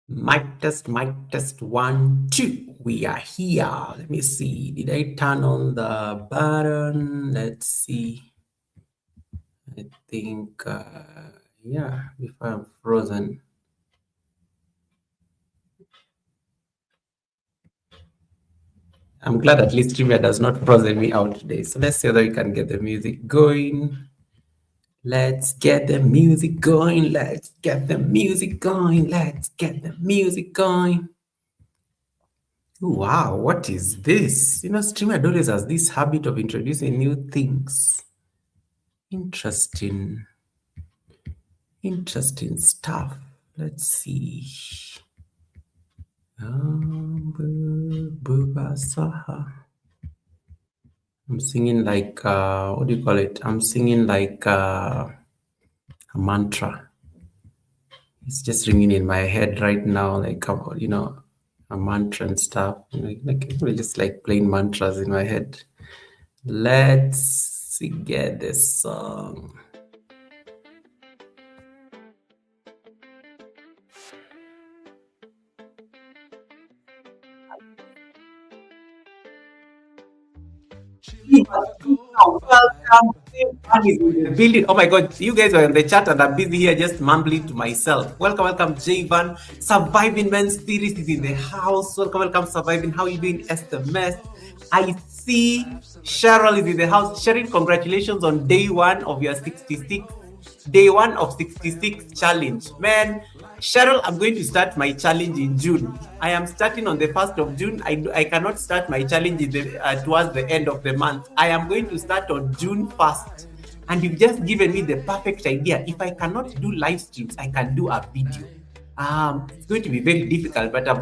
Mic test, 1, 2. We are here. Let me see. Did I turn on the button? Let's see. I think, yeah, before I'm frozen. I'm glad at least Streamer does not frozen me out today. So let's see whether we can get the music going. Let's get the music going. Let's get the music going. Let's get the music going. Wow, what is this? You know, Streamer always has this habit of introducing new things. Interesting stuff. Let's see. I'm singing like, what do you call it? I'm singing like a mantra. It's just ringing in my head right now, like, you know, a mantra and stuff. Like just like playing mantras in my head. Let's get this song. Welcome. Oh my God, you guys are in the chat and I'm busy here just mumbling to myself. Welcome, Javan. Surviving Men Series is in the house. Welcome, Surviving. How are you doing, SMS? I see Cheryl is in the house. Cheryl, congratulations on day one of your 66 challenge. Man, Cheryl, I'm going to start my challenge in June. I am starting on the 1st of June. I cannot start my challenge towards the end of the month. I am going to start on June 1st. And you've just given me the perfect idea. If I cannot do live streams, I can do a video. It's going to be very difficult, but I'm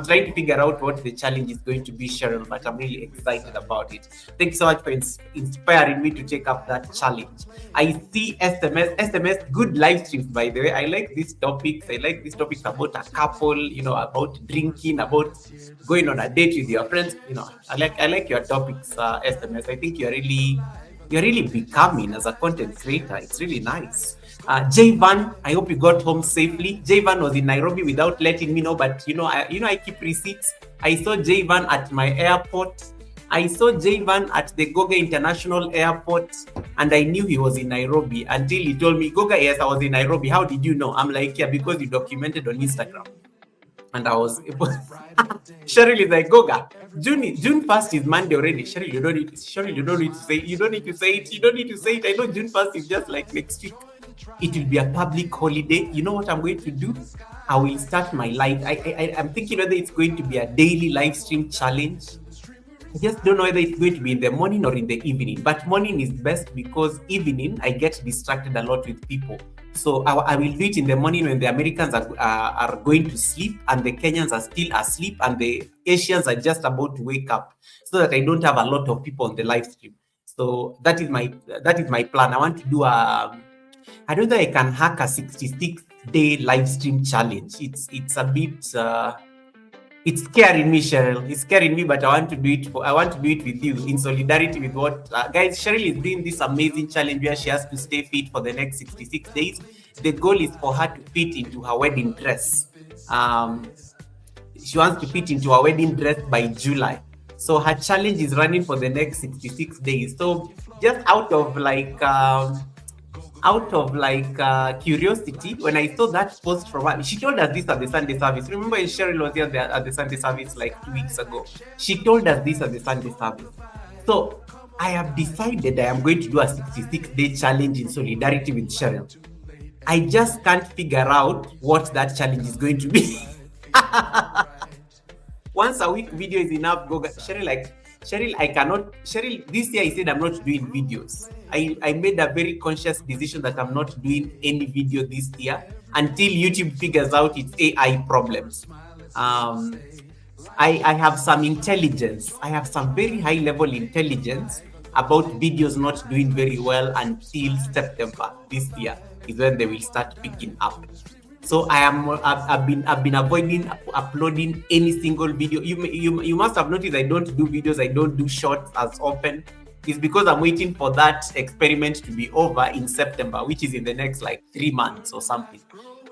trying to figure out what the challenge is going to be, Cheryl, but I'm really excited about it. Thank you so much for inspiring me to take up that challenge. I see SMS, good live streams, by the way. I like these topics. I like these topics about a couple, you know, about drinking, about going on a date with your friends. You know, I like your topics, SMS. I think you're really becoming as a content creator. It's really nice. Javan, I hope you got home safely. Javan was in Nairobi without letting me know, but I keep receipts. I saw Javan at my airport. I saw Javan at the Goga International Airport, and I knew he was in Nairobi until he told me, Goga, yes, I was in Nairobi. How did you know? I'm like, yeah, because you documented on Instagram. And I was able. Cheryl is like, Goga, June 1st is Monday already. Cheryl, you don't need to say it. You don't need to say it. I know June 1st is just like next week. It will be a public holiday. You know what I'm going to do? I will start my live. I'm thinking whether it's going to be a daily live stream challenge. I just don't know whether it's going to be in the morning or in the evening. But morning is best because evening I get distracted a lot with people. So I will do it in the morning when the Americans are going to sleep and the Kenyans are still asleep and the Asians are just about to wake up, so that I don't have a lot of people on the live stream. So that is my plan. I want to do I don't know if I can hack a 66-day live stream challenge. It's a bit it's scaring me, Cheryl. It's scaring me, but I want to do it with you in solidarity with what guys. Cheryl is doing this amazing challenge where she has to stay fit for the next 66 days. The goal is for her to fit into her wedding dress. She wants to fit into her wedding dress by July. So her challenge is running for the next 66 days. So just out of curiosity, when I saw that post from her, she told us this at the Sunday service. Remember, Cheryl was here at the Sunday service like 2 weeks ago. She told us this at the Sunday service. So I have decided I am going to do a 66-day challenge in solidarity with Cheryl. I just can't figure out what that challenge is going to be. Once a week video is enough. Cheryl, I cannot. Cheryl, this year I said I'm not doing videos. I made a very conscious decision that I'm not doing any video this year until YouTube figures out its AI problems. I have some intelligence. I have some very high level intelligence about videos not doing very well until September this year is when they will start picking up. So I've been avoiding uploading any single video. You must have noticed I don't do videos. I don't do shorts as often. It's because I'm waiting for that experiment to be over in September, which is in the next like 3 months or something.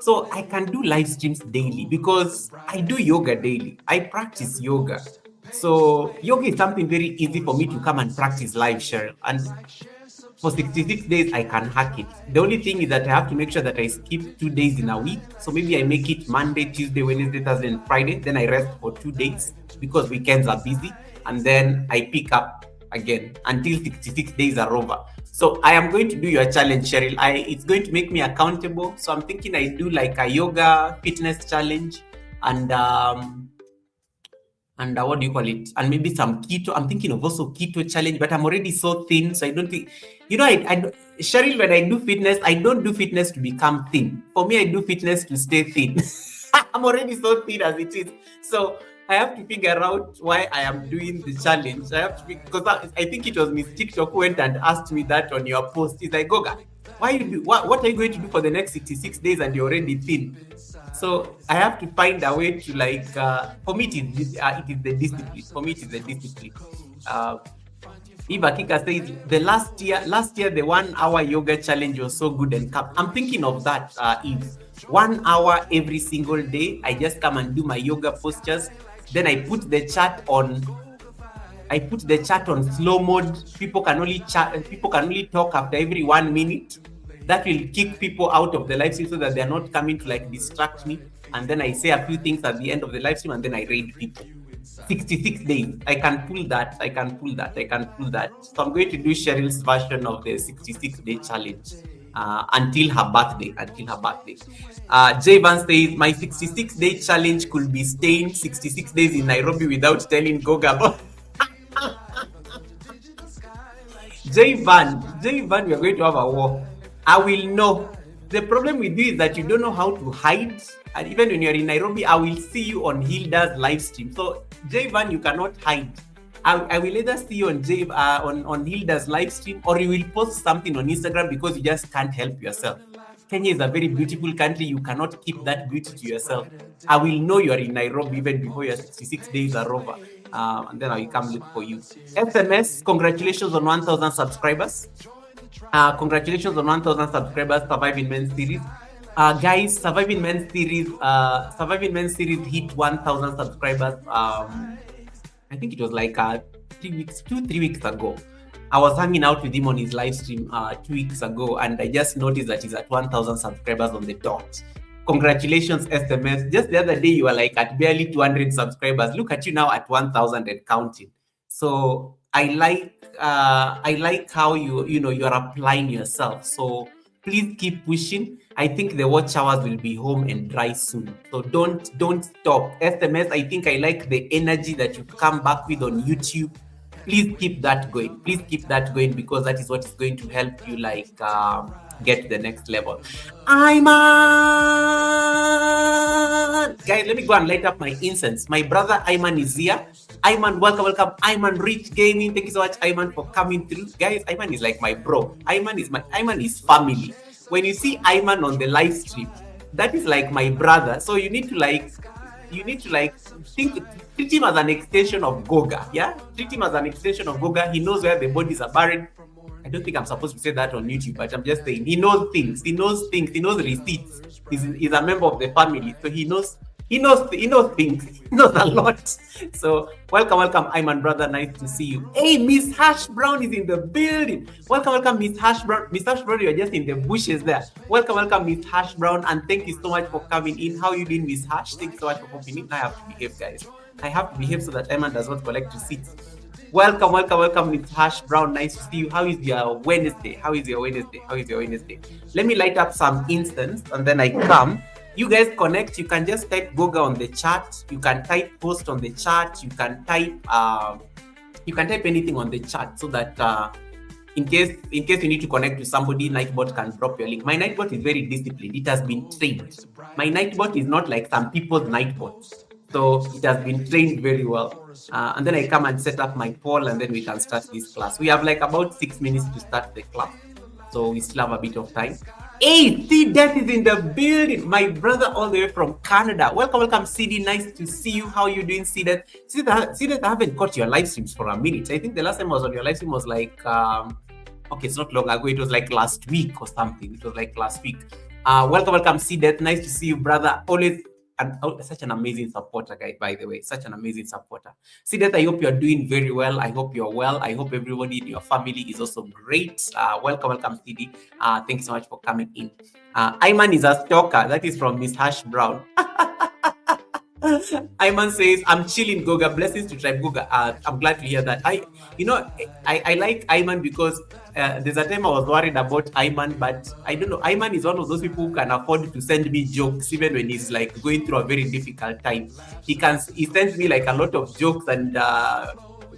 So I can do live streams daily because I do yoga daily. I practice yoga. So yoga is something very easy for me to come and practice live, Cheryl. And for 66 days, I can hack it. The only thing is that I have to make sure that I skip 2 days in a week. So maybe I make it Monday, Tuesday, Wednesday, Thursday, and Friday. Then I rest for 2 days because weekends are busy. And then I pick up again until 66 days are over. So I am going to do your challenge, Cheryl. It's going to make me accountable. So I'm thinking I do like a yoga fitness challenge and what do you call it? And maybe some keto. I'm thinking of also keto challenge, but I'm already so thin. So I don't think, Cheryl, when I do fitness, I don't do fitness to become thin. For me, I do fitness to stay thin. I'm already so thin as it is. So I have to figure out why I am doing the challenge. I have to because I think it was Miss TikTok who went and asked me that on your post. It's like, Goga, what are you going to do for the next 66 days and you're already thin? So I have to find a way to for me it is the discipline. For me it is the discipline. Eva Kika says the last year the 1 hour yoga challenge was so good and I'm thinking of that. If 1 hour every single day, I just come and do my yoga postures. Then I put the chat on slow mode. People can only talk after every 1 minute. That will kick people out of the live stream so that they're not coming to distract me. And then I say a few things at the end of the live stream and then I raid people. 66 days. I can pull that. So I'm going to do Cheryl's version of the 66-day challenge until her birthday. Jay Van says, my 66-day challenge could be staying 66 days in Nairobi without telling Goga about Jay Van, we are going to have a war. I will know. The problem with you is that you don't know how to hide. And even when you're in Nairobi, I will see you on Hilda's live stream. So, Jay Van, you cannot hide. I will either see you on Hilda's live stream or you will post something on Instagram because you just can't help yourself. Kenya is a very beautiful country. You cannot keep that beauty to yourself. I will know you are in Nairobi even before your 66 days are over. And then I will come look for you. SMS, congratulations on 1,000 subscribers. Congratulations on 1,000 subscribers, Surviving Men series. Guys, Surviving Men series hit 1,000 subscribers. I think it was 2-3 weeks ago. I was hanging out with him on his live stream 2 weeks ago, and I just noticed that he's at 1,000 subscribers on the dot. Congratulations, SMS. Just the other day, you were at barely 200 subscribers. Look at you now at 1,000 and counting. So I like how you're applying yourself. So please keep pushing. I think the watch hours will be home and dry soon. So don't stop. SMS, I think I like the energy that you come back with on YouTube. Please keep that going. Because that is what is going to help you get to the next level. Ayman! Guys, let me go and light up my incense. My brother Ayman is here. Ayman, welcome. Ayman Rich Gaming. Thank you so much, Ayman, for coming through. Guys, Ayman is like my bro. Ayman is family. When you see Ayman on the live stream, that is like my brother. So you need to treat him as an extension of Goga. Yeah? Treat him as an extension of Goga. He knows where the bodies are buried. I don't think I'm supposed to say that on YouTube, but I'm just saying he knows things. He knows receipts. He's a member of the family, so he knows things. He knows a lot. So welcome, Ayman brother. Nice to see you. Hey, Miss Hash Brown is in the building. Welcome, Miss Hash Brown. Miss Hash Brown, you're just in the bushes there. Welcome, Miss Hash Brown, and thank you so much for coming in. How you doing, Miss Hash? Thank you so much for coming in. I have to behave, guys. I have to behave so that Ayman does not collect receipts. Welcome, Miss Hash Brown. Nice to see you. How is your Wednesday? Let me light up some instance and then I come. You guys connect. You can just type Goga on the chat. You can type post on the chat. You can type anything on the chat so that in case you need to connect to somebody, Nightbot can drop your link. My Nightbot is very disciplined. It has been trained. My Nightbot is not like some people's Nightbot. So it has been trained very well. And then I come and set up my poll and then we can start this class. We have about 6 minutes to start the class. So we still have a bit of time. Hey, C-Death is in the building. My brother all the way from Canada. Welcome, CD. Nice to see you. How are you doing, C-Death? C-Death, I haven't caught your live streams for a minute. I think the last time I was on your live stream was okay, it's not long ago. It was last week or something. Welcome, C Death. Nice to see you, brother. Always such an amazing supporter, guy, by the way. Such an amazing supporter. See that, I hope you're doing very well. I hope you're well. I hope everybody in your family is also great. Welcome, CD. Thanks so much for coming in. Iman is a stalker. That is from Miss Hash Brown. Iman says, I'm chilling, Goga. Blessings to Tribe Goga. I'm glad to hear that. I like Iman because there's a time I was worried about Iman, but I don't know. Iman is one of those people who can afford to send me jokes even when he's like going through a very difficult time. He sends me like a lot of jokes and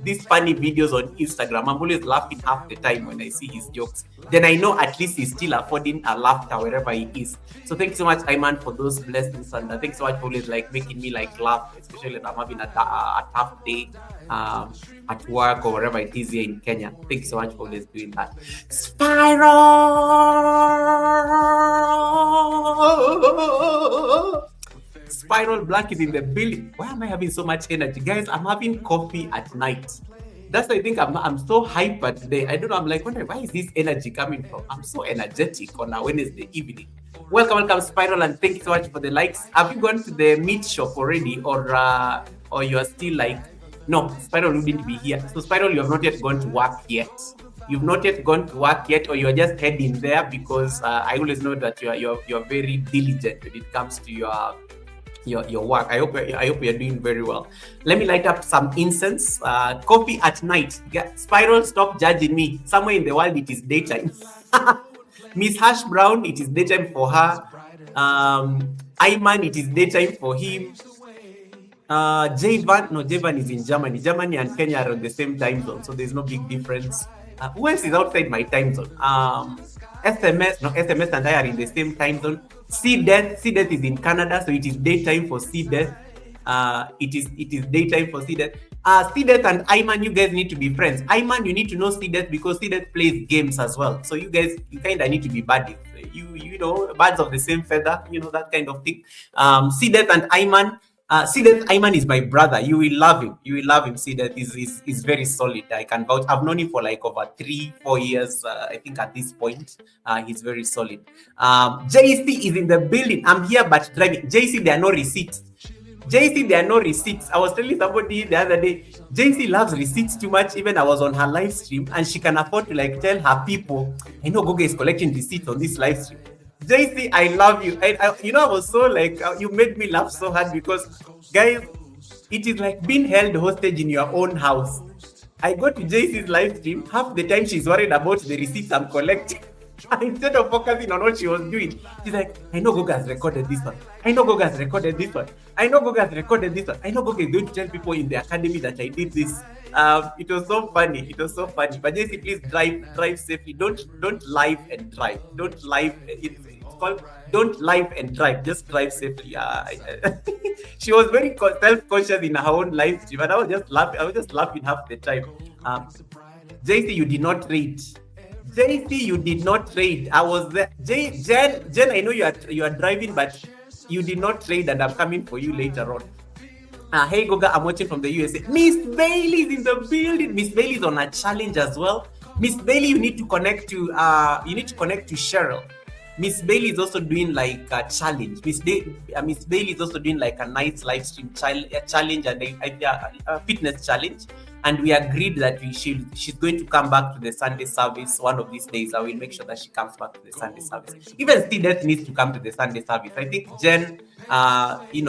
these funny videos on Instagram. I'm always laughing half the time when I see his jokes. Then I know at least he's still affording a laughter wherever he is. So thank you so much, Iman, for those blessings, and thanks so much for always like making me like laugh, especially when I'm having a tough day at work or wherever it is here in Kenya. Thank you so much for always doing that. Spiral Black is in the building. Why am I having so much energy? Guys, I'm having coffee at night. That's why I think I'm so hyper today. I don't know. I'm like, wondering, why is this energy coming from? I'm so energetic on a Wednesday evening. Welcome, Spiral, and thank you so much for the likes. Have you gone to the meat shop already, or you are still like, no, Spiral wouldn't be here. So Spiral, you have not yet gone to work yet. You've not yet gone to work yet, or you're just heading there because I always know that you're very diligent when it comes to your work. I hope you're doing very well. Let me light up some incense. Coffee at night. Spiral, stop judging me. Somewhere in the world it is daytime. Miss Hash Brown, it is daytime for her. Ayman, it is daytime for him. Javan is in Germany. Germany and Kenya are on the same time zone, so there's no big difference. Who else is outside my time zone? SMS and I are in the same time zone. C Death is in Canada, so it is daytime for C Death. It is daytime for C Death. C Death and Ayman, you guys need to be friends. Ayman, you need to know C Death because C Death plays games as well. So you guys, you kind of need to be buddies. You know, birds of the same feather. You know, that kind of thing. C Death and Ayman. Sidet Ayman is my brother. You will love him. Sidet is very solid. I can vouch. I've known him for like over 3-4 years. I think at this point, he's very solid. JC is in the building. I'm here but driving. JC, there are no receipts. JC, there are no receipts. I was telling somebody the other day, JC loves receipts too much. Even I was on her live stream and she can afford to like tell her people, I know Goga is collecting receipts on this live stream. JC, I love you. I was so like, you made me laugh so hard because, guys, it is like being held hostage in your own house. I go to JC's live stream, half the time she's worried about the receipts I'm collecting. Instead of focusing on what she was doing, she's like, I know Goga has recorded this one. I know Goga has recorded this one. I know Goga has recorded this one. I know Goga is going to tell people in the academy that I did this. It was so funny. But JC, please drive safely. Don't live and drive. Don't live. It's called don't live and drive. Just drive safely. She was very self-conscious in her own live stream, but I was just laughing half the time. JC, you did not rate. JC, you did not trade. I was there. Jen, I know you are driving, but you did not trade, and I'm coming for you later on. Hey Goga, I'm watching from the USA. Miss Bailey is in the building. Miss Bailey is on a challenge as well. Miss Bailey, you need to connect to Cheryl. Miss Bailey is also doing like a challenge. Miss Bailey is also doing like a nice live stream challenge and a fitness challenge. And we agreed that she's going to come back to the Sunday service one of these days. I will make sure that she comes back to the Sunday service. Even Stedet needs to come to the Sunday service. I think Jen, JC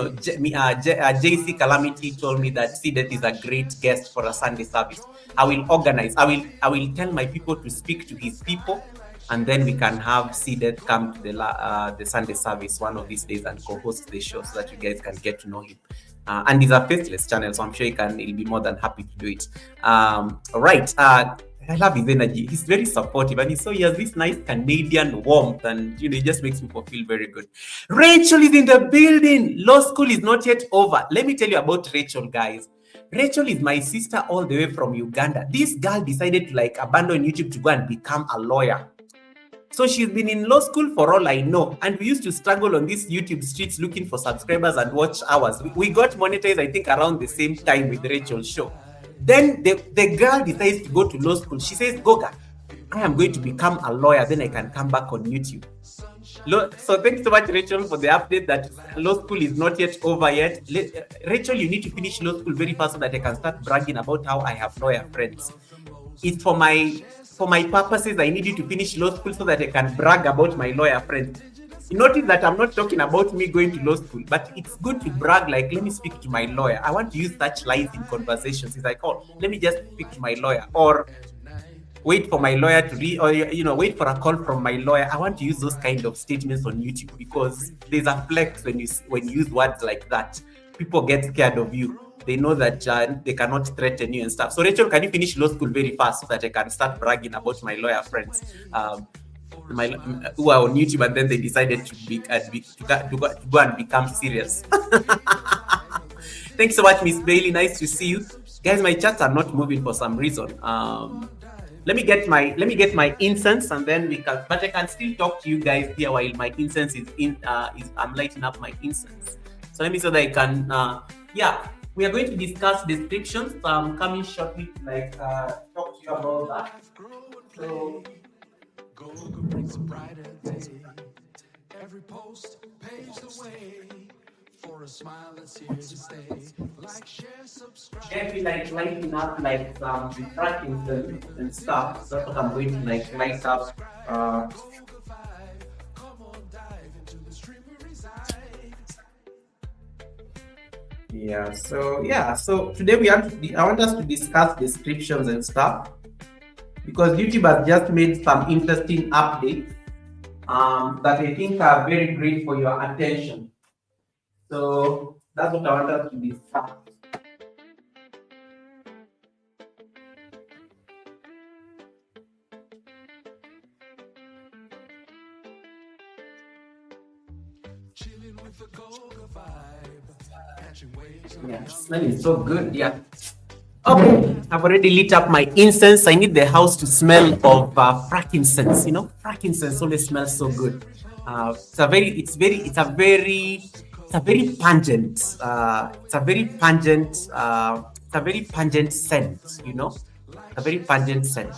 Calamity told me that Stedet is a great guest for a Sunday service. I will organize. I will tell my people to speak to his people, and then we can have Stedet come to the Sunday service one of these days and co-host the show so that you guys can get to know him. And he's a faceless channel, so I'm sure he'll be more than happy to do it. Right. I love his energy. He's very supportive, and he has this nice Canadian warmth, and it just makes people feel very good. Rachel is in the building. Law school is not yet over. Let me tell you about Rachel, guys. Rachel is my sister all the way from Uganda. This girl decided to abandon YouTube to go and become a lawyer. So she's been in law school for all I know. And we used to struggle on these YouTube streets looking for subscribers and watch hours. We got monetized, I think, around the same time with Rachel's show. Then the girl decides to go to law school. She says, Goga, I am going to become a lawyer. Then I can come back on YouTube. So thanks so much, Rachel, for the update that law school is not yet over yet. Rachel, you need to finish law school very fast so that I can start bragging about how I have lawyer friends. It's for my purposes. I need you to finish law school so that I can brag about my lawyer friends. You notice that I'm not talking about me going to law school, but it's good to brag, like, let me speak to my lawyer. I want to use such lines in conversations. It's like, oh, let me just speak to my lawyer, or wait for my lawyer to read, or wait for a call from my lawyer. I want to use those kind of statements on YouTube because there's a flex when you use words like that. People get scared of you. They know that they cannot threaten you and stuff. So Rachel, can you finish law school very fast so that I can start bragging about my lawyer friends who are on YouTube, and then they decided to go and become serious. Thanks so much, Miss Bailey. Nice to see you, guys. My chats are not moving for some reason. Let me get my incense, and then but I can still talk to you guys here while my incense I'm lighting up my incense. So let me so that I can we are going to discuss descriptions. I'm coming shortly to talk to you about that. So every post paves the way for a smile that's here to stay. Like, share, subscribe. Can be lighting up some trackings and stuff. That's what I'm going to light up. So today I want us to discuss descriptions and stuff, because YouTube has just made some interesting updates that I think are very great for your attention. So that's what I want us to discuss. Yeah, smelling so good. Yeah. Okay, I've already lit up my incense. I need the house to smell of frankincense. Frankincense always smells so good. It's a very pungent. It's a very pungent scent. A very pungent scent.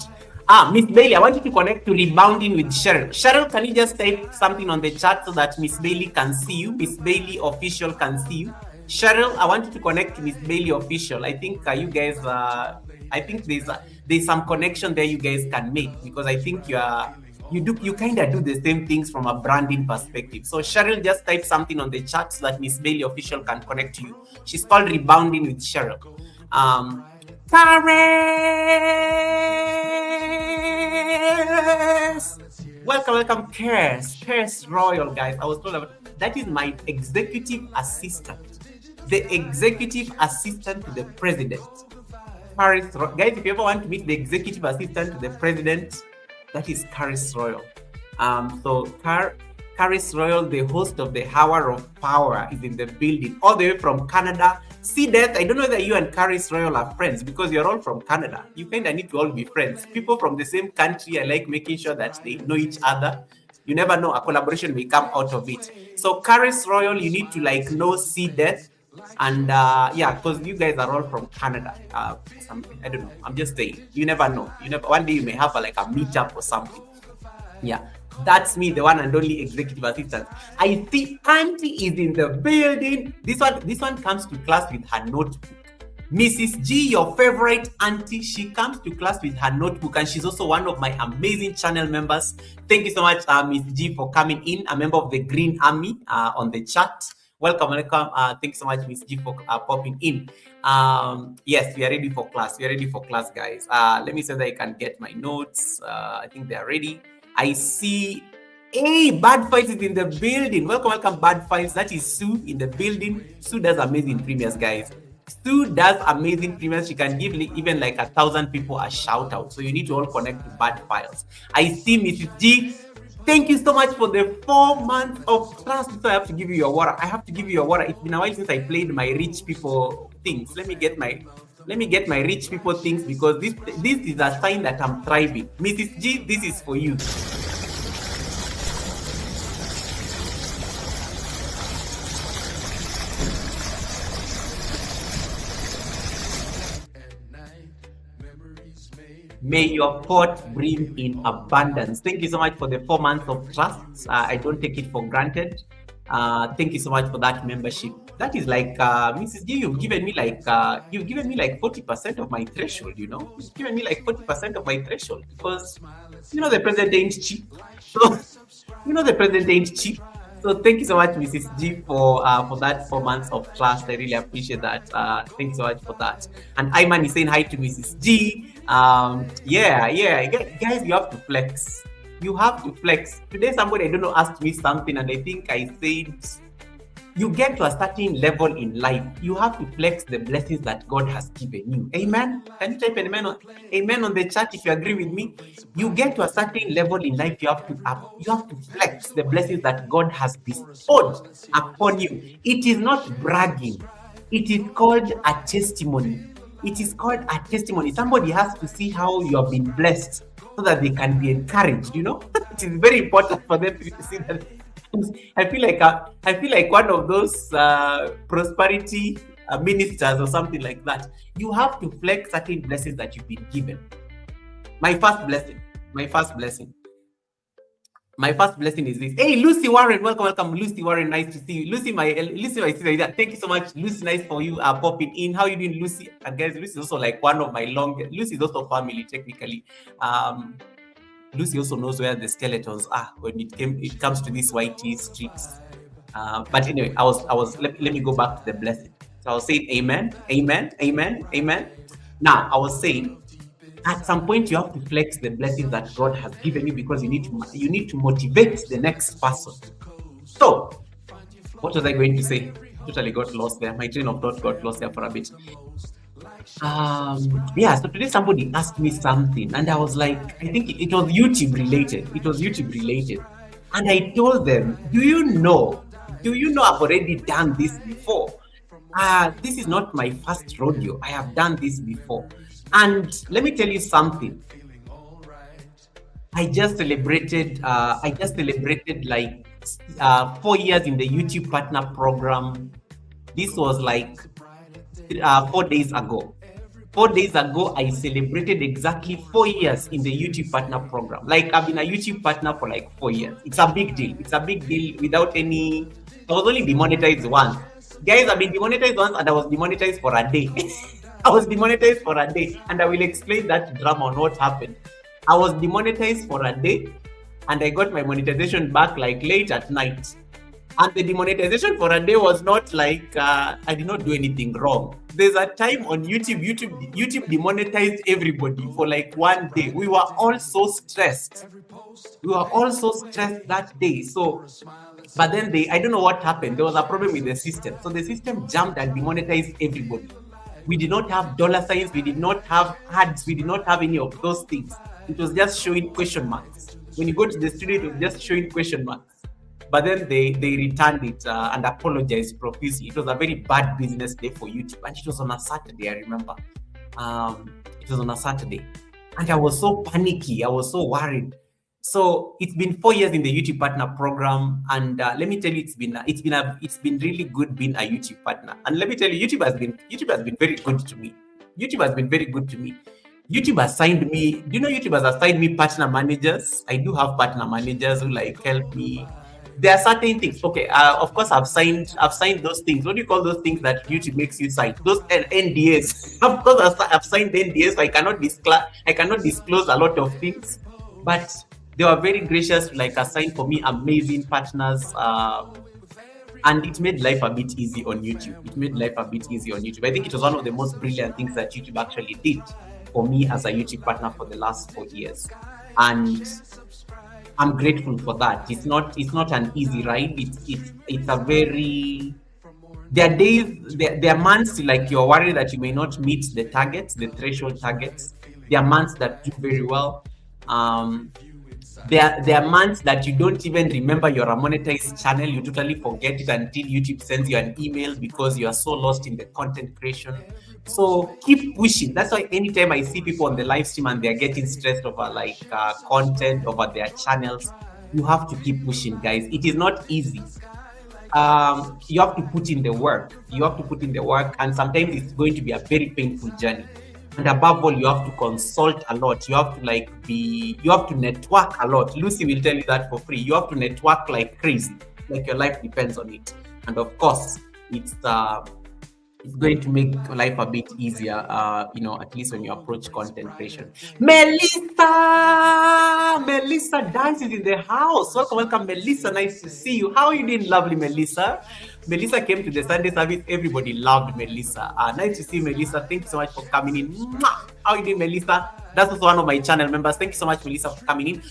Miss Bailey, I want you to connect to Rebounding with Cheryl. Cheryl, can you just type something on the chat so that Miss Bailey can see you? Miss Bailey Official can see you. Cheryl, I want you to connect to Miss Bailey Official. I think you guys, I think there's some connection there you guys can make, because I think you kind of do the same things from a branding perspective. So Cheryl, just type something on the chat so that Miss Bailey Official can connect to you. She's called Rebounding with Cheryl. Karis! Welcome, Karis Royal, guys. I was told about that is my executive assistant. The executive assistant to the president. Karis, guys, if you ever want to meet the executive assistant to the president, that is Karis Royal. So Karis Royal, the host of the Hour of Power, is in the building, all the way from Canada. See that? I don't know that you and Karis Royal are friends, because you're all from Canada. You kind of need to all be friends. People from the same country, I like making sure that they know each other. You never know, a collaboration may come out of it. So Karis Royal, you need to know See Death. And because you guys are all from Canada. I don't know. I'm just saying. You never know. One day you may have a meetup or something. Yeah, that's me, the one and only executive assistant. I see Auntie is in the building. This one comes to class with her notebook. Mrs. G, your favorite auntie, she comes to class with her notebook, and she's also one of my amazing channel members. Thank you so much, Miss G, for coming in, a member of the Green Army on the chat. Welcome. Thanks so much, Miss G, for popping in. Yes, we are ready for class. Guys. Let me see that I can get my notes. I think they are ready. I see. Hey, Bad Fights is in the building. Welcome, Bad Fights. That is Sue in the building. Sue does amazing premiers, guys. Sue does amazing premiers. She can give even 1,000 people a shout out. So you need to all connect to Bad Files. I see Mrs. G. Thank you so much for the 4 months of trust. So I have to give you your water. It's been a while since I played my rich people things. Let me get my rich people things, because this is a sign that I'm thriving. Mrs. G, this is for you. May your pot bring in abundance. Thank you so much for the 4 months of trust. I don't take it for granted. Thank you so much for that membership. That is like Mrs. G, you've given me like 40% of my threshold. You've given me like 40% of my threshold, because the president ain't cheap. So the president ain't cheap. So thank you so much, Mrs. G, for that 4 months of trust. I really appreciate that. Thanks so much for that. And Ayman is saying hi to Mrs. G. Yeah, guys, you have to flex. You have to flex. Today, somebody, I don't know, asked me something, and I think I said, you get to a certain level in life, you have to flex the blessings that God has given you. Amen. Can you type an amen on the chat if you agree with me? You get to a certain level in life, you have to flex the blessings that God has bestowed upon you. It is not bragging. It is called a testimony. It is called a testimony. Somebody has to see how you have been blessed so that they can be encouraged. It is very important for them to see that. I feel like one of those prosperity ministers or something like that. You have to flex certain blessings that you've been given. My first blessing is this. Hey, Lucy Warren, welcome, Lucy Warren. Nice to see you, Lucy. My sister. Thank you so much, Lucy. Nice for you popping in. How you doing, Lucy? And guys, Lucy is also like one of my longest. Lucy is also family technically. Lucy also knows where the skeletons are when it comes to these YT streets. But anyway, let me go back to the blessing. So I was saying amen. Now I was saying, at some point you have to flex the blessings that God has given you, because you need to motivate the next person. So what was I going to say? Totally got lost there. My train of thought got lost there for a bit. So today somebody asked me something, and I was like, I think it was YouTube related. And I told them, do you know I've already done this before? This is not my first rodeo. I have done this before. And let me tell you something. I just celebrated like 4 years in the YouTube partner program. This was like 4 days ago. 4 days ago, I celebrated exactly 4 years in the YouTube partner program. Like, I've been a YouTube partner for like 4 years. It's a big deal. Without any. I was only demonetized once. Guys, I've been demonetized once, and I was demonetized for a day. And I will explain that drama on what happened. I was demonetized for a day, and I got my monetization back like late at night. And the demonetization for a day was not like I did not do anything wrong. There's a time on YouTube demonetized everybody for like 1 day. We were all so stressed. That day. So, but then I don't know what happened. There was a problem with the system. So the system jumped and demonetized everybody. We did not have dollar signs. We did not have ads. We did not have any of those things. It was just showing question marks. When you go to the studio, it was just showing question marks. But then they returned it and apologized profusely. It was a very bad business day for YouTube. And it was on a Saturday, I remember. It was on a Saturday. And I was so panicky. I was so worried. So it's been 4 years in the YouTube partner program. And let me tell you, it's been really good being a YouTube partner. And let me tell you, YouTube has been very good to me. YouTube assigned me. Do you know YouTube has assigned me partner managers? I do have partner managers who like help me. There are certain things. Okay, of course, I've signed those things. What do you call those things that YouTube makes you sign? Those NDAs. Of course, I've signed NDAs. So I cannot disclose a lot of things. But they were very gracious to like assign for me amazing partners. And it made life a bit easy on YouTube. I think it was one of the most brilliant things that YouTube actually did for me as a YouTube partner for the last 4 years. And I'm grateful for that. It's not an easy ride. It's a very. There are days, there are months like you're worried that you may not meet the targets, the threshold targets. There are months that do very well. There are months that you don't even remember you're a monetized channel. You totally forget it until YouTube sends you an email because you are so lost in the content creation. So keep pushing. That's why anytime I see people on the live stream and they're getting stressed over like content over their channels, you have to keep pushing, guys. It is not easy. You have to put in the work. And sometimes it's going to be a very painful journey. And above all, you have to consult a lot. You have to you have to network a lot. Lucy will tell you that for free. You have to network like crazy, like your life depends on it. And of course, it's going to make life a bit easier, at least when you approach content creation. Melissa Dance is in the house. Welcome, Melissa. Nice to see you. How are you doing, lovely Melissa? Melissa came to the Sunday service. Everybody loved Melissa. Nice to see you, Melissa. Thank you so much for coming in. Mwah! How are you doing, Melissa? That's also one of my channel members. Thank you so much, Melissa, for coming in.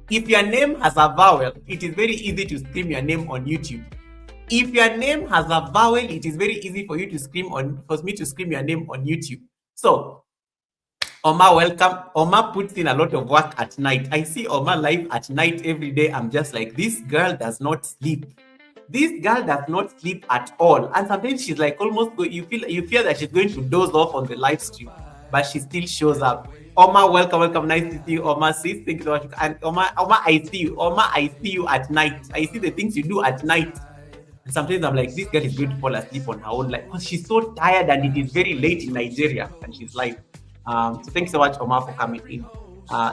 If your name has a vowel, it is very easy to scream your name on YouTube. If your name has a vowel, it is very easy for me to scream your name on YouTube. So, Oma, welcome. Oma puts in a lot of work at night. I see Oma live at night every day. I'm just like, this girl does not sleep. This girl does not sleep at all. And sometimes she's like almost, you feel that she's going to doze off on the live stream, but she still shows up. Oma, welcome. Nice to see you, Oma. Sis, thank you so much. And Oma, I see you. Oma, I see you at night. I see the things you do at night. And sometimes I'm like, this girl is going to fall asleep on her own life because she's so tired and it is very late in Nigeria and she's live. So thanks so much, Oma, for coming in.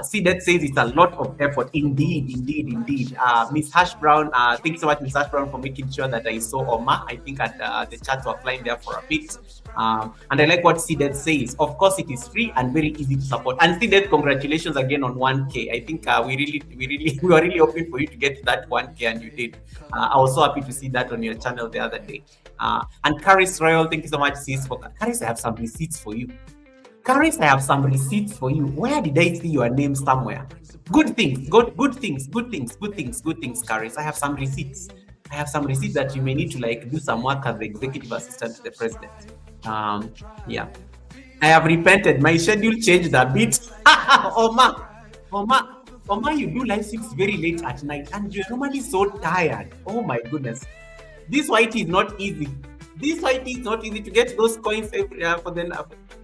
See, that says it's a lot of effort. Indeed. Miss Hash Brown, thanks so much, Miss Hash Brown, for making sure that I saw Oma. I think at the chat were flying there for a bit. And I like what Seeded says. Of course, it is free and very easy to support. And Seeded, congratulations again on 1K. I think we were really hoping for you to get to that 1K, and you did. I was so happy to see that on your channel the other day. And Caris Royal, thank you so much, sis. Caris, I have some receipts for you. Caris, I have some receipts for you. Where did I see your name somewhere? Good things, Caris. I have some receipts. That you may need to do some work as the executive assistant to the president. Yeah. I have repented. My schedule changed a bit. Oma, you do live streams very late at night and you're normally so tired. Oh my goodness. This white is not easy. To get those coins to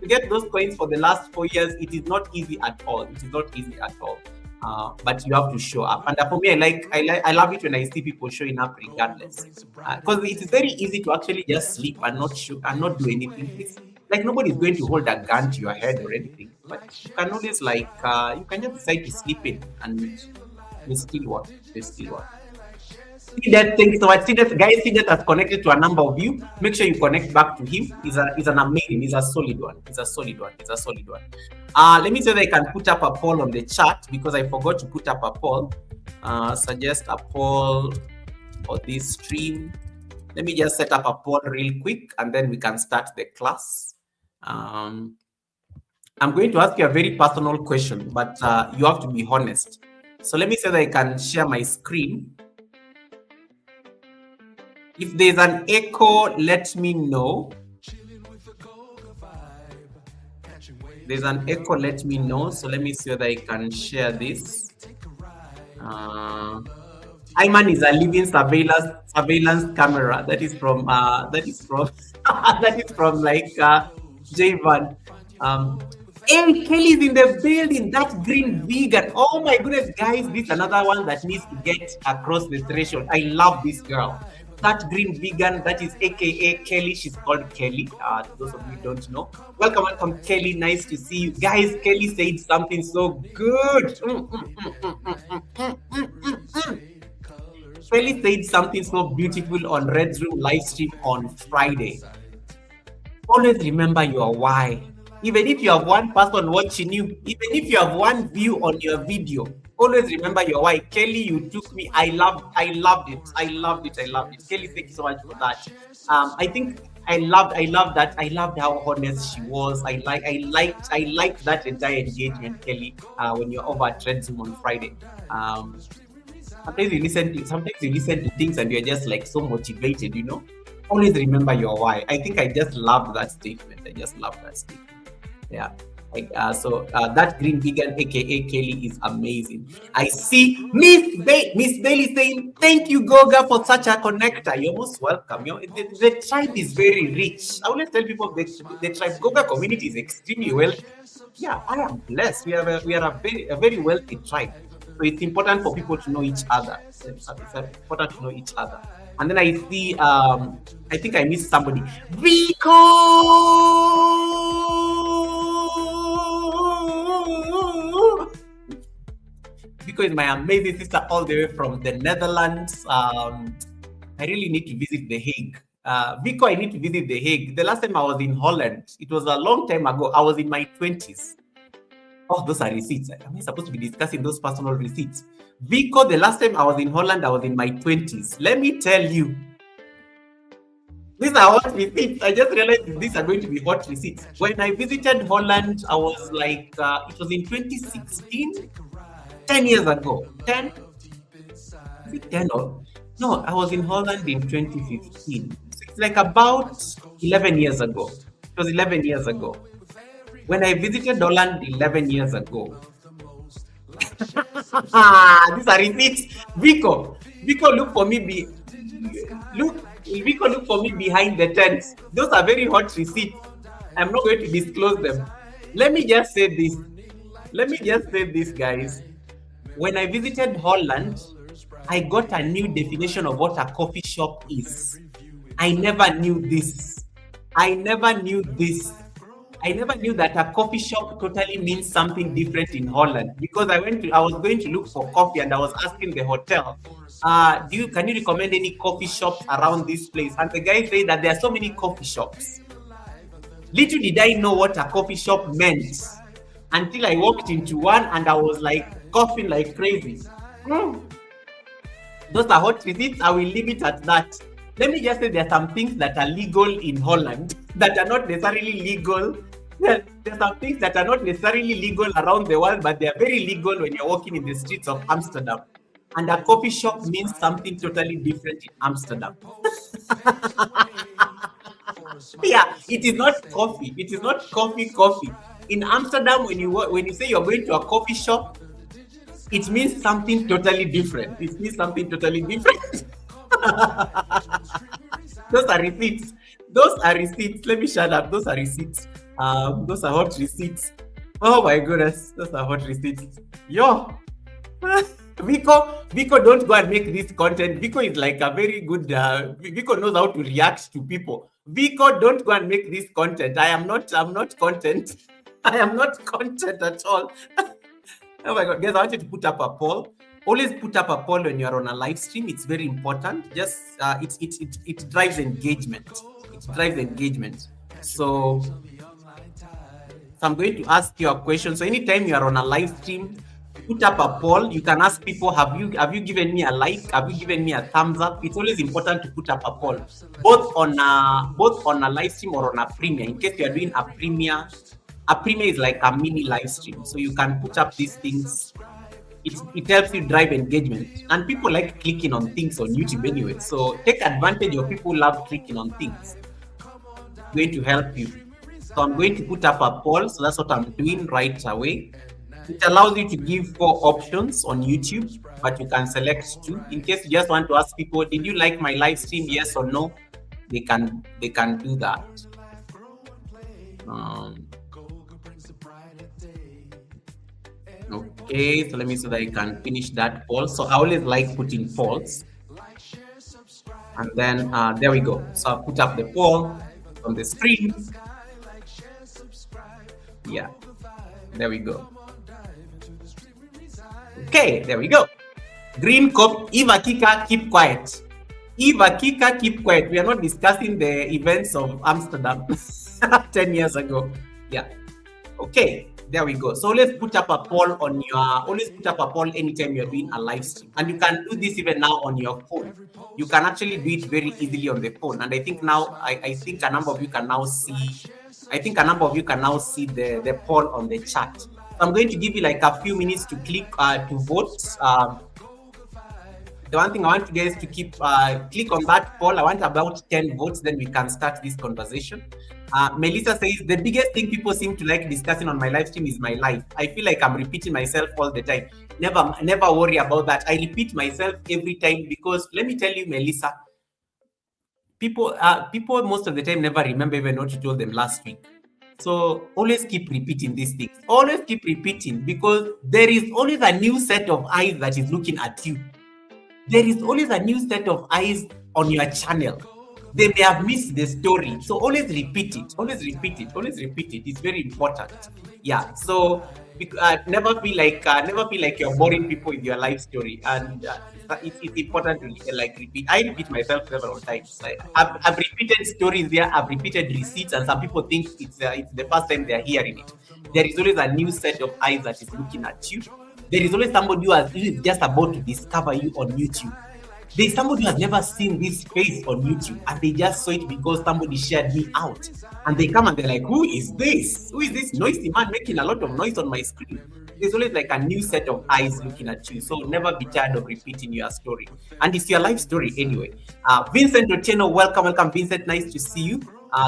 get those coins for the last 4 years. It is not easy at all. But you have to show up. And for me, I love it when I see people showing up regardless, because it is very easy to actually just sleep and not do anything. It's like nobody's going to hold a gun to your head or anything. But you can always you can just decide to sleep in and you still work. See that, thanks so much. See that, guys, see that has connected to a number of you. Make sure you connect back to him. He's a solid one. Let me see if I can put up a poll on the chat because I forgot to put up a poll. Suggest a poll for this stream. Let me just set up a poll real quick and then we can start the class. I'm going to ask you a very personal question, but you have to be honest. So let me see if I can share my screen. If there's an echo, let me know. There's an echo, let me know. So let me see whether I can share this. Iman is a living surveillance camera. That is from Javan. Hey, Kelly's in the building. That green vegan. Oh my goodness, guys, this is another one that needs to get across the threshold. I love this girl. That green vegan, that is aka Kelly. She's called Kelly. Those of you who don't know, welcome, Kelly. Nice to see you, guys. Kelly said something so good. Kelly said something so beautiful on Red's Room live stream on Friday. Always remember your why. Even if you have one person watching you, even if you have one view on your video, always remember your why. Kelly, you took me. I loved it. Kelly, thank you so much for that. I think I loved that. I loved how honest she was. I liked that entire engagement, Kelly. When you're over at Red Zoom on Friday. Sometimes you listen to things and you're just like so motivated, you know. Always remember your why. I think I just loved that statement. Yeah. So that green vegan, aka Kelly, is amazing. I see Miss Bailey saying, "Thank you, Goga, for such a connector." You're most welcome. The tribe is very rich. I always tell people the tribe Goga community is extremely wealthy. Yeah, I am blessed. We are a very wealthy tribe. So it's important for people to know each other. And then I see, I think I missed somebody. Vico! Vico is my amazing sister all the way from the Netherlands. I really need to visit The Hague. Vico, I need to visit The Hague. The last time I was in Holland, it was a long time ago. I was in my 20s. Oh, those are receipts. Am I supposed to be discussing those personal receipts? Vico, the last time I was in Holland, I was in my 20s. Let me tell you, these are hot receipts. I just realized these are going to be hot receipts. When I visited Holland, I was like, it was in 2016, 10 years ago. 10? Is it 10 or? No, I was in Holland in 2015. So it's like about 11 years ago. It was 11 years ago. When I visited Holland 11 years ago. These are receipts. Vico, look for me. Vico, look for me behind the tent. Those are very hot receipts. I'm not going to disclose them. Let me just say this, guys. When I visited Holland, I got a new definition of what a coffee shop is. I never knew this. I never knew that a coffee shop totally means something different in Holland, because I was going to look for coffee and I was asking the hotel, can you recommend any coffee shops around this place? And the guy said that there are so many coffee shops. Little did I know what a coffee shop meant until I walked into one and I was like coughing like crazy. Those are hot receipts. I will leave it at that. Let me just say there are some things that are legal in Holland that are not necessarily legal. There are some things that are not necessarily legal around the world, but they are very legal when you're walking in the streets of Amsterdam. And a coffee shop means something totally different in Amsterdam. Yeah, it is not coffee. It is not coffee. In Amsterdam, when you say you're going to a coffee shop, it means something totally different. It means something totally different. Those are receipts. Let me shut up. Those are receipts. Those are hot receipts. Oh my goodness, those are hot receipts. Yo, Vico, don't go and make this content. Vico is like a very good. Vico knows how to react to people. Vico, don't go and make this content. I'm not content. I am not content at all. Oh my God, guys! I want you to put up a poll. Always put up a poll when you're on a live stream. It's very important. Just it drives engagement. It drives engagement. So I'm going to ask you a question. So anytime you are on a live stream, put up a poll. You can ask people, have you given me a like? Have you given me a thumbs up? It's always important to put up a poll, both on a live stream or on a premiere. In case you are doing a premiere is like a mini live stream. So you can put up these things. It helps you drive engagement, and people like clicking on things on YouTube anyway. So take advantage of people who love clicking on things. It's going to help you. So I'm going to put up a poll. So that's what I'm doing right away. It allows you to give 4 options on YouTube, but you can select 2. In case you just want to ask people, did you like my live stream? Yes or no? They can do that. Okay, so let me so that I can finish that poll. So I always like putting polls. And then there we go. So I'll put up the poll on the screen. Yeah, there we go. Okay, there we go. Green cop, Eva Kika, keep quiet. Eva Kika, keep quiet. We are not discussing the events of Amsterdam 10 years ago. Yeah. Okay, there we go. So let's put up a poll on your, always put up a poll anytime you're doing a live stream. And you can do this even now on your phone. You can actually do it very easily on the phone. And I think now, I think a number of you can now see, the poll on the chat. So I'm going to give you like a few minutes to click to vote. The one thing I want you guys to keep, click on that poll. I want about 10 votes, then we can start this conversation. Melissa says, the biggest thing people seem to like discussing on my live stream is my life. I feel like I'm repeating myself all the time. Never worry about that. I repeat myself every time because let me tell you, Melissa, people most of the time never remember even what you told them last week. So always keep repeating these things. Always keep repeating because there is always a new set of eyes that is looking at you. There is always a new set of eyes on your channel, they may have missed the story. So always repeat it, always repeat it, always repeat it. It's very important. Yeah. So never feel like you're boring people with your life story, and it's important to like repeat. I repeat myself several times. I've repeated stories there. I've repeated receipts, and some people think it's the first time they're hearing it. There is always a new set of eyes that is looking at you. There is always somebody who is just about to discover you on YouTube. There's somebody who has never seen this face on YouTube, and they just saw it because somebody shared me out. And they come and they're like, who is this? Who is this noisy man making a lot of noise on my screen? There's always like a new set of eyes looking at you. So never be tired of repeating your story. And it's your life story anyway. Vincent Otieno, welcome, Vincent. Nice to see you.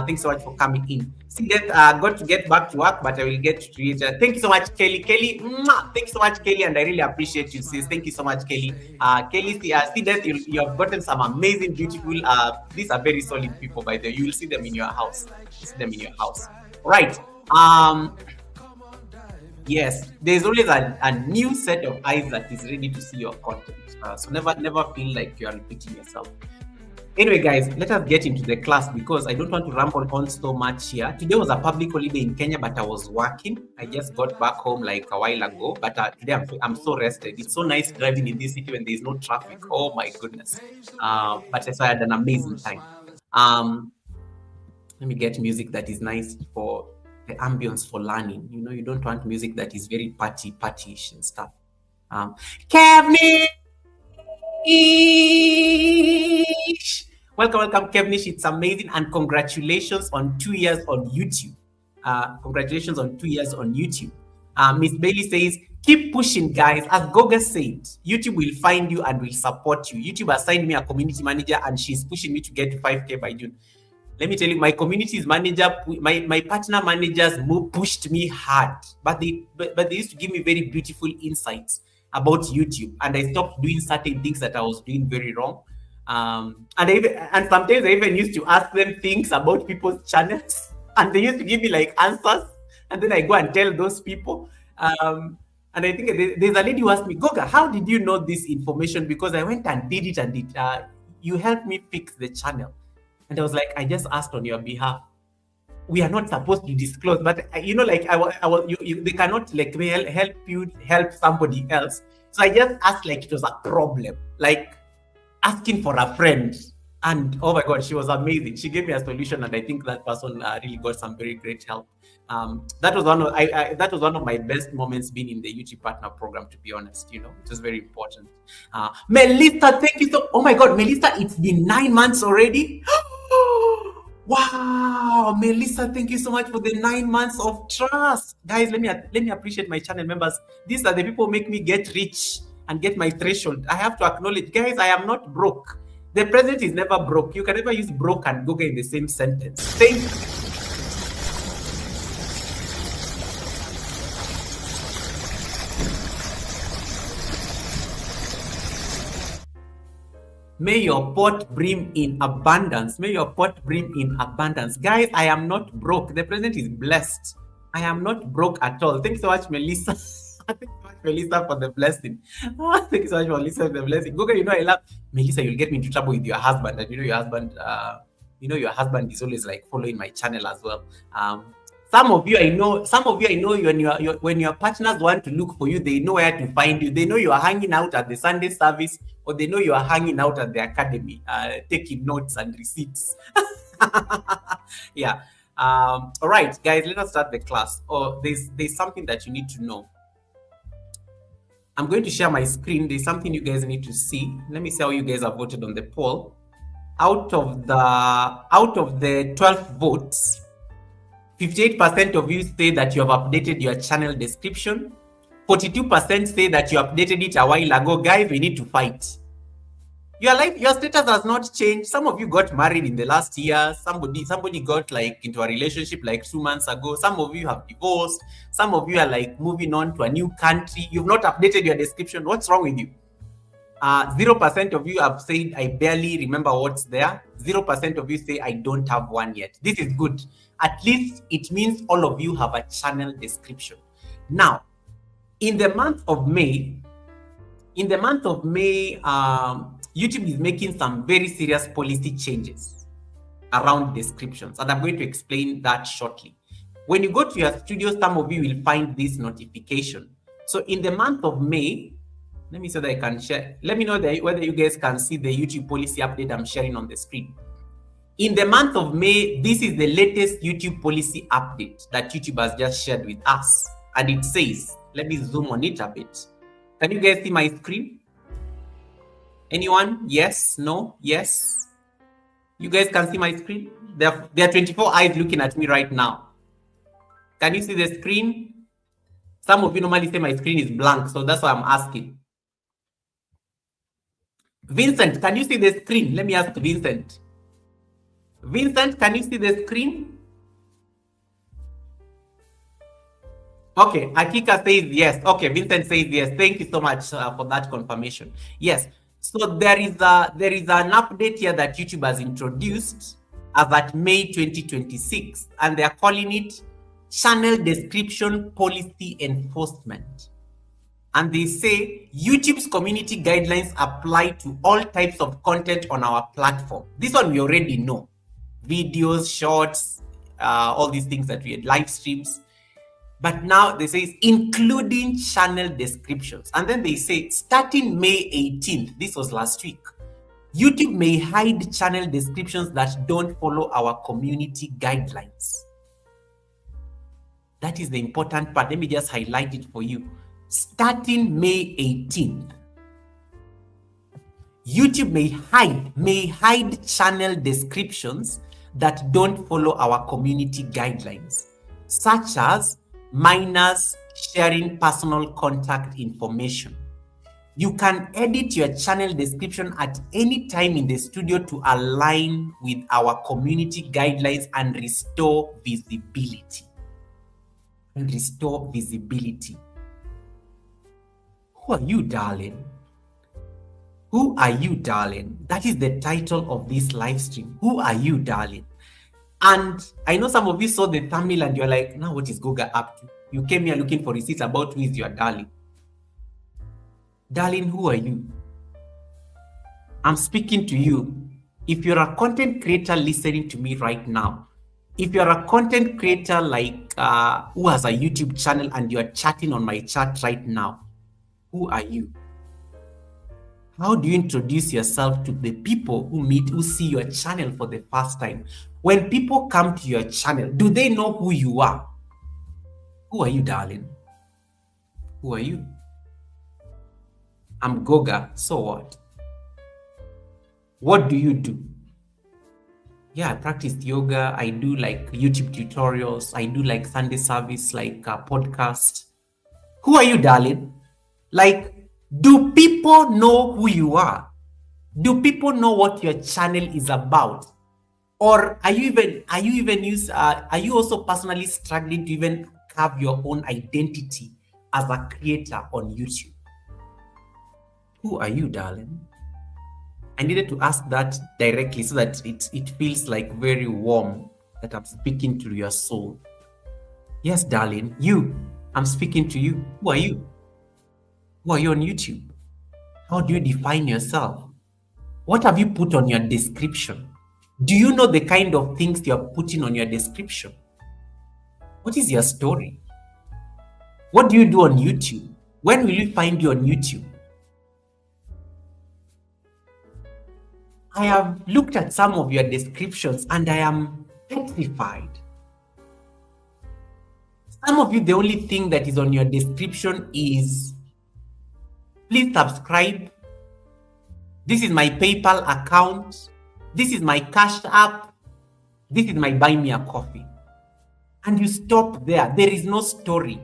Thanks so much for coming in. See that got to get back to work, but I will get to it. Thank you so much, Kelly. Kelly, thank you so much, Kelly, and I really appreciate you, sis. Thank you so much, Kelly. Kelly, see that you have gotten some amazing, beautiful. These are very solid people, by the way. You will see them in your house. See them in your house. Right. Yes, there's always a new set of eyes that is ready to see your content. So never feel like you are repeating yourself. Anyway, guys, let us get into the class because I don't want to ramble on so much here. Today was a public holiday in Kenya, but I was working. I just got back home like a while ago, but today I'm so rested. It's so nice driving in this city when there's no traffic. Oh my goodness. But so I had an amazing time. Let me get music that is nice for the ambience for learning. You know, you don't want music that is very partyish and stuff. Kevin! Welcome, Kevnish. It's amazing, and congratulations on 2 years on YouTube. Congratulations on 2 years on YouTube. Miss Bailey says, keep pushing, guys. As Goga said, YouTube will find you and will support you. YouTube assigned me a community manager, and she's pushing me to get to 5K by June. Let me tell you, my communities manager, my partner managers pushed me hard, but they used to give me very beautiful insights about YouTube, and I stopped doing certain things that I was doing very wrong. And sometimes I even used to ask them things about people's channels, and they used to give me like answers, and then I go and tell those people. And I think there's a lady who asked me, Goga, how did you know this information? Because I went and did it, and you helped me fix the channel. And I was like, I just asked on your behalf. We are not supposed to disclose, but you know, like they cannot like help you help somebody else. So I just asked like it was a problem, like asking for a friend. And oh my God, she was amazing. She gave me a solution, and I think that person really got some very great help. That was one of my best moments being in the YouTube Partner Program. To be honest, you know, it was very important. Melissa, thank you so. Oh my God, Melissa, it's been 9 months already. Wow, Melissa, thank you so much for the 9 months of trust. Guys, let me appreciate my channel members. These are the people who make me get rich and get my threshold. I have to acknowledge, guys, I am not broke. The president is never broke. You can never use broke and Google in the same sentence. Thank you. May your pot brim in abundance. May your pot brim in abundance. Guys, I am not broke. The president is blessed. I am not broke at all. Thanks so much, Melissa. Thank you so much, Melissa, for the blessing. Thank you so much, Melissa, for the blessing. Google, you know, I love Melissa. You'll get me into trouble with your husband, and you know your husband is always like following my channel as well. Some of you I know when your partners want to look for you, they know where to find you. They know you are hanging out at the Sunday service, or they know you are hanging out at the academy, taking notes and receipts. Yeah. All right, guys, let us start the class. There's something that you need to know. I'm going to share my screen. There's something you guys need to see. Let me see how you guys have voted on the poll. Out of the 12 votes, 58% of you say that you have updated your channel description. 42% say that you updated it a while ago. Guys, we need to fight. Your status has not changed. Some of you got married in the last year. Somebody got like into a relationship like 2 months ago. Some of you have divorced. Some of you are like moving on to a new country. You've not updated your description. What's wrong with you? 0% of you have said, I barely remember what's there. 0% of you say, I don't have one yet. This is good. At least it means all of you have a channel description. Now, in the month of May, In the month of May, YouTube is making some very serious policy changes around descriptions, and I'm going to explain that shortly. When you go to your studio, some of you will find this notification. So in the month of May, let me see that I can share. Let me know whether you guys can see the YouTube policy update I'm sharing on the screen. In the month of May, this is the latest YouTube policy update that YouTube has just shared with us. And it says, let me zoom on it a bit. Can you guys see my screen? Anyone? Yes? No? Yes? You guys can see my screen? There are 24 eyes looking at me right now. Can you see the screen? Some of you normally say my screen is blank, so that's why I'm asking. Vincent, can you see the screen? Let me ask Vincent. Vincent, can you see the screen? Okay, Akika says yes. Okay, Vincent says yes. Thank you so much for that confirmation. Yes. So there is an update here that YouTube has introduced as at May 2026, and they are calling it Channel Description Policy Enforcement. And they say YouTube's community guidelines apply to all types of content on our platform. This one we already know. Videos, shorts, all these things that we had, live streams. But now they say including channel descriptions. And then they say starting May 18th, this was last week, YouTube may hide channel descriptions that don't follow our community guidelines. That is the important part. Let me just highlight it for you. Starting May 18th, YouTube may hide channel descriptions that don't follow our community guidelines, such as minors sharing personal contact information. You can edit your channel description at any time in the studio to align with our community guidelines and restore visibility. Who are you, darling? Who are you, darling? That is the title of this live stream. Who are you, darling? And I know some of you saw the thumbnail and you're like, now what is Goga up to? You came here looking for receipts about who is your darling. Darling, who are you? I'm speaking to you. If you're a content creator listening to me right now, if you're a content creator like who has a YouTube channel and you're chatting on my chat right now, who are you? How do you introduce yourself to the people who see your channel for the first time? When people come to your channel, do they know who you are? Who are you, darling? Who are you? I'm Goga, so what? What do you do? Yeah, I practice yoga. I do like YouTube tutorials. I do like Sunday service, like a podcast. Who are you, darling? Like, do people know who you are? Do people know what your channel is about? Or are you also personally struggling to even have your own identity as a creator on YouTube? Who are you, darling? I needed to ask that directly so that it feels like very warm that I'm speaking to your soul. Yes, darling, you. I'm speaking to you. Who are you? Who are you on YouTube? How do you define yourself? What have you put on your description? Do you know the kind of things you're putting on your description? What is your story? What do you do on YouTube? When will we find you on YouTube? I have looked at some of your descriptions and I am petrified. Some of you, the only thing that is on your description is, please subscribe. This is my PayPal account. This is my Cash App. This is my Buy Me a Coffee. And you stop there. There is no story.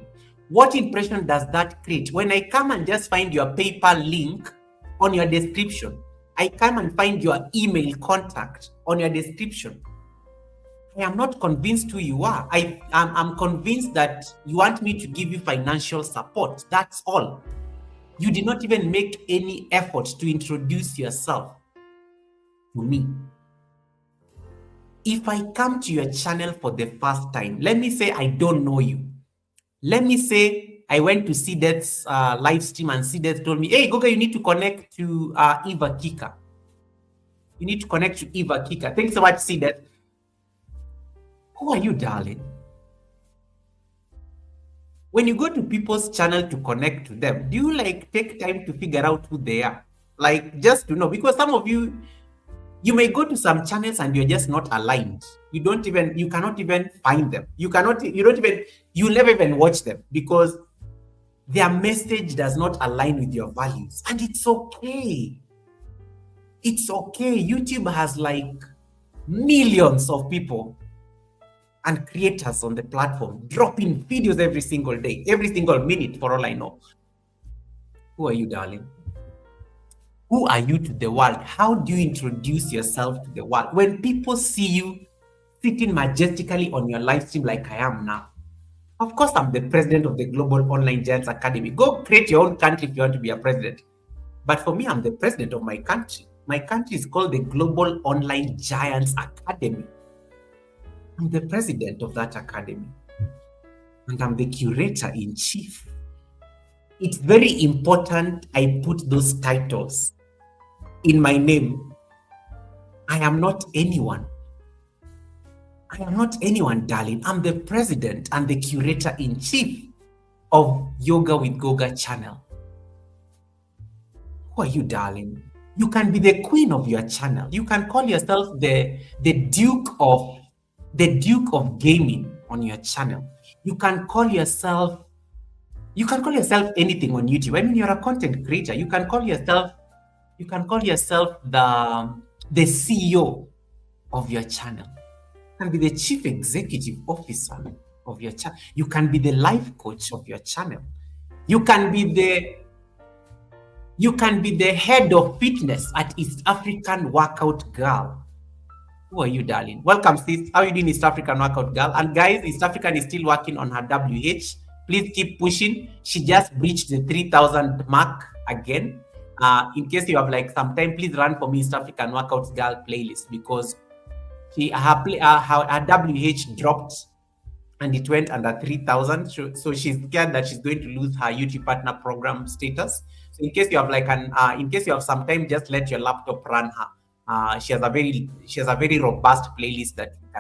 What impression does that create? When I come and just find your PayPal link on your description, I come and find your email contact on your description, I am not convinced who you are. I'm convinced that you want me to give you financial support. That's all. You did not even make any effort to introduce yourself to me. If I come to your channel for the first time, let me say I don't know you. Let me say I went to Cdeth's live stream, and Cdeth told me, hey, Goga, you need to connect to Eva Kika. You need to connect to Eva Kika. Thanks so much, Cdeth. Who are you, darling? When you go to people's channel to connect to them, do you like take time to figure out who they are? Like, just to know, because some of you may go to some channels and you're just not aligned. You cannot even find them. You'll never even watch them because their message does not align with your values. And it's okay. It's okay. YouTube has like millions of people and creators on the platform dropping videos every single day, every single minute, for all I know. Who are you, darling? Who are you to the world? How do you introduce yourself to the world? When people see you sitting majestically on your live stream like I am now, of course, I'm the president of the Global Online Giants Academy. Go create your own country if you want to be a president. But for me, I'm the president of my country. My country is called the Global Online Giants Academy. I'm the president of that academy. And I'm the curator in chief. It's very important I put those titles in my name. I am not anyone. I am not anyone, darling. I'm the president and the curator in chief of Yoga with Goga channel. Who are you, darling? You can be the queen of your channel. You can call yourself the Duke of gaming on your channel. You can call yourself anything on YouTube. I mean, you're a content creator. You can call yourself the CEO of your channel. You can be the chief executive officer of your channel. You can be the life coach of your channel. You can be the head of fitness at East African Workout Girl. Who are you, darling? Welcome, sis. How are you doing, East African Workout Girl? And guys, East African is still working on her WH. Please keep pushing. She just breached the 3,000 mark again. In case you have like some time, please run for me East African Workout Girl playlist, because her WH dropped and it went under 3,000. So she's scared that she's going to lose her YouTube partner program status. So in case you have some time, just let your laptop run her. She has a very robust playlist that you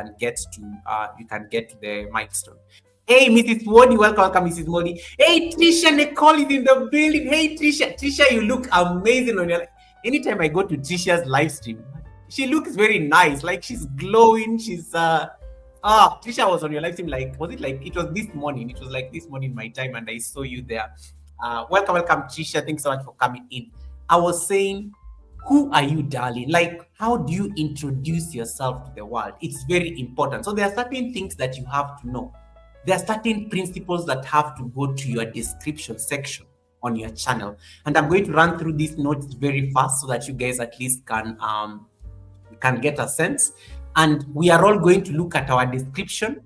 can get to the milestone. Hey, Mrs. Wodi, welcome, Mrs. Wodi. Hey, Trisha Nicole is in the building. Hey, Trisha, you look amazing on your. Anytime I go to Trisha's live stream, she looks very nice. Like she's glowing. She's Trisha was on your live stream. Like, was it like it was this morning? It was like this morning my time, and I saw you there. Welcome, Trisha. Thanks so much for coming in. I was saying, who are you, darling? Like, how do you introduce yourself to the world? It's very important. So there are certain things that you have to know. There are certain principles that have to go to your description section on your channel. And I'm going to run through these notes very fast so that you guys at least can get a sense. And we are all going to look at our description.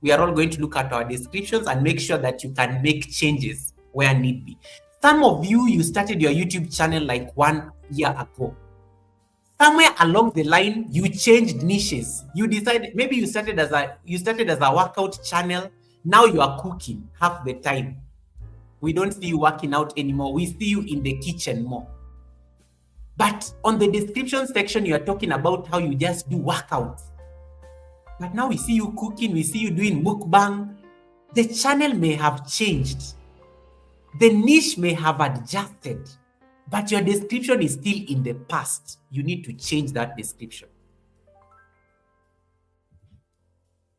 We are all going to look at our descriptions and make sure that you can make changes where need be. Some of you started your YouTube channel like 1 year ago. Somewhere along the line, you changed niches. You decided, maybe you started as a workout channel. Now you are cooking half the time. We don't see you working out anymore. We see you in the kitchen more. But on the description section, you are talking about how you just do workouts. But now we see you cooking. We see you doing mukbang. The channel may have changed. The niche may have adjusted, but your description is still in the past. You need to change that description.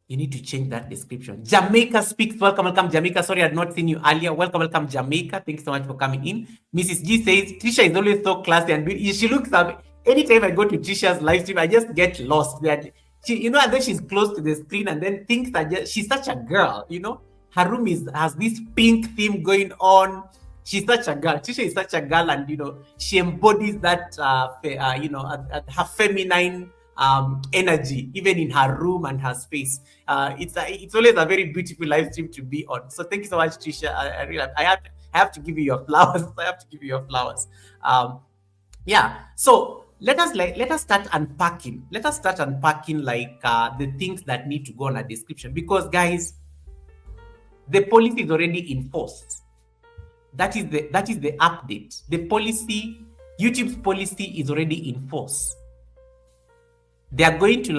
You need to change that description. Jamaica speaks. Welcome, Jamaica. Sorry, I had not seen you earlier. Welcome, Jamaica. Thanks so much for coming in. Mrs. G says, Trisha is always so classy and beautiful. She looks up. Anytime I go to Trisha's live stream, I just get lost. And then she's close to the screen, and then things are just, she's such a girl, Her room has this pink theme going on. She's such a girl. Trisha is such a girl, and she embodies that her feminine energy, even in her room and her space. It's always a very beautiful live stream to be on. So thank you so much, Trisha. I have to give you your flowers. So let us start unpacking. Let us start unpacking the things that need to go on a description, because guys, the policy is already in force. That is the update. The policy, YouTube's policy is already in force. They are going to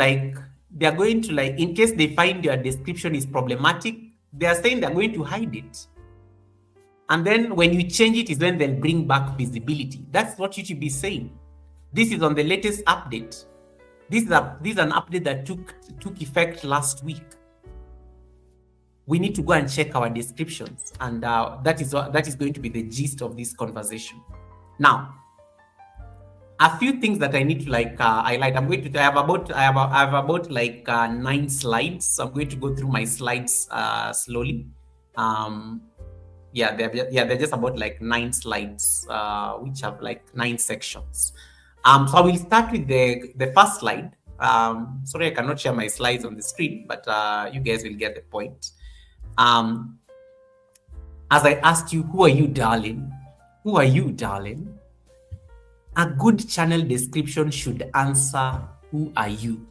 in case they find your description is problematic, they are saying they're going to hide it. And then when you change it is when they'll bring back visibility. That's what YouTube is saying. This is on the latest update. This is an update that took effect last week. We need to go and check our descriptions, and that is going to be the gist of this conversation. Now, a few things that I need to highlight. I have about 9 slides. So I'm going to go through my slides slowly. They're just about 9 slides, which have 9 sections. So I will start with the first slide. Sorry, I cannot share my slides on the screen, but you guys will get the point. As I asked you, who are you, darling? Who are you, darling? A good channel description should answer, who are you?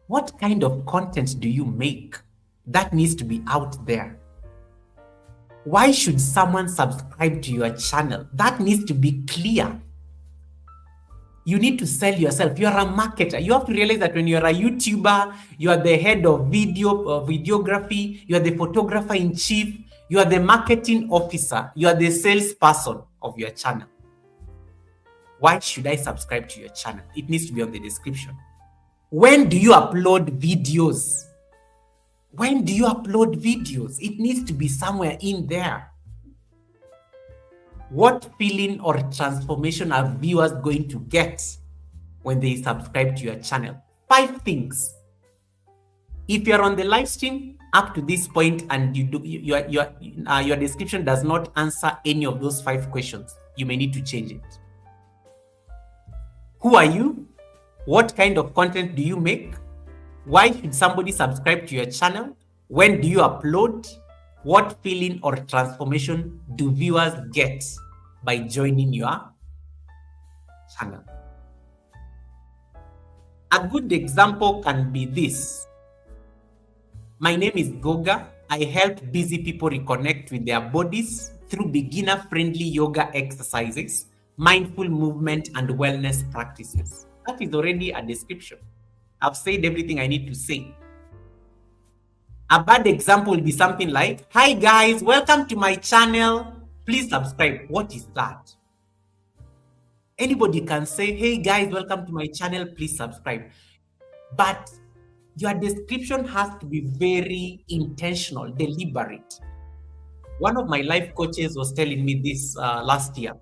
What kind of content do you make? That needs to be out there. Why should someone subscribe to your channel? That needs to be clear. You need to sell yourself. You're a marketer. You have to realize that when you're a YouTuber, you are the head of videography, you are the photographer in chief, you are the marketing officer, you are the salesperson of your channel. Why should I subscribe to your channel? It needs to be on the description. When do you upload videos? When do you upload videos? It needs to be somewhere in there. What feeling or transformation are viewers going to get when they subscribe to your channel? 5 things. If you're on the live stream up to this point and your description does not answer any of those 5 questions, you may need to change it. Who are you? What kind of content do you make? Why should somebody subscribe to your channel? When do you upload? What feeling or transformation do viewers get by joining your channel? A good example can be this. My name is Goga. I help busy people reconnect with their bodies through beginner-friendly yoga exercises, mindful movement, and wellness practices. That is already a description. I've said everything I need to say. A bad example will be something like, hi guys, welcome to my channel. Please subscribe. What is that? Anybody can say, hey guys, welcome to my channel. Please subscribe. But your description has to be very intentional, deliberate. One of my life coaches was telling me this last year.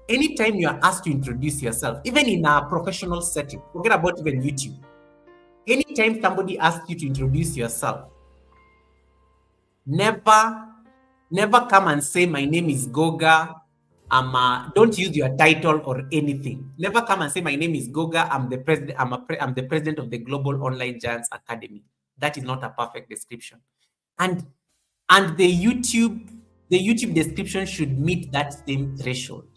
Anytime you are asked to introduce yourself, even in a professional setting, forget about even YouTube. Anytime somebody asks you to introduce yourself, never come and say, my name is Goga. Don't use your title or anything. Never come and say, my name is Goga. I'm the president. I'm the president of the Global Online Giants Academy. That is not a perfect description. And the YouTube description should meet that same threshold.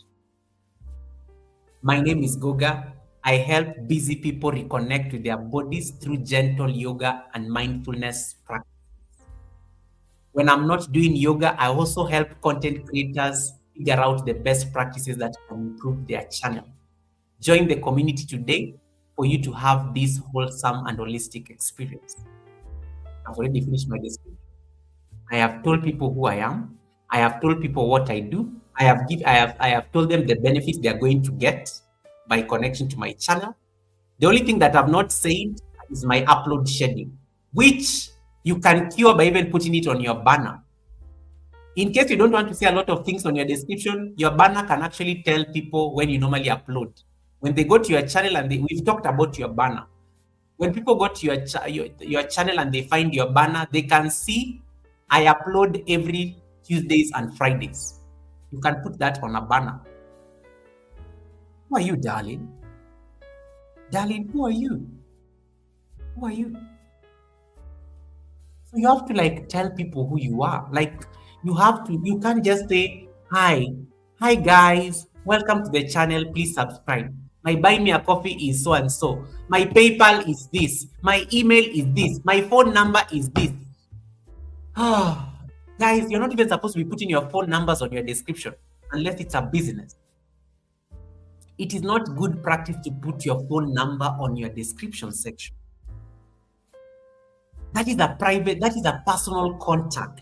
My name is Goga. I help busy people reconnect with their bodies through gentle yoga and mindfulness practice. When I'm not doing yoga, I also help content creators figure out the best practices that can improve their channel. Join the community today for you to have this wholesome and holistic experience. I've already finished my description. I have told people who I am. I have told people what I do. I have told them the benefits they are going to get by connection to my channel. The only thing that I've not said is my upload schedule, which you can cure by even putting it on your banner. In case you don't want to see a lot of things on your description, your banner can actually tell people when you normally upload. When they go to your channel and we've talked about your banner. When people go to your channel and they find your banner, they can see I upload every Tuesdays and Fridays. You can put that on a banner. Who are you, darling? Darling, who are you? Who are you? So you have to tell people who you are. You can't just say, hi guys, welcome to the channel, please subscribe. My buy me a coffee is so and so. My PayPal is this. My email is this. My phone number is this. Guys, you're not even supposed to be putting your phone numbers on your description unless it's a business. It is not good practice to put your phone number on your description section. That is a private, that is a personal contact.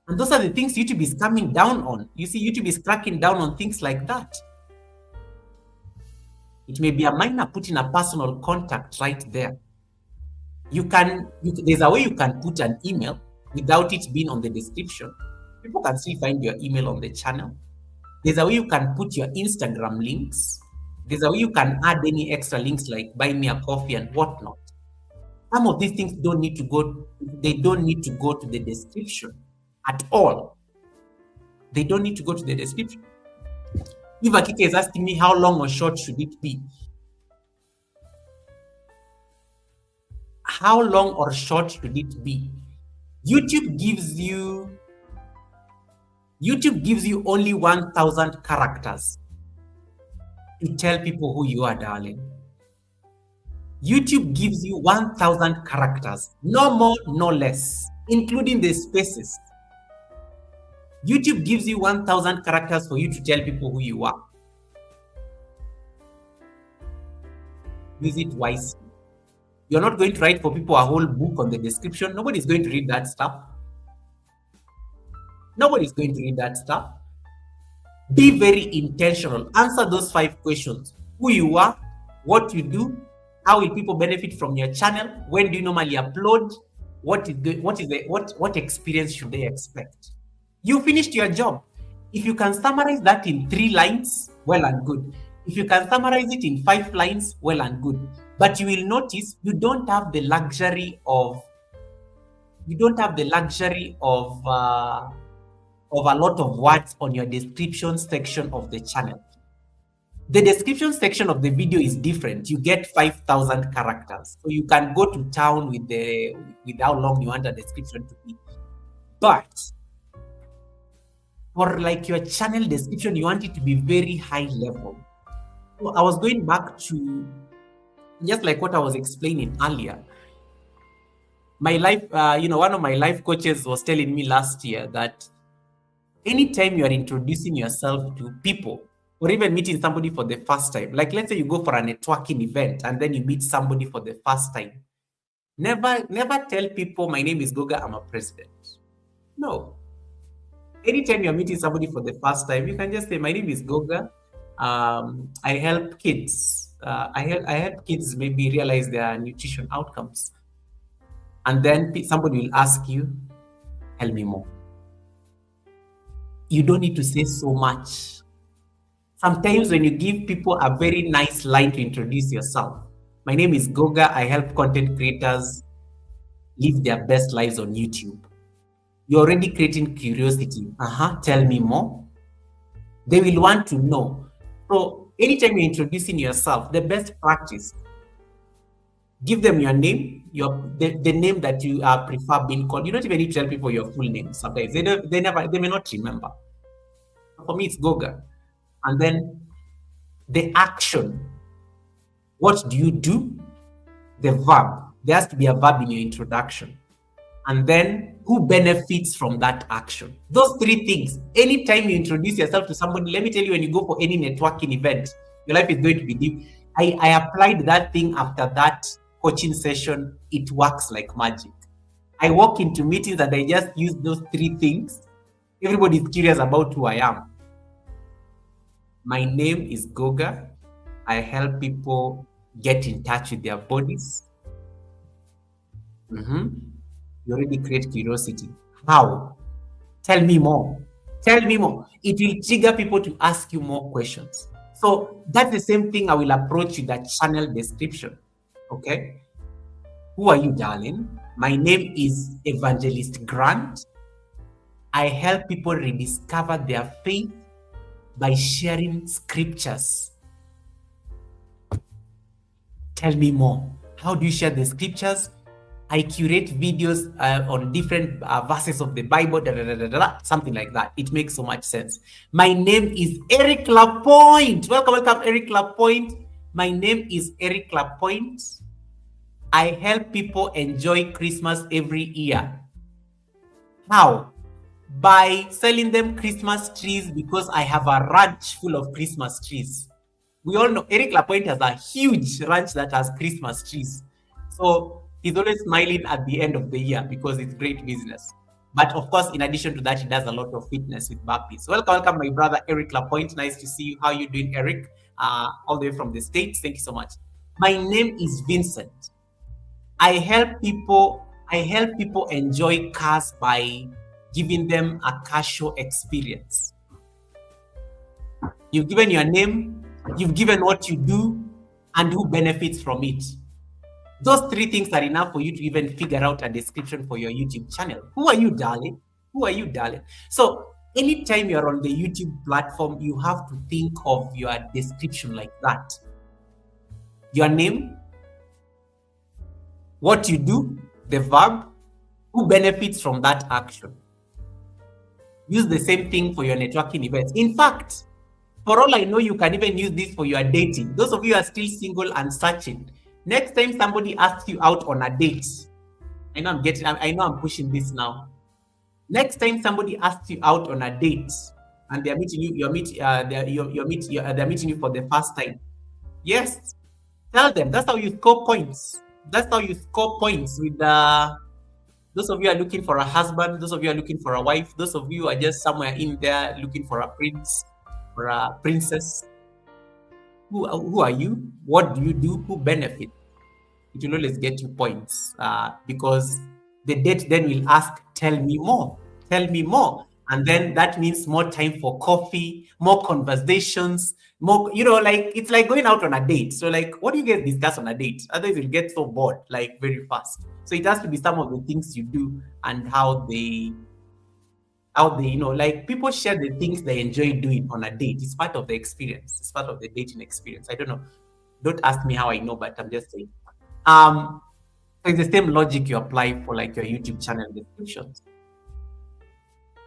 And those are the things YouTube is coming down on. You see, YouTube is cracking down on things like that. It may be a minor putting a personal contact right there. There's a way you can put an email without it being on the description. People can still find your email on the channel. There's a way you can put your Instagram links. There's a way you can add any extra links like buy me a coffee and whatnot. Some of these things don't need to go to the description at all. They don't need to go to the description. If Akike is asking me how long or short should it be, how long or short should it be? YouTube gives you only 1,000 characters to tell people who you are, darling. YouTube gives you 1,000 characters, no more, no less, including the spaces. YouTube gives you 1,000 characters for you to tell people who you are. Use it wisely. You're not going to write for people a whole book on the description. Nobody's going to read that stuff. Nobody's going to read that stuff. Be very intentional. Answer those 5 questions. Who you are, what you do, how will people benefit from your channel, when do you normally upload, what experience should they expect? You finished your job. If you can summarize that in 3 lines, well and good. If you can summarize it in 5 lines, well and good. But you will notice you don't have the luxury of a lot of words on your description section of the channel. The description section of the video is different. You get 5,000 characters. So you can go to town with how long you want a description to be. But for like your channel description, you want it to be very high level. So I was going back to just like what I was explaining earlier. My life, one of my life coaches was telling me last year that anytime you are introducing yourself to people or even meeting somebody for the first time, like let's say you go for a networking event and then you meet somebody for the first time, never tell people my name is Goga, I'm a president. No. Anytime you're meeting somebody for the first time, you can just say, my name is Goga. I help kids. I help kids maybe realize their nutrition outcomes. And then somebody will ask you, tell me more. You don't need to say so much. Sometimes when you give people a very nice line to introduce yourself, my name is Goga, I help content creators live their best lives on YouTube. You're already creating curiosity. Tell me more. They will want to know. So anytime you're introducing yourself, the best practice, give them your name, the name that you prefer being called. You don't even need to tell people your full name. Sometimes they may not remember. For me, it's Goga. And then the action. What do you do? The verb. There has to be a verb in your introduction. And then who benefits from that action? Those 3 things. Anytime you introduce yourself to somebody, let me tell you, when you go for any networking event, your life is going to be deep. I applied that thing after that coaching session. It works like magic. I walk into meetings and I just use those 3 things. Everybody's curious about who I am. My name is Goga. I help people get in touch with their bodies. You already create curiosity. How? Tell me more. Tell me more. It will trigger people to ask you more questions. So that's the same thing I will approach with that channel description. Okay? Who are you, darling? My name is Evangelist Grant. I help people rediscover their faith by sharing scriptures. Tell me more. How do you share the scriptures? I curate videos on different verses of the Bible, something like that. It makes so much sense. My name is Eric Lapointe. Welcome, Eric Lapointe. My name is Eric Lapointe. I help people enjoy Christmas every year. How? by selling them Christmas trees because I have a ranch full of Christmas trees. We all know Eric Lapointe has a huge ranch that has Christmas trees. So he's always smiling at the end of the year because it's great business. But of course, in addition to that, he does a lot of fitness with burpees. Welcome, my brother Eric Lapointe. Nice to see you. How you doing, Eric? All the way from the States. Thank you so much. My name is Vincent. I help people enjoy cars by giving them a casual experience. You've given your name, you've given what you do, and who benefits from it. Those three things are enough for you to even figure out a description for your YouTube channel. Who are you, darling? Who are you, darling? So anytime you're on the YouTube platform, you have to think of your description like that. Your name, what you do, the verb, who benefits from that action. Use the same thing for your networking events. In fact, for all I know, you can even use this for your dating. Those of you who are still single and searching, next time somebody asks you out on a date, I know I'm pushing this now. Next time somebody asks you out on a date and they're meeting you, they're meeting you for the first time. Yes, tell them. That's how you score points. That's how you score points with those of you are looking for a husband, those of you are looking for a wife, those of you are just somewhere in there looking for a prince or a princess. Who are you? What do you do? Who benefit? It will always get you points because the date then will ask, tell me more, tell me more. And then that means more time for coffee, more conversations, more, like it's like going out on a date. So like, what do you guys discuss on a date? Otherwise you'll get so bored, like very fast. So it has to be some of the things you do and how they, like people share the things they enjoy doing on a date. It's part of the experience. It's part of the dating experience. I don't know. Don't ask me how I know, but I'm just saying. So it's the same logic you apply for like your YouTube channel descriptions.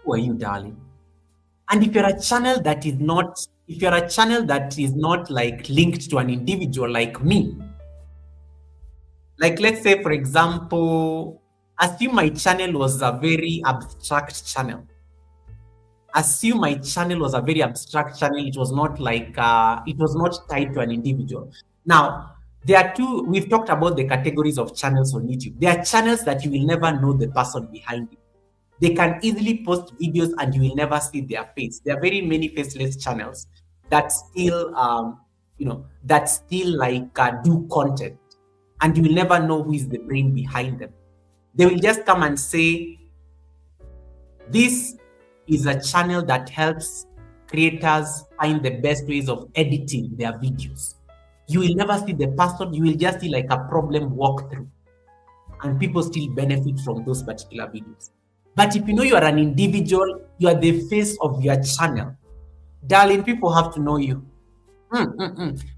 Who are you, darling? And if you're a channel that is not like linked to an individual like me, like let's say for example, assume my channel was a very abstract channel. Assume my channel was a very abstract channel. It was not like it was not tied to an individual. Now, there are two. We've talked about the categories of channels on YouTube. There are channels that you will never know the person behind it. They can easily post videos and you will never see their face. There are very many faceless channels that still, do content, and you will never know who is the brain behind them. They will just come and say, this is a channel that helps creators find the best ways of editing their videos. You will never see the person, you will just see like a problem walkthrough, and people still benefit from those particular videos. But if you know you are an individual, you are the face of your channel, darling, people have to know you.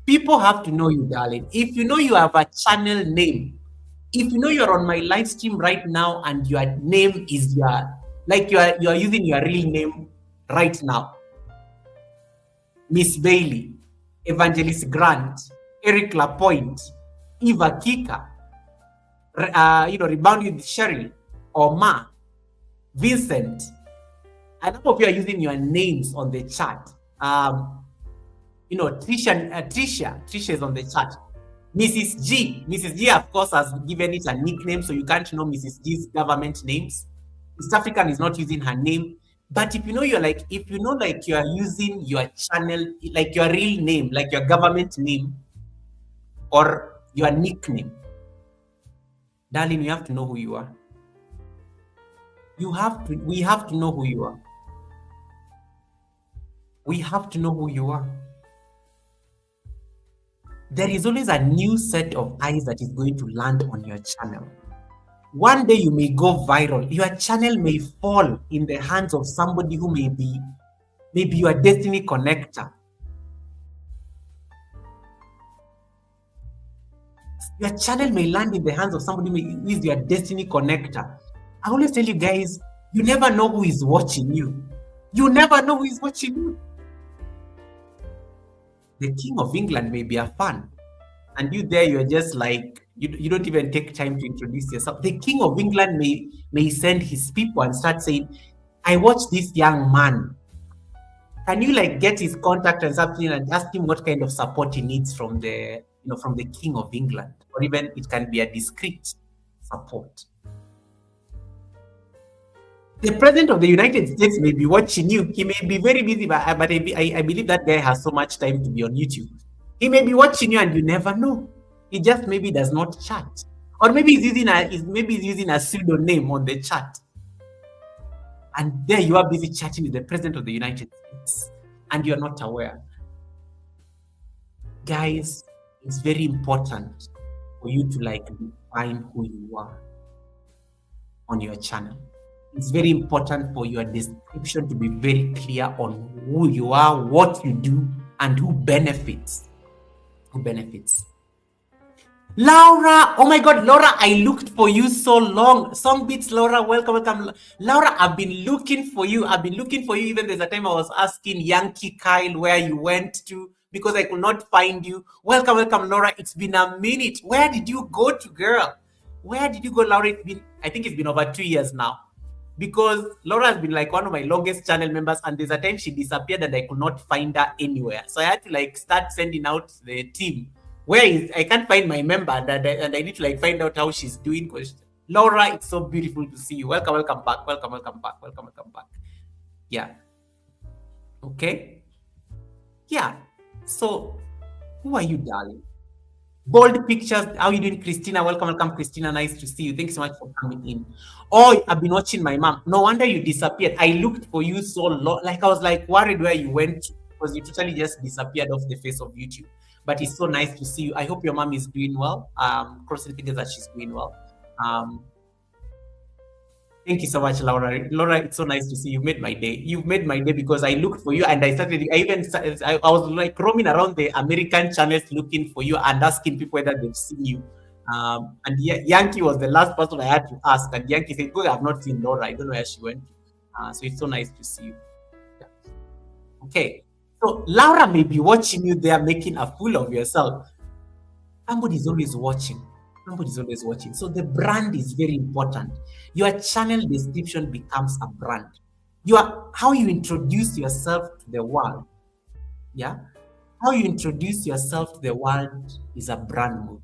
People have to know you, darling. If you know you have a channel name, if you know you're on my live stream right now and your name is you are using your real name right now, Miss Bailey, Evangelist Grant, Eric Lapointe, Eva Kika, Rebound with Cheryl, or Ma, Vincent. I don't know if you are using your names on the chat. Trisha is on the chat. Mrs. G, of course, has given it a nickname, so you can't know Mrs. G's government names. East African is not using her name. But if you know you are using your channel, like your real name, like your government name, or your nickname, darling, you have to know who you are. We have to know who you are. We have to know who you are. There is always a new set of eyes that is going to land on your channel. One day you may go viral. Your channel may fall in the hands of somebody who may be your destiny connector. Your channel may land in the hands of somebody who is your destiny connector. I always tell you guys, you never know who is watching you. You never know who is watching you. The King of England may be a fan, and you're just like, you don't even take time to introduce yourself. The King of England may send his people and start saying, I watched this young man. Can you like get his contact and something and ask him what kind of support he needs from the from the King of England, or even it can be a discreet support. The President of the United States may be watching you. He may be very busy, but I believe that guy has so much time to be on YouTube. He may be watching you and you never know. He just maybe does not chat. Or maybe he's using a pseudonym on the chat. And there you are busy chatting with the President of the United States and you're not aware. Guys, it's very important for you to like define who you are on your channel. It's very important for your description to be very clear on who you are, what you do, and who benefits. Who benefits. Laura, oh my God, Laura, I looked for you so long. Songbeats, Laura, welcome. Laura, I've been looking for you. Even there's a time I was asking Yankee Kyle where you went to because I could not find you. Welcome, Laura. It's been a minute. Where did you go to, girl? Where did you go, Laura? I think it's been over 2 years now. Because Laura has been like one of my longest channel members, and there's a time she disappeared and I could not find her anywhere. So I had to like start sending out the team. I can't find my member, and I need to like find out how she's doing. Laura, it's so beautiful to see you. Welcome back. Yeah. Okay. Yeah. So, who are you, darling? Bold pictures. How are you doing, Christina? Welcome, Christina. Nice to see you. Thanks so much for coming in. Oh, I've been watching my mom. No wonder you disappeared. I looked for you so long. Like I was like worried where you went to, because you totally just disappeared off the face of YouTube. But it's so nice to see you. I hope your mom is doing well. Crossing fingers that she's doing well. Thank you so much, Laura. Laura, it's so nice to see you. Made my day. You've made my day because I looked for you and I was like roaming around the American channels looking for you and asking people whether they've seen you. And Yankee was the last person I had to ask. And Yankee said, "Good, I've not seen Laura. I don't know where she went." So it's so nice to see you. Yeah. Okay. So Laura may be watching you there making a fool of yourself. Somebody's always watching. So the brand is very important. Your channel description becomes a brand. How you introduce yourself to the world. Yeah. How you introduce yourself to the world is a brand move.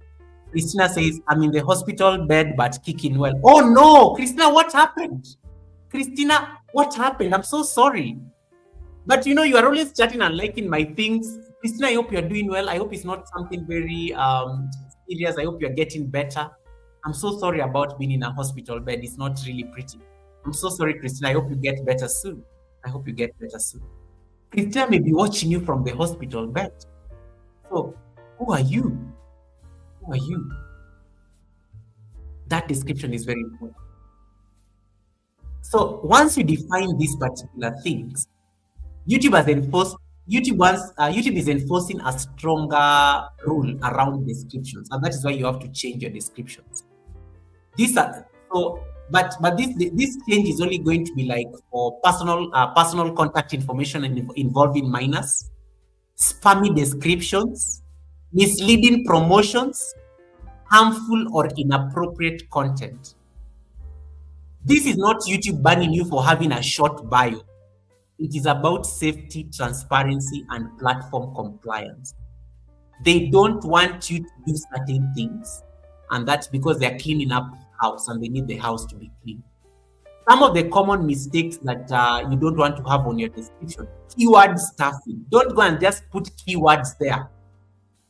Christina says, "I'm in the hospital bed but kicking well." Oh no, Christina, what happened? I'm so sorry. But you are always chatting and liking my things. Christina, I hope you're doing well. I hope it's not something very serious. I hope you're getting better. I'm so sorry about being in a hospital bed. It's not really pretty. I'm so sorry, Christina. I hope you get better soon. Christina may be watching you from the hospital bed. So, who are you? That description is very important. So, once you define these particular things, YouTube is enforcing a stronger rule around descriptions, and that is why you have to change your descriptions. This change is only going to be like for personal contact information involving minors, spammy descriptions, misleading promotions, harmful or inappropriate content. This is not YouTube banning you for having a short bio. It is about safety, transparency, and platform compliance. They don't want you to do certain things, and that's because they're cleaning up house and they need the house to be clean. Some of the common mistakes that you don't want to have on your description: keyword stuffing. Don't go and just put keywords there.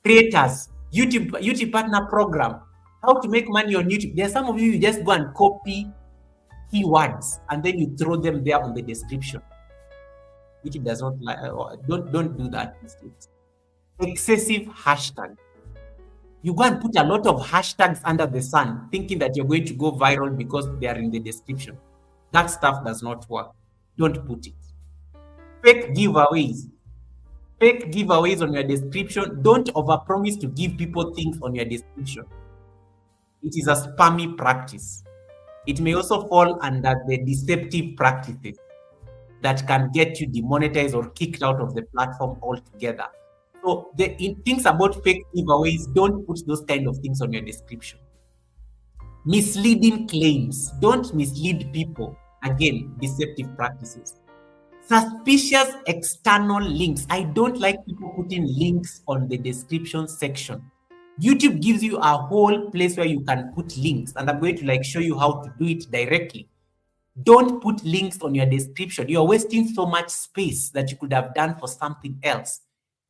Creators, YouTube partner program, how to make money on YouTube. There are some of you just go and copy keywords and then you throw them there on the description. YouTube does not like. Don't do that mistakes. Excessive hashtag. You go and put a lot of hashtags under the sun, thinking that you're going to go viral because they are in the description. That stuff does not work. Don't put it. Fake giveaways. On your description. Don't overpromise to give people things on your description. It is a spammy practice. It may also fall under the deceptive practices that can get you demonetized or kicked out of the platform altogether. So things about fake giveaways, don't put those kind of things on your description. Misleading claims. Don't mislead people Again, deceptive practices. Suspicious external links. I don't like people putting links on the description section. YouTube gives you a whole place where you can put links, and I'm going to like show you how to do it directly. Don't put links on your description. You're wasting so much space that you could have done for something else.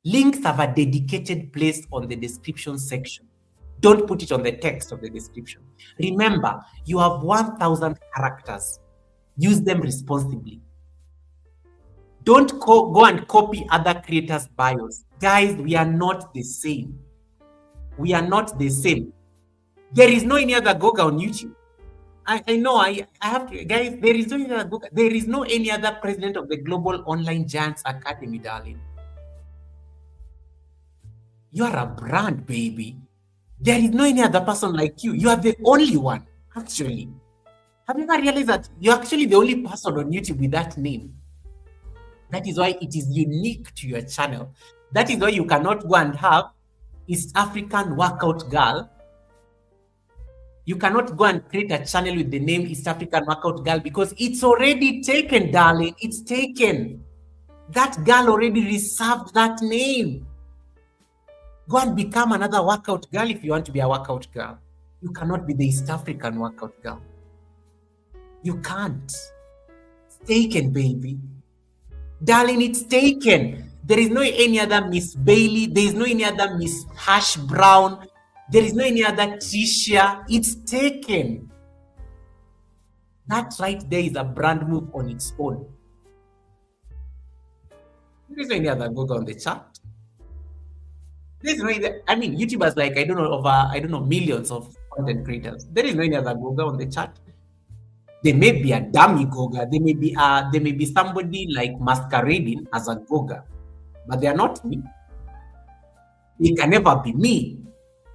Links have a dedicated place on the description section. Don't put it on the text of the description. Remember, you have 1,000 characters. Use them responsibly. Don't go and copy other creators' bios. Guys, we are not the same. We are not the same. There is no any other Goga on YouTube. I know, I have to, guys, there is no any other Goga. There is no any other president of the Global Online Giants Academy, darling. You are a brand, baby. There is no any other person like you. You are the only one, actually. Have you ever realized that you're actually the only person on YouTube with that name? That is why it is unique to your channel. That is why you cannot go and have East African Workout Girl. You cannot go and create a channel with the name East African Workout Girl because it's already taken, darling. It's taken. That girl already reserved that name. Go and become another workout girl if you want to be a workout girl. You cannot be the East African Workout Girl. You can't. It's taken, baby. Darling, it's taken. There is no any other Miss Bailey. There is no any other Miss Hash Brown. There is no any other Tricia. It's taken. That right there is a brand move on its own. There is no any other Google on the chat. There is no either, I mean, YouTube has like, I don't know, millions of content creators. There is no any other Google on the chat. There may be a dummy Goga. There may be somebody like masquerading as a Goga, but they are not me. They can never be me.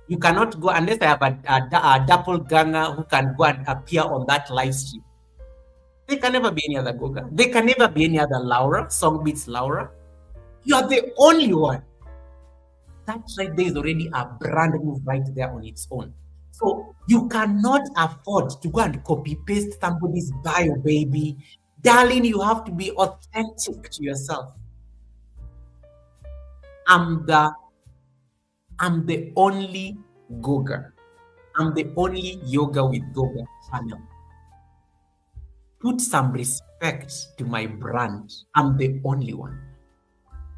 You cannot go unless I have a doppelganger who can go and appear on that live stream. They can never be any other Goga. They can never be any other Laura, Songbeats Laura. You are the only one. That right there is already a brand move right there on its own. So you cannot afford to go and copy paste somebody's bio, baby. Darling, you have to be authentic to yourself. I'm the only Goga. I'm the only Yoga with Goga channel. Put some respect to my brand. I'm the only one.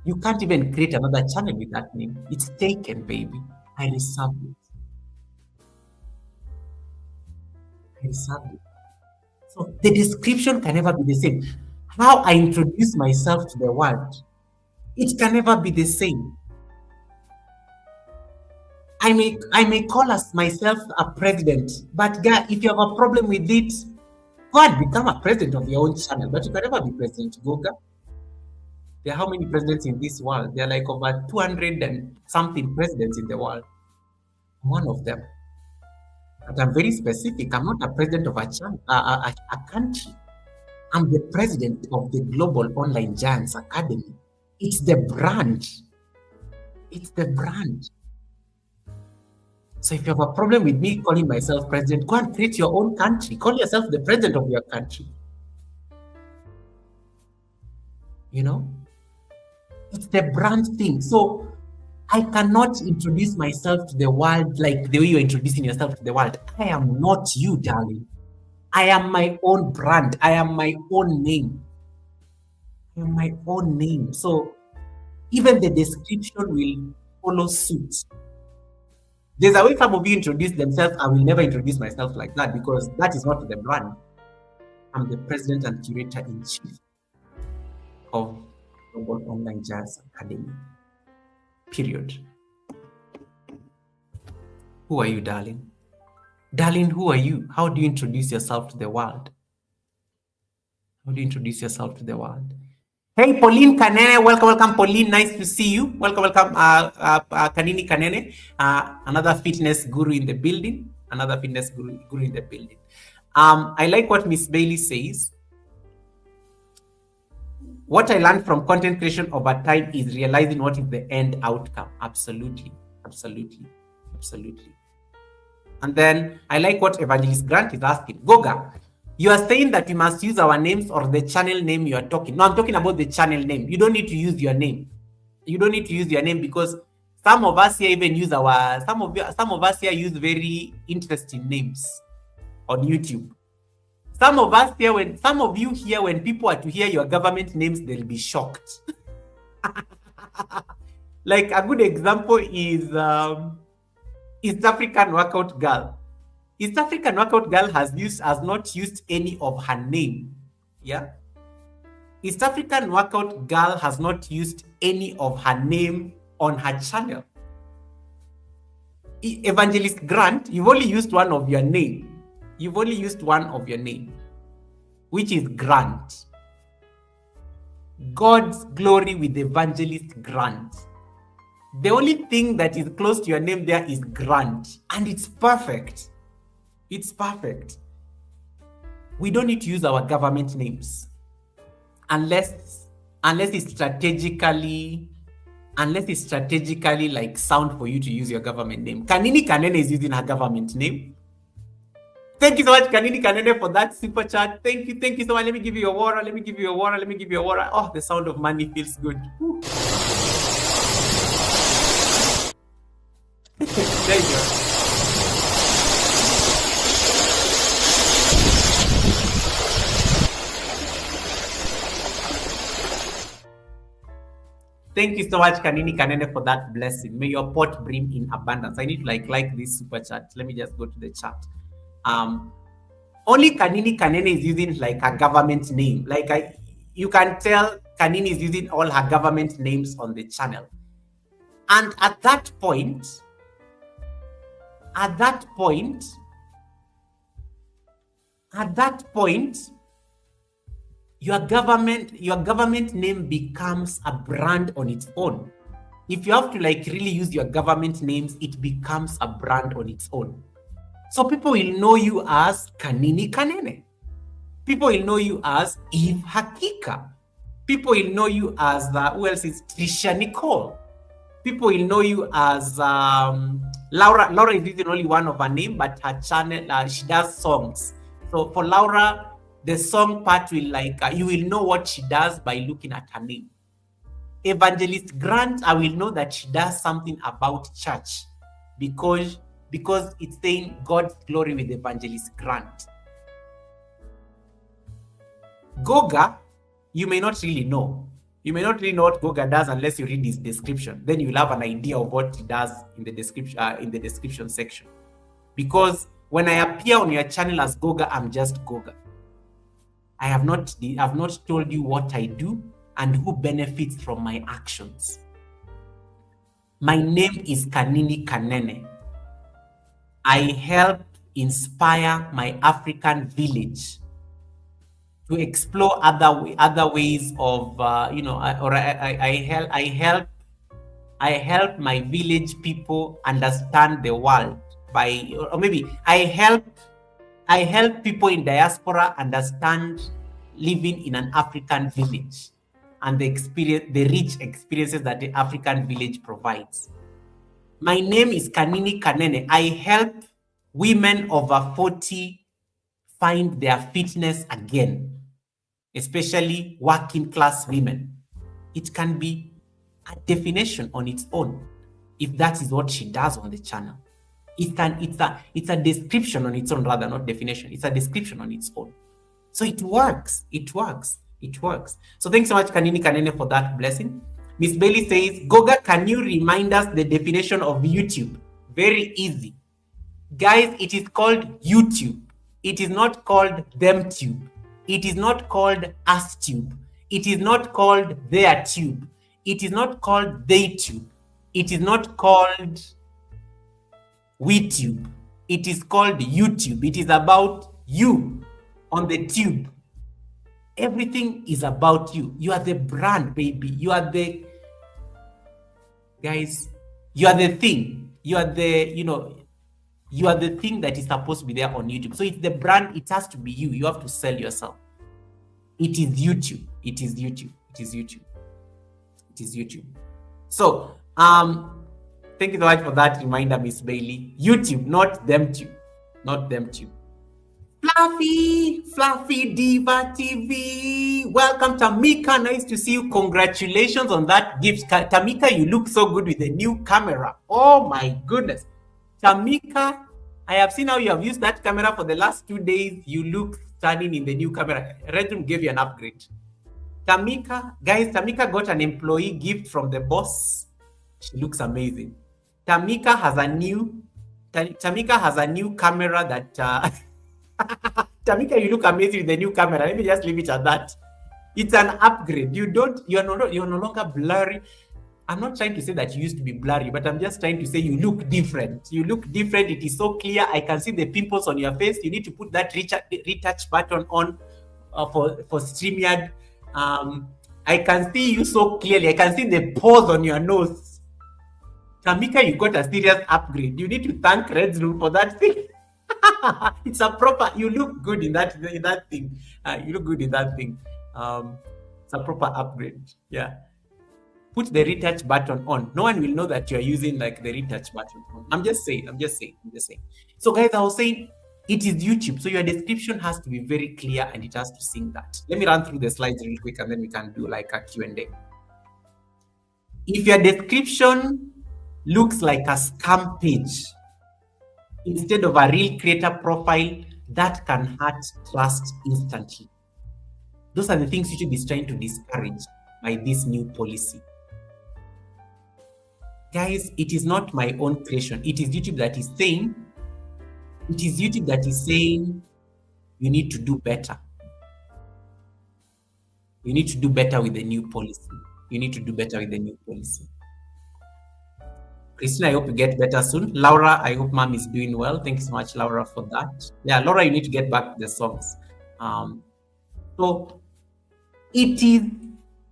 You can't even create another channel with that name. It's taken, baby. I reserved it. So the description can never be the same. How I introduce myself to the world, it can never be the same. I may call myself a president, but guy, if you have a problem with it, go and become a president of your own channel. But you can never be President Goga. There are how many presidents in this world? There are like over 200 and something presidents in the world. I'm one of them. But I'm very specific. I'm not a president of a country. I'm the president of the Global Online Giants Academy. It's the brand. It's the brand. So if you have a problem with me calling myself president, go and create your own country. Call yourself the president of your country. You know? It's the brand thing. So I cannot introduce myself to the world like the way you're introducing yourself to the world. I am not you, darling. I am my own brand. I am my own name. I am my own name. So even the description will follow suit. There's a way some of you introduce themselves. I will never introduce myself like that because that is not the brand. I'm the president and curator-in-chief of Global Online Giants Academy. Period. Who are you, darling? Darling, who are you? How do you introduce yourself to the world? How do you introduce yourself to the world? Hey, Pauline Kanene, welcome, Pauline. Nice to see you. Welcome, Kanini Kanene, another fitness guru in the building. Another fitness guru in the building. I like what Miss Bailey says. What I learned from content creation over time is realizing what is the end outcome. Absolutely. And then I like what Evangelist Grant is asking. Goga, You are saying that we must use our names or the channel name you are talking. No, I'm talking about the channel name. You don't need to use your name. You don't need to use your name because some of us here even use some of us here use very interesting names on YouTube. Some of you here, when people are to hear your government names, they'll be shocked. Like a good example is East African Workout Girl. East African Workout Girl has not used any of her name. Yeah. East African Workout Girl has not used any of her name on her channel. Evangelist Grant, you've only used one of your name. You've only used one of your name, which is Grant. God's Glory with Evangelist Grant. The only thing that is close to your name there is Grant, and it's perfect. It's perfect. We don't need to use our government names unless it's strategically like sound for you to use your government name. Kanini Kanene is using her government name. Thank you so much, Kanini Kanene, for that super chat. Thank you so much. Let me give you a water. Oh, the sound of money feels good. There you go. Thank you so much, Kanini Kanene, for that blessing. May your pot brim in abundance. I need to like this super chat. Let me just go to the chat. Only Kanini Kanene is using like a government name. You can tell Kanini is using all her government names on the channel. And at that point, your government name becomes a brand on its own. If you have to really use your government names, it becomes a brand on its own. So people will know you as Kanini Kanene. People will know you as Eve Hakika. People will know you as who else is Trisha Nicole. People will know you as Laura. Laura is using only one of her name, but her channel, she does songs. So for Laura, the song part will you will know what she does by looking at her name. Evangelist Grant, I will know that she does something about church because it's saying God's Glory with Evangelist Grant. Goga, you may not really know. You may not really know what Goga does unless you read his description. Then you'll have an idea of what he does in the description section. Because when I appear on your channel as Goga, I'm just Goga. I have not told you what I do and who benefits from my actions. My name is Kanini Kanene. I help inspire my African village to explore other ways of I help my village people understand the world I help people in diaspora understand living in an African village and the rich experiences that the African village provides. My name is Kanini Kanene. I help women over 40 find their fitness again, especially working class women. It can be a definition on its own if that is what she does on the channel. It's a description on its own, rather, not definition. It's a description on its own. So it works. So thanks so much, Kanini Kanene, for that blessing. Miss Bailey says, Goga, can you remind us the definition of YouTube? Very easy. Guys, it is called YouTube. It is not called ThemTube. It is not called UsTube. It is not called TheirTube. It is not called TheyTube. It is not called WeTube. It is called YouTube. It is about you on the tube. Everything is about you. You are the brand, baby. You are the guys. You are the thing. You are the thing that is supposed to be there on YouTube. So it's the brand. It has to be you. You have to sell yourself. It is YouTube. It is YouTube. It is YouTube. It is YouTube. So thank you so much for that reminder, Miss Bailey. YouTube, not ThemTube. Not ThemTube. Fluffy Diva TV. Welcome, Tamika. Nice to see you. Congratulations on that gift. Tamika, you look so good with the new camera. Oh my goodness. Tamika, I have seen how you have used that camera for the last 2 days. You look stunning in the new camera. Redroom gave you an upgrade. Tamika, guys, Tamika got an employee gift from the boss. She looks amazing. Tamika has a new camera that Tamika, you look amazing with the new camera. Let me just leave it at that. It's an upgrade. You're no longer blurry. I'm not trying to say that you used to be blurry, but I'm just trying to say you look different. You look different. It is so clear. I can see the pimples on your face. You need to put that retouch button on for StreamYard. I can see you so clearly. I can see the pores on your nose. Tamika, you got a serious upgrade. You need to thank Redroom for that thing. It's a proper. You look good in that thing. You look good in that thing. It's a proper upgrade. Yeah. Put the retouch button on. No one will know that you are using like the retouch button on. I'm just saying. So guys, I was saying it is YouTube, so your description has to be very clear and it has to sing that. Let me run through the slides real quick and then we can do like a Q&A. If your description looks like a scam page instead of a real creator profile, that can hurt trust instantly. Those are the things YouTube is trying to discourage by this new policy. Guys, it is not my own creation. It is YouTube that is saying, you need to do better. You need to do better with the new policy. Christina, I hope you get better soon. Laura, I hope mom is doing well. Thank you so much, Laura, for that. Yeah, Laura, you need to get back to the songs. So it is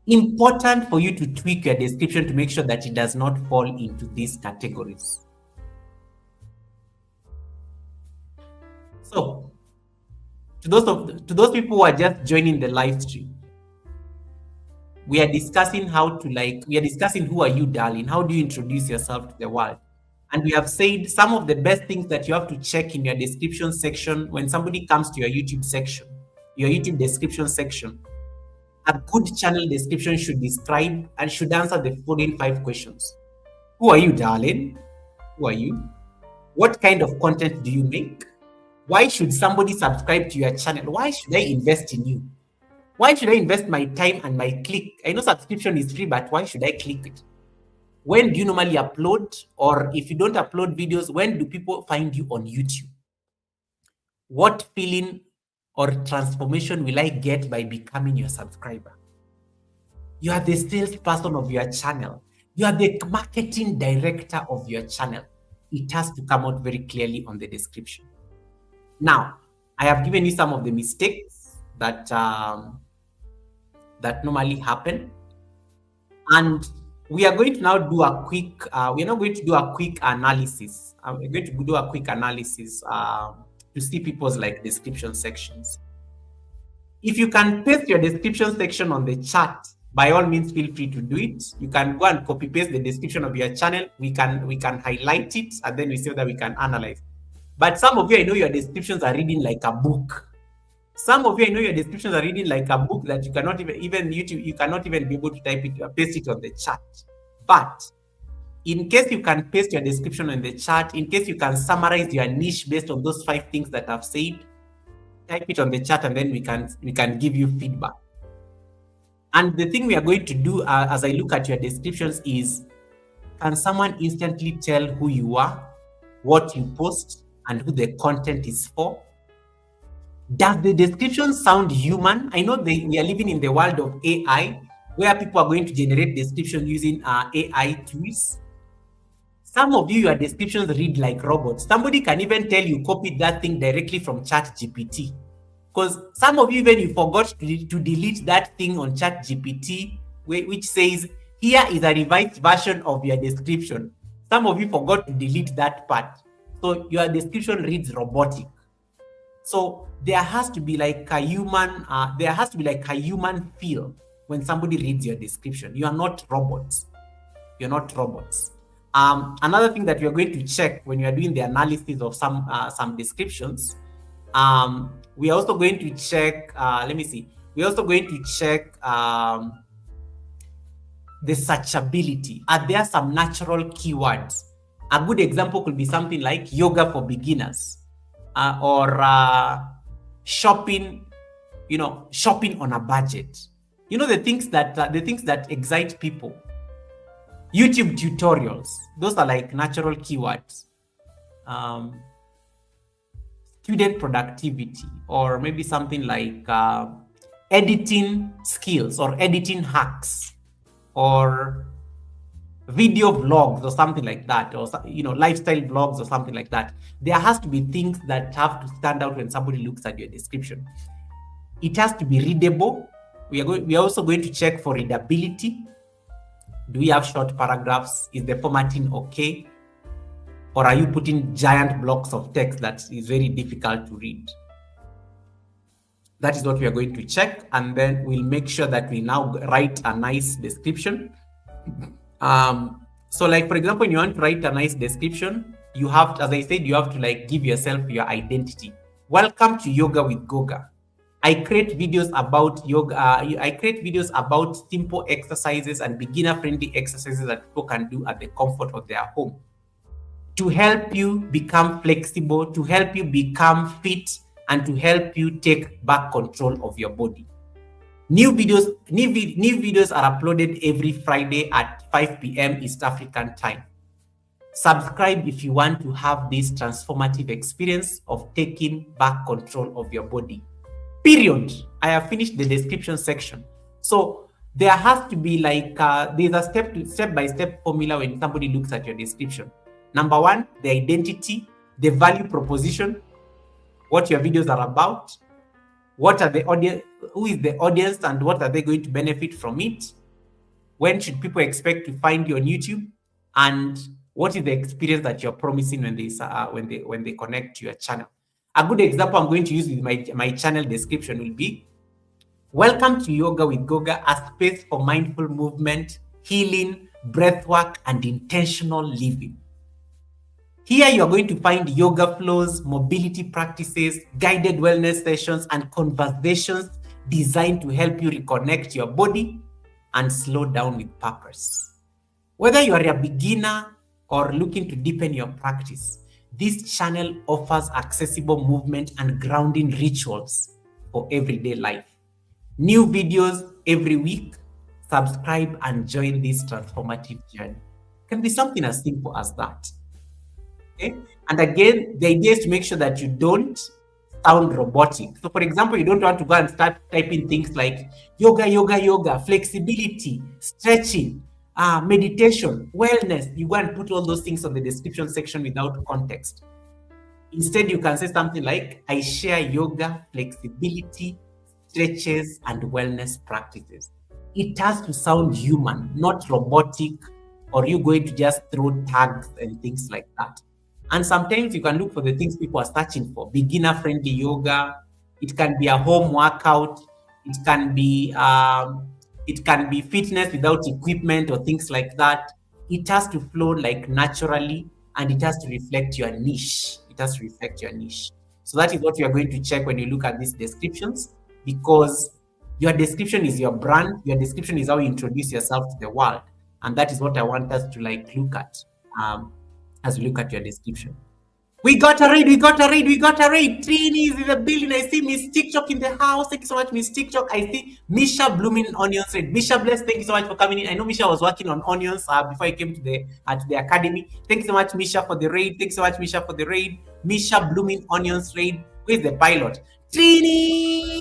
important for you to tweak your description to make sure that it does not fall into these categories. So to those people who are just joining the live stream, we are discussing who are you, darling? How do you introduce yourself to the world? And we have said some of the best things that you have to check in your description section when somebody comes to your YouTube description section. A good channel description should describe and should answer the following 5 questions. Who are you, darling? Who are you? What kind of content do you make? Why should somebody subscribe to your channel? Why should I invest in you? Why should I invest my time and my click? I know subscription is free, but why should I click it? When do you normally upload? Or if you don't upload videos, when do people find you on YouTube? What feeling or transformation will I get by becoming your subscriber? You are the salesperson of your channel. You are the marketing director of your channel. It has to come out very clearly on the description. Now, I have given you some of the mistakes that normally happen, and we are going to now do a quick. We're not going to do a quick analysis. We're going to do a quick analysis to see people's like description sections. If you can paste your description section on the chat, by all means, feel free to do it. You can go and copy paste the description of your channel. We can highlight it and then we see that we can analyze. But some of you, I know your descriptions are reading like a book. Some of you, I know your descriptions are reading like a book that you cannot even YouTube, you cannot even be able to type it or paste it on the chat. But in case you can paste your description on the chat, in case you can summarize your niche based on those 5 things that I've said, type it on the chat and then we can give you feedback. And the thing we are going to do as I look at your descriptions is, can someone instantly tell who you are, what you post, and who the content is for? Does the description sound human? I know we are living in the world of AI, where people are going to generate description using AI tools. Some of you, your descriptions read like robots. Somebody can even tell you copied that thing directly from ChatGPT. Because some of you, even you forgot to delete that thing on ChatGPT, which says, here is a revised version of your description. Some of you forgot to delete that part. So your description reads robotic. So there has to be like a human, feel when somebody reads your description. You are not robots. You're not robots. Another thing that we are going to check when you are doing the analysis of some descriptions, We are also going to check, let me see. We're also going to check the searchability. Are there some natural keywords? A good example could be something like yoga for beginners, or shopping, shopping on a budget. The things that excite people. YouTube tutorials. Those are like natural keywords. Student productivity, or maybe something like editing skills or editing hacks, or video vlogs or something like that, or lifestyle vlogs or something like that. There has to be things that have to stand out when somebody looks at your description. It has to be readable. We are also going to check for readability. Do we have short paragraphs? Is the formatting okay? Or are you putting giant blocks of text that is very difficult to read? That is what we are going to check, and then we'll make sure that we now write a nice description. So like, for example, when you want to write a nice description, you have to, as I said, you have to like give yourself your identity. Welcome to Yoga with Goga. I create videos about yoga. I create videos about simple exercises and beginner-friendly exercises that people can do at the comfort of their home, to help you become flexible, to help you become fit, and to help you take back control of your body. New videos are uploaded every Friday at 5 p.m. East African time. Subscribe if you want to have this transformative experience of taking back control of your body. Period. I have finished the description section. So there has to be like, there's a step-by-step formula when somebody looks at your description. Number one, the identity, the value proposition, what your videos are about, what are the audience, who is the audience, and what are they going to benefit from it? When should people expect to find you on YouTube? And what is the experience that you're promising when they connect to your channel? A good example I'm going to use with my channel description will be, welcome to Yoga with Goga, a space for mindful movement, healing, breathwork, and intentional living. Here you are going to find yoga flows, mobility practices, guided wellness sessions, and conversations designed to help you reconnect your body and slow down with purpose. Whether you are a beginner or looking to deepen your practice, this channel offers accessible movement and grounding rituals for everyday life. New videos every week. Subscribe and join this transformative journey. It can be something as simple as that. Okay? And again, the idea is to make sure that you don't sound robotic. So for example, you don't want to go and start typing things like yoga, flexibility, stretching, meditation, wellness. You go and put all those things on the description section without context. Instead, you can say something like, I share yoga, flexibility, stretches, and wellness practices. It has to sound human, not robotic, or you're going to just throw tags and things like that. And sometimes you can look for the things people are searching for. Beginner-friendly yoga. It can be a home workout. It can be fitness without equipment or things like that. It has to flow like naturally, and it has to reflect your niche. It has to reflect your niche. So that is what you are going to check when you look at these descriptions, because your description is your brand. Your description is how you introduce yourself to the world. And that is what I want us to like look at as we look at your description. We got a raid. Trini is in the building. I see Miss TikTok in the house. Thank you so much, Miss TikTok. I see Misha blooming onions raid. Misha Bless, thank you so much for coming in. I know Misha was working on onions before I came to the academy. Thank you so much, Misha, for the raid. Misha blooming onions raid. Where's the pilot? Trini!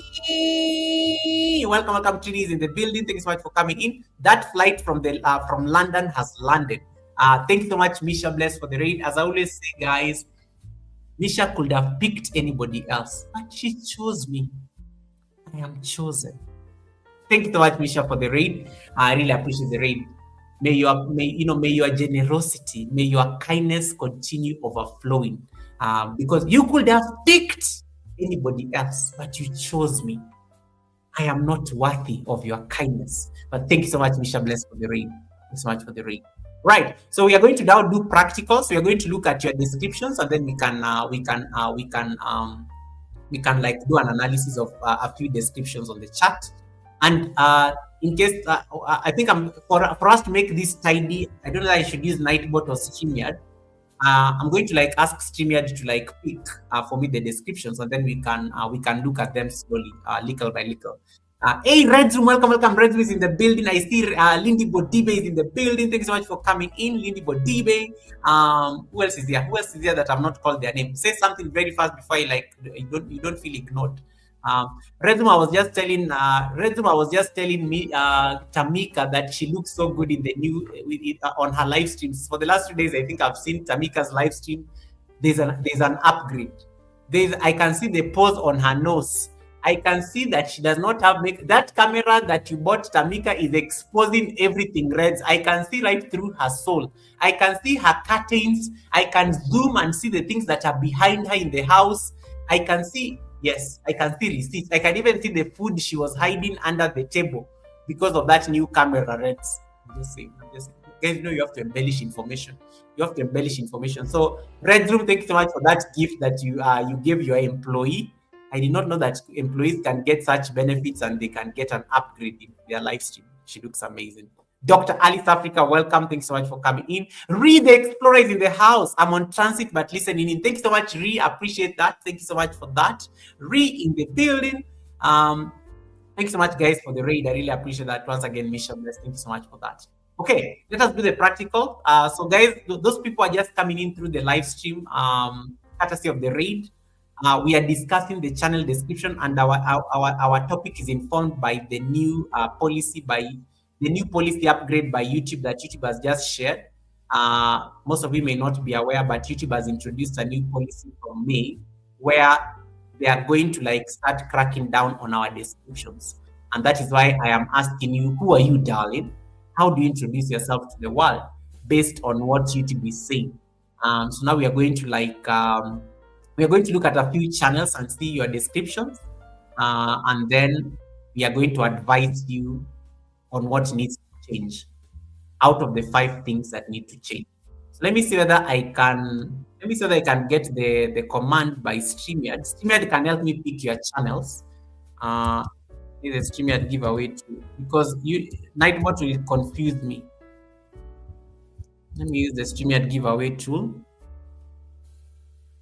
Welcome, Trini is in the building. Thank you so much for coming in. That flight from London has landed. Thank you so much, Misha Bless, for the raid. As I always say, guys, Misha could have picked anybody else, but she chose me. I am chosen. Thank you so much, Misha, for the raid. I really appreciate the raid. May your generosity, may your kindness continue overflowing. Because you could have picked anybody else, but you chose me. I am not worthy of your kindness. But thank you so much, Misha Bless, for the raid. Thank you so much for the raid. Right. So we are going to now do practicals. We are going to look at your descriptions, and then we can we can like do an analysis of a few descriptions on the chat. And in case I think I'm for us to make this tidy, I don't know if I should use Nightbot or StreamYard. I'm going to like ask StreamYard to like pick for me the descriptions, and then we can look at them slowly, little by little. Hey, Red Room, welcome. Red Room is in the building. I see Lindy Bodibe is in the building. Thanks so much for coming in, Lindy Bodibe. Who else is there? Who else is there that I've not called their name? Say something very fast before you don't feel ignored. Red Room, I was just telling me Tamika that she looks so good in the new on her live streams. For the last 2 days, I think I've seen Tamika's live stream. There's an upgrade. I can see the pose on her nose. I can see that she does not have that camera that you bought, Tamika, is exposing everything reds. I can see right through her soul. I can see her curtains. I can zoom and see the things that are behind her in the house. I can see, yes, I can see receipts. I can even see the food she was hiding under the table because of that new camera, reds. I'm just saying. Guys, you know you have to embellish information. So, Red Room, thank you so much for that gift that you gave your employee. I did not know that employees can get such benefits and they can get an upgrade in their live stream. She looks amazing. Dr. Alice Africa, welcome. Thanks so much for coming in. Ree the Explorer is in the house. I'm on transit but listening in. Thank you so much, Ree. Appreciate that. Thank you so much for that. Ree in the building. Thanks so much, guys, for the raid. I really appreciate that. Once again, Mission Bless. Thank you so much for that. Okay, let us do the practical. So, guys, those people are just coming in through the live stream, courtesy of the raid. We are discussing the channel description, and our topic is informed by the new policy upgrade by YouTube that YouTube has just shared. Most of you may not be aware, but YouTube has introduced a new policy from May where they are going to like start cracking down on our descriptions. And that is why I am asking you, who are you, darling? How do you introduce yourself to the world based on what YouTube is saying? So now we are going to like we are going to look at a few channels and see your descriptions, and then we are going to advise you on what needs to change out of the 5 things that need to change. So let me see whether I can get the command by StreamYard. StreamYard can help me pick your channels. The StreamYard giveaway too, because Nightbot will confuse me. Let me use the StreamYard giveaway tool.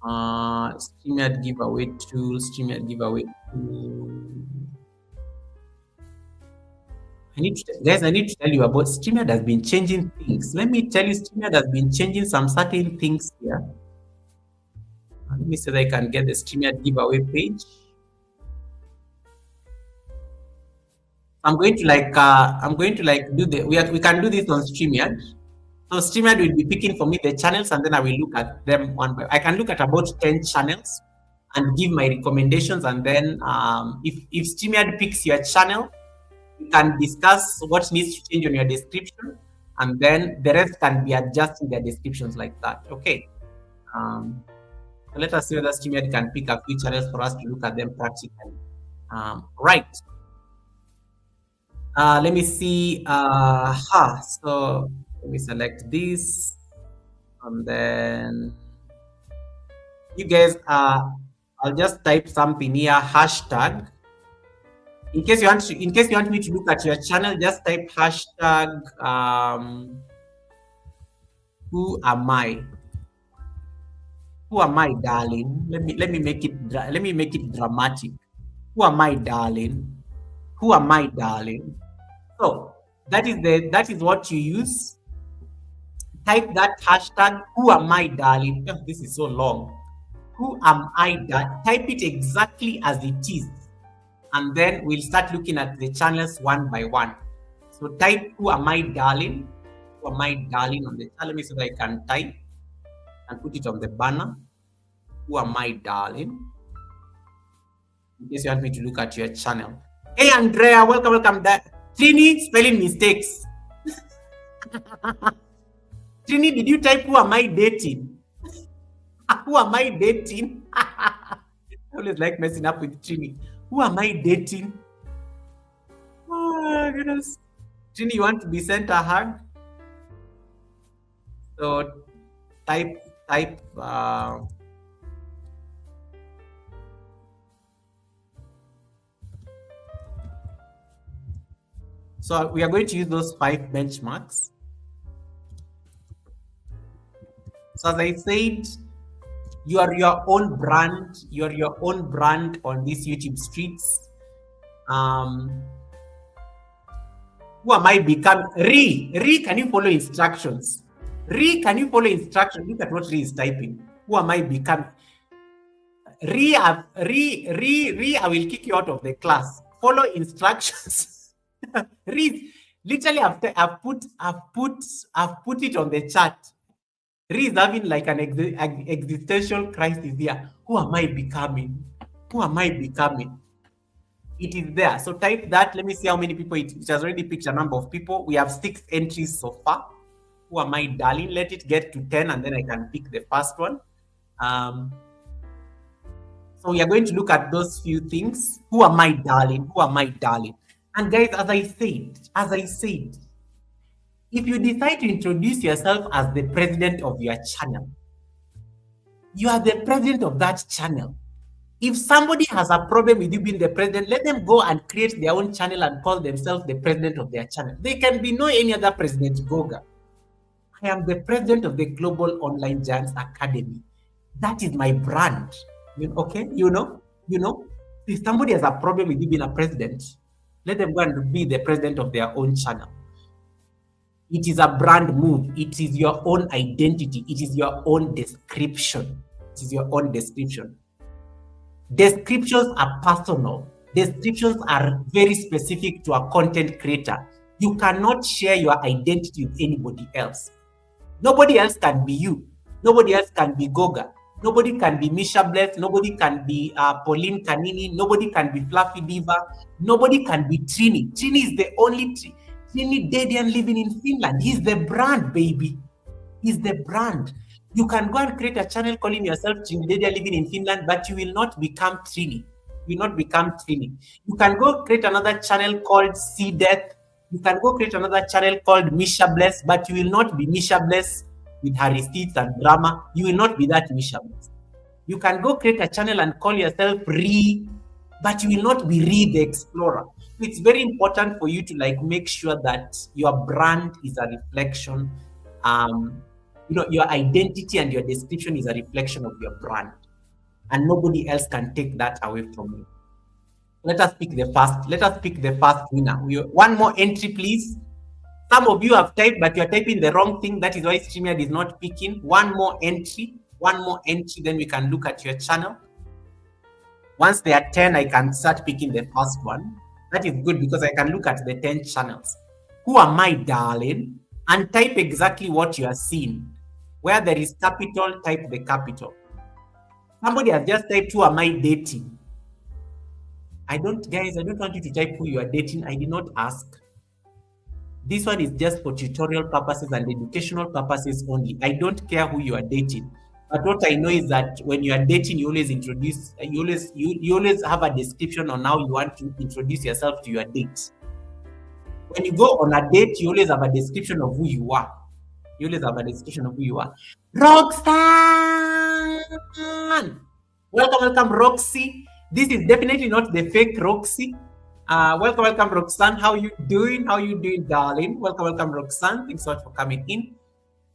StreamYard giveaway tool. I need to tell you about StreamYard has been changing things. Let me tell you, StreamYard has been changing some certain things here. Let me see if I can get the StreamYard giveaway page. I'm going to do we can do this on StreamYard. So StreamYard will be picking for me the channels, and then I will look at them one by one. I can look at about 10 channels and give my recommendations, and then if StreamYard picks your channel, we can discuss what needs to change on your description, and then the rest can be adjusting their descriptions like that. Okay. So let us see whether StreamYard can pick a few channels for us to look at them practically. Right. Let me see. So let me select this, and then you guys. I'll just type something here. Hashtag. In case you want me to look at your channel, just type hashtag. Who am I? Who am I, darling? Let me make it dramatic. Who am I, darling? Who am I, darling? So that is what you use. Type that hashtag. Who am I, darling? Oh, this is so long. Who am I, darling? Type it exactly as it is, and then we'll start looking at the channels one by one. So type who am I, darling? Who am I, darling on the channel? Let me see if I can type and put it on the banner. Who am I, darling? In case you want me to look at your channel. Hey, Andrea, welcome. Trini, spelling mistakes. Trini, did you type who am I dating? Who am I dating? I always like messing up with Trini. Who am I dating? Oh my goodness. Trini, you want to be sent a hug? So type So we are going to use those 5 benchmarks. So as I said, you are your own brand. You're your own brand on these YouTube streets. Who am I becoming? Re, can you follow instructions? Can you follow instructions? Look at what Re is typing. Who am I becoming? I will kick you out of the class. Follow instructions. Literally, I've put it on the chat. Is having like an existential crisis here. Who am I becoming? Who am I becoming? It is there. So type that. Let me see how many people it has already picked a number of people. We have 6 entries so far. Who am I, darling? Let it get to 10 and then I can pick the first one. So we are going to look at those few things. Who am I, darling? Who am I, darling? And guys, as I said, if you decide to introduce yourself as the president of your channel, you are the president of that channel. If somebody has a problem with you being the president, let them go and create their own channel and call themselves the president of their channel. They can be no any other president, Goga. I am the president of the Global Online Giants Academy. That is my brand. Okay, you know. If somebody has a problem with you being a president, let them go and be the president of their own channel. It is a brand move. It is your own identity. It is your own description. It is your own description. Descriptions are personal. Descriptions are very specific to a content creator. You cannot share your identity with anybody else. Nobody else can be you. Nobody else can be Goga. Nobody can be Misha Bless. Nobody can be Pauline Kanini. Nobody can be Fluffy Diva. Nobody can be Trini. Trini is the only Trini Dedian living in Finland. He's the brand, baby. He's the brand. You can go and create a channel calling yourself Trini Dedian living in Finland, but you will not become Trini. You will not become Trini. You can go create another channel called See Death. You can go create another channel called Misha Bless, but you will not be Misha Bless with her receipts and drama. You will not be that Misha Bless. You can go create a channel and call yourself Re, but you will not be Re the Explorer. It's very important for you to make sure that your brand is a reflection. Your identity and your description is a reflection of your brand, and nobody else can take that away from you. Let us pick the first winner. One more entry, please. Some of you have typed, but you are typing the wrong thing. That is why StreamYard is not picking. One more entry, then we can look at your channel. Once there are 10, I can start picking the first one. That is good because I can look at the 10 channels. Who am I, darling? And type exactly what you are seeing. Where there is capital, type the capital. Somebody has just typed, who am I dating? I don't want you to type who you are dating. I did not ask. This one is just for tutorial purposes and educational purposes only. I don't care who you are dating. But what I know is that when you are dating, you always have a description on how you want to introduce yourself to your date. When you go on a date, you always have a description of who you are. Roxanne! Welcome, Roxy. This is definitely not the fake Roxy. Welcome, Roxanne. How you doing, darling? Welcome, Roxanne. Thanks so much for coming in.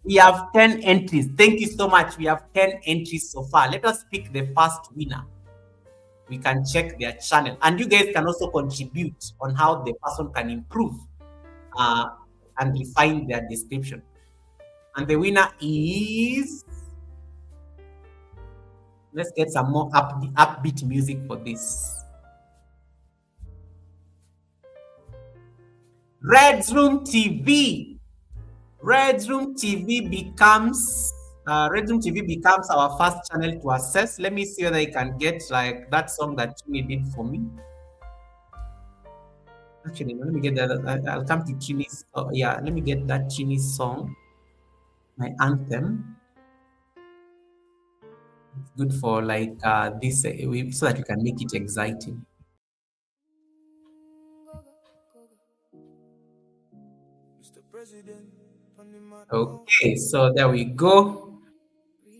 We have 10 entries. Thank you so much. We have 10 entries so far. Let us pick the first winner. We can check their channel. And you guys can also contribute on how the person can improve and refine their description. And the winner is... Let's get some more upbeat music for this. Red Room TV. Red Room TV becomes our first channel to access. Let me see whether I can get that song that Trini did for me. Actually, let me get that. I'll come to Trini's. Let me get that Trini song, my anthem. It's good for this so that you can make it exciting. Okay, so there we go.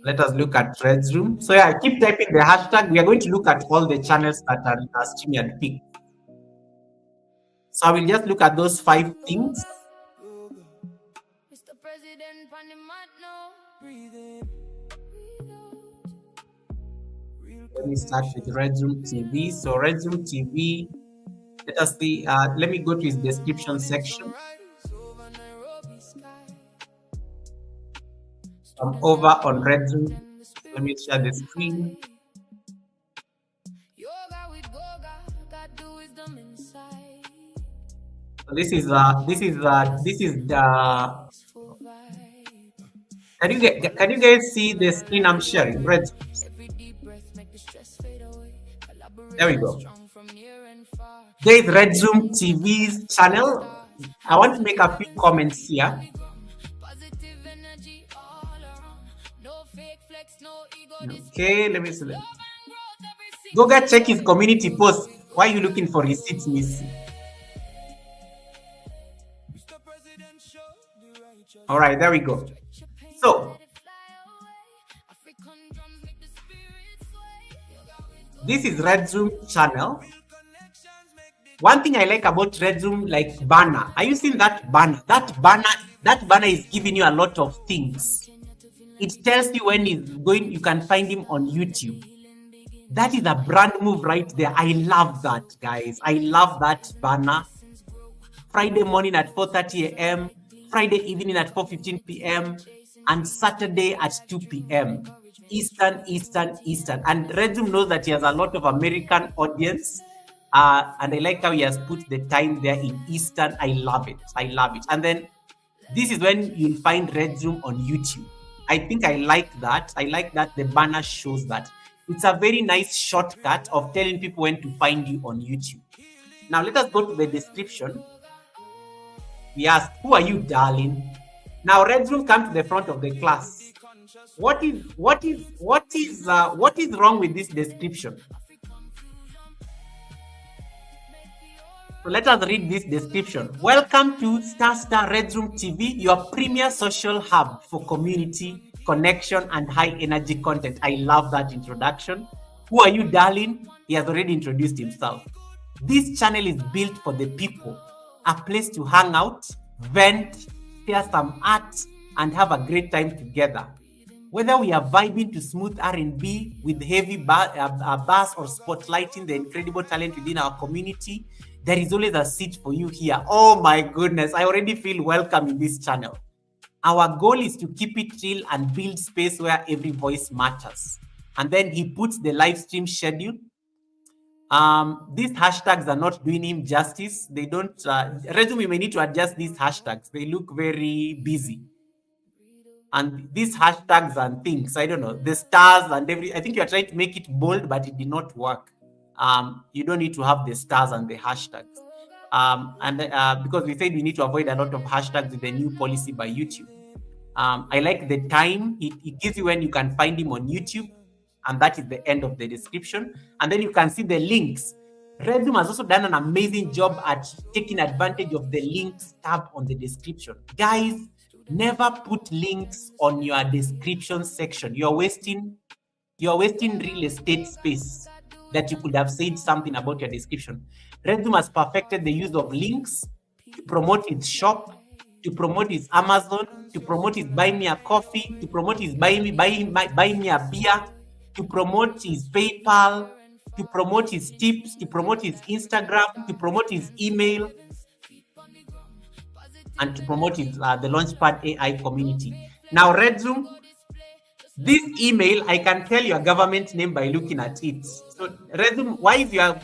Let us look at Red's Room. So keep typing the hashtag. We are going to look at all the channels that are StreamYard picked. So I will just look at those 5 things. Let me start with Redzoom TV. So Redzoom TV, let us see. Let me go to his description section. I'm over on Redzoom. Let me share the screen. So this is the. Can you guys see the screen I'm sharing? Redzoom. There we go. There is Redzoom TV's channel. I want to make a few comments here. Okay, let me see. Goga, check his community post. Why are you looking for receipts, Miss? All right, there we go. So this is Redzoom channel. One thing I like about Redzoom, like banner. Are you seeing that banner? That banner is giving you a lot of things. It tells you when he's going. You can find him on YouTube. That is a brand move right there. I love that, guys. I love that banner. Friday morning at 4:30 a.m., Friday evening at 4:15 p.m., and Saturday at 2 p.m. Eastern. And Redzoom knows that he has a lot of American audience. And I like how he has put the time there in Eastern. I love it. And then this is when you'll find Redzoom on YouTube. I think I like that. I like that the banner shows that. It's a very nice shortcut of telling people when to find you on YouTube. Now let us go to the description. We ask, who are you, darling? Now Redzoom come to the front of the class. What is wrong with this description? So let us read this description. Welcome to Star Redzoom TV, your premier social hub for community, connection, and high energy content. I love that introduction. Who are you, darling? He has already introduced himself. This channel is built for the people, a place to hang out, vent, share some art, and have a great time together. Whether we are vibing to smooth R&B with heavy bass or spotlighting the incredible talent within our community, there is always a seat for you here. Oh my goodness, I already feel welcome in this channel. Our goal is to keep it real and build space where every voice matters. And then he puts the live stream schedule. These hashtags are not doing him justice. They don't, Redzoom, we may need to adjust these hashtags. They look very busy. And these hashtags and things, I don't know, the stars and I think you are trying to make it bold, but it did not work. You don't need to have the stars and the hashtags. Because we said we need to avoid a lot of hashtags with the new policy by YouTube. I like the time. It gives you when you can find him on YouTube. And that is the end of the description. And then you can see the links. Redzoom has also done an amazing job at taking advantage of the links tab on the description. Guys, never put links on your description section. You're wasting real estate space that you could have said something about your description. Redzoom has perfected the use of links to promote its shop, to promote his Amazon, to promote his buy me a coffee, to promote his buy me a beer, to promote his PayPal, to promote his tips, to promote his Instagram, to promote his email, and to promote his the Launchpad AI community. Now, Redzoom, this email, I can tell your government name by looking at it. So, Redzoom, why is your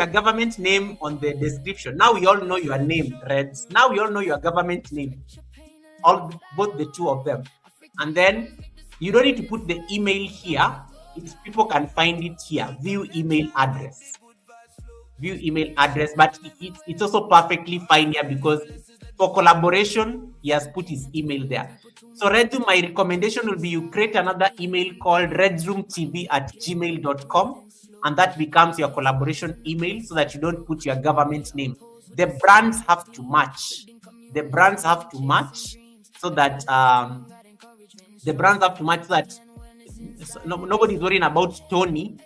government name on the description? Now we all know your name, Reds. Now we all know your government name, both the two of them. And then you don't need to put the email here. People can find it here. View email address. But it's also perfectly fine here because for collaboration, he has put his email there. So Redzoom, my recommendation will be you create another email called redzoomtv@gmail.com, and that becomes your collaboration email so that you don't put your government name. The brands have to match. So that nobody's worrying about Tony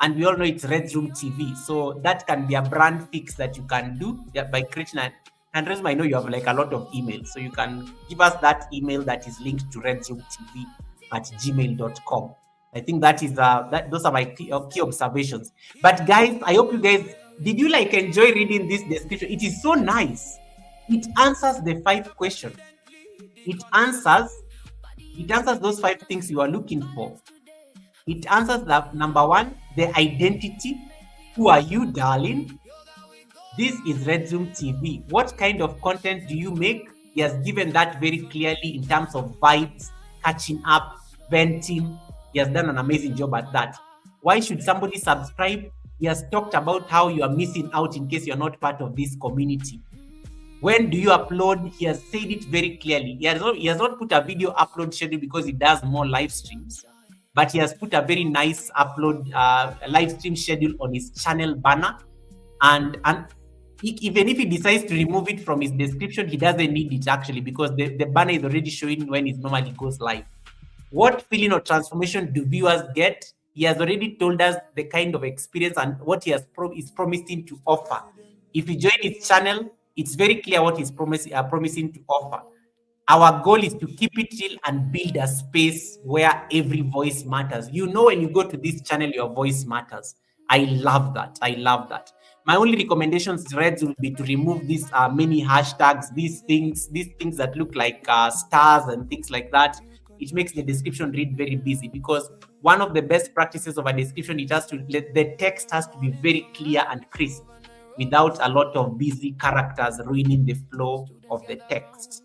And we all know it's Red Room TV. So that can be a brand fix that you can do by creating an. And Resma, I know you have like a lot of emails. So you can give us that email that is linked to redzoomtv@gmail.com. I think that is those are my key observations. But guys, I hope you guys did you like enjoy reading this description. It is so nice. It answers the 5 questions. It answers those 5 things you are looking for. It answers the number 1, the identity. Who are you, darling? This is Red Zoom TV. What kind of content do you make? He has given that very clearly in terms of vibes, catching up, venting. He has done an amazing job at that. Why should somebody subscribe? He has talked about how you are missing out in case you're not part of this community. When do you upload? He has said it very clearly. He has not put a video upload schedule because he does more live streams. But he has put a very nice upload live stream schedule on his channel banner. And even if he decides to remove it from his description, he doesn't need it actually, because the banner is already showing when it normally goes live. What feeling or transformation do viewers get? He has already told us the kind of experience and what he is promising to offer. If you join his channel, it's very clear what he's promising to offer. Our goal is to keep it real and build a space where every voice matters. You know, when you go to this channel, your voice matters. I love that. I love that. My only recommendations, Reds, will be to remove these many hashtags, these things that look like stars and things like that. It makes the description read very busy, because one of the best practices of a description, the text has to be very clear and crisp without a lot of busy characters ruining the flow of the text.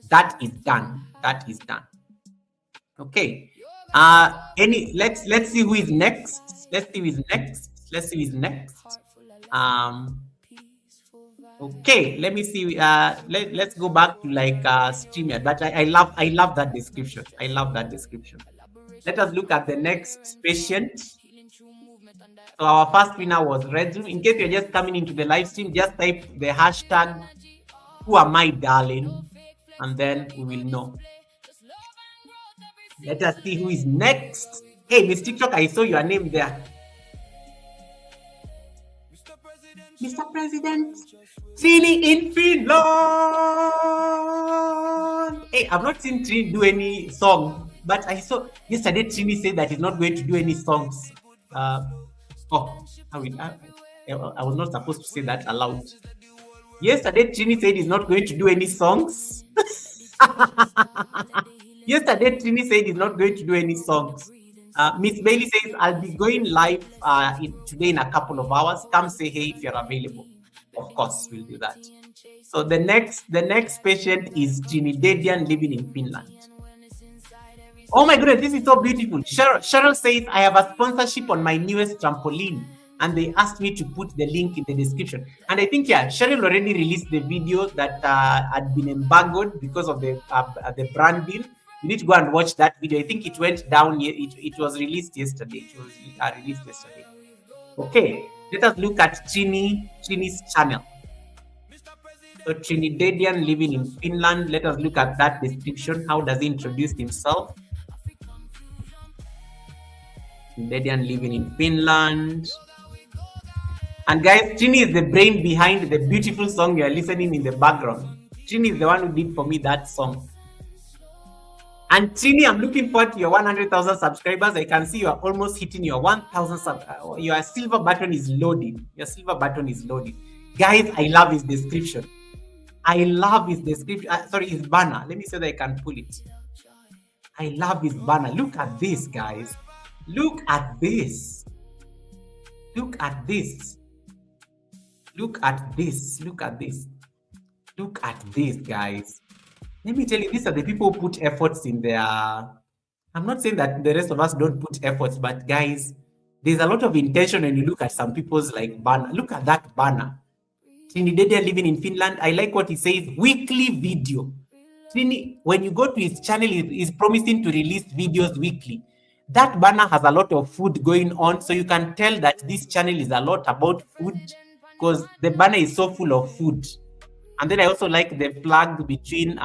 That is done. That is done. Okay. Let's see who is next. Let's see who is next. Okay, let me see. Let's go back to like StreamYard. But I love that description. I love that description. Let us look at the next patient. So our first winner was Red Zoom. In case you're just coming into the live stream, just type the hashtag "Who am I, darling?" and then we will know. Let us see who is next. Hey, Miss TikTok, I saw your name there. Mr. President, Trini in Finland. Hey, I've not seen Trini do any song, but I saw yesterday Trini said that he's not going to do any songs. I was not supposed to say that aloud. Yesterday Trini said he's not going to do any songs. Yesterday Trini said he's not going to do any songs. Miss Bailey says, I'll be going live today in a couple of hours. Come say hey if you're available. Of course, we'll do that. So the next patient is Trinidadian living in Finland. Oh my goodness, this is so beautiful. Cheryl says, I have a sponsorship on my newest trampoline, and they asked me to put the link in the description. And I think, yeah, Cheryl already released the video that had been embargoed because of the brand deal. You need to go and watch that video. I think it went down. It was released yesterday. It was released yesterday. Okay, let us look at Trini's channel. So Trinidadian living in Finland. Let us look at that description. How does he introduce himself? Trinidadian living in Finland. And guys, Trini is the brain behind the beautiful song you are listening in the background. Trini is the one who did for me that song. And Trini, I'm looking forward to your 100,000 subscribers. I can see you are almost hitting your 1,000 your silver button is loading. Your silver button is loading. Guys, I love his description. I love his description. Sorry, his banner. Let me see that I can pull it. I love his banner. Look at this, guys. Look at this. Look at this. Look at this. Look at this. Look at this, guys. Let me tell you, these are the people who put efforts in their... I'm not saying that the rest of us don't put efforts, but guys, there's a lot of intention when you look at some people's like banner. Look at that banner. Trinidadian living in Finland. I like what he says, weekly video. Trini, when you go to his channel, he's promising to release videos weekly. That banner has a lot of food going on, so you can tell that this channel is a lot about food because the banner is so full of food. And then I also like the flag between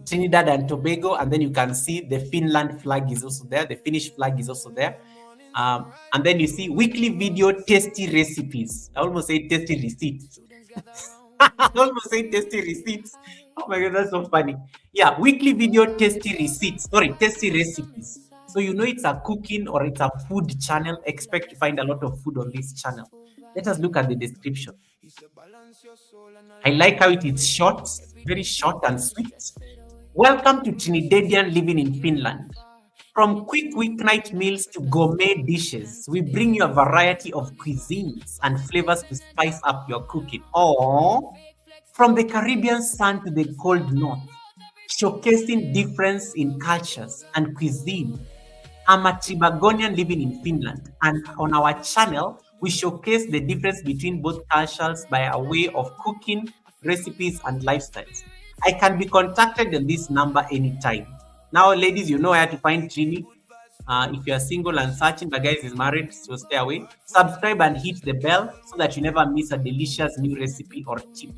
Trinidad and Tobago, and then you can see the Finland flag is also there. The Finnish flag is also there. And then you see weekly video tasty recipes. I almost say tasty receipts. I almost say tasty receipts. Oh my god, that's so funny. Yeah, weekly video tasty receipts. Sorry, tasty recipes. So you know it's a cooking or it's a food channel. Expect to find a lot of food on this channel. Let us look at the description. I like how it is short, very short and sweet. Welcome to Trinidadian living in Finland. From quick weeknight meals to gourmet dishes, we bring you a variety of cuisines and flavors to spice up your cooking. Or from the Caribbean sun to the cold north, showcasing difference in cultures and cuisine. I'm a Tribagonian living in Finland, and on our channel, we showcase the difference between both cultures by a way of cooking, recipes, and lifestyles. I can be contacted on this number anytime. Now, ladies, you know where to find Trini. If you are single and searching, the guy is married, so stay away. Subscribe and hit the bell so that you never miss a delicious new recipe or tip.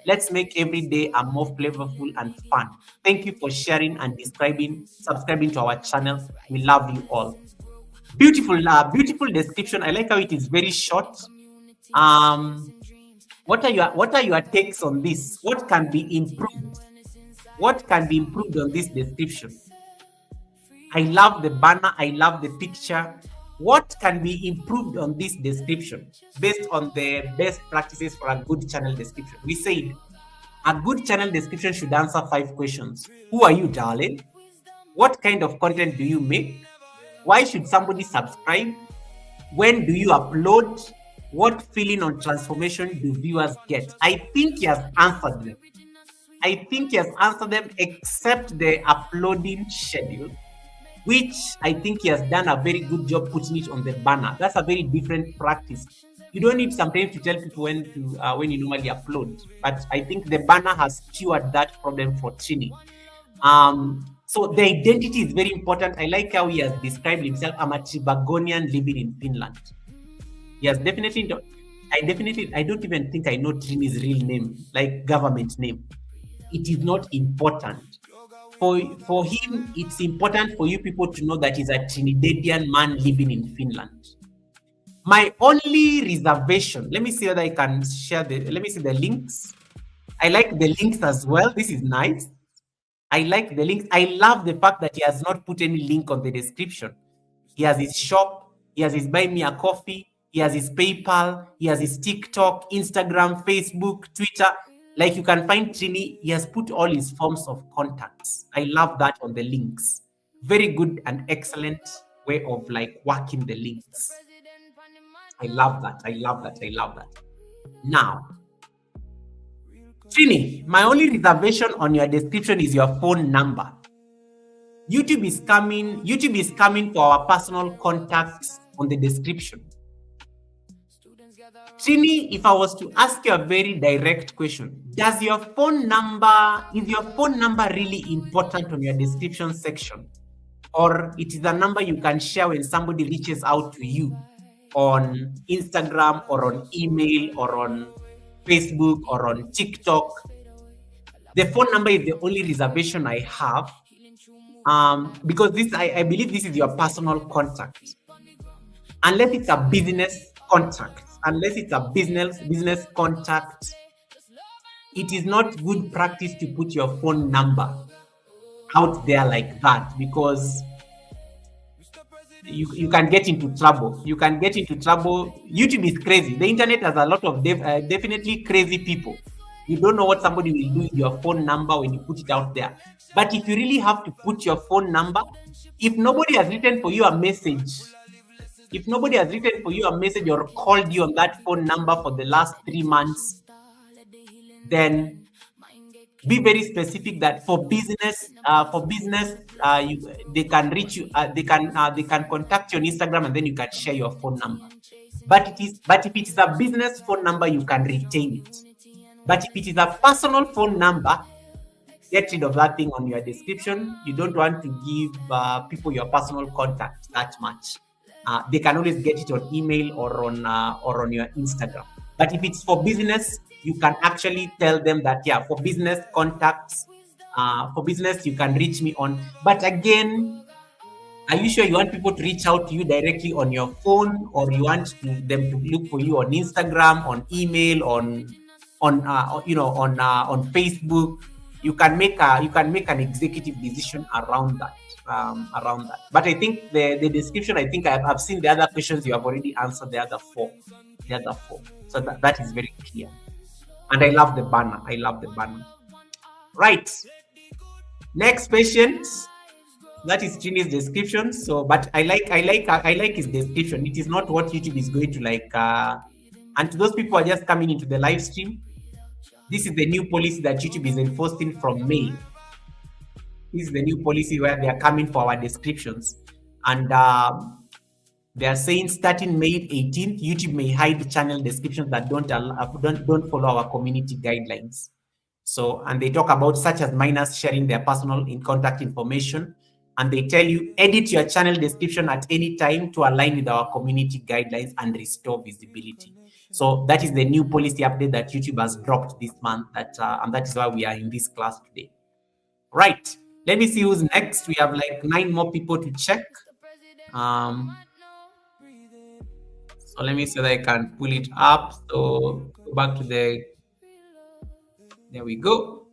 Let's make every day a more flavorful and fun. Thank you for sharing and subscribing to our channel. We love you all. Beautiful, beautiful description. I like how it is very short. What are your takes on this? What can be improved? What can be improved on this description? I love the banner. I love the picture. What can be improved on this description based on the best practices for a good channel description? We said a good channel description should answer 5 questions. Who are you, darling? What kind of content do you make? Why should somebody subscribe? When do you upload? What feeling on transformation do viewers get? I think he has answered them. I think he has answered them except the uploading schedule, which I think he has done a very good job putting it on the banner. That's a very different practice. You don't need sometimes to tell people when you normally upload, but I think the banner has cured that problem for Trini. So the identity is very important. I like how he has described himself. I'm a Tribagonian living in Finland. Yes, definitely. I don't even think I know Trini's real name, like government name. It is not important. For him, it's important for you people to know that he's a Trinidadian man living in Finland. My only reservation, let me see whether I can share let me see the links. I like the links as well. This is nice. I like the links. I love the fact that he has not put any link on the description. He has his shop. He has his buy me a coffee. He has his PayPal. He has his TikTok, Instagram, Facebook, Twitter. Like you can find Trini, he has put all his forms of contacts. I love that on the links. Very good and excellent way of like working the links. I love that. I love that. I love that. Now, Trini, my only reservation on your description is your phone number. YouTube is coming for our personal contacts on the description. Trini, if I was to ask you a very direct question, is your phone number really important on your description section? Or it is a number you can share when somebody reaches out to you on Instagram or on email or on Facebook or on TikTok? The phone number is the only reservation I have, because I believe this is your personal contact. Unless it's a business contact. Unless it's a business contact, it is not good practice to put your phone number out there like that, because you can get into trouble. You can get into trouble. YouTube is crazy. The internet has a lot of definitely crazy people. You don't know what somebody will do with your phone number when you put it out there. But if you really have to put your phone number, if nobody has written for you a message, or called you on that phone number for the last 3 months, then be very specific that for business, they can reach you. They can contact you on Instagram, and then you can share your phone number. But if it is a business phone number, you can retain it. But if it is a personal phone number, get rid of that thing on your description. You don't want to give people your personal contact that much. They can always get it on email or on your Instagram. But if it's for business, you can actually tell them that, yeah, for business contacts, for business, you can reach me on. But again, Are you sure you want people to reach out to you directly on your phone, or you want them to look for you on Instagram, on email, on Facebook? You can make an executive decision around that. But I think the description. I think I've seen the other questions. You have already answered the other four. So that is very clear. And I love the banner. Right. Next patient. That is Trini's description. So, but I like his description. It is not what YouTube is going to like. And to those people who are just coming into the live stream, this is the new policy that YouTube is enforcing from May. This is the new policy where they are coming for our descriptions, and they are saying starting May 18th, YouTube may hide channel descriptions that don't follow our community guidelines. So, and they talk about such as minors sharing their personal contact information, and they tell you edit your channel description at any time to align with our community guidelines and restore visibility. So that is the new policy update that YouTube has dropped this month. And that is why we are in this class today. Right. Let me see who's next. We have like 9 more people to check. So let me see that I can pull it up. So go back to there we go.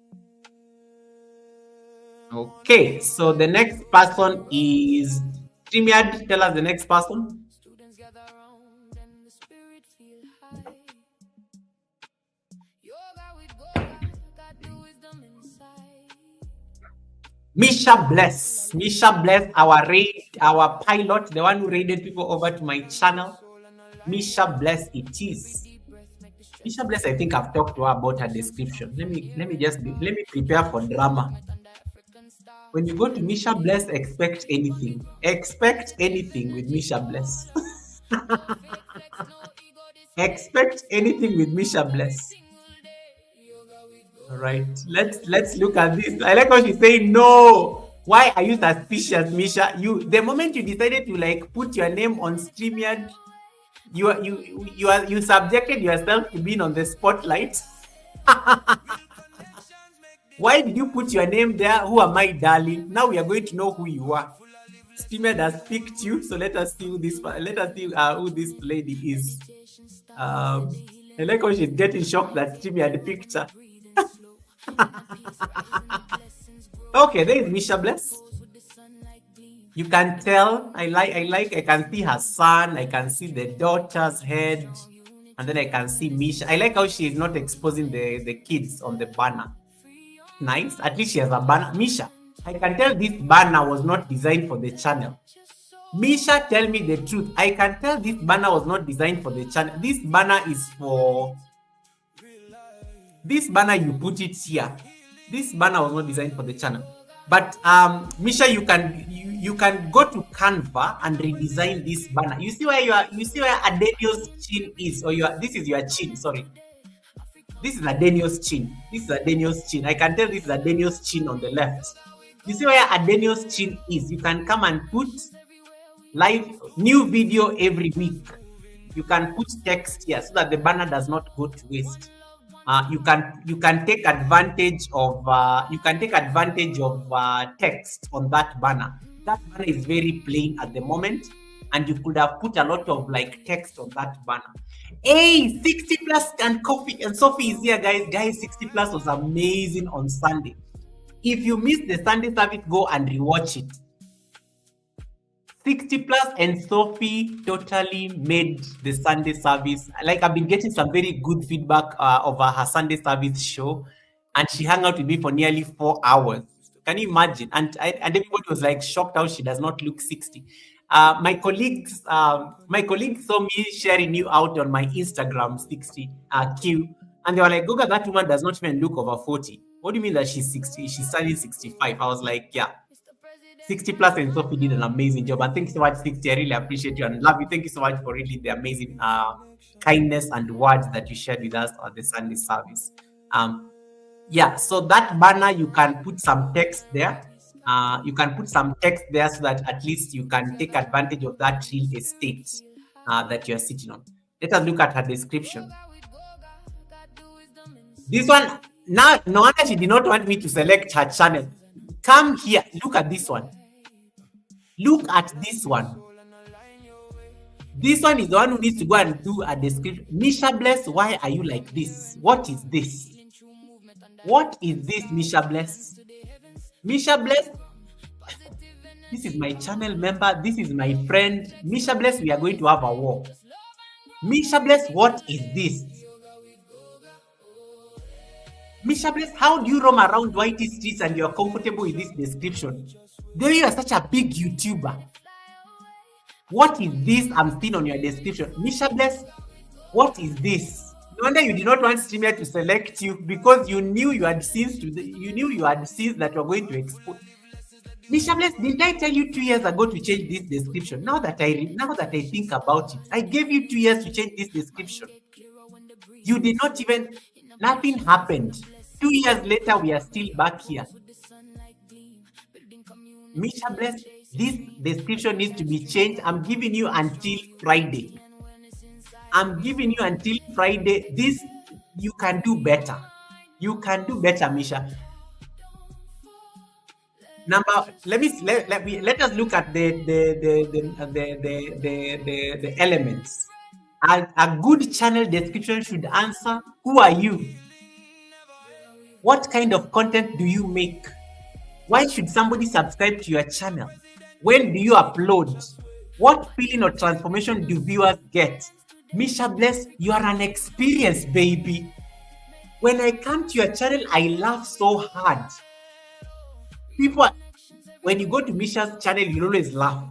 Okay, so the next person is StreamYard. Tell us the next person. Misha Bless, our pilot, the one who raided people over to my channel. Misha Bless, it is. Misha Bless, I think I've talked to her about her description. Let me prepare for drama. When you go to Misha Bless, expect anything. Expect anything with Misha Bless. Expect anything with Misha Bless. All right, let's look at this. I like how she's saying no. Why are you suspicious, Misha? The moment you decided to like put your name on StreamYard, you subjected yourself to being on the spotlight. Why did you put your name there? Who am I, darling? Now we are going to know who you are. StreamYard has picked you, so let us see who this lady is. I like how she's getting shocked that StreamYard picked her. Okay, there is Misha Bless. You can tell. I can see her son. I can see the daughter's head, and then I can see Misha. I like how she is not exposing the kids on the banner. Nice. At least she has a banner. Misha, I can tell this banner was not designed for the channel. Misha, tell me the truth. I can tell this banner was not designed for the channel. This banner is for. This banner, you put it here. This banner was not designed for the channel. But Misha, you can go to Canva and redesign this banner. You see where Adenio's chin is, or this is your chin. Sorry, this is Adenio's chin. This is Adenio's chin. I can tell this is Adenio's chin on the left. You see where Adenio's chin is. You can come and put live new video every week. You can put text here so that the banner does not go to waste. You can take advantage of text on that banner. That banner is very plain at the moment, and you could have put a lot of like text on that banner. Hey, 60 plus and coffee and Sophie is here, guys. 60 plus was amazing on Sunday. If you missed the Sunday service, go and rewatch it. 60 plus and Sophie totally made the Sunday service. Like, I've been getting some very good feedback over her Sunday service show, and she hung out with me for nearly 4 hours. Can you imagine? And everybody was like shocked how she does not look 60. My colleagues saw me sharing you out on my Instagram 60 Q, and they were like, "Goga, that woman does not even look over 40. What do you mean that she's 60? She's turning 65." I was like, yeah. 60 plus and Sophie did an amazing job, and thank you so much, 60. I really appreciate you and love you. Thank you so much for really the amazing kindness and words that you shared with us on the Sunday service. Yeah, so that banner, you can put some text there. You can put some text there so that at least you can take advantage of that real estate that you're sitting on. Let us look at her description. This one, now, no wonder she did not want me to select her channel. Come here, look at this one. Look at this one. This one is the one who needs to go and do a description. Misha Bless, why are you like this? What is this? What is this, Misha Bless? Misha Bless, this is my channel member. This is my friend. Misha Bless, we are going to have a war. Misha Bless, what is this? Misha Bless, how do you roam around whitey streets and you're comfortable with this description? Though you are such a big YouTuber. What is this I'm seeing on your description? Misha Bless, what is this? No wonder you did not want Streamer to select you, because you knew you had scenes that were going to expose. Misha Bless, didn't I tell you 2 years ago to change this description? Now that I think about it, I gave you 2 years to change this description. You did not even, nothing happened. 2 years later, we are still back here. Misha Bless, this description needs to be changed. I'm giving you until Friday. This, you can do better. You can do better, Misha. Let us look at the elements. A good channel description should answer, who are you? What kind of content do you make? Why should somebody subscribe to your channel? When do you upload? What feeling or transformation do viewers get? Misha Bless, you are an experienced baby. When I come to your channel, I laugh so hard. People, when you go to Misha's channel, you always laugh.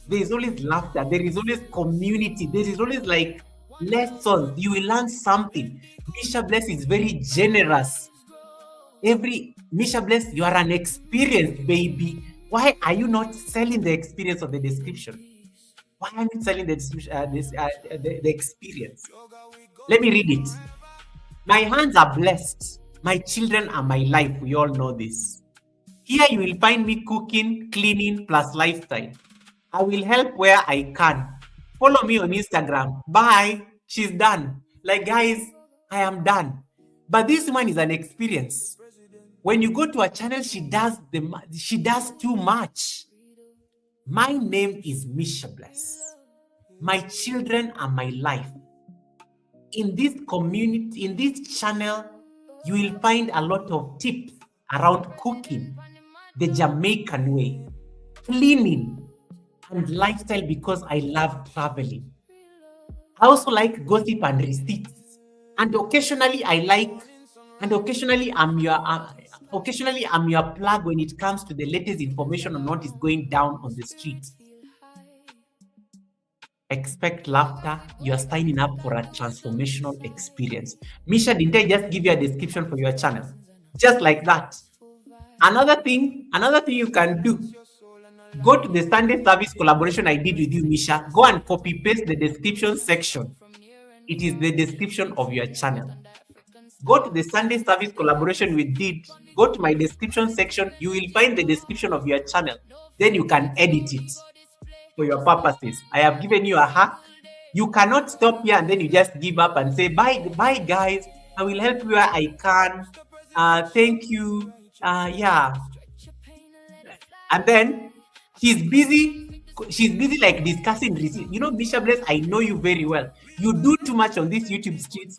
There is always laughter. There is always community. There is always like lessons. You will learn something. Misha Bless is very generous. Misha Bless, you are an experienced baby. Why are you not selling the experience of the description? Why are you selling the experience? Let me read it. My hands are blessed. My children are my life. We all know this. Here you will find me cooking, cleaning, plus lifestyle. I will help where I can. Follow me on Instagram. Bye. She's done. Like, guys, I am done. But this one is an experience. When you go to a channel, she does too much. My name is Misha Bless. My children are my life. In this community, in this channel, you will find a lot of tips around cooking, the Jamaican way, cleaning, and lifestyle, because I love traveling. I also like gossip and receipts. And occasionally I'm your plug when it comes to the latest information on what is going down on the street. Expect laughter. You are signing up for a transformational experience. Misha, didn't I just give you a description for your channel? Just like that. Another thing you can do, go to the Sunday service collaboration I did with you, Misha. Go and copy paste the description section. It is the description of your channel. Go to the Sunday service collaboration we did. Go to my description section. You will find the description of your channel. Then you can edit it for your purposes. I have given you a hack. You cannot stop here and then you just give up and say, bye guys. I will help you where I can. Thank you. Yeah. And then she's busy like discussing receipts. You know, Misha Bless, I know you very well. You do too much on these YouTube streets.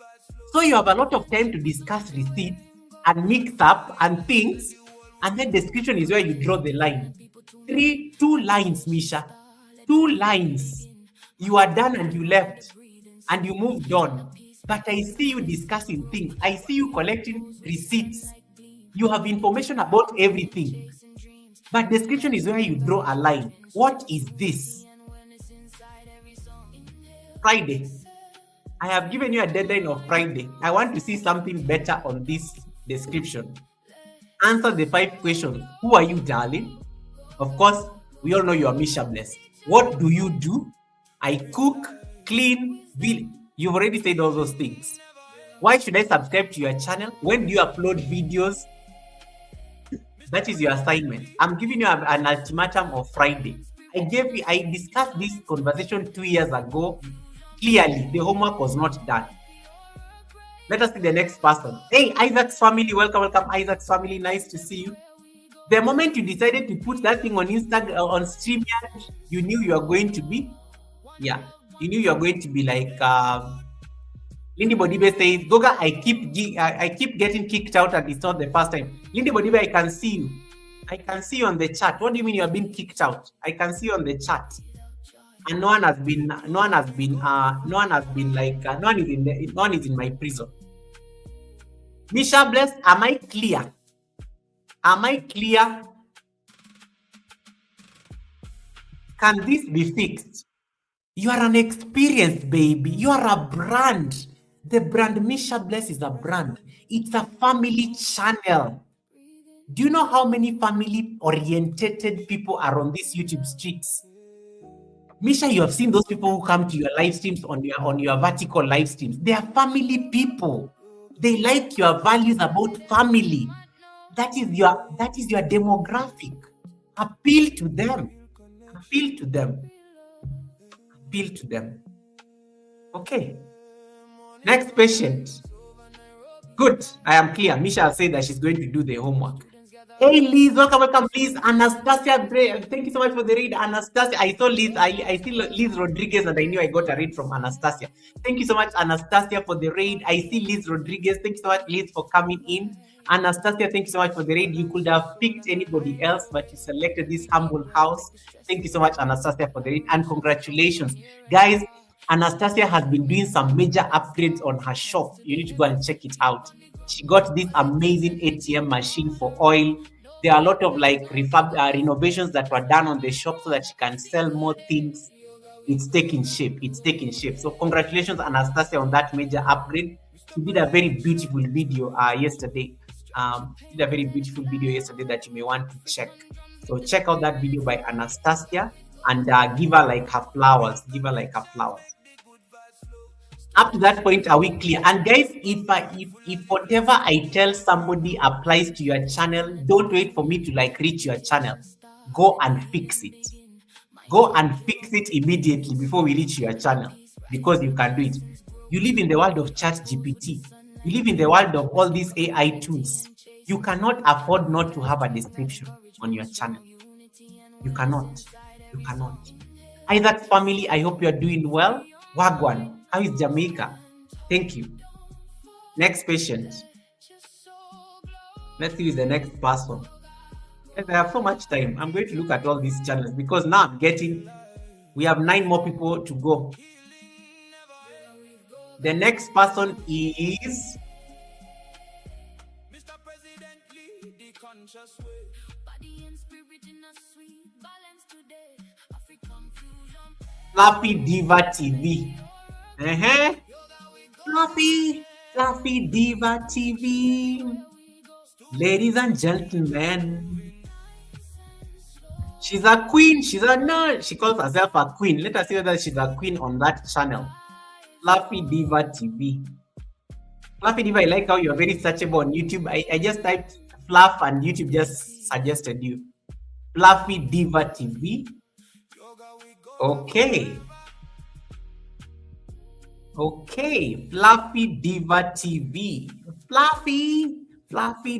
So you have a lot of time to discuss receipts and mix up and things. And then description is where you draw the line. 2 lines, Misha. 2 lines. You are done and you left. And you moved on. But I see you discussing things. I see you collecting receipts. You have information about everything. But description is where you draw a line. What is this? Friday. I have given you a deadline of Friday. I want to see something better on this description. Answer the 5 questions. Who are you, darling? Of course, we all know you are Misha Bless. What do you do? I cook, clean, build. You've already said all those things. Why should I subscribe to your channel? When do you upload videos? That is your assignment. I'm giving you an ultimatum of Friday. I discussed this conversation 2 years ago. Clearly, the homework was not done. Let us see the next person. Hey, Isaac's family. Welcome, Isaac's family. Nice to see you. The moment you decided to put that thing on Instagram, on StreamYard, you knew you are going to be, yeah, you knew you are going to be like Lindy Bodibe says, Goga, I keep getting kicked out, and it's not the first time. Lindy Bodibe, I can see you. I can see you on the chat. What do you mean you have been kicked out? I can see you on the chat. And no one has been like, no one is in my prison. Misha Bless, am I clear? Am I clear? Can this be fixed? You are an experienced baby. You are a brand. The brand Misha Bless is a brand. It's a family channel. Do you know how many family-oriented people are on these YouTube streets? Misha, you have seen those people who come to your live streams on your vertical live streams. They are family people. They like your values about family. That is your demographic. Appeal to them. Appeal to them. Appeal to them. Okay. Next patient. Good. I am clear. Misha said that she's going to do the homework. Hey Liz, welcome, please. Anastasia, thank you so much for the read. Anastasia, I saw Liz, I see Liz Rodriguez, and I knew I got a read from Anastasia. Thank you so much, Anastasia, for the raid. I see Liz Rodriguez. Thank you so much, Liz, for coming in. Anastasia, thank you so much for the raid. You could have picked anybody else, but you selected this humble house. Thank you so much, Anastasia, for the raid, and congratulations, guys. Anastasia has been doing some major upgrades on her shop. You need to go and check it out. She got this amazing ATM machine for oil. There are a lot of like renovations that were done on the shop so that she can sell more things. It's taking shape. It's taking shape. So congratulations, Anastasia, on that major upgrade. She did a very beautiful video yesterday. Did a very beautiful video yesterday that you may want to check. So check out that video by Anastasia and give her like her flowers. Give her like her flowers. Up to that point, are we clear? And guys, if whatever I tell somebody applies to your channel, don't wait for me to like reach your channel. Go and fix it. Go and fix it immediately before we reach your channel, because you can do it. You live in the world of ChatGPT. You live in the world of all these AI tools. You cannot afford not to have a description on your channel. You cannot. You cannot. Isaac family, I hope you are doing well. Wagwan. How is Jamaica? Thank you. Next patient. Let's see who is the next person. I have so much time. I'm going to look at all these channels because now we have 9 more people to go. The next person is Fluffy Diva TV. Fluffy Diva TV. Ladies and gentlemen, she's a queen. She's a nerd. She calls herself a queen. Let us see whether she's a queen on that channel. Fluffy Diva TV. Fluffy Diva, I like how you're very searchable on YouTube. I just typed Fluff and YouTube just suggested you. Fluffy Diva TV. Okay. Okay, Fluffy Diva TV. Fluffy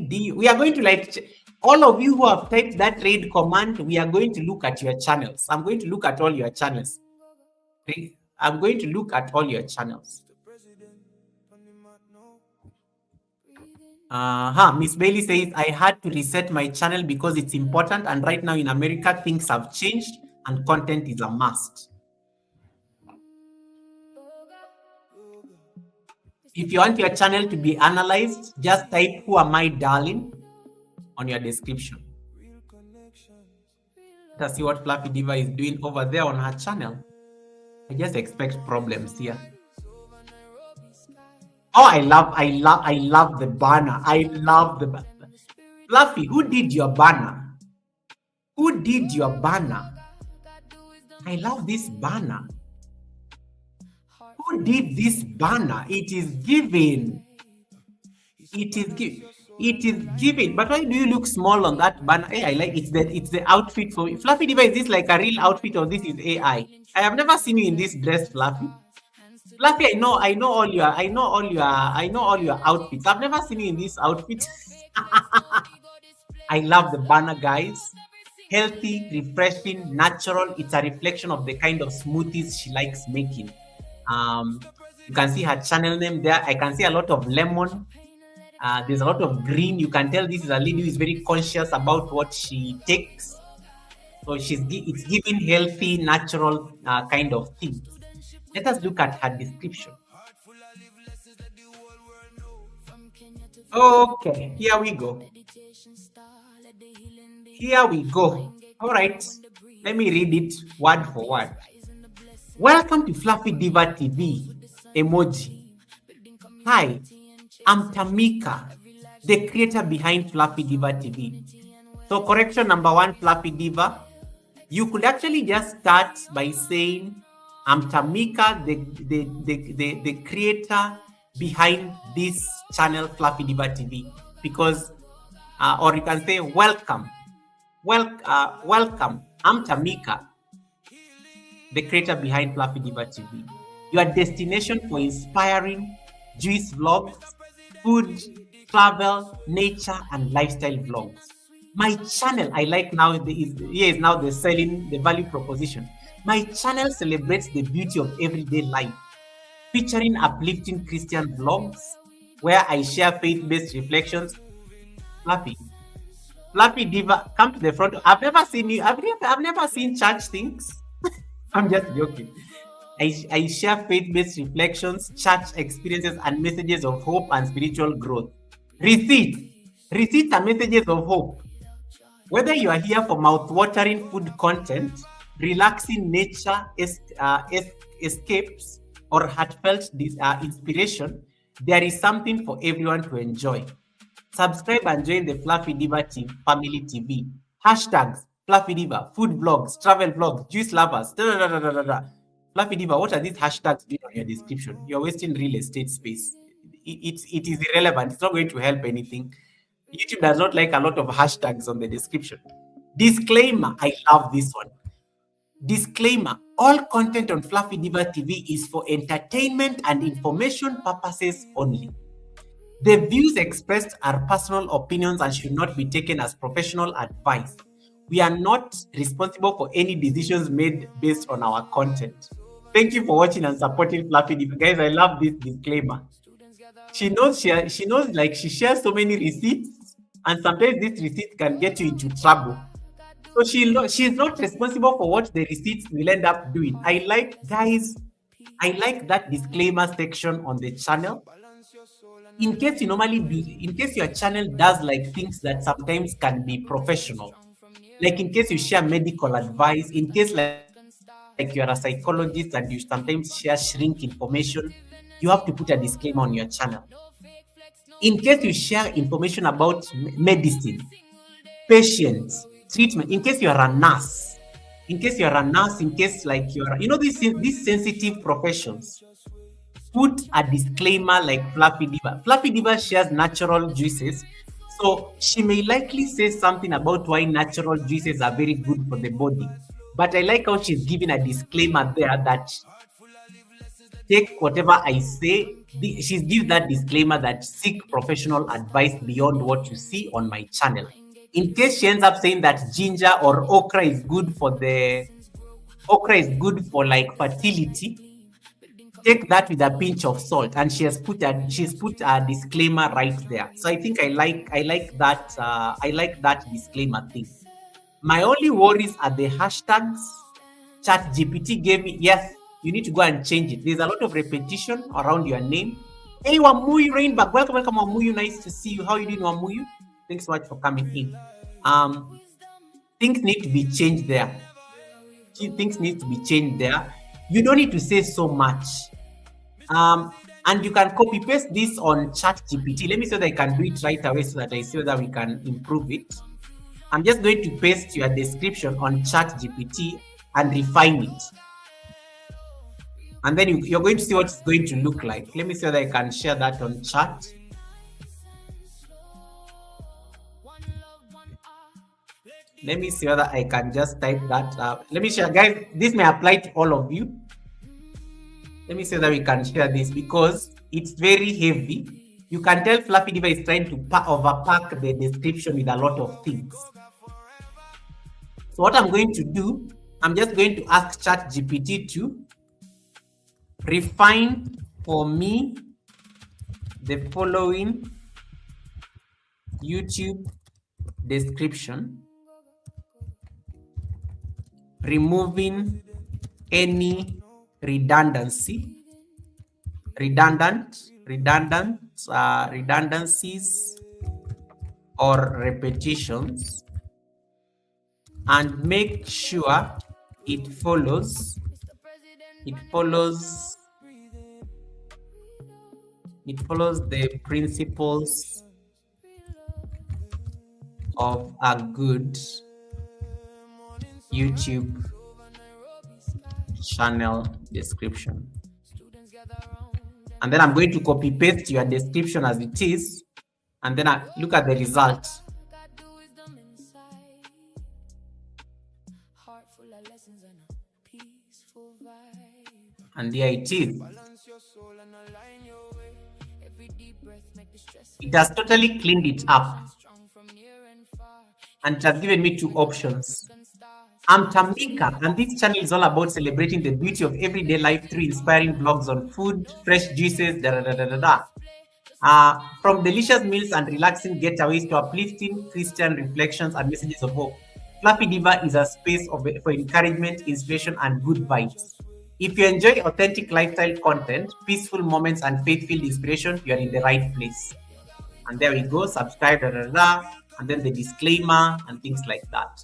Diva. We are going to like, all of you who have typed that raid command, we are going to look at your channels. I'm going to look at all your channels. Okay? I'm going to look at all your channels. Miss Bailey says, I had to reset my channel because it's important, and right now in America, things have changed and content is a must. If you want your channel to be analyzed, just type "Who am I, darling?" on your description. Let's see what Fluffy Diva is doing over there on her channel. I just expect problems here. Oh, I love the banner. I love the banner. Fluffy, who did your banner? Who did your banner? I love this banner. Who did this banner? It is given. It is given. But why do you look small on that banner? Hey, I like it's the outfit for me. Fluffy Diva, is this like a real outfit or this is AI? I have never seen you in this dress, Fluffy. Fluffy, I know all your outfits. I've never seen you in this outfit. I love the banner, guys. Healthy, refreshing, natural. It's a reflection of the kind of smoothies she likes making. Um, you can see her channel name there. I can see a lot of lemon. There's a lot of green. You can tell this is a lady who is very conscious about what she takes. So it's giving healthy, natural kind of things. Let us look at her description. Okay, here we go. Here we go. All right, let me read it word for word. Welcome to Fluffy Diva TV. Emoji. Hi, I'm Tamika, the creator behind Fluffy Diva TV. So correction number one, Fluffy Diva. You could actually just start by saying, I'm Tamika, the creator behind this channel, Fluffy Diva TV, because, or you can say, welcome. Welcome. I'm Tamika, the creator behind Fluffy Diva TV, your destination for inspiring juice vlogs, food, travel, nature, and lifestyle vlogs. My channel, I like now, here is now the selling, the value proposition. My channel celebrates the beauty of everyday life, featuring uplifting Christian vlogs, where I share faith-based reflections. Fluffy Diva, come to the front. I've never seen you. I've never seen church things. I'm just joking. I share faith-based reflections, church experiences, and messages of hope and spiritual growth. Receipts are messages of hope. Whether you are here for mouth-watering food content, relaxing nature escapes, or heartfelt inspiration, there is something for everyone to enjoy. Subscribe and join the Fluffy Diva Family TV. Hashtags, Fluffy Diva, food vlogs, travel vlogs, juice lovers, Fluffy Diva, what are these hashtags doing on your description? You're wasting real estate space. It is irrelevant. It's not going to help anything. YouTube does not like a lot of hashtags on the description. Disclaimer, I love this one. Disclaimer, all content on Fluffy Diva TV is for entertainment and information purposes only. The views expressed are personal opinions and should not be taken as professional advice. We are not responsible for any decisions made based on our content. Thank you for watching and supporting Fluffy Diva. Guys, I love this disclaimer. She knows, like she shares so many receipts, and sometimes these receipts can get you into trouble. So she's not responsible for what the receipts will end up doing. I like that disclaimer section on the channel. In case your channel does like things that sometimes can be professional, like in case you share medical advice, in case like you're a psychologist and you sometimes share shrink information, you have to put a disclaimer on your channel. In case you share information about medicine, patients, treatment, in case you're a nurse, in case like these sensitive professions, put a disclaimer like Fluffy Diva. Fluffy Diva shares natural juices, so she may likely say something about why natural juices are very good for the body. But I like how she's giving a disclaimer there that take whatever I say. She's given that disclaimer that seek professional advice beyond what you see on my channel. In case she ends up saying that ginger or okra is good for like fertility, take that with a pinch of salt. And she's put a disclaimer right there. So I think I like that disclaimer thing. My only worries are the hashtags. ChatGPT gave me, yes, you need to go and change it. There's a lot of repetition around your name. Hey, Wamuyu Rainback, welcome, Wamuyu. Nice to see you. How are you doing, Wamuyu? Thanks so much for coming in. Things need to be changed there. You don't need to say so much. And you can copy paste this on ChatGPT. Let me see that I can do it right away so that I see whether we can improve it. I'm just going to paste your description on ChatGPT and refine it. And then you're going to see what it's going to look like. Let me see whether I can share that on chat. Let me see whether I can just type that up. Let me share, guys. This may apply to all of you. Let me see whether we can share this because it's very heavy. You can tell Fluffy Diva is trying to overpack the description with a lot of things. So what I'm going to do, I'm just going to ask ChatGPT to refine for me the following YouTube description, removing any redundancies or repetitions, and make sure it follows the principles of a good YouTube channel description. And then I'm going to copy paste your description as it is, and then I look at the result. And here it is. It has totally cleaned it up, and it has given me two options. I'm Tamika, and this channel is all about celebrating the beauty of everyday life through inspiring vlogs on food, fresh juices, from delicious meals and relaxing getaways to uplifting Christian reflections and messages of hope. Fluffy Diva is a space for encouragement, inspiration, and good vibes. If you enjoy authentic lifestyle content, peaceful moments, and faith-filled inspiration, you are in the right place. And there we go, subscribe, and then the disclaimer and things like that.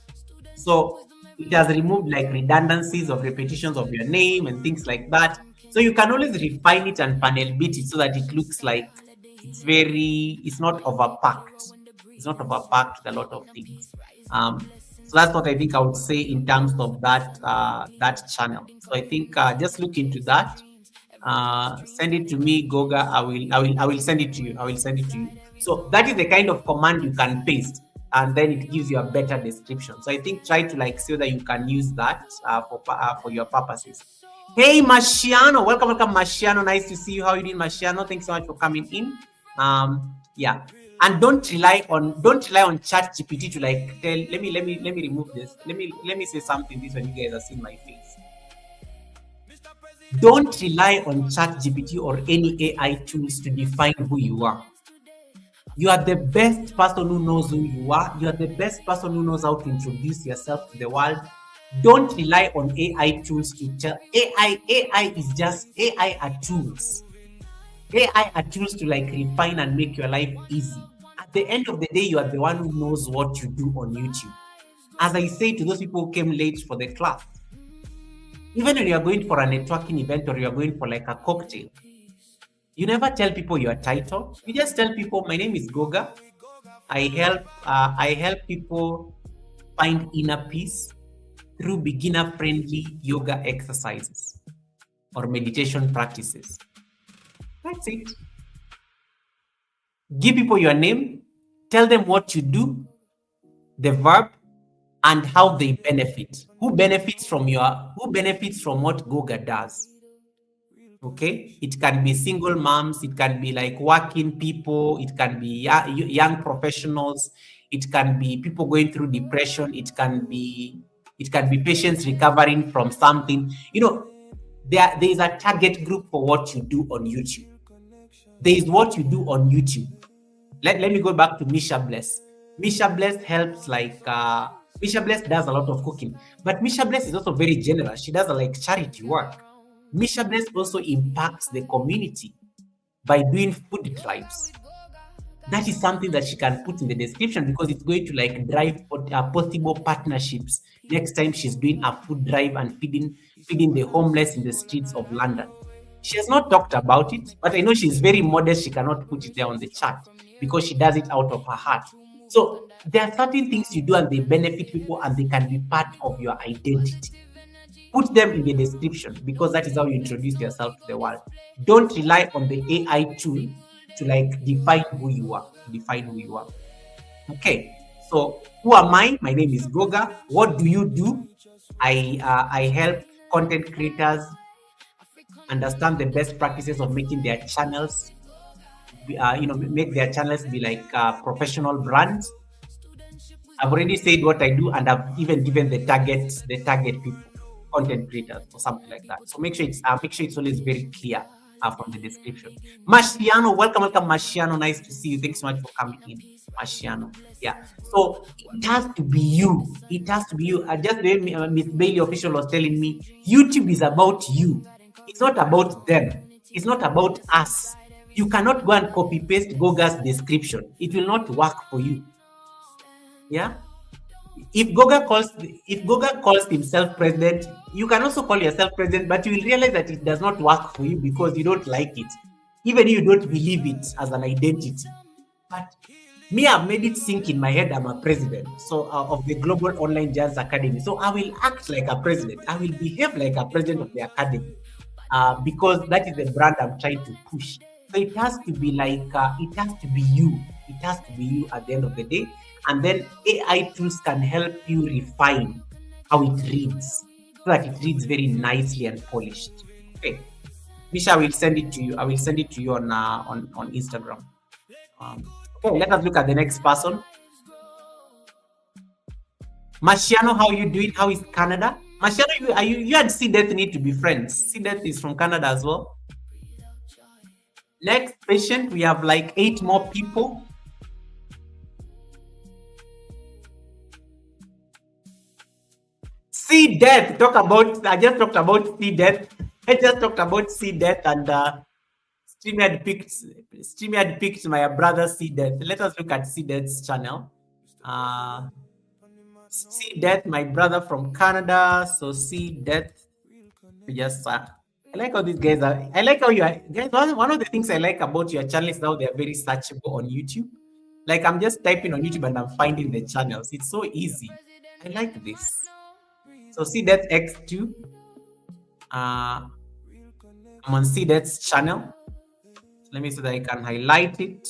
So it has removed like redundancies of repetitions of your name and things like that. So you can always refine it and panel beat it so that it looks like it's not overpacked. It's not overpacked with a lot of things. So that's what I think I would say in terms of that channel. So I think just look into that. Send it to me, Goga. I will send it to you. I will send it to you. So that is the kind of command you can paste, and then it gives you a better description. So I think try to like see that you can use that for your purposes. Hey Marciano, welcome Marciano. Nice to see you. How are you doing, Marciano? Thanks so much for coming in. Yeah, and don't rely on ChatGPT to like tell. Let me remove this. Let me say something. This when you guys are seeing my face. Don't rely on ChatGPT or any AI tools to define who you are. You are the best person who knows who you are. You are the best person who knows how to introduce yourself to the world. Don't rely on AI tools to tell. AI is just AI are tools. AI are tools to like refine and make your life easy. At the end of the day, you are the one who knows what you do on YouTube. As I say to those people who came late for the class, even when you are going for a networking event or you are going for like a cocktail, you never tell people your title. You just tell people, my name is Goga. I help people find inner peace through beginner-friendly yoga exercises or meditation practices. That's it. Give people your name, tell them what you do, the verb, and how they benefit. Who benefits from what Goga does? Okay, it can be single moms, it can be like working people, it can be young professionals, it can be people going through depression, it can be patients recovering from something. You know, there is a target group for what you do on YouTube. There is what you do on YouTube. Let me go back to Misha Bless. Misha Bless helps like Misha Bless does a lot of cooking, but Misha Bless is also very generous. She does like charity work. Misha Bless also impacts the community by doing food drives. That is something that she can put in the description because it's going to like drive possible partnerships next time she's doing a food drive and feeding the homeless in the streets of London. She has not talked about it, but I know she's very modest. She cannot put it there on the chat because she does it out of her heart. So there are certain things you do and they benefit people and they can be part of your identity. Put them in the description because that is how you introduce yourself to the world. Don't rely on the AI tool to like define who you are. Okay, so who am I? My name is Goga. What do you do? I help content creators understand the best practices of making their channels make their channels be like professional brands. I've already said what I do, and I've even given the target people, content creators or something like that. So make sure it's always very clear from the description. Marciano, welcome, Marciano. Nice to see you. Thanks so much for coming in, Marciano. Yeah. So it has to be you. It has to be you. Just the way Miss Bailey official was telling me, YouTube is about you. It's not about them. It's not about us. You cannot go and copy paste Goga's description. It will not work for you. Yeah. If Goga calls himself president, you can also call yourself president, but you will realize that it does not work for you because you don't like it. Even you don't believe it as an identity. But me, I've made it sink in my head I'm a president of the Global Online Jazz Academy. So I will act like a president. I will behave like a president of the academy because that is the brand I'm trying to push. So it has to be like, it has to be you. It has to be you at the end of the day. And then AI tools can help you refine how it reads so that it reads very nicely and polished. Okay. Misha, I will send it to you. I will send it to you on Instagram. Okay, let us look at the next person. Marciano, how are you doing? How is Canada? Marciano, you and C-Death need to be friends. C-Death is from Canada as well. Next patient, we have like 8 more people. C-Death, I just talked about C-Death. I just talked about C-Death and StreamYard picked my brother C-Death. Let us look at C-Death's channel. C-Death, my brother from Canada. So C-Death, just I like how these guys are. I like how you are. Guys, one of the things I like about your channel is now they are very searchable on YouTube. Like I'm just typing on YouTube and I'm finding the channels. It's so easy. I like this. So C-Death X2. I'm on C-Death's channel. Let me see that I can highlight it.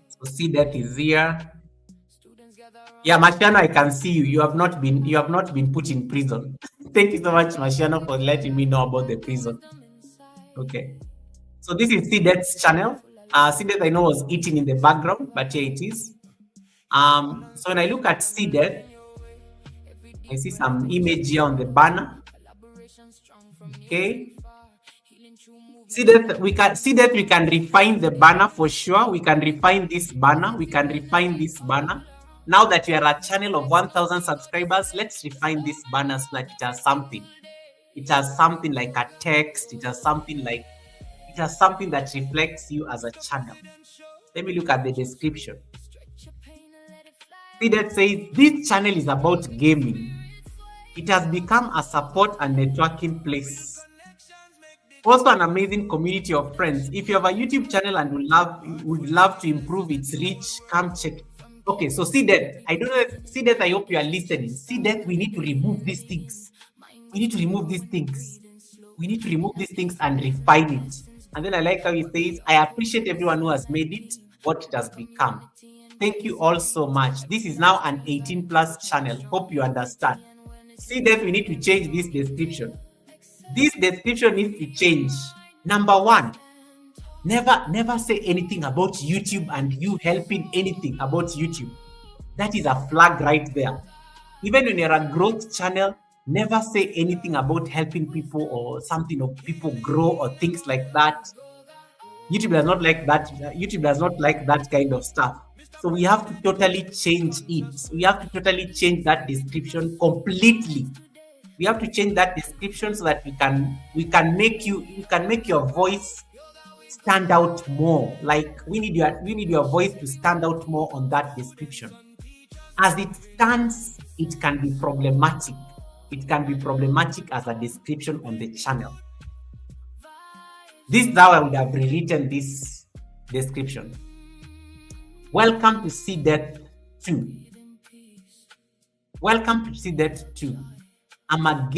So C-Death is here. Yeah, Marciano, I can see you. You have not been put in prison. Thank you so much, Marciano, for letting me know about the prison. Okay. So this is C-Death's channel. C-Death I know was eating in the background, but here it is. So when I look at C-Death, I see some image here on the banner. Okay. C-Death, we can refine the banner for sure. We can refine this banner. Now that we are a channel of 1,000 subscribers, let's refine this banner so that it has something. It has something like a text. It has something that reflects you as a channel. Let me look at the description. C-Death says, this channel is about gaming. It has become a support and networking place. Also an amazing community of friends. If you have a YouTube channel and would love to improve its reach, come check. Okay, so C-Death, I don't know if C-Death, I hope you are listening. C-Death, we need to remove these things. We need to remove these things and refine it. And then I like how he says, I appreciate everyone who has made it what it has become. Thank you all so much. This is now an 18+ channel. Hope you understand. C-Death, we need to change this description. This description needs to change. Number 1, never say anything about YouTube and you helping anything about YouTube. That is a flag right there. Even when you're a growth channel, never say anything about helping people or something of people grow or things like that. YouTube does not like that. YouTube does not like that kind of stuff. So we have to totally change it. We have to totally change that description completely. We have to change that description so that we can make your voice stand out more. Like we need your voice to stand out more on that description. As it stands, it can be problematic. It can be problematic as a description on the channel. This is how I would have rewritten this description. Welcome to C-Death 2. Welcome to C-Death 2. I'm a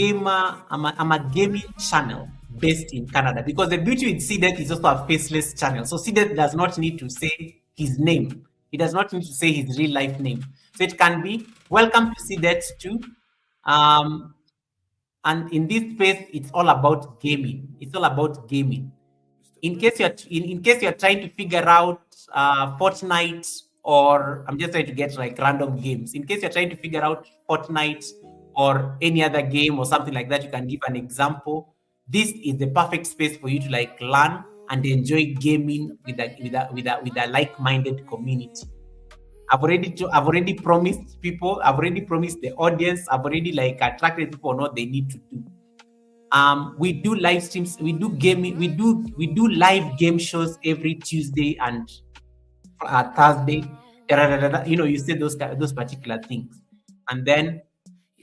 gaming channel based in Canada, because the beauty with C-Death is also a faceless channel. So C-Death does not need to say his name. He does not need to say his real life name. So it can be, welcome to C-Death 2. And in this space, it's all about gaming. It's all about gaming. In case you're trying to figure out Fortnite, or I'm just trying to get like random games. In case you're trying to figure out Fortnite or any other game or something like that, you can give an example. This is the perfect space for you to like learn and enjoy gaming with a like-minded community. I've already promised people. I've already promised the audience. I've already like attracted people on what they need to do. We do live streams. We do gaming. We do live game shows every Tuesday and Thursday. You know, you say those particular things, and then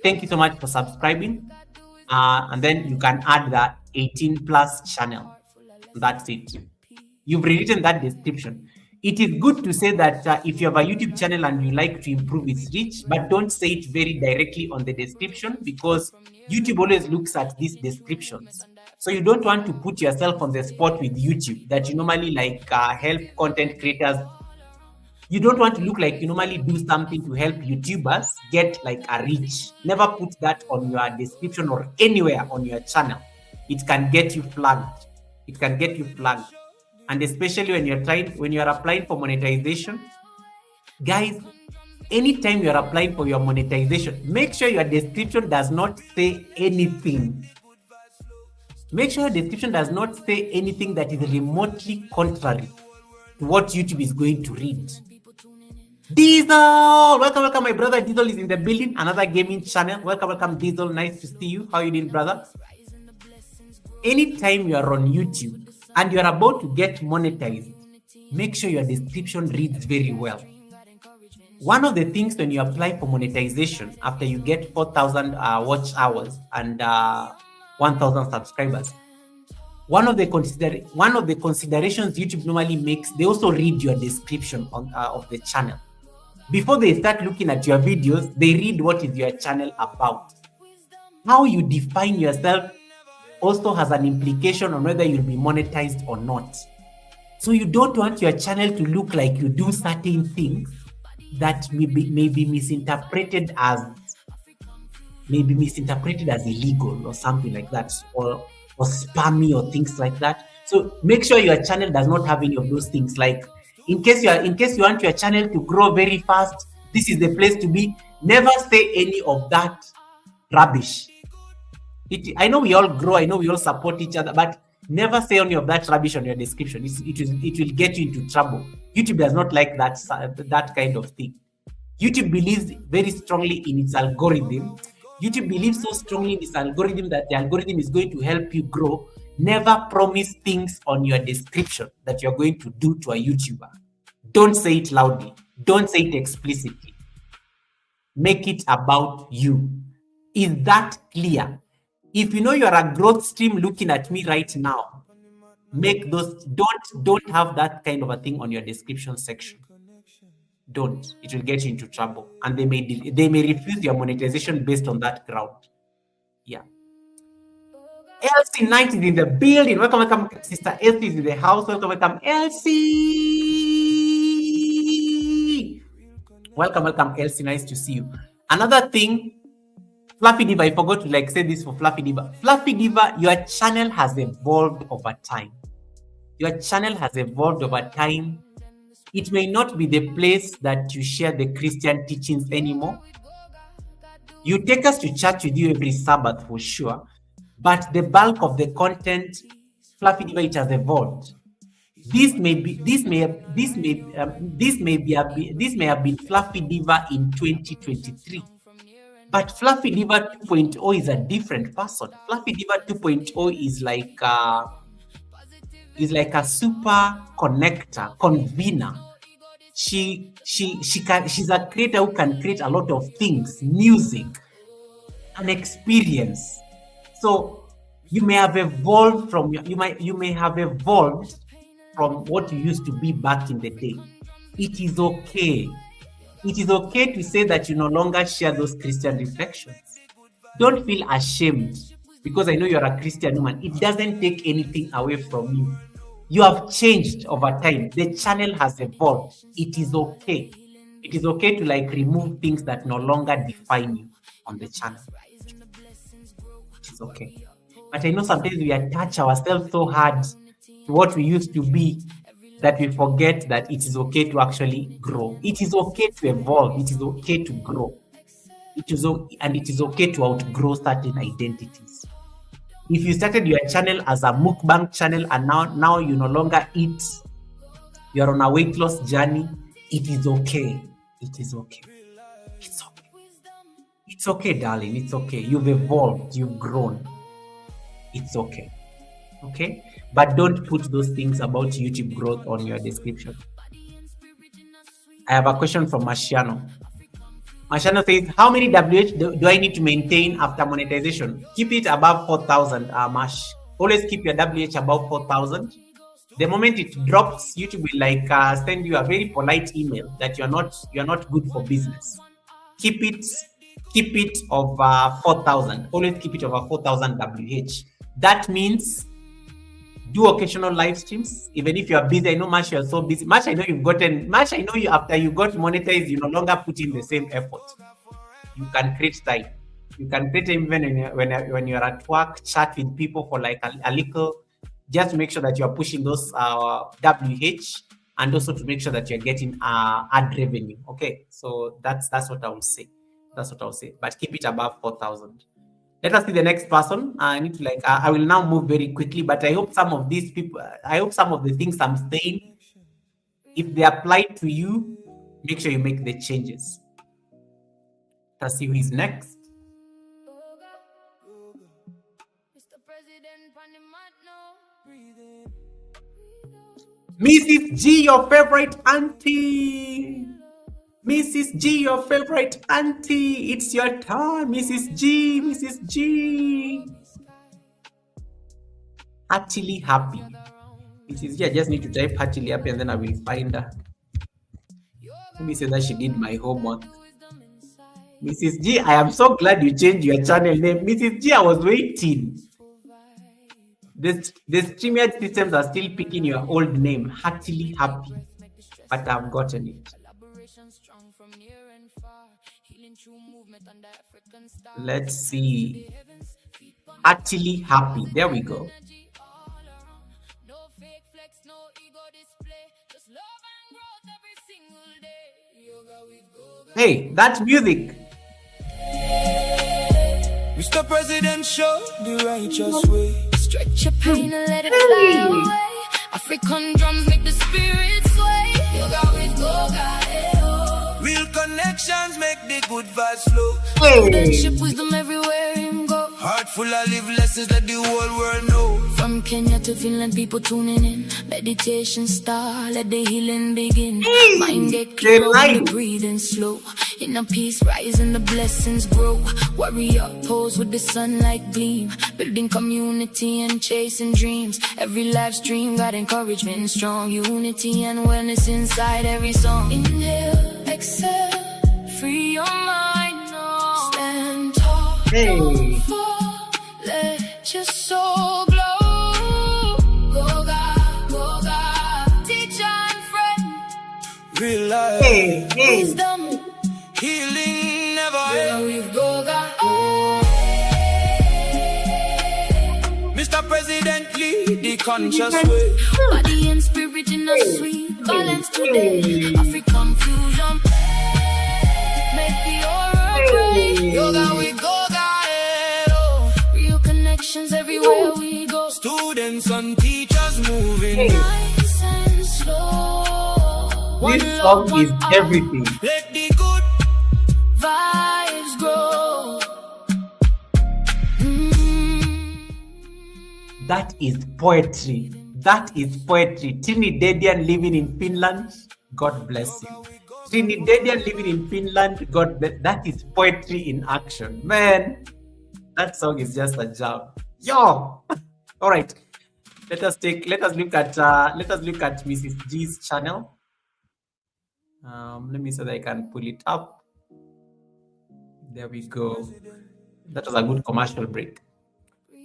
thank you so much for subscribing. And then you can add that 18 plus channel. That's it. You've rewritten that description. It is good to say that if you have a YouTube channel and you like to improve its reach, but don't say it very directly on the description, because YouTube always looks at these descriptions. So you don't want to put yourself on the spot with YouTube that you normally like help content creators. You don't want to look like you normally do something to help YouTubers get like a reach. Never put that on your description or anywhere on your channel. It can get you flagged. It can get you flagged. And especially when you're applying for monetization, guys, anytime you're applying for your monetization, make sure your description does not say anything. Make sure your description does not say anything that is remotely contrary to what YouTube is going to read. Diesel, welcome, my brother. Diesel is in the building. Another gaming channel. Welcome, Diesel. Nice to see you. How you doing, brother? Anytime you are on YouTube and you are about to get monetized, make sure your description reads very well. One of the things when you apply for monetization after you get 4,000 watch hours and 1,000 subscribers, one of the considerations YouTube normally makes, they also read your description of the channel. Before they start looking at your videos, they read what is your channel about. How you define yourself also has an implication on whether you'll be monetized or not. So you don't want your channel to look like you do certain things that may be misinterpreted as illegal or something like that, or spammy or things like that. So make sure your channel does not have any of those things. Like in case you want your channel to grow very fast, this is the place to be. Never say any of that rubbish. I know we all grow, I know we all support each other, but never say any of that rubbish on your description. It will get you into trouble. YouTube does not like that kind of thing. YouTube believes very strongly in its algorithm. YouTube believes so strongly in its algorithm that the algorithm is going to help you grow. Never promise things on your description that you're going to do to a YouTuber. Don't say it loudly. Don't say it explicitly. Make it about you. Is that clear? If you know you're a growth stream looking at me right now, make those, don't have that kind of a thing on your description section. Don't. It will get you into trouble. And they may refuse your monetization based on that ground. Yeah. Elsie Knight is in the building. Welcome, Sister Elsie is in the house. Welcome, Elsie. Welcome, Elsie. Nice to see you. Another thing, Fluffy Diva, I forgot to like say this for Fluffy Diva. Fluffy Diva, your channel has evolved over time. Your channel has evolved over time. It may not be the place that you share the Christian teachings anymore. You take us to church with you every Sabbath for sure, but the bulk of the content, Fluffy Diva, it has evolved. This may have been Fluffy Diva in 2023. But Fluffy Diva 2.0 is a different person. Fluffy Diva 2.0 is like a super connector, convener. She's a creator who can create a lot of things, music, and experience. So you may have evolved from what you used to be back in the day. It is okay. It is okay to say that you no longer share those Christian reflections. Don't feel ashamed because I know you're a Christian woman. It doesn't take anything away from you. You have changed over time. The channel has evolved. It is okay. It is okay to like remove things that no longer define you on the channel. It is it's okay. But I know sometimes we attach ourselves so hard to what we used to be that we forget that it is okay to actually grow. It is okay to evolve. It is okay to grow. And it is okay to outgrow certain identities. If you started your channel as a mukbang channel and now you no longer eat, you're on a weight loss journey, it is okay. It is okay. It's okay. It's okay, darling. It's okay. You've evolved. You've grown. It's okay. Okay? But don't put those things about YouTube growth on your description. I have a question from Marciano. Marciano says, how many WH do I need to maintain after monetization? Keep it above 4,000, Mash. Always keep your WH above 4,000. The moment it drops, YouTube will send you a very polite email that you're not good for business. Keep it over 4,000. Always keep it over 4,000 WH. That means do occasional live streams, even if you are busy. I know, Mash, you're so busy. Mash, I know you after you got monetized, you no longer put in the same effort. You can create time. You can create time even when you're at work, chat with people for like a little, just to make sure that you're pushing those WH, and also to make sure that you're getting ad revenue. Okay, so that's what I will say. That's what I'll say. But keep it above 4,000. Let us see the next person. I need to I will now move very quickly, but I hope some of these people, I hope some of the things I'm saying, if they apply to you, make sure you make the changes. Let's see who is next. Mrs. G, your favorite auntie. Mrs. G, your favorite auntie. It's your turn, Mrs. G. Mrs. G. Heartily happy. Mrs. G, I just need to type heartily happy and then I will find her. Let me say that she did my homework. Mrs. G, I am so glad you changed your channel name. Mrs. G, I was waiting. The StreamYard systems are still picking your old name, Heartily Happy, but I've gotten it. Let's see. Heartily Happy. There we go. Hey, that's music. Mr. President, show the righteous way. Stretch your pain and let it fly away. African drums make the spirit sway. Yoga with Goga, real connections make the good vibes flow. Leadership wisdom everywhere him go. Heart full of live lessons that the whole world know. From Kenya to Finland, people tuning in. Meditation start, let the healing begin. Mind get clear, the breathing slow. Inner peace rise and the blessings grow. Warrior pose with the sunlight gleam. Building community and chasing dreams. Every live stream got encouragement, strong unity and wellness inside every song. Inhale, exhale, free your mind now. Stand tall, don't fall, let your soul glow. Goga, teacher and friend. Real life, Wisdom, healing never ends. Mr. President, lead the conscious way. Body and spirit in a sweet balance today. African fusion, make the aura great. Yoga with Goga, real connections everywhere we go. Students and teachers moving Nice and slow. This song is everything. Let the good Vibes grow. That is poetry. That is poetry. Trinidadian living in Finland, God bless you. Trinidadian living in Finland, God bless. That is poetry in action, man. That song is just a jam. Yo. All right. Let us look at Mrs. G's channel. Let me see that I can pull it up. There we go. That was a good commercial break.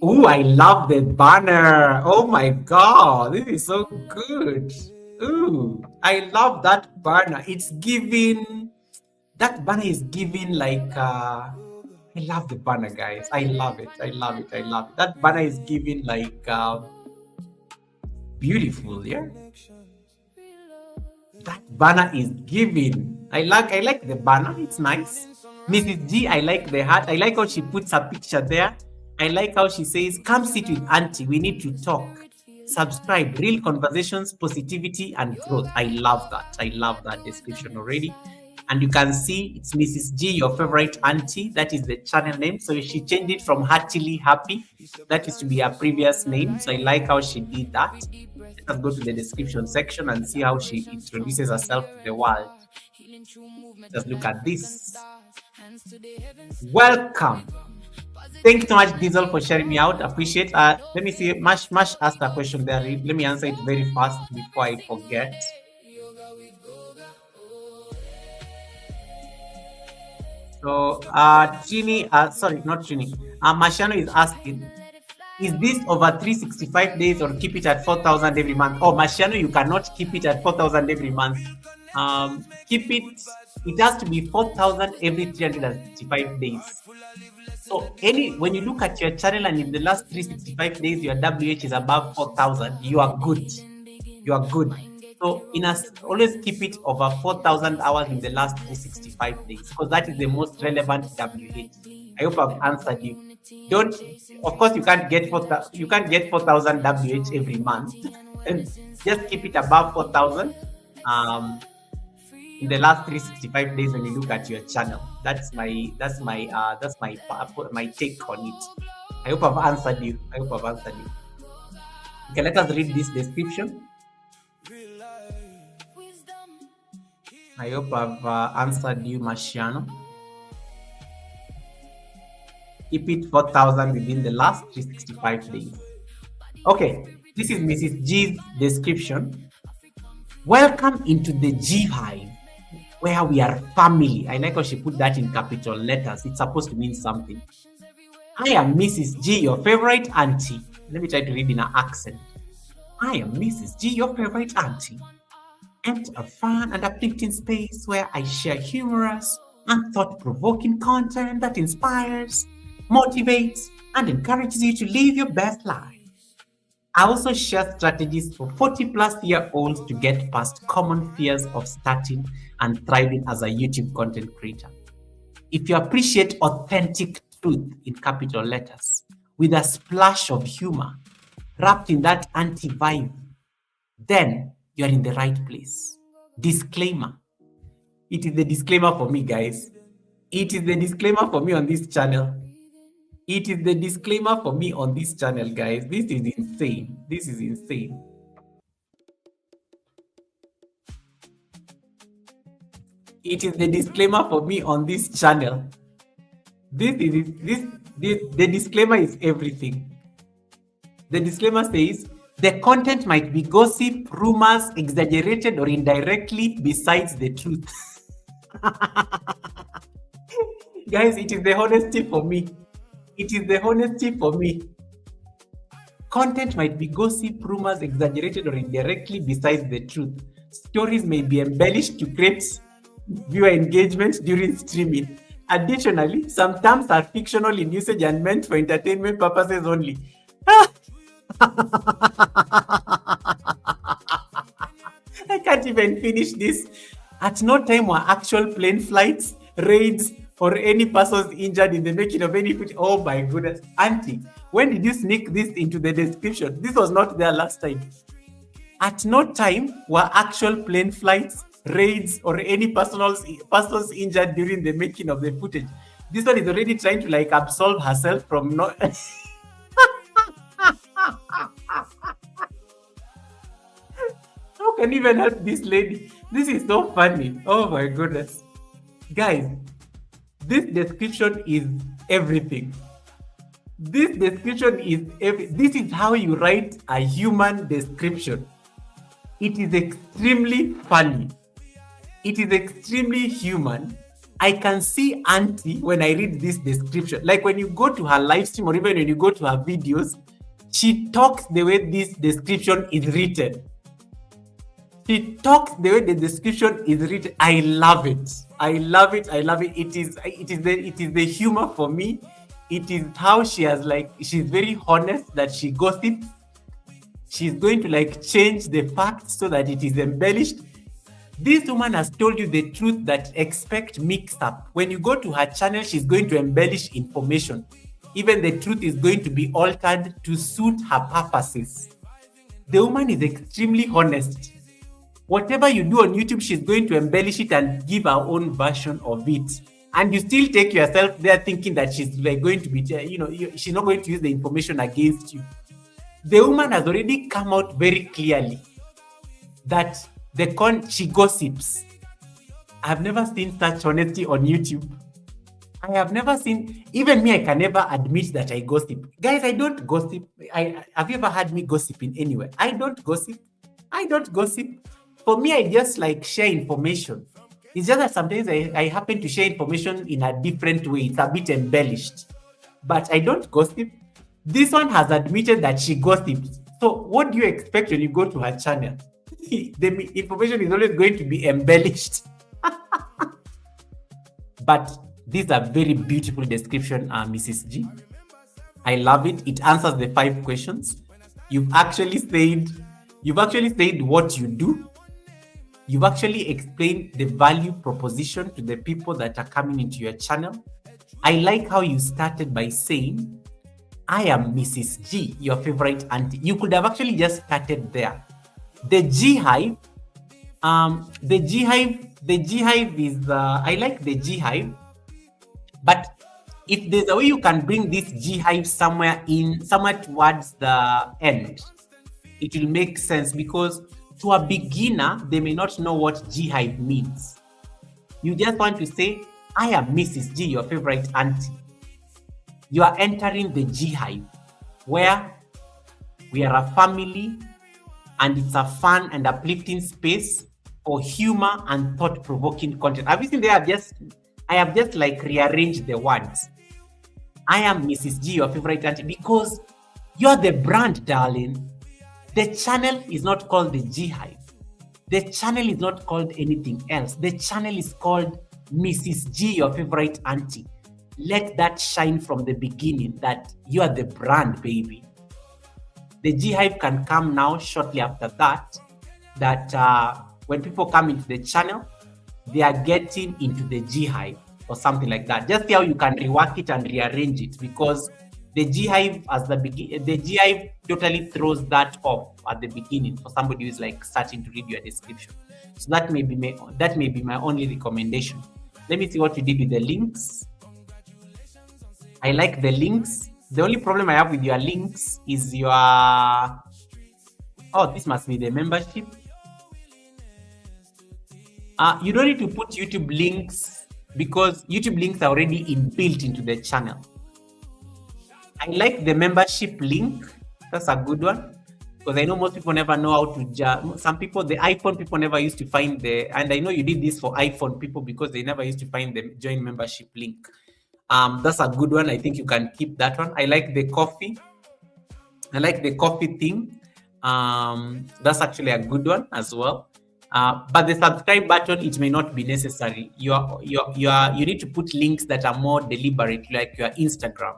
Ooh, I love the banner. Oh my God, this is so good. Ooh, I love that banner. It's giving, that banner is giving like, I love the banner, guys. I love it. I love it. I love it. That banner is giving like beautiful, yeah. That banner is giving. I like the banner. It's nice. Mrs. G, I like the heart. I like how she puts her picture there. I like how she says, "Come sit with Auntie. We need to talk." Subscribe. Real conversations, positivity, and growth. I love that. I love that description already. And you can see it's Mrs. G, your favorite auntie. That is the channel name. So she changed it from Heartily Happy. That is to be her previous name. So I like how she did that. Let us go to the description section and see how she introduces herself to the world. Just look at this. Welcome. Thank you so much, Diesel, for sharing me out. Appreciate. Let me see. Mash asked a question there. Let me answer it very fast before I forget. So, Trini, sorry, not Trini. Marciano is asking, is this over 365 days or keep it at 4,000 every month? Oh, Marciano, you cannot keep it at 4,000 every month. Keep it, it has to be 4,000 every 365 days. So when you look at your channel and in the last 365 days, your WH is above 4,000, you are good. You are good. So always keep it over 4,000 hours in the last 365 days because that is the most relevant WH. I hope I've answered you. Of course, you can't get 4,000 WH every month, and just keep it above 4,000 in the last 365 days when you look at your channel. That's my take on it. I hope I've answered you. Okay, let us read this description. I hope I've answered you, Marciano. Keep it 4,000 within the last 365 days. Okay, this is Mrs. G's description. Welcome into the G Hive, where we are family. I like how she put that in capital letters. It's supposed to mean something. I am Mrs. G, your favorite auntie. Let me try to read in her accent. I am Mrs. G, your favorite auntie. And a fun and uplifting space where I share humorous and thought-provoking content that inspires, motivates, and encourages you to live your best life. I also share strategies for 40-plus-year-olds to get past common fears of starting and thriving as a YouTube content creator. If you appreciate authentic truth in capital letters with a splash of humor wrapped in that anti-vibe, then you're in the right place. Disclaimer. It is the disclaimer for me, guys. It is the disclaimer for me on this channel. It is the disclaimer for me on this channel, guys. This is insane. This is insane. It is the disclaimer for me on this channel. The disclaimer is everything. The disclaimer says, the content might be gossip, rumors, exaggerated, or indirectly besides the truth. Guys, it is the honesty for me. It is the honesty for me. Content might be gossip, rumors, exaggerated, or indirectly besides the truth. Stories may be embellished to create viewer engagement during streaming. Additionally, some terms are fictional in usage and meant for entertainment purposes only. I can't even finish this. At no time were actual plane flights, raids, or any persons injured in the making of any footage. Oh my goodness. Auntie, when did you sneak this into the description? This was not there last time. At no time were actual plane flights, raids, or any persons injured during the making of the footage. This one is already trying to like absolve herself from no. How can you even help this lady? This is so funny. Oh my goodness. Guys, this description is everything. This description is this is how you write a human description. It is extremely funny. It is extremely human. I can see Auntie when I read this description. Like when you go to her live stream or even when you go to her videos, she talks the way this description is written. She talks the way the description is written. I love it. I love it. I love it. It is the humor for me. It is how she has like she's very honest that she gossips. She's going to like change the facts so that it is embellished. This woman has told you the truth that expect mix up. When you go to her channel, she's going to embellish information. Even the truth is going to be altered to suit her purposes. The woman is extremely honest. Whatever you do on YouTube, she's going to embellish it and give her own version of it. And you still take yourself there thinking that she's like going to be, she's not going to use the information against you. The woman has already come out very clearly that she gossips. I've never seen such honesty on YouTube. I have never seen, even me, I can never admit that I gossip. Guys, I don't gossip. Have you ever heard me gossiping anywhere? I don't gossip. For me, I just like share information. It's just that sometimes I happen to share information in a different way. It's a bit embellished. But I don't gossip. This one has admitted that she gossips. So what do you expect when you go to her channel? The information is always going to be embellished. But this is a very beautiful description, Mrs. G. I love it. It answers the 5 questions. You've actually said what you do. You've actually explained the value proposition to the people that are coming into your channel. I like how you started by saying, I am Mrs. G, your favorite auntie. You could have actually just started there. The G hive, is, I like the G hive, but if there's a way you can bring this G hive somewhere towards the end, it will make sense, because to a beginner, they may not know what G hive means. You just want to say, I am Mrs. G, your favorite auntie. You are entering the G hive, where we are a family and it's a fun and uplifting space for humor and thought-provoking content. Have you seen I have just like rearranged the words. I am Mrs. G, your favorite auntie, because you're the brand, darling. The channel is not called the G hive. The channel is not called anything else. The channel is called Mrs. G, your favorite auntie. Let that shine from the beginning that you are the brand, baby. The G hive can come now shortly after that when people come into the channel, they are getting into the G hive or something like that. Just see how you can rework it and rearrange it, because the G hive the G hive totally throws that off at the beginning for somebody who is like starting to read your description. So that may be my only recommendation. Let me see what you did with the links. I like the links. The only problem I have with your links is this must be the membership. You don't need to put YouTube links because YouTube links are already inbuilt into the channel. I like the membership link. That's a good one, because I know most people never know how to some people, the iPhone people never used to find and I know you did this for iPhone people because they never used to find the join membership link. That's a good one. I think you can keep that one. I like the coffee thing. That's actually a good one as well. But the subscribe button, it may not be necessary. You need to put links that are more deliberate, like your Instagram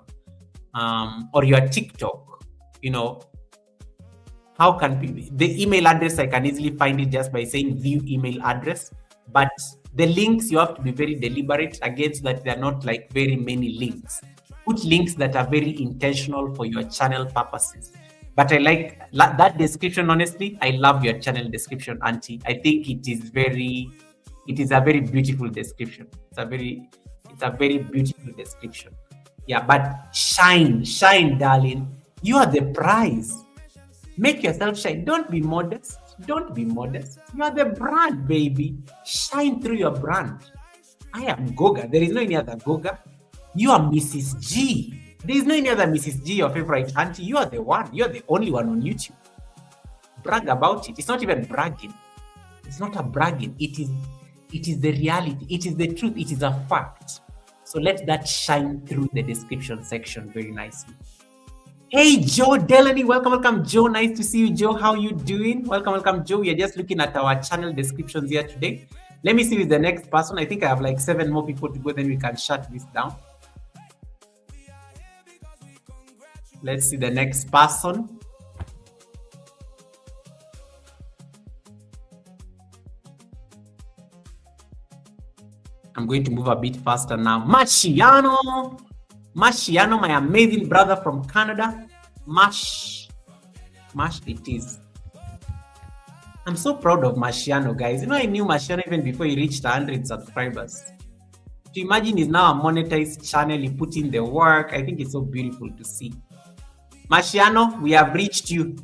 or your TikTok. How can the email address, I can easily find it just by saying view email address, but the links, you have to be very deliberate against that. They're not like very many links. Put links that are very intentional for your channel purposes. But I like that description. Honestly, I love your channel description, auntie. I think it is a very beautiful description. It's a very beautiful description. Yeah, but shine, darling. You are the prize. Make yourself shine. Don't be modest. You are the brand, baby. Shine through your brand. I am Goga. There is no any other Goga. You are Mrs. G. There is no any other Mrs. G, your favorite auntie. You are the one. You are the only one on YouTube. Brag about it. It's not even bragging. It's not a bragging. It is the reality. It is the truth. It is a fact. So let that shine through the description section very nicely. Hey, Joe Delaney, welcome, Joe. Nice to see you, Joe. How you doing? Welcome, Joe. We are just looking at our channel descriptions here today. Let me see with the next person. I think I have like 7 more people to go, then we can shut this down. Let's see the next person. I'm going to move a bit faster now. Mashiano, my amazing brother from Canada. Mash it is. I'm so proud of Mashiano, guys. You know, I knew Mashiano even before he reached 100 subscribers. To imagine he's now a monetized channel, he put in the work. I think it's so beautiful to see. Mashiano, we have reached you.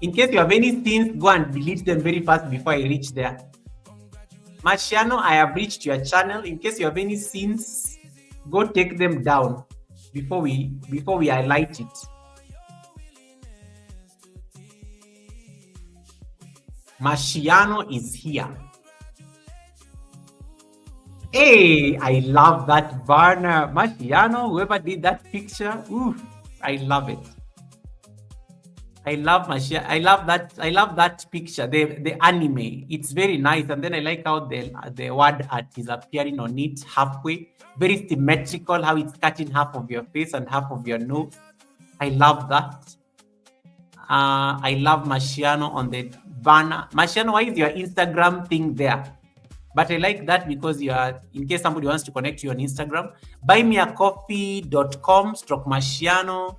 In case you have any sins, go and delete them very fast before I reach there. Mashiano, I have reached your channel. In case you have any sins, go take them down before we highlight it. Mashiano is here. Hey, I love that banner. Mashiano, whoever did that picture, ooh, I love it. I love that picture, the anime. It's very nice, and then I like how the word art is appearing on it halfway. Very symmetrical, how it's cutting half of your face and half of your nose. I love that. I love Mashiano on the banner. Mashiano, why is your Instagram thing there? But I like that because you are, in case somebody wants to connect you on Instagram, buymeacoffee.com/Mashiano.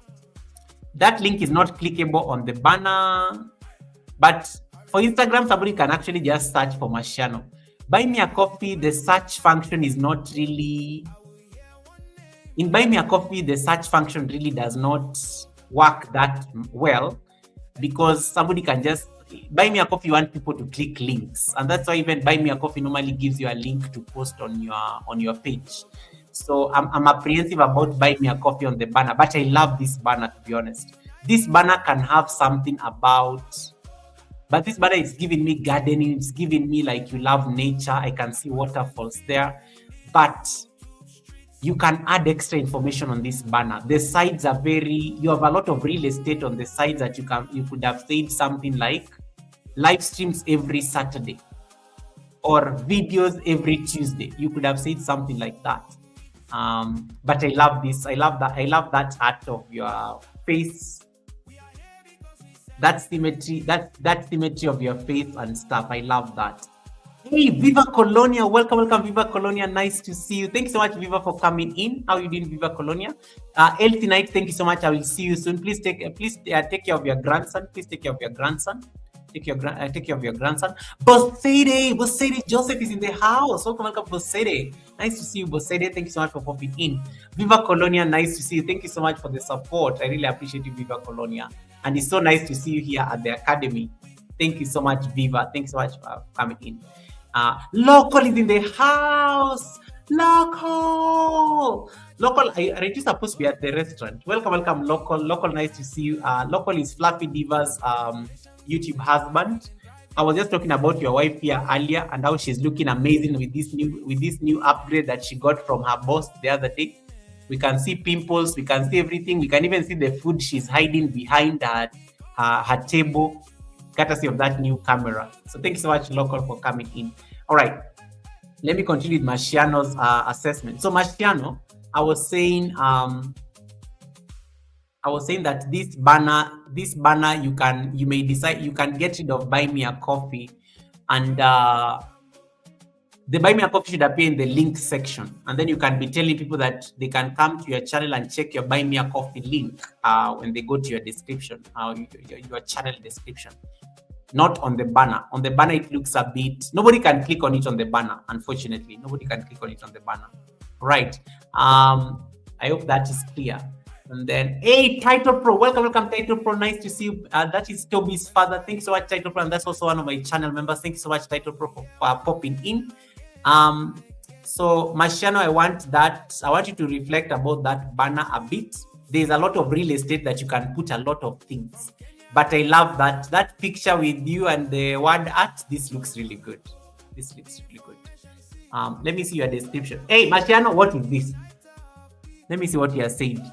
That link is not clickable on the banner, but for Instagram, somebody can actually just search for Mashiano. Buy Me a Coffee, the search function is not really... In Buy Me a Coffee, the search function really does not work that well because somebody can just... Buy Me a Coffee, you want people to click links. And that's why even Buy Me a Coffee normally gives you a link to post on your page. So I'm apprehensive about Buy Me a Coffee on the banner, but I love this banner, to be honest. This banner can have something about, but this banner is giving me gardening. It's giving me like you love nature. I can see waterfalls there, but you can add extra information on this banner. The sides are you have a lot of real estate on the sides that you could have said something like live streams every Saturday or videos every Tuesday. You could have said something like that. But I love this. I love that art of your face. That symmetry, that symmetry of your face and stuff. I love that. Hey, Viva Colonia, welcome, Viva Colonia. Nice to see you. Thanks so much, Viva, for coming in. How are you doing, Viva Colonia? Healthy Night, thank you so much. I will see you soon. Please take care of your grandson. Please take care of your grandson. Take care of your grandson. Bosede Joseph is in the house. Welcome, Bosede. Nice to see you, Bosede. Thank you so much for popping in. Viva Colonia, nice to see you. Thank you so much for the support. I really appreciate you, Viva Colonia. And it's so nice to see you here at the Academy. Thank you so much, Viva. Thanks so much for coming in. Local is in the house. Local, are you supposed to be at the restaurant? Welcome, Local, nice to see you. Local is Fluffy Diva's YouTube husband. I was just talking about your wife here earlier and how she's looking amazing with this new upgrade that she got from her boss the other day. We can see pimples, we can see everything, we can even see the food she's hiding behind her table, courtesy of that new camera. So thank you so much, Local, for coming in. All right, let me continue with Mashiano's assessment. So Mashiano, I was saying that this banner, you may decide, you can get rid of Buy Me a Coffee, and the Buy Me a Coffee should appear in the link section, and then you can be telling people that they can come to your channel and check your Buy Me a Coffee link when they go to your description, your channel description. Not on the banner. On the banner, it looks a bit... Nobody can click on it on the banner, unfortunately. Nobody can click on it on the banner. Right. I hope that is clear. And then, hey, Title Pro. Welcome, Title Pro. Nice to see you. That is Toby's father. Thanks so much, Title Pro. And that's also one of my channel members. Thanks so much, Title Pro, for popping in. So, Mashiano, I want you to reflect about that banner a bit. There's a lot of real estate that you can put a lot of things. But I love that picture with you and the word art. This looks really good. Let me see your description. Hey, Mashiano, what is this? Let me see what you are saying.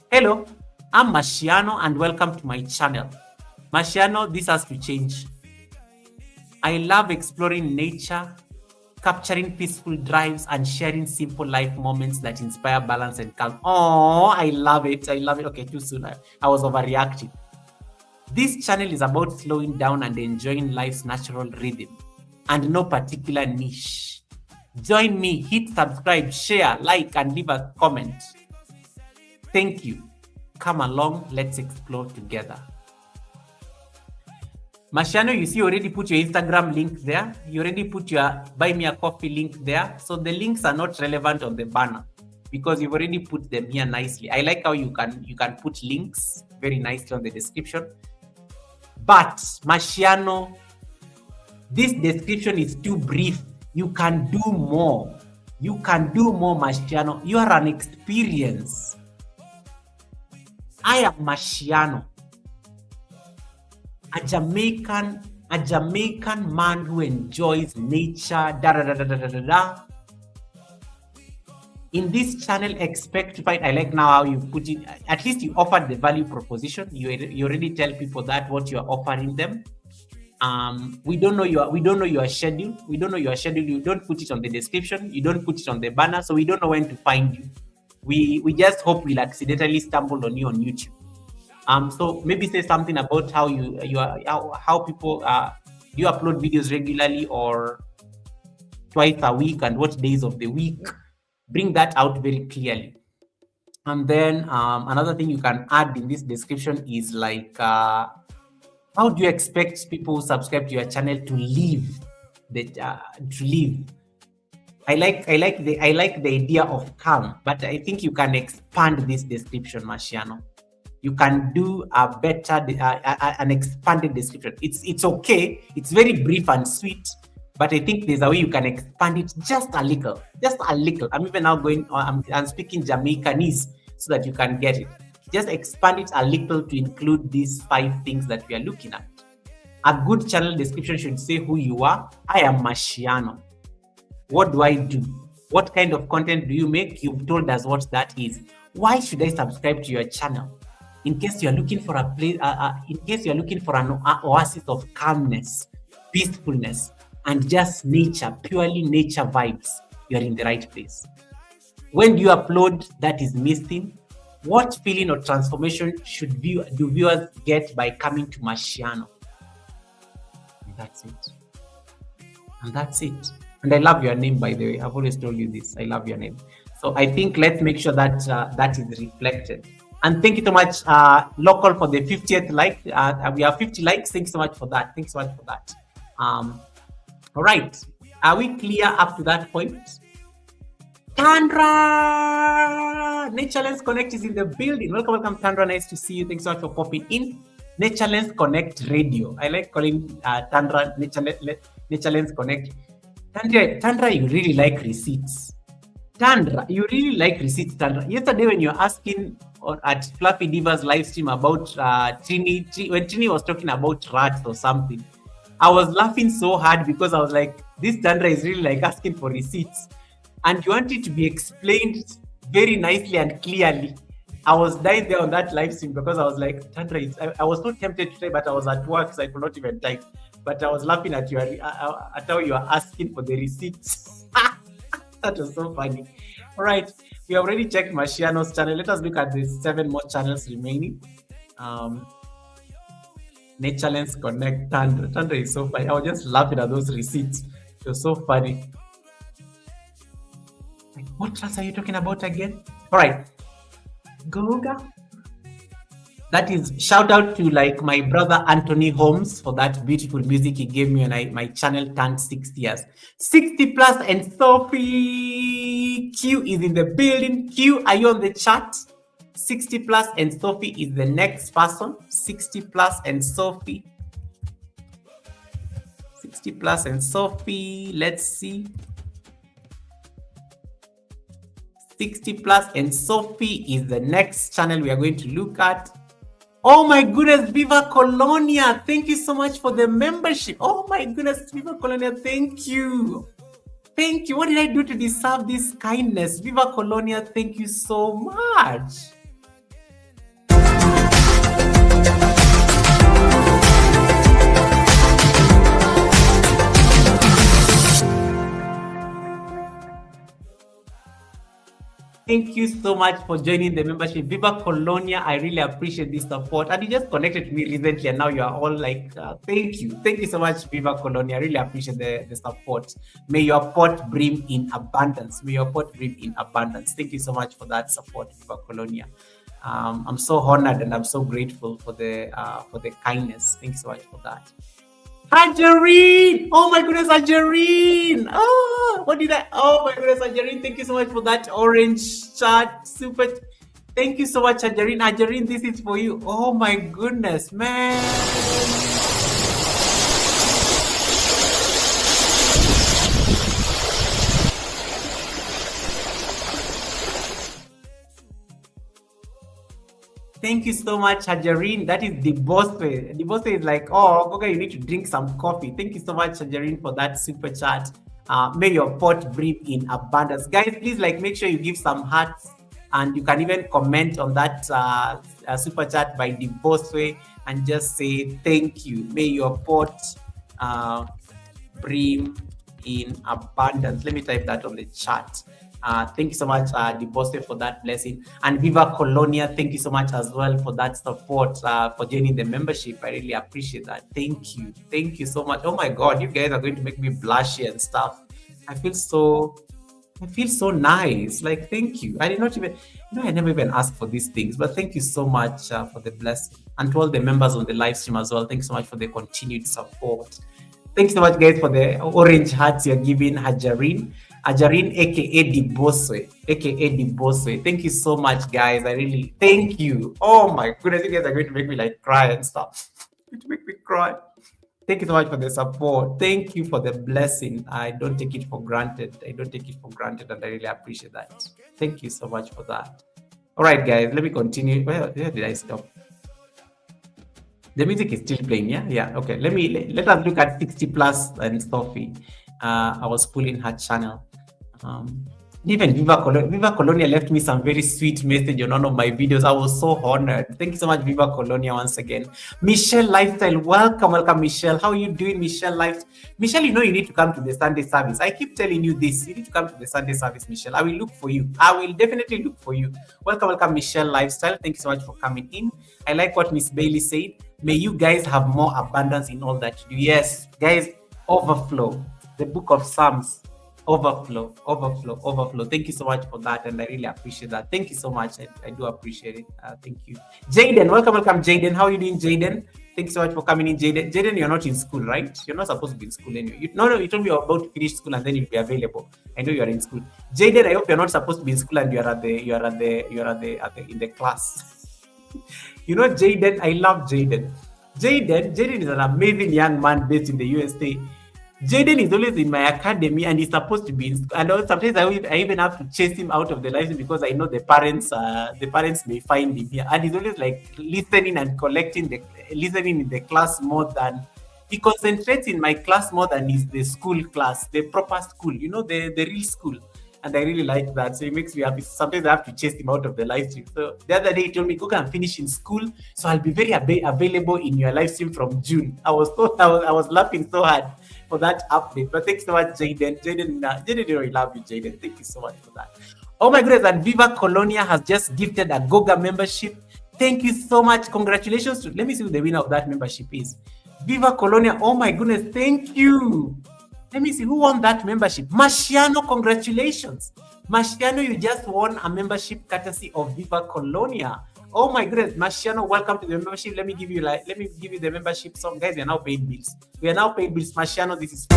Hello. I'm Marciano and welcome to my channel. Marciano, this has to change. I love exploring nature, capturing peaceful drives, and sharing simple life moments that inspire balance and calm. Oh, I love it. I love it. Okay, too soon. I was overreacting. This channel is about slowing down and enjoying life's natural rhythm and no particular niche. Join me, hit subscribe, share, like, and leave a comment. Thank you. Come along, let's explore together. Marciano, you see, you already put your Instagram link there. You already put your Buy Me a Coffee link there. So the links are not relevant on the banner because you've already put them here nicely. I like how you can put links very nicely on the description. But Marciano, this description is too brief. You can do more. You can do more, Marciano. You are an experience. I am Marciano, a Jamaican man who enjoys nature. In this channel, expect to find. I like now how you put it. At least you offered the value proposition. You already tell people that what you are offering them. We don't know your schedule. We don't know your schedule. You don't put it on the description. You don't put it on the banner, so we don't know when to find you. We just hope we'll accidentally stumble on you on YouTube. So maybe say something about how how people do you upload videos regularly or twice a week and what days of the week. Bring that out very clearly. And then another thing you can add in this description is like how do you expect people who subscribe to your channel to live? I like the idea of calm, but I think you can expand this description, Marciano. You can do a better an expanded description. It's okay. It's very brief and sweet, but I think there's a way you can expand it just a little. I'm even now going. I'm speaking Jamaicanese so that you can get it. Just expand it a little to include these 5 things that we are looking at. A good channel description should say who you are. I am Marciano. What do I do? What kind of content do you make? You've told us what that is. Why should I subscribe to your channel? In case you're looking for a place, in case you're looking for an oasis of calmness, peacefulness, and just nature, purely nature vibes, you're in the right place. When you upload that is missing, what feeling or transformation do viewers get by coming to Marciano? And that's it. And I love your name, by the way. I've always told you this. I love your name. So I think let's make sure that that is reflected. And thank you so much, Local, for the 50th like. We have 50 likes. Thanks so much for that. All right. Are we clear up to that point? Tandra! Nature Lens Connect is in the building. Welcome, Tandra. Nice to see you. Thanks so much for popping in. Nature Lens Connect Radio. I like calling Tandra Nature Lens Connect. Tandra, you really like receipts. Tandra. Yesterday when you're asking at Fluffy Diva's live stream about Trini, when Trini was talking about rats or something, I was laughing so hard because I was like, this Tandra is really like asking for receipts. And you want it to be explained very nicely and clearly. I was dying there on that live stream because I was like, Tandra, I was so tempted to say, but I was at work, so I could not even type. But I was laughing at how you are asking for the receipts. That was so funny. All right, we already checked Marciano's channel. Let us look at the 7 more channels remaining. Nature Lens Connect, Tandra is so funny. I was just laughing at those receipts. It was so funny. What class are you talking about again? All right, Goga. That is shout out to like my brother Anthony Holmes for that beautiful music he gave me when my channel turned 60 years. 60 plus and Sophie Q is in the building. Q, are you on the chat? 60 plus and Sophie is the next person. 60 plus and Sophie. 60 plus and Sophie. Let's see. 60 plus and Sophie is the next channel we are going to look at. Oh my goodness, Viva Colonia. Thank you so much for the membership. Oh my goodness, Viva Colonia. Thank you. Thank you. What did I do to deserve this kindness? Viva Colonia, thank you so much. Thank you so much for joining the membership. Viva Colonia, I really appreciate this support. And you just connected to me recently, and now you are all like, thank you. Thank you so much, Viva Colonia. I really appreciate the support. May your pot brim in abundance. May your pot brim in abundance. Thank you so much for that support, Viva Colonia. I'm so honored and I'm so grateful for the kindness. Thank you so much for that. Hajarine! Oh my goodness, Hajarine! Oh, what did I? Oh my goodness, Hajarine! Thank you so much for that orange chat. Super. Thank you so much, Hajarine. Hajarine, this is for you. Oh my goodness, man! Thank you so much, Hajarine. That is the boss way. The boss way is like, oh, Goga, you need to drink some coffee. Thank you so much, Hajarine, for that super chat. May your pot breathe in abundance. Guys, please make sure you give some hearts, and you can even comment on that super chat by the boss way and just say thank you. May your pot breathe in abundance. Let me type that on the chat. Thank you so much, Dibose, for that blessing. And Viva Colonia, thank you so much as well for that support, for joining the membership. I really appreciate that. Thank you. Thank you so much. Oh my God, you guys are going to make me blush and stuff. I feel so nice. Thank you. I did not even, I never even asked for these things, but thank you so much for the blessing. And to all the members on the live stream as well, thanks so much for the continued support. Thanks so much, guys, for the orange hearts you're giving Hajarine. Hajarine, aka Dibose, aka Dibose. Thank you so much, guys. I really thank you. Oh my goodness, you guys are going to make me cry and stuff. Going to make me cry. Thank you so much for the support. Thank you for the blessing. I don't take it for granted. And I really appreciate that. Thank you so much for that. All right, guys, let me continue. Where did I stop? The music is still playing, yeah? Yeah, okay. Let us look at 60 Plus and Sophie. I was pulling her channel. Even Viva Colonia left me some very sweet message on one of my videos. I was so honored. Thank you so much, Viva Colonia, once again. Michelle Lifestyle, welcome, Michelle. How are you doing, Michelle Lifestyle? Michelle, you need to come to the Sunday service. I keep telling you this. You need to come to the Sunday service, Michelle. I will look for you. I will definitely look for you. Welcome, Michelle Lifestyle. Thank you so much for coming in. I like what Miss Bailey said. May you guys have more abundance in all that you do. Yes, guys, overflow. The book of Psalms. Overflow. Thank you so much for that, and I really appreciate that. Thank you so much. I do appreciate it. Thank you. Jaden, welcome, Jaden. How are you doing, Jaden? Thank you so much for coming in, Jaden. Jaden, you're not in school, right? You're not supposed to be in school anyway. You told me you're about to finish school and then you'll be available. I know you're in school. Jaden, I hope you're not supposed to be in school and you're in the class. Jaden, I love Jaden. Jaden is an amazing young man based in the USA. Jaden is always in my academy and he's supposed to be in school. And sometimes I even have to chase him out of the live because I know the parents may find him here. And he's always listening and listening in the class more than he concentrates in my class more than the school class, the proper school, the real school. And I really like that. So it makes me happy. Sometimes I have to chase him out of the live stream. So the other day he told me, go and finish in school. So I'll be very available in your live stream from June. I was laughing so hard for that update. But thanks so much, Jaden. Jaden, really love you, Jaden. Thank you so much for that. Oh my goodness, and Viva Colonia has just gifted a Goga membership. Thank you so much. Congratulations. Let me see who the winner of that membership is. Viva Colonia. Oh my goodness, thank you. Let me see who won that membership. Marciano, congratulations. Marciano, you just won a membership courtesy of Viva Colonia. Oh my goodness, Marciano, welcome to the membership. Let me give you the membership song. Guys, we are now paying bills. Marciano, this is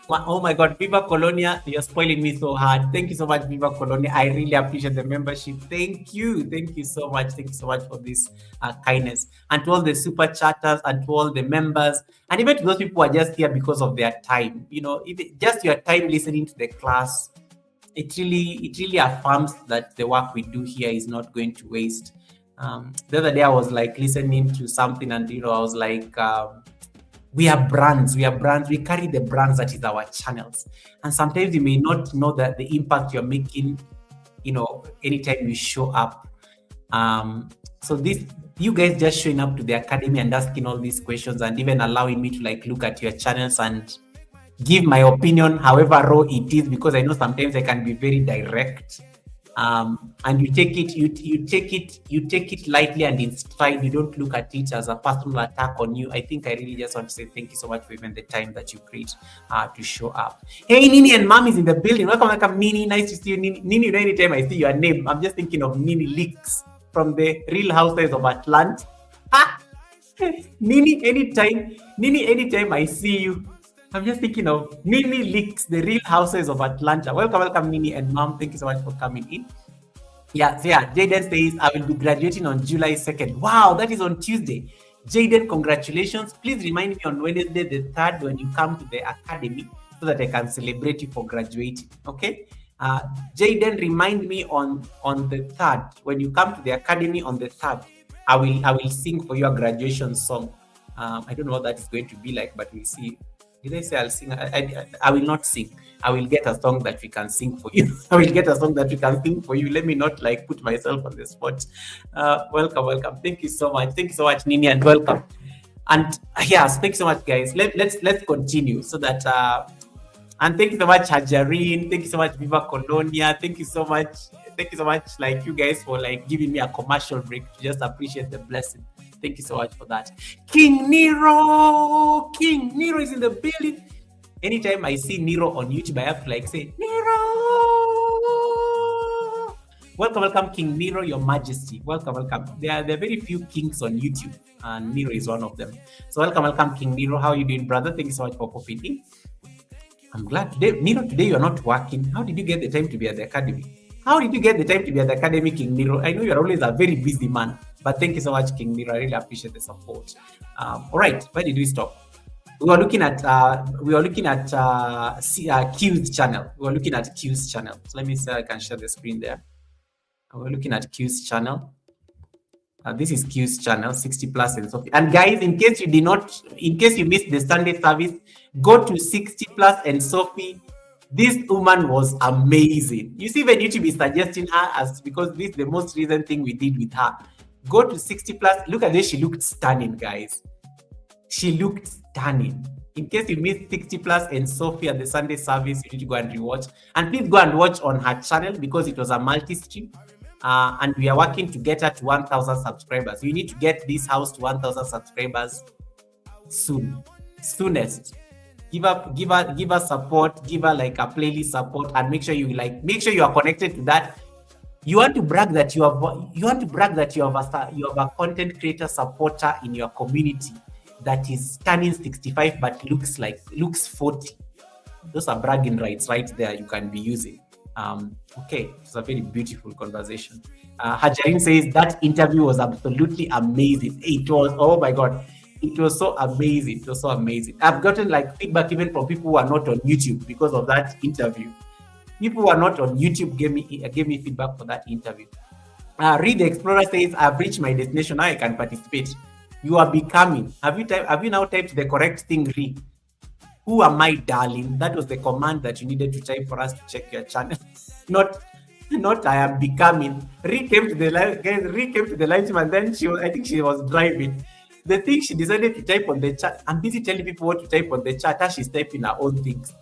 oh my God, Viva Colonia, you're spoiling me so hard. Thank you so much, Viva Colonia. I really appreciate the membership. Thank you so much. Thank you so much for this kindness. And to all the super chatters and to all the members, and even to those people who are just here because of their time, just your time listening to the class, it really affirms that the work we do here is not going to waste. The other day I was listening to something and I was like, we are brands. We carry the brands that is our channels. And sometimes you may not know that the impact you're making, anytime you show up. So this, you guys just showing up to the academy and asking all these questions and even allowing me to like look at your channels and give my opinion, however raw it is, because I know sometimes I can be very direct. And you take it lightly and in stride. You don't look at it as a personal attack on you. I think I really just want to say thank you so much for even the time that you create to show up. Hey, Nini and Mom is in the building. Welcome, Nini. Nice to see you, Nini. Nini, anytime I see your name, I'm just thinking of Nini Leaks from the Real Housewives of Atlanta. Nini, anytime I see you, I'm just thinking of Nini Leaks, the Real Houses of Atlanta. Welcome, Nini and Mom. Thank you so much for coming in. Yeah, Jaden says, I will be graduating on July 2nd. Wow, that is on Tuesday. Jaden, congratulations. Please remind me on Wednesday the 3rd when you come to the academy so that I can celebrate you for graduating. Okay? Jaden, remind me on the 3rd. When you come to the academy on the 3rd, I will sing for your graduation song. I don't know what that is going to be like, but we'll see. Did I say I'll sing? I will not sing. I will get a song that we can sing for you. I will get a song that we can sing for you. Let me not like put myself on the spot. Welcome. Thank you so much. Thank you so much, Nini, and welcome. And yes, thank you so much, guys. Let's continue so that and thank you so much, Hajarine. Thank you so much, Viva Colonia. Thank you so much, like you guys for like giving me a commercial break to just appreciate the blessing. Thank you so much for that. King Nero is in the building. Anytime I see Nero on YouTube, I have to like say, Nero. Welcome, King Nero, Your Majesty. Welcome. There are very few kings on YouTube, and Nero is one of them. So welcome, King Nero. How are you doing, brother? Thank you so much for popping in. I'm glad today, Nero, today you're not working. How did you get the time to be at the academy? King Nero? I know you're always a very busy man, but thank you so much, King Nero. I really appreciate the support. All right, where did we stop? We were looking at Q's channel. So let me see if I can share the screen there. We're looking at Q's channel. This is Q's channel, 60 plus and Sophie. And guys, in case you missed the Sunday service, go to 60 plus and Sophie. This woman was amazing. You see, when YouTube is suggesting her as because this is the most recent thing we did with her. Go to 60 plus. Look at this. She looked stunning, guys. She looked stunning. In case you missed 60 plus and Sophie at the Sunday service, you need to go and rewatch. And please go and watch on her channel because it was a multi-stream. And we are working to get her to 1,000 subscribers. You need to get this house to 1,000 subscribers soonest. Give her support, give her like a playlist support, and make sure you are connected to that. You want to brag that you have a content creator supporter in your community that is turning 65 but looks 40. Those are bragging rights right there you can be using. Okay, it's a very beautiful conversation. Hajarin says that interview was absolutely amazing. It was, oh my God, it was so amazing. I've gotten like feedback even from people who are not on YouTube because of that interview. People who are not on YouTube gave me feedback for that interview. Read the Explorer says, I've reached my destination. Now I can participate. You are becoming. Have you now typed the correct thing, Read? Who am I, darling? That was the command that you needed to type for us to check your channel. Not I am becoming. Read came to the live stream and then I think she was driving. The thing she decided to type on the chat, I'm busy telling people what to type on the chat as she's typing her own things.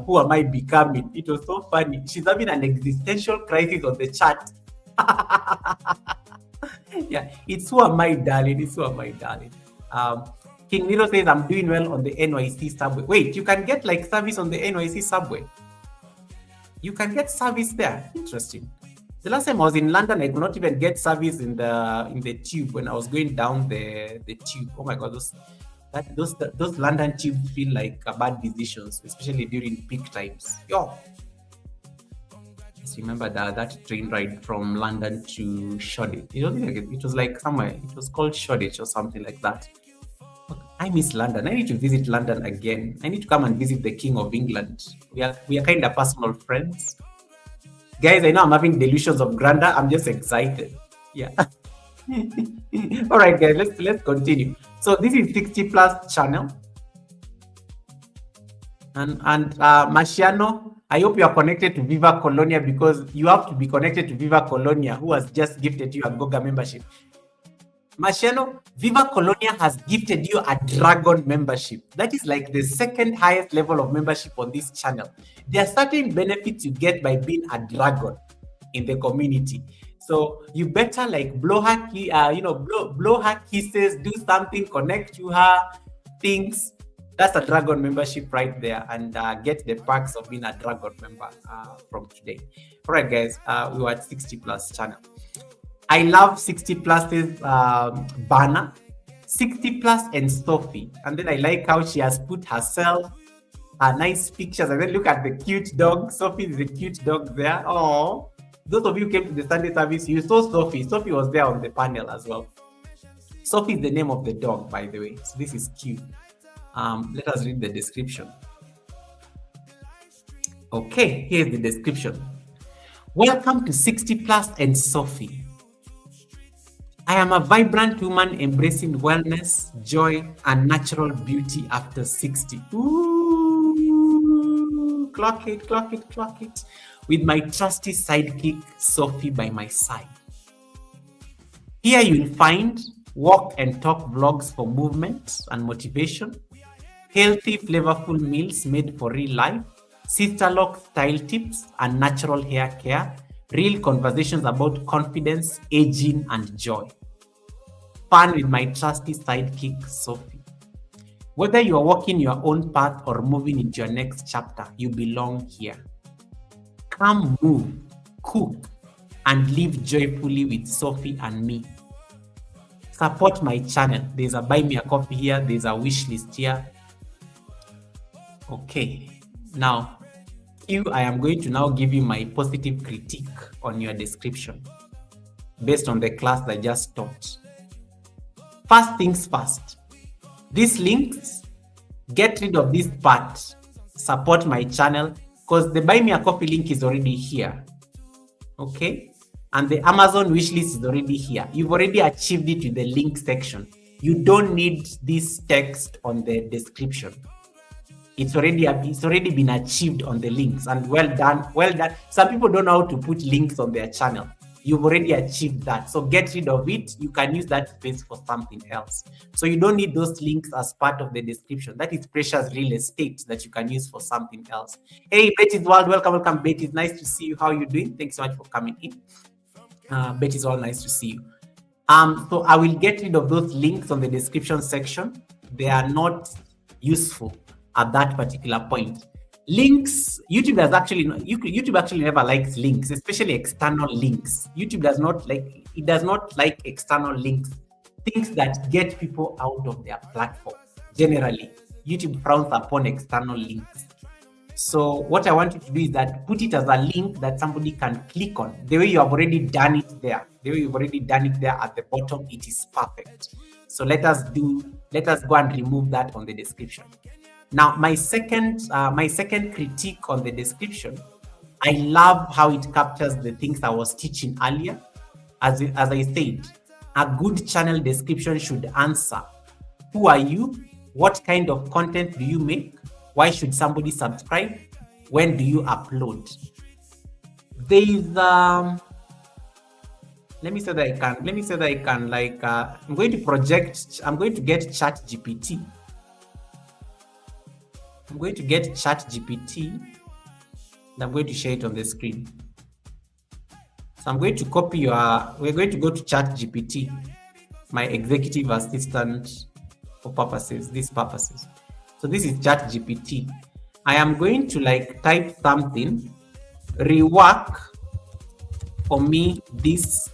Who am I becoming? It was so funny. She's having an existential crisis on the chat. Yeah, it's who am I, darling? King Nero says, I'm doing well on the NYC subway. Wait, you can get like service on the NYC subway? You can get service there. Interesting. The last time I was in London, I could not even get service in the tube when I was going down the tube. Oh my God, those London tubes feel like bad decisions, especially during peak times. Yo. Just remember that train ride from London to Shoreditch. It was like somewhere. It was called Shoreditch or something like that. I miss London. I need to visit London again. I need to come and visit the King of England. We are kind of personal friends. Guys, I know I'm having delusions of grandeur. I'm just excited. Yeah. All right, guys, let's continue. So this is 60 plus channel. And Marciano, I hope you are connected to Viva Colonia, because you have to be connected to Viva Colonia, who has just gifted you a Goga membership. Marciano, Viva Colonia has gifted you a Dragon membership. That is like the second highest level of membership on this channel. There are certain benefits you get by being a Dragon in the community. So you better like blow her, blow her kisses, do something, connect to her, things. That's a Dragon membership right there, and get the perks of being a Dragon member from today. All right, guys, we were at 60 plus channel. I love 60 plus's banner, 60 plus and Sophie. And then I like how she has put herself, nice pictures. And then look at the cute dog. Sophie is a cute dog there. Oh, those of you who came to the Sunday service, you saw Sophie. Sophie was there on the panel as well. Sophie is the name of the dog, by the way. So this is cute. Let us read the description. Okay, here's the description. Welcome to 60 plus and Sophie. I am a vibrant woman embracing wellness, joy, and natural beauty after 60. Ooh, clock it, clock it, clock it. With my trusty sidekick, Sophie, by my side. Here you'll find walk and talk vlogs for movement and motivation, healthy, flavorful meals made for real life, sister-lock style tips and natural hair care, real conversations about confidence, aging, and joy. Fun with my trusty sidekick, Sophie. Whether you are walking your own path or moving into your next chapter, you belong here. Come, move, cook, and live joyfully with Sophie and me. Support my channel. There's a buy me a coffee here. There's a wish list here. Okay. Now, I am going to now give you my positive critique on your description based on the class I just taught. First things first, these links, get rid of this part, support my channel, because the buy me a coffee link is already here. Okay, and the Amazon wishlist is already here. You've already achieved it with the link section. You don't need this text on the description. It's already been achieved on the links, and well done, well done. Some people don't know how to put links on their channel. You've already achieved that. So get rid of it. You can use that space for something else. So you don't need those links as part of the description. That is precious real estate that you can use for something else. Hey, Betty's World, welcome, Betty. It's nice to see you. How are you doing? Thanks so much for coming in. Betty's World, nice to see you. So I will get rid of those links on the description section. They are not useful at that particular point. Links, YouTube actually never likes links, especially external links. YouTube does not like external links, things that get people out of their platform. Generally, YouTube frowns upon external links. So what I want you to do is that put it as a link that somebody can click on. The way you have already done it there, at the bottom, it is perfect. So let us go and remove that on the description. Now, my second critique on the description, I love how it captures the things I was teaching earlier. As I said, a good channel description should answer: who are you? What kind of content do you make? Why should somebody subscribe? When do you upload? There is let me say that I can I'm going to get ChatGPT. I'm going to get ChatGPT and I'm going to share it on the screen. So I'm going to copy we're going to go to ChatGPT, my executive assistant for these purposes. So this is ChatGPT. I am going to type something, rework for me this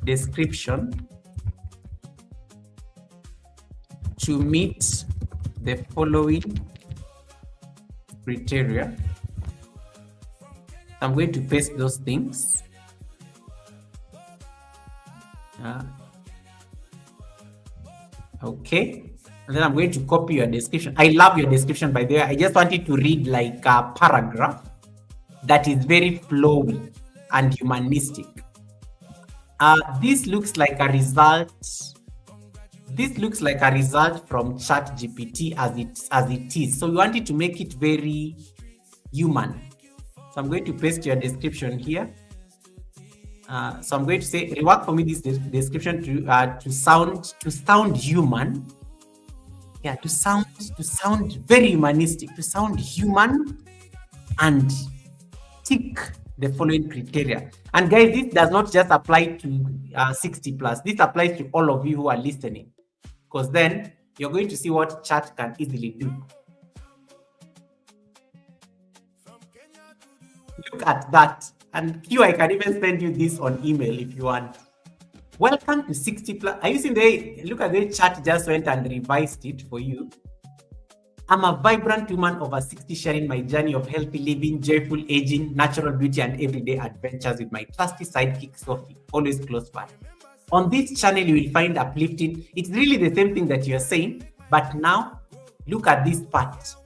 description to meet the following criteria. I'm going to paste those things. Okay, and then I'm going to copy your description. I love your description, by the way. I just wanted to read like a paragraph that is very flowy and humanistic. This looks like a result. This looks like a result from ChatGPT as it is. So we wanted to make it very human. So I'm going to paste your description here. So I'm going to say rework for me this description to sound human. Yeah, to sound very humanistic, to sound human, and tick the following criteria. And guys, this does not just apply to 60 plus. This applies to all of you who are listening, because then you're going to see what chat can easily do. Look at that. And Q, I can even send you this on email if you want. Welcome to 60 plus. Are you seeing the look at the chat just went and revised it for you? I'm a vibrant woman over 60 sharing my journey of healthy living, joyful aging, natural beauty, and everyday adventures with my trusty sidekick Sophie, always close by. On this channel, you will find uplifting. It's really the same thing that you're saying, but now look at this part.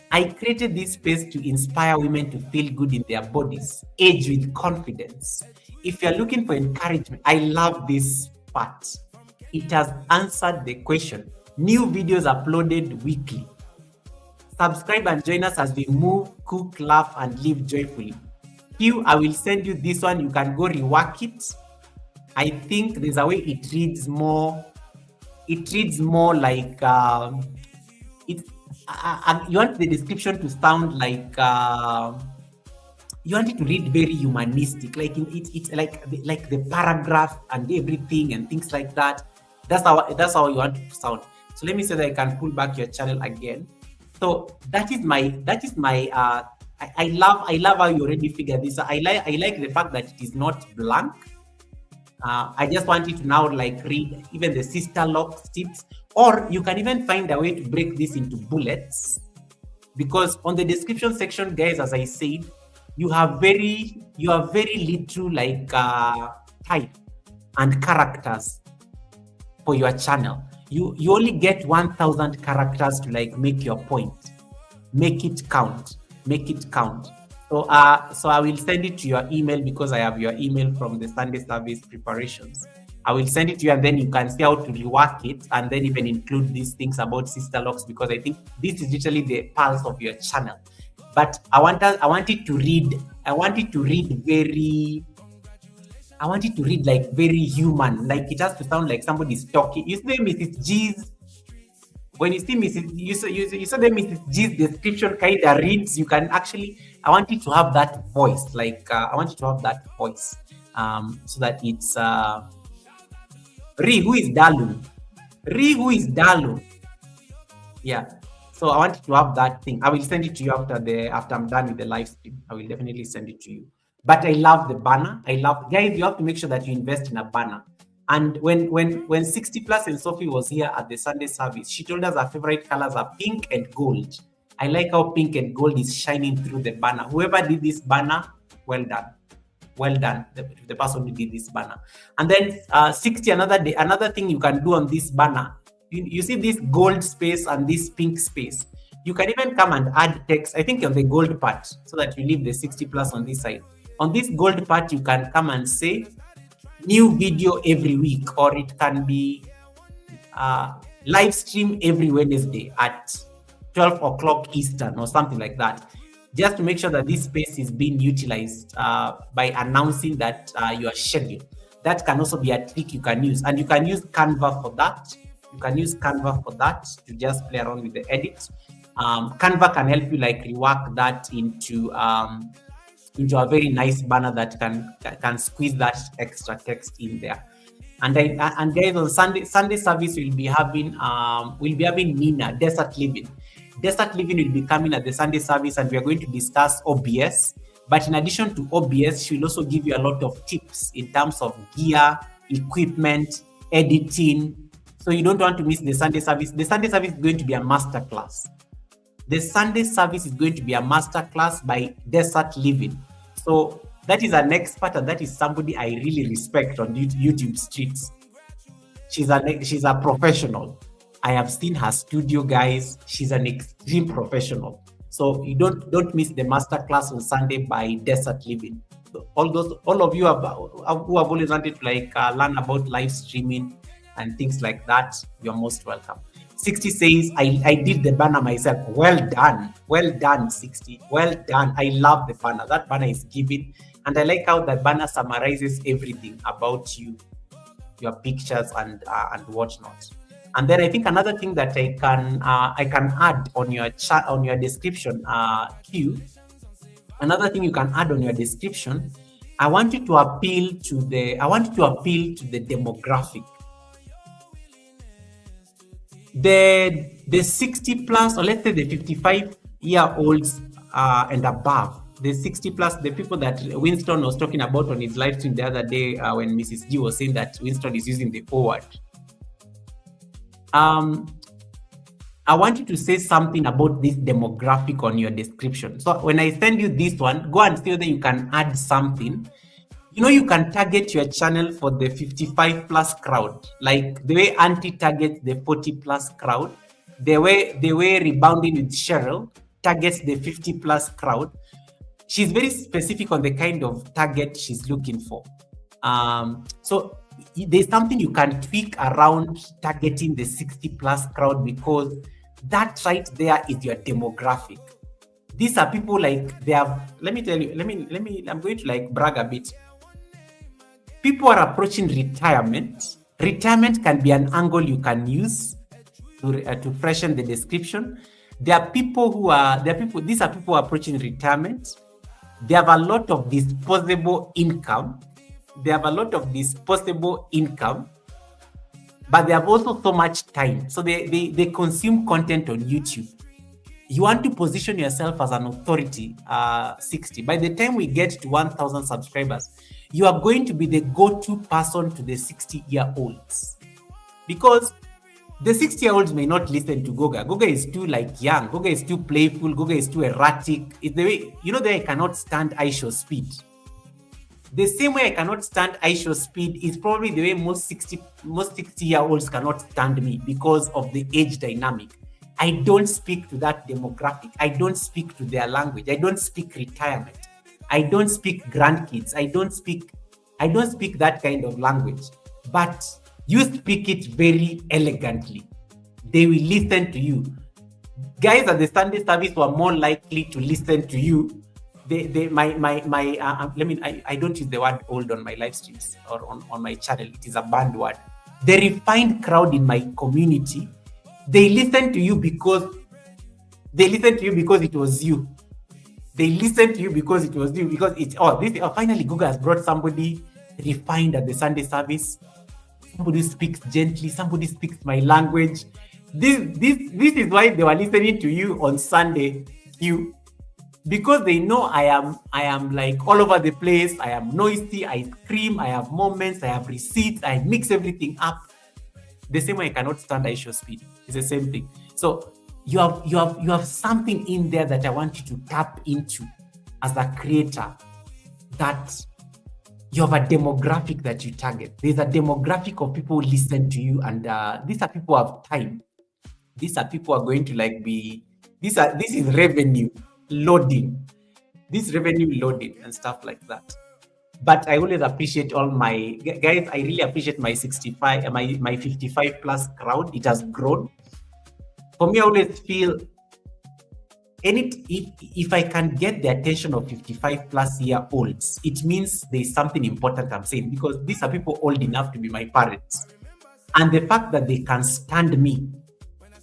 I created this space to inspire women to feel good in their bodies, age with confidence. If you're looking for encouragement, I love this part. It has answered the question. New videos uploaded weekly. Subscribe and join us as we move, cook, laugh, and live joyfully. Q, I will send you this one. You can go rework it. I think there's a way it reads more. It reads more like you want the description to sound like you want it to read very humanistic, like it's like the paragraph and everything and things like that. That's how you want it to sound. So let me say that I can pull back your channel again. So that is my I love how you already figured this. I like the fact that it is not blank. I just want you to now like read even the sister locks tips, or you can even find a way to break this into bullets, because on the description section, guys, as I said, you have very little like type and characters for your channel. You only get 1,000 characters to like make your point, make it count. So I will send it to your email because I have your email from the Sunday service preparations. I will send it to you, and then you can see how to rework it, and then even include these things about sister locks, because I think this is literally the pulse of your channel. But I want it to read like very human, like it has to sound like somebody's talking. You see Mrs. G's, when you see Mrs. You saw the Mrs. G's description kind of reads, you can actually, I want it to have that voice, like I want it to have that voice, so that it's who is Dalu? Yeah. So I want it to have that thing. I will send it to you after I'm done with the live stream. I will definitely send it to you. But I love the banner. Guys, you have to make sure that you invest in a banner. And when 60 plus and Sophie was here at the Sunday service, she told us her favorite colors are pink and gold. I like how pink and gold is shining through the banner. Whoever did this banner, well done. Well done, the person who did this banner. And then 60, another thing you can do on this banner, you see this gold space and this pink space. You can even come and add text, I think on the gold part, so that you leave the 60 plus on this side. On this gold part, you can come and say new video every week, or it can be live stream every Wednesday at 12 o'clock Eastern or something like that. Just to make sure that this space is being utilized by announcing that you are scheduled. That can also be a trick you can use. And you can use Canva for that. To just play around with the edit. Canva can help you like rework that into a very nice banner that can squeeze that extra text in there. And guys, on Sunday service we'll be having Nina, Desert Living. Desert Living will be coming at the Sunday service, and we are going to discuss OBS. But in addition to OBS, she will also give you a lot of tips in terms of gear, equipment, editing. So you don't want to miss the Sunday service. The Sunday service is going to be a masterclass. The Sunday service is going to be a masterclass by Desert Living. So that is an expert, and that is somebody I really respect on YouTube streets. She's a professional. I have seen her studio, guys. She's an extreme professional. So you don't miss the masterclass on Sunday by Desert Living. So all of you who have always wanted to like learn about live streaming and things like that, you're most welcome. 60 says, I did the banner myself. Well done, 60. Well done. I love the banner. That banner is giving. And I like how the banner summarizes everything about you, your pictures and whatnot. And then I think another thing that I can add on your chat, on your description, Q. Another thing you can add on your description, I want you to appeal to the demographic. The 60 plus, or let's say the 55-year-olds and above, the 60 plus, the people that Winston was talking about on his live stream the other day when Mrs. G was saying that Winston is using the O word. I want you to say something about this demographic on your description. So when I send you this one, go and see whether you can add something. You know, you can target your channel for the 55 plus crowd, like the way Auntie targets the 40 plus crowd, the way Rebounding with Cheryl targets the 50 plus crowd. She's very specific on the kind of target she's looking for. So there's something you can tweak around targeting the 60 plus crowd, because that right there is your demographic. These are people like they have, let me tell you, I'm going to like brag a bit. People are approaching retirement. Retirement can be an angle you can use to freshen the description. These are people who are approaching retirement. They have a lot of disposable income. But they have also so much time. So they consume content on YouTube. You want to position yourself as an authority, 60. By the time we get to 1,000 subscribers, you are going to be the go-to person to the 60-year-olds. Because the 60-year-olds may not listen to Goga. Goga is too like young. Goga is too playful. Goga is too erratic. It's the way, you know, that I cannot stand Aisho speed. The same way I cannot stand Aisho speed is probably the way most 60-year-olds cannot stand me, because of the age dynamic. I don't speak to that demographic. I don't speak to their language. I don't speak retirement. I don't speak grandkids. I don't speak that kind of language. But you speak it very elegantly. They will listen to you. Guys at the Sunday service were more likely to listen to you. I don't use the word old on my live streams or on my channel. It is a banned word. The refined crowd in my community, they listen to you because it was you. They listen to you because it was you. Because finally Google has brought somebody refined at the Sunday service. Somebody speaks gently. Somebody speaks my language. This is why they were listening to you on Sunday. Because they know I am like all over the place. I am noisy. I scream. I have moments. I have receipts. I mix everything up. The same way I cannot stand Aisho speed. It's the same thing. So you have something in there that I want you to tap into as a creator, that you have a demographic that you target. There's a demographic of people who listen to you, and these are people who have time. These are people who are going to like be. This is revenue loading. This revenue loading and stuff like that. But I always appreciate all my guys. I really appreciate my 65, my 55 plus crowd. It has grown. For me, I always feel if I can get the attention of 55 plus year olds, it means there's something important I'm saying, because these are people old enough to be my parents. And the fact that they can stand me,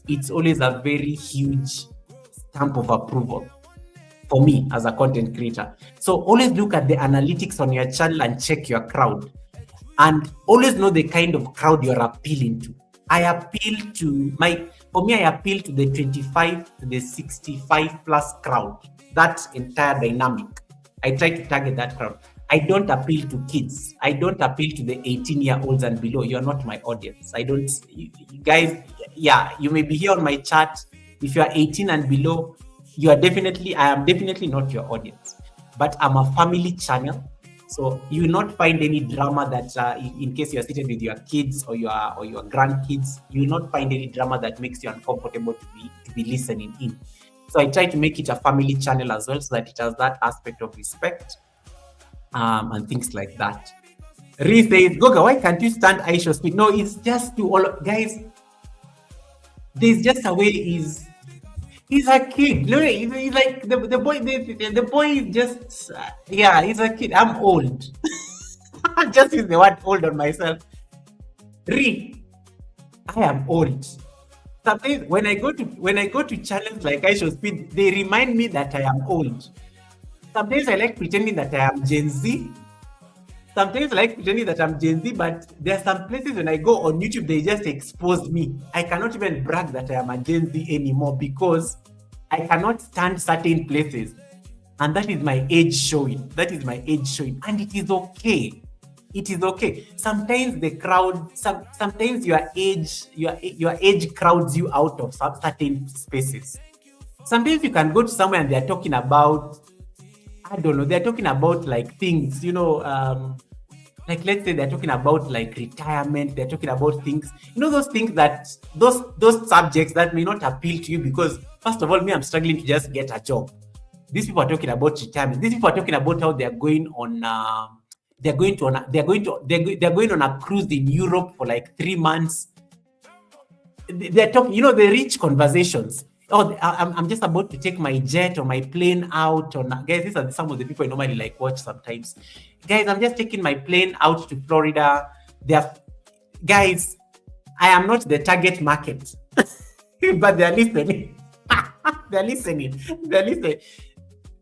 it's always a very huge stamp of approval for me as a content creator. So always look at the analytics on your channel and check your crowd, and always know the kind of crowd you're appealing to. I appeal to the 25 to the 65 plus crowd, that entire dynamic. I try to target that crowd. I don't appeal to kids. I don't appeal to the 18-year-olds and below. You're not my audience. You guys, you may be here on my chat. If you're 18 and below, I am definitely not your audience. But I'm a family channel. So you will not find any drama that, in case you're seated with your kids or your grandkids, you will not find any drama that makes you uncomfortable to be listening in. So I try to make it a family channel as well, so that it has that aspect of respect and things like that. Ree says, Goga, why can't you stand Aisha speed? No, it's just to all guys. There's just a way he's a kid. Look, he's like the boy. The boy is just yeah. He's a kid. I'm old. I just use the word old on myself. I am old. Sometimes when I go to channels like I Show Speed, they remind me that I am old. Sometimes I like pretending that I am Gen Z. Sometimes I like pretending that I'm Gen Z, but there are some places when I go on YouTube, they just expose me. I cannot even brag that I am a Gen Z anymore because I cannot stand certain places. And that is my age showing. And it is okay. It is okay. Sometimes the crowd, sometimes your age crowds you out of some certain spaces. Sometimes you can go to somewhere and they're talking about, I don't know, they're talking about like things, like let's say they're talking about like retirement, they're talking about things, those things that, those subjects that may not appeal to you because, first of all, me, I'm struggling to just get a job. These people are talking about retirement. These people are talking about how they're going on, they're going on a cruise in Europe for like 3 months. They're talking, the rich conversations. Oh, I'm just about to take my jet or my plane out. Or guys, these are some of the people I normally like watch sometimes. Guys, I'm just taking my plane out to Florida. Guys, I am not the target market, but they're listening. They're listening.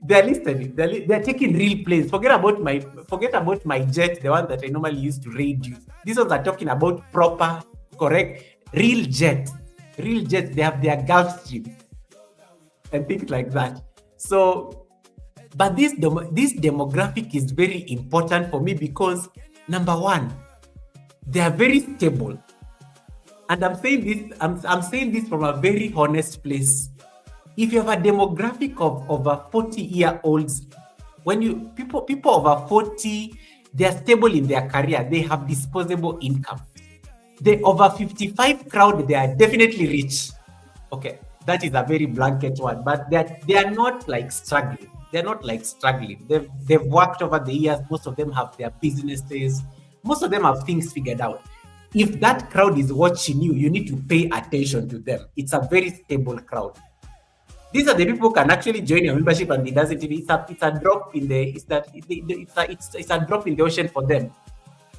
They're taking real planes. Forget about my jet, the one that I normally use to raid you. These ones are talking about proper, correct, real jet. They have their Gulfstream and things like that. So, but this demographic is very important for me because, number one, they are very stable. And I'm saying this from a very honest place. If you have a demographic of over 40-year-olds, people over 40, they are stable in their career, they have disposable income. The over 55 crowd, they are definitely rich. Okay, that is a very blanket one, but they are not like struggling. They're not like struggling. They've worked over the years. Most of them have their businesses. Most of them have things figured out. If that crowd is watching you, you need to pay attention to them. It's a very stable crowd. These are the people who can actually join your membership and it doesn't. It's a drop in the it's a drop in the ocean for them.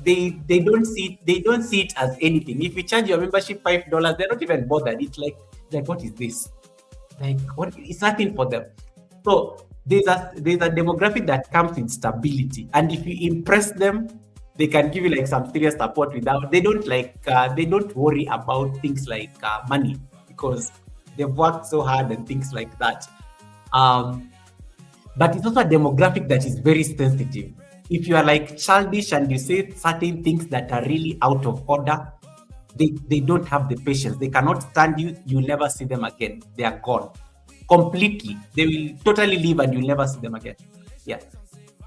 They don't see it as anything. If you charge your membership $5, they're not even bothered. It's like what is this? Like what? It's nothing for them. So there's a demographic that comes in stability, and if you impress them, they can give you like some serious support without. They don't worry about things like money because they've worked so hard and things like that. But it's also a demographic that is very sensitive. If you are like childish and you say certain things that are really out of order, they don't have the patience. They cannot stand you. You'll never see them again. They are gone completely. They will totally leave and you'll never see them again. Yeah.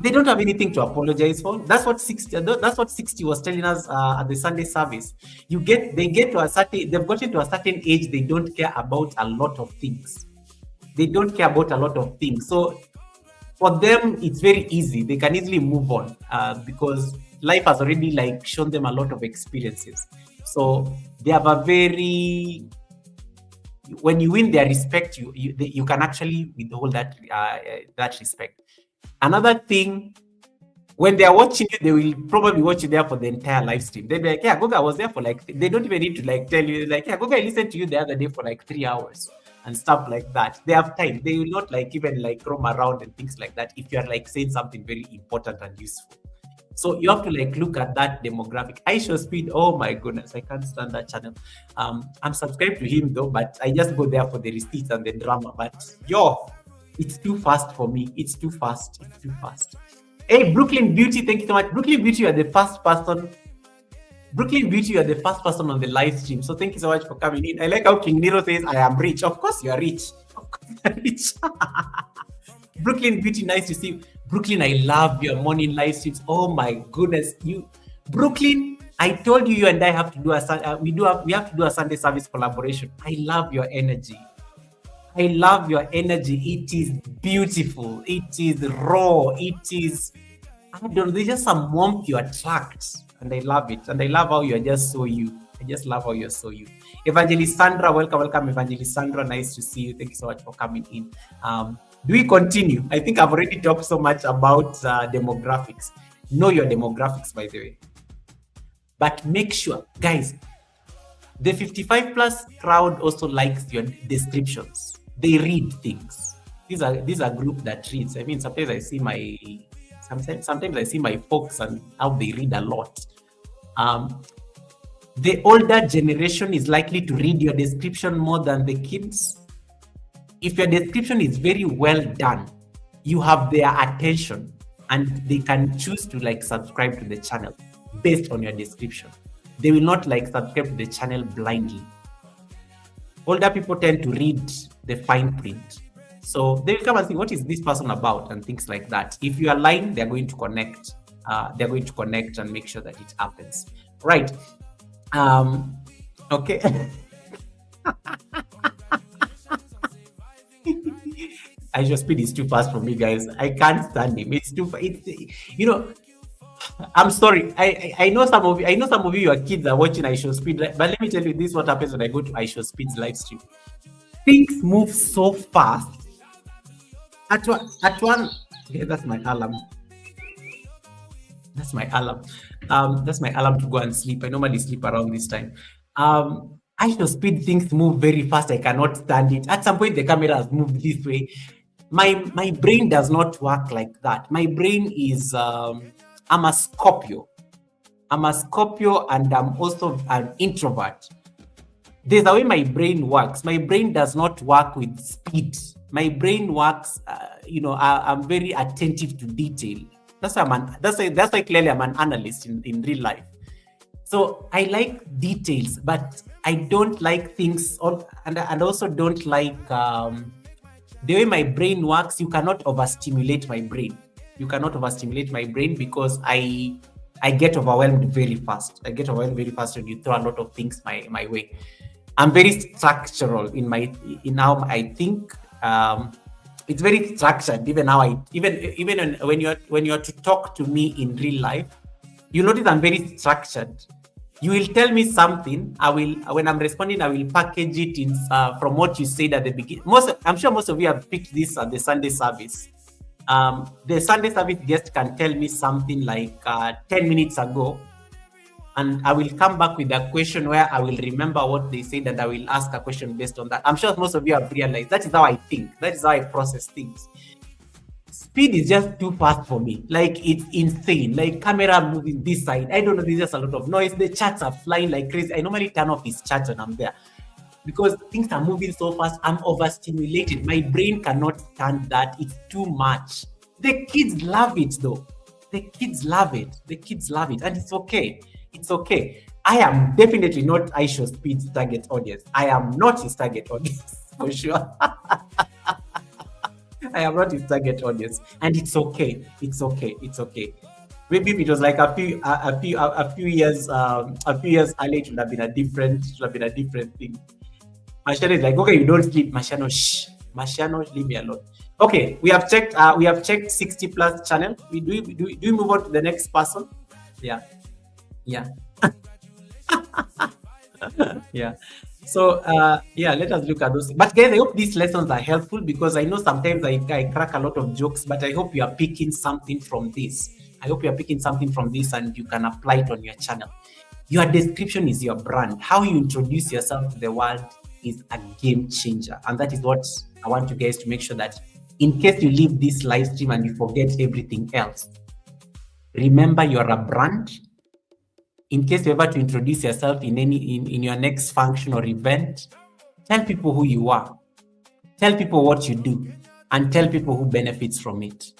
They don't have anything to apologize for. That's what 60 was telling us at the Sunday service. They've gotten to a certain age, they don't care about a lot of things. So for them, it's very easy. They can easily move on because life has already like shown them a lot of experiences. So they have a very, when you win their respect, you can actually withhold that respect. Another thing, when they are watching you, they will probably watch you there for the entire live stream. They'll be like, yeah, Goga was there for like, they don't even need to like tell you, like, yeah, Goga, I listened to you the other day for like 3 hours and stuff like that. They have time. They will not like even like roam around and things like that if you are like saying something very important and useful. So you have to like look at that demographic. I Show Speed, oh my goodness, I can't stand that channel. I'm subscribed to him though, but I just go there for the receipts and the drama. But it's too fast for me. It's too fast. Hey, Brooklyn Beauty, thank you so much. Brooklyn Beauty, you are the first person. On the live stream. So thank you so much for coming in. I like how King Nero says, I am rich. Of course you are rich. Brooklyn Beauty, nice to see you. Brooklyn, I love your morning live streams. Oh my goodness. Brooklyn, I told you and I have to do we have to do a Sunday service collaboration. I love your energy. It is beautiful. It is raw. It is, I don't know, there's just some warmth you attract. And I love it. And I love how you're just so you. I just love how you're so you. Evangelist Sandra, welcome, Evangelist Sandra. Nice to see you. Thank you so much for coming in. Do we continue? I think I've already talked so much about demographics. Know your demographics, by the way. But make sure, guys, the 55 plus crowd also likes your descriptions. They read things. These are group that reads. I mean, sometimes I see my folks and how they read a lot. The older generation is likely to read your description more than the kids. If your description is very well done, you have their attention and they can choose to like subscribe to the channel based on your description. They will not like subscribe to the channel blindly. Older people tend to read the fine print. So they will come and think, what is this person about? And things like that. If you align, they're going to connect. They're going to connect and make sure that it happens. Right. Okay. Aisha speed is too fast for me, guys. I can't stand him. It's too. I'm sorry. I know some of you, your kids are watching Aisha speed, but let me tell you, this is what happens when I go to Aisha speed's live stream. Things move so fast. At one. Okay, that's my alarm. That's my alarm. That's my alarm to go and sleep. I normally sleep around this time. Aisha speed, things move very fast. I cannot stand it. At some point, the camera has moved this way. My brain does not work like that. My brain is I'm a Scorpio. I'm a Scorpio and I'm also an introvert. There's the way my brain works. My brain does not work with speed. My brain works, I'm very attentive to detail. That's why clearly I'm an analyst in real life. So I like details, but I don't like things, and also don't like the way my brain works. You cannot overstimulate my brain. You cannot overstimulate my brain because I get overwhelmed very fast. I get overwhelmed very fast when you throw a lot of things my way. I'm very structural in how I think. It's very structured. Even how even when you're to talk to me in real life, you notice I'm very structured. You will tell me something. When I'm responding, I will package it in from what you said at the beginning. I'm sure most of you have picked this at the Sunday service. The Sunday service guest can tell me something like 10 minutes ago, and I will come back with a question where I will remember what they said and I will ask a question based on that. I'm sure most of you have realized that is how I think. That is how I process things. Speed is just too fast for me. Like, it's insane. Like, camera moving this side. I don't know, there's just a lot of noise. The chats are flying like crazy. I normally turn off these chats when I'm there because things are moving so fast. I'm overstimulated. My brain cannot stand that. It's too much. The kids love it though. The kids love it. And it's okay. It's okay. I am definitely not Aisha Speed's target audience. I am not his target audience for sure. I am not his target audience, and it's okay. It's okay. Maybe if it was like a few years earlier, it would have been a different thing. Marciano is like, okay, you don't sleep, Marciano. Shh, Marciano, leave me alone. Okay, we have checked 60 plus channel. Do we move on to the next person? Yeah. Yeah. So let us look at those. But guys, I hope these lessons are helpful because I know sometimes I crack a lot of jokes, but I hope you are picking something from this. And you can apply it on your channel. Your description is your brand. How you introduce yourself to the world is a game changer. And that is what I want you guys to make sure that in case you leave this live stream and you forget everything else, remember you're a brand. In case you're ever to introduce yourself in your next function or event, tell people who you are, tell people what you do, and tell people who benefits from it.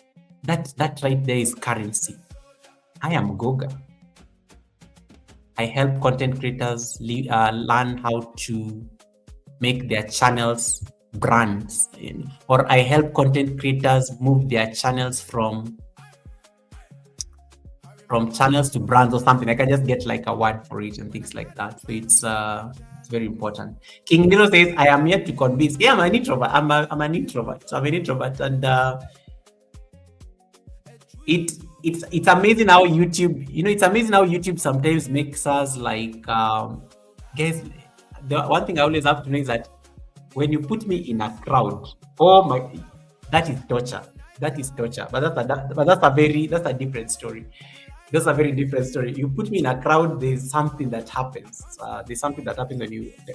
That right there is currency. I am Goga. I help content creators learn how to make their channels brands, or I help content creators move their channels from channels to brands or something. I can just get like a word for it and things like that. So it's very important. King Nero says, I am yet to convince. Yeah, I'm an introvert. I'm an introvert, and it's amazing how YouTube, it's amazing how YouTube sometimes makes us like guys, the one thing I always have to know is that when you put me in a crowd, oh my, that is torture. That is torture. But that's a different story. That's a very different story. You put me in a crowd, there's something that happens. There's something that happens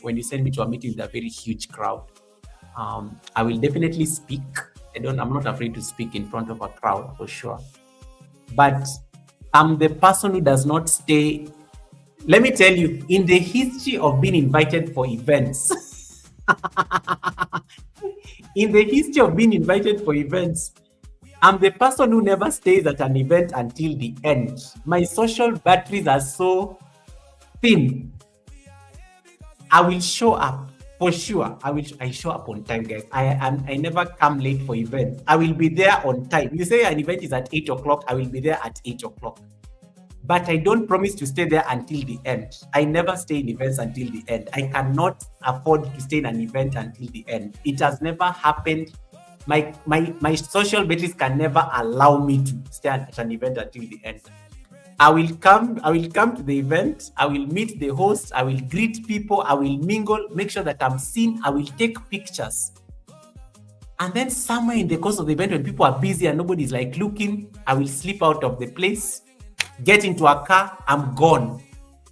when you send me to a meeting with a very huge crowd. I will definitely speak. I'm not afraid to speak in front of a crowd for sure. But I'm the person who does not stay. Let me tell you, in the history of being invited for events, in the history of being invited for events, I'm the person who never stays at an event until the end. My social batteries are so thin. I will show up for sure. I show up on time, guys. I never come late for events. I will be there on time. You say an event is at 8 o'clock, I will be there at 8 o'clock. But I don't promise to stay there until the end. I never stay in events until the end. I cannot afford to stay in an event until the end. It has never happened. My social batteries can never allow me to stay at an event until the end. I will come to the event, I will meet the host, I will greet people, I will mingle, make sure that I'm seen, I will take pictures. And then somewhere in the course of the event, when people are busy and nobody's like looking, I will slip out of the place, get into a car, I'm gone.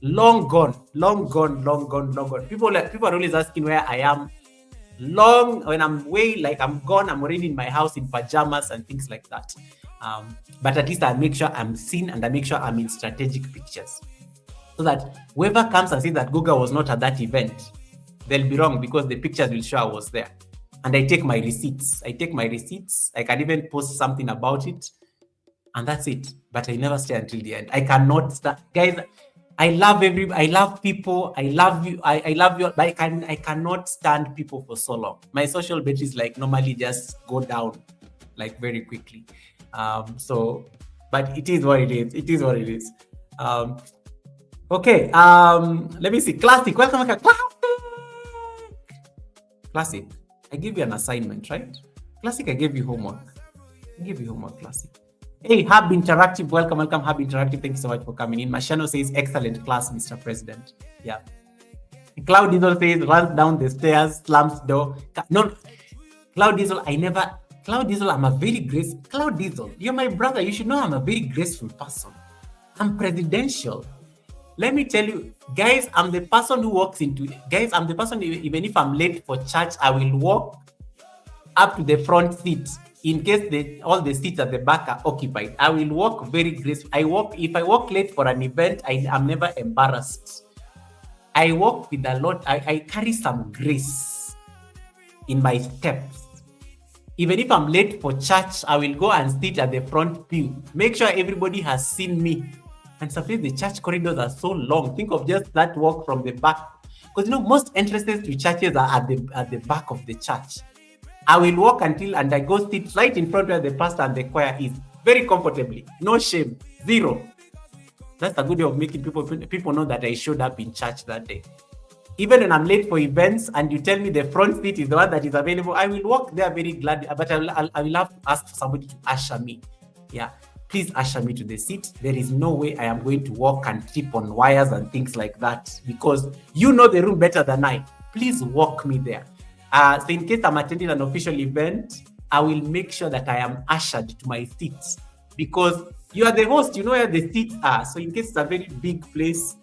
Long gone. People are always asking where I am. When I'm away, like I'm gone, I'm already in my house in pajamas and things like that. But at least I make sure I'm seen and I make sure I'm in strategic pictures. So that whoever comes and says that Goga was not at that event, they'll be wrong because the pictures will show I was there. And I take my receipts. I can even post something about it. And that's it. But I never stay until the end. I cannot start. Guys, I love people. I love you. I love you. But I cannot stand people for so long. My social batteries like normally just go down like very quickly. But it is what it is. Okay. Let me see. Classic. Welcome back. Classic. I gave you an assignment, right? Classic, I gave you homework. Classic. Hey, Hub Interactive. Welcome, Hub Interactive. Thank you so much for coming in. Mashano says, excellent class, Mr. President. Yeah. Cloud Diesel says, runs down the stairs, slams door. No, Cloud Diesel, I'm a very graceful. Cloud Diesel, you're my brother. You should know I'm a very graceful person. I'm presidential. Let me tell you, guys, I'm the person who even if I'm late for church, I will walk up to the front seat in case all the seats at the back are occupied. I will walk very graceful. If I walk late for an event, I'm never embarrassed. I walk with a lot. I carry some grace in my steps. Even if I'm late for church, I will go and sit at the front pew. Make sure everybody has seen me. And sometimes the church corridors are so long. Think of just that walk from the back. Because most entrances to churches are at the back of the church. I will walk and I go sit right in front where the pastor and the choir is. Very comfortably. No shame. Zero. That's a good way of making people know that I showed up in church that day. Even when I'm late for events and you tell me the front seat is the one that is available, I will walk there very gladly. But I will have to ask somebody to usher me. Yeah. Please usher me to the seat. There is no way I am going to walk and trip on wires and things like that because you know the room better than I. Please walk me there. So in case I'm attending an official event, I will make sure that I am ushered to my seat because you are the host, you know where the seats are. So in case it's a very big place,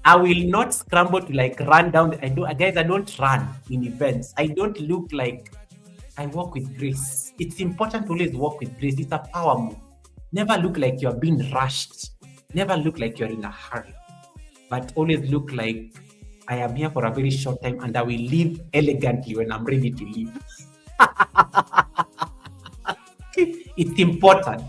I will not scramble to like run down. I don't run in events. I don't look like I walk with grace. It's important to always walk with grace. It's a power move. Never look like you're being rushed. Never look like you're in a hurry. But always look like I am here for a very short time and I will leave elegantly when I'm ready to leave. It's important.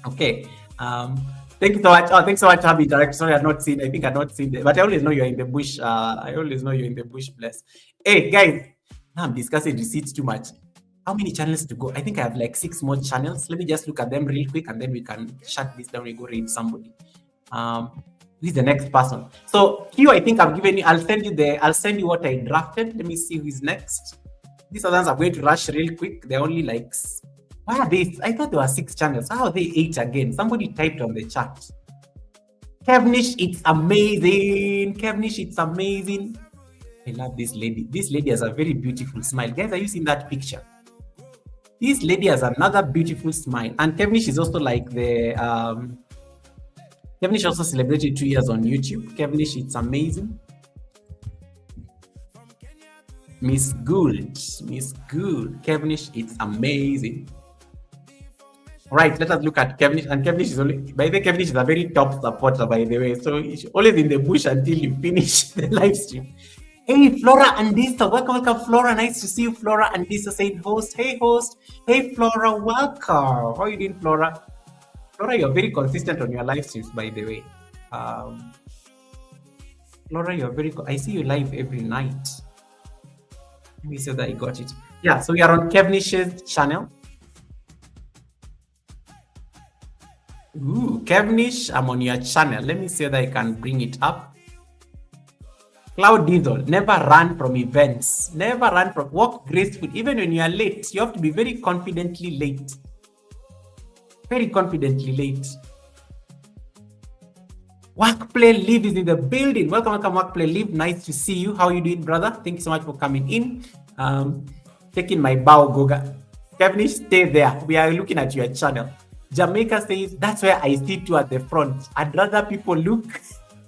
Okay. Thank you so much. Oh, thanks so much, Happy Direct. Sorry, I've not seen it. But I always know you're in the bush. Bless. Hey, guys. Now I'm discussing receipts too much. How many channels to go? I think I have like 6 more channels. Let me just look at them real quick and then we can shut this down and go read somebody. Who is the next person? So Q, I think I've given you, I'll send you what I drafted. Let me see who is next. These others are going to rush real quick. They're only like, why are they? I thought there were 6 channels. How are they 8 again? Somebody typed on the chat. Kevnish, it's amazing. Kevnish, it's amazing. I love this lady. This lady has a very beautiful smile. Guys, are you seeing that picture? This lady has another beautiful smile. And Kevnish is also like the Kevnish also celebrated 2 years on YouTube. Kevnish, it's amazing. Miss Good. Kevnish, it's amazing. Right, let us look at Kevnish. And Kevnish is only, by the way, Kevnish is a very top supporter, by the way. So he's always in the bush until you finish the live stream. Hey, Flora and Disa, welcome, Flora. Nice to see you, Flora and Disa saying host. Hey, host. Hey, Flora, welcome. How are you doing, Flora? Flora, you're very consistent on your live streams, by the way. Flora, you're very, I see you live every night. Let me see that I got it. Yeah, so we are on Kevnish's channel. Ooh, Kevnish, I'm on your channel. Let me see that I can bring it up. Cloud Diesel, never run from events. Never run from, walk gracefully. Even when you are late, you have to be very confidently late. Very confidently late. Workplay Live is in the building. Welcome, Workplay Live. Nice to see you. How are you doing, brother? Thank you so much for coming in. Taking my bow, Goga. Kevnish, stay there. We are looking at your channel. Jamaica says, that's where I sit too at the front. I'd rather people look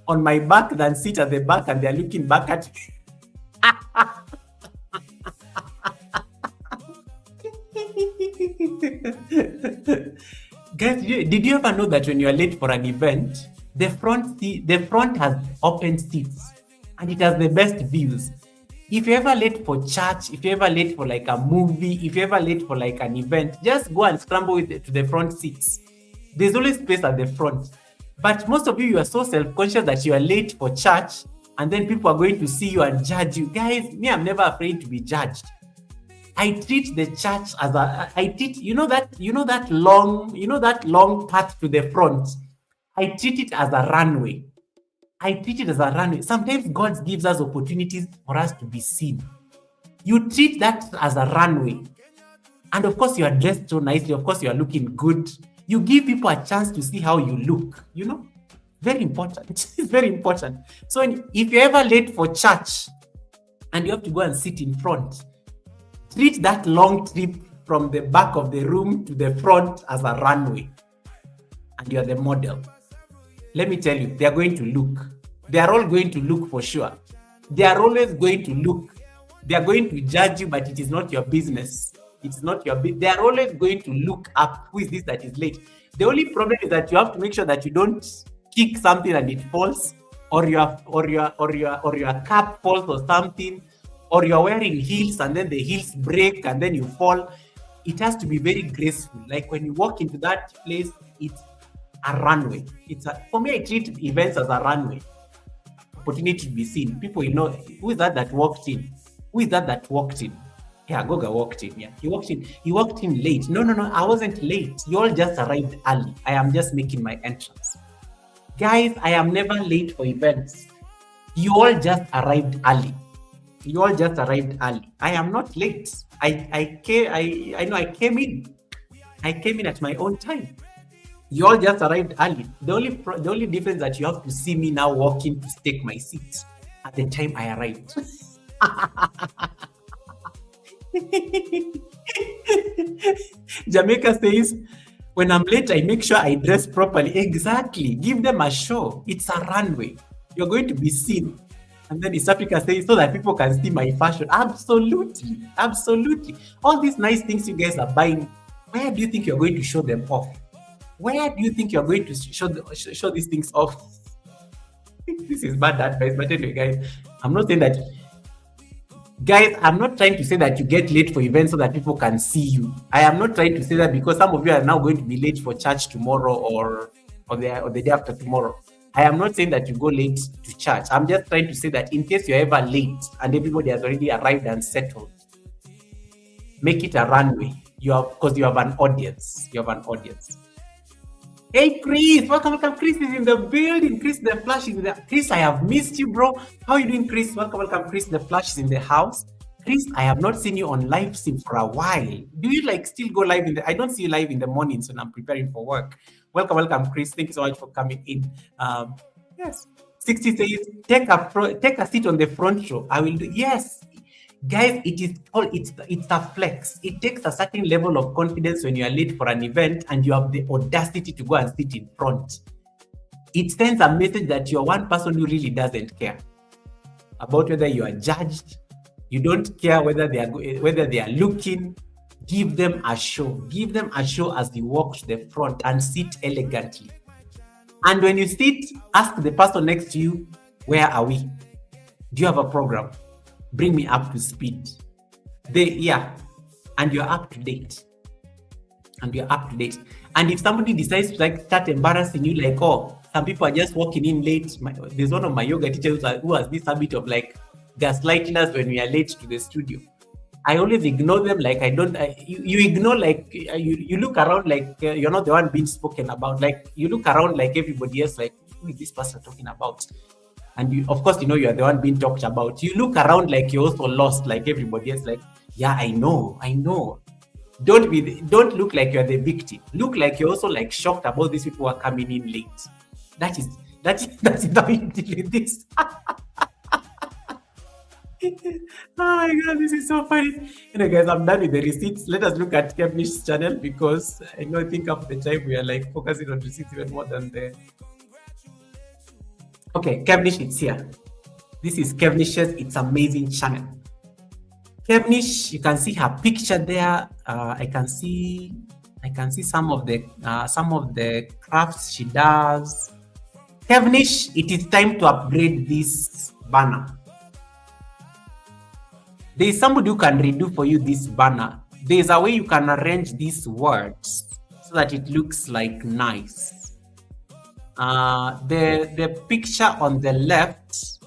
on my back than sit at the back and they're looking back at me. Guys, did you ever know that when you are late for an event, the front has open seats and it has the best views? If you're ever late for church, if you're ever late for like a movie, if you're ever late for like an event, just go and scramble to the front seats. There's always space at the front. But most of you are so self-conscious that you are late for church and then people are going to see you and judge you. Guys, me, I'm never afraid to be judged. I treat the church as that long path to the front. I treat it as a runway. Sometimes God gives us opportunities for us to be seen. You treat that as a runway. And of course, you are dressed so nicely. Of course, you are looking good. You give people a chance to see how you look, Very important. It's very important. So if you're ever late for church and you have to go and sit in front, treat that long trip from the back of the room to the front as a runway. And you're the model. Let me tell you, they are going to look. They are all going to look for sure. They are always going to look. They are going to judge you, but it is not your business. It's not your business. They are always going to look up. Who is this that is late? The only problem is that you have to make sure that you don't kick something and it falls, or your cap falls or something, or you're wearing heels and then the heels break and then you fall. It has to be very graceful. Like when you walk into that place, it's a runway. For me, I treat events as a runway. Opportunity to be seen. People, who is that walked in? Who is that walked in? Yeah, Goga walked in. Yeah, he walked in. He walked in late. No, I wasn't late. You all just arrived early. I am just making my entrance. Guys, I am never late for events. You all just arrived early. I am not late. I came in. I came in at my own time. You all just arrived early. The only difference that you have to see me now walking to take my seat at the time I arrived. Jamaica says, when I'm late, I make sure I dress properly. Exactly. Give them a show. It's a runway. You're going to be seen. And then East Africa says, so that people can see my fashion. Absolutely. All these nice things you guys are buying, where do you think you're going to show them off? Where do you think you're going to show these things off? This is bad advice, but anyway, guys, I'm not saying that. Guys, I'm not trying to say that you get late for events so that people can see you. I am not trying to say that because some of you are now going to be late for church tomorrow or the day after tomorrow. I am not saying that you go late to church. I'm just trying to say that in case you're ever late and everybody has already arrived and settled, make it a runway. Because you have an audience. Hey, Chris, welcome. Chris is in the building. Chris, the Flash is in the. Chris, I have missed you, bro. How are you doing, Chris? Welcome. Chris, the Flash is in the house. Chris, I have not seen you on live stream for a while. Do you like still go live in the? I don't see you live in the mornings when I'm preparing for work. Welcome, Chris. Thank you so much for coming in. Yes. 60 says, take a seat on the front row. I will do. Yes, guys. It's a flex. It takes a certain level of confidence when you are late for an event and you have the audacity to go and sit in front. It sends a message that you're one person who really doesn't care about whether you are judged. You don't care whether they are looking. Give them a show. Give them a show as you walk to the front and sit elegantly. And when you sit, ask the person next to you, where are we? Do you have a program? Bring me up to speed. And you're up to date. And if somebody decides to like start embarrassing you, like, oh, some people are just walking in late. There's one of my yoga teachers who has this habit of like gaslighting us when we are late to the studio. I always ignore them. Like you ignore, like you look around like you're not the one being spoken about. Like you look around like everybody else, like who is this person talking about? And you, of course, you are the one being talked about. You look around like you're also lost, like everybody else. Like, yeah, I know. Don't look like you're the victim. Look like you're also like shocked about these people who are coming in late. That is how you deal with this. Oh my god, this is so funny. Guys, I'm done with the receipts. Let us look at Kevnish's channel because I think half the time we are like focusing on receipts even more than the. Okay, Kevnish, it's here. This is Kevnish's It's Amazing channel. Kevnish, you can see her picture there. I can see some of the crafts she does. Kevnish, it is time to upgrade this banner. There is somebody who can redo for you this banner. There is a way you can arrange these words so that it looks like nice. The picture on the left.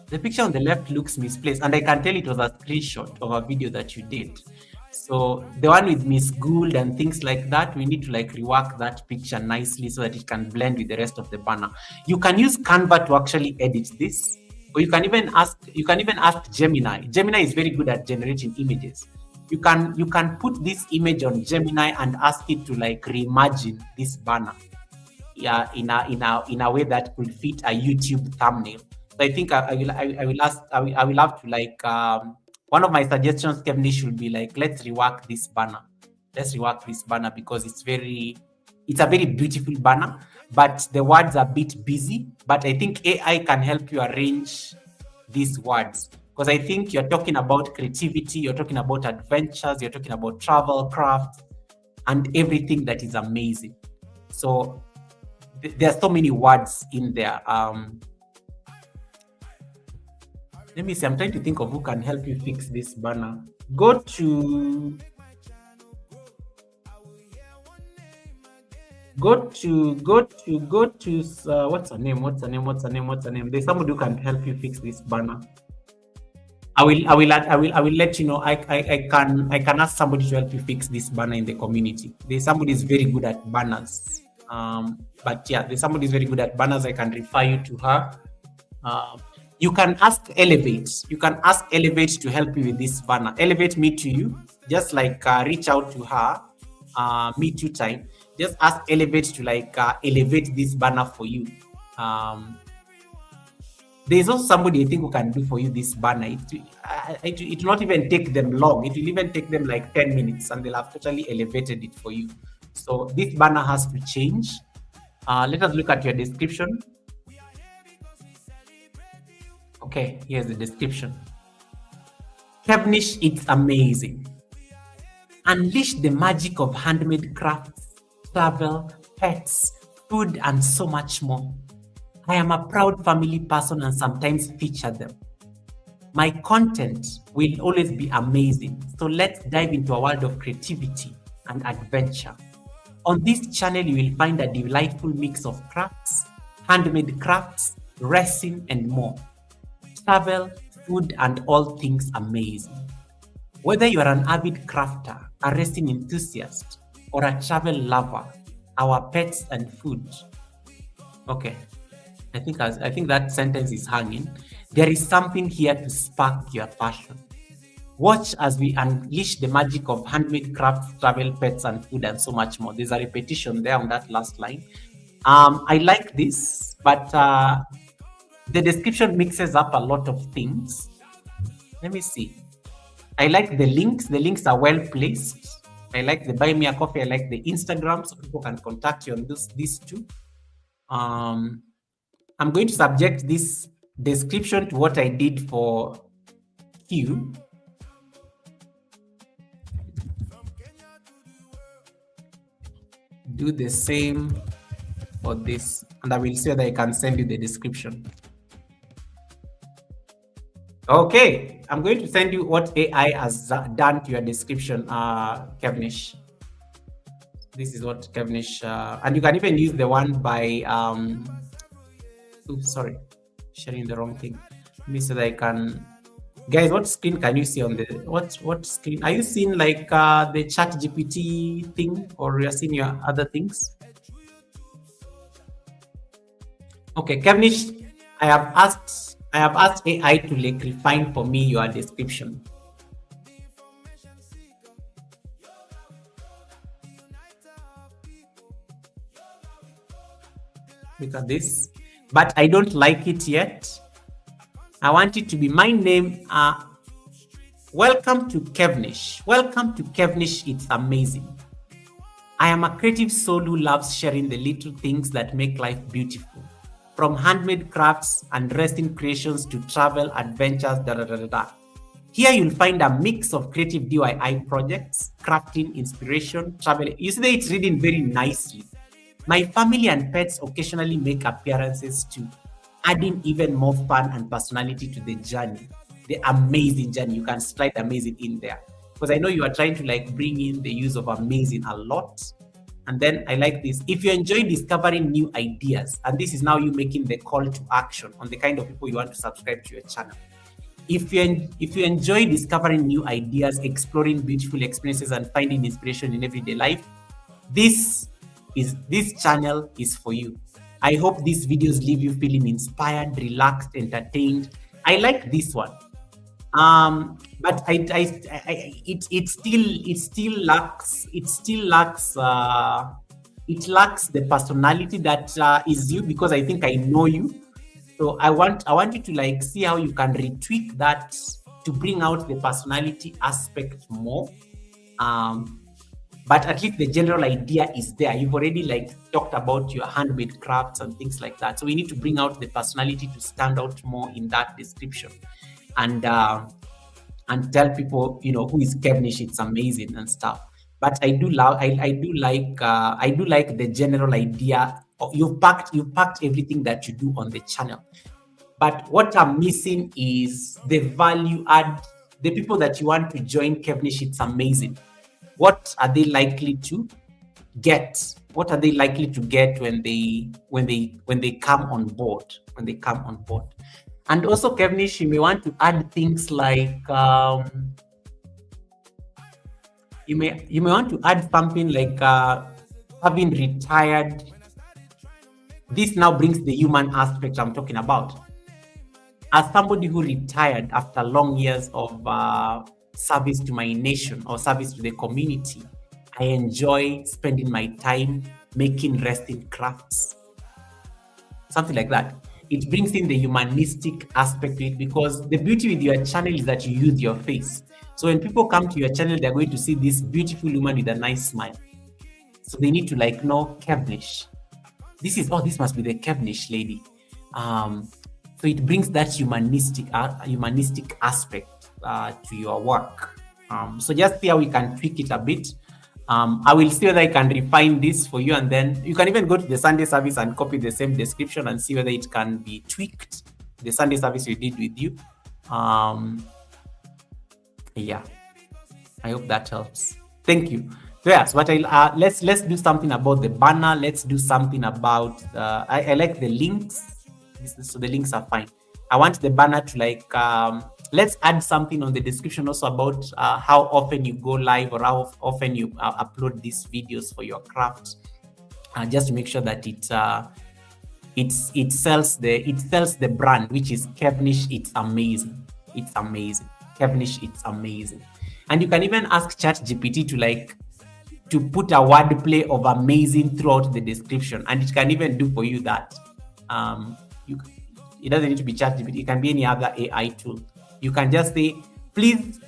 The picture on the left looks misplaced, and I can tell it was a screenshot of a video that you did. So the one with Miss Gould and things like that, we need to like rework that picture nicely so that it can blend with the rest of the banner. You can use Canva to actually edit this, or you can even ask Gemini. Gemini is very good at generating images. You can put this image on Gemini and ask it to like reimagine this banner, in a way that could fit a YouTube thumbnail. So I think I will have to like one of my suggestions, Kevin, should be like, let's rework this banner. Because it's a very beautiful banner, but the words are a bit busy. But I think AI can help you arrange these words, because I think you're talking about creativity, you're talking about adventures, you're talking about travel, craft, and everything that is amazing. So there are so many words in there. Let me see. I'm trying to think of who can help you fix this banner. Go to what's her name? There's somebody who can help you fix this banner. I will let you know. I can ask somebody to help you fix this banner in the community. There's somebody who's very good at banners. But yeah, there's somebody who's very good at banners. I can refer you to her. You can ask Elevate. You can ask Elevate to help you with this banner. Elevate Me To You. Just like reach out to her. Me Too time. Just ask Elevate to like elevate this banner for you. There's also somebody I think who can do for you this banner. It will not even take them long. It will even take them like 10 minutes, and they'll have totally elevated it for you. So this banner has to change. Let us look at your description. Okay, here's the description. Kevnish, it's amazing. Unleash the magic of handmade crafts, travel, pets, food, and so much more. I am a proud family person and sometimes feature them. My content will always be amazing, so let's dive into a world of creativity and adventure. On this channel, you will find a delightful mix of crafts, handmade crafts, resin, and more. Travel, food, and all things amazing. Whether you are an avid crafter, a resin enthusiast, or a travel lover, our pets and food. Okay, I think that sentence is hanging. There is something here to spark your passion. Watch as we unleash the magic of handmade crafts, travel, pets, and food, and so much more. There's a repetition there on that last line. I like this, but the description mixes up a lot of things. Let me see. I like the links. The links are well placed. I like the buy me a coffee. I like the Instagram, so people can contact you on these two. I'm going to subject this description to what I did for Q. Do the same for this, and I will see that I can send you the description. Okay, I'm going to send you what AI has done to your description, Kevnish. This is what Kevnish, and you can even use the one by, oops, sorry, sharing the wrong thing. Let me see that I can, guys, what screen can you see on the, what screen? Are you seeing like the chat GPT thing, or you're seeing your other things? Okay, Kevnish, I have asked AI to like refine for me your description. Look at this, but I don't like it yet. I want it to be my name. Welcome to Kevnish. Welcome to Kevnish. It's amazing. I am a creative soul who loves sharing the little things that make life beautiful. From handmade crafts and resting creations to travel adventures, Here you'll find a mix of creative DIY projects, crafting, inspiration, travel. You see that it's reading very nicely. My family and pets occasionally make appearances too, adding even more fun and personality to the journey. The amazing journey. You can slide amazing in there, because I know you are trying to like bring in the use of amazing a lot. And then I like this. If you enjoy discovering new ideas, and this is now you making the call to action on the kind of people you want to subscribe to your channel. If you enjoy discovering new ideas, exploring beautiful experiences, and finding inspiration in everyday life, this channel is for you. I hope these videos leave you feeling inspired, relaxed, entertained. I like this one. But it still lacks the personality that is you, because I think I know you. So I want you to like see how you can retweak that to bring out the personality aspect more. But at least the general idea is there. You've already like talked about your handmade crafts and things like that. So we need to bring out the personality to stand out more in that description. And tell people, you know, who is Kevnish, it's amazing and stuff. But I do like the general idea. You've packed everything that you do on the channel. But what I'm missing is the value add, the people that you want to join Kevnish, it's amazing. What are they likely to get? What are they likely to get when they come on board? And also, Kevnish, you may want to add things like you may want to add something like having retired. This now brings the human aspect I'm talking about. As somebody who retired after long years of service to my nation or service to the community, I enjoy spending my time making resting crafts. Something like that. It brings in the humanistic aspect to it, because the beauty with your channel is that you use your face. So when people come to your channel, they're going to see this beautiful woman with a nice smile. So they need to like know Kevnish. This must be the Kevnish lady. So it brings that humanistic aspect to your work. So just see how we can tweak it a bit. I will see whether I can refine this for you, and then you can even go to the Sunday service and copy the same description and see whether it can be tweaked. The Sunday service we did with you. Yeah, I hope that helps. Thank you. So yes, but let's do something about the banner. Let's do something about I like the links. So the links are fine. I want the banner to like let's add something on the description also about how often you go live or how often you upload these videos for your craft, just to make sure that it sells the brand, which is Kevnish. It's amazing. Kevnish, it's amazing. And you can even ask ChatGPT to put a wordplay of amazing throughout the description, and it can even do for you that. It doesn't need to be ChatGPT. It can be any other AI tool. You can just say, please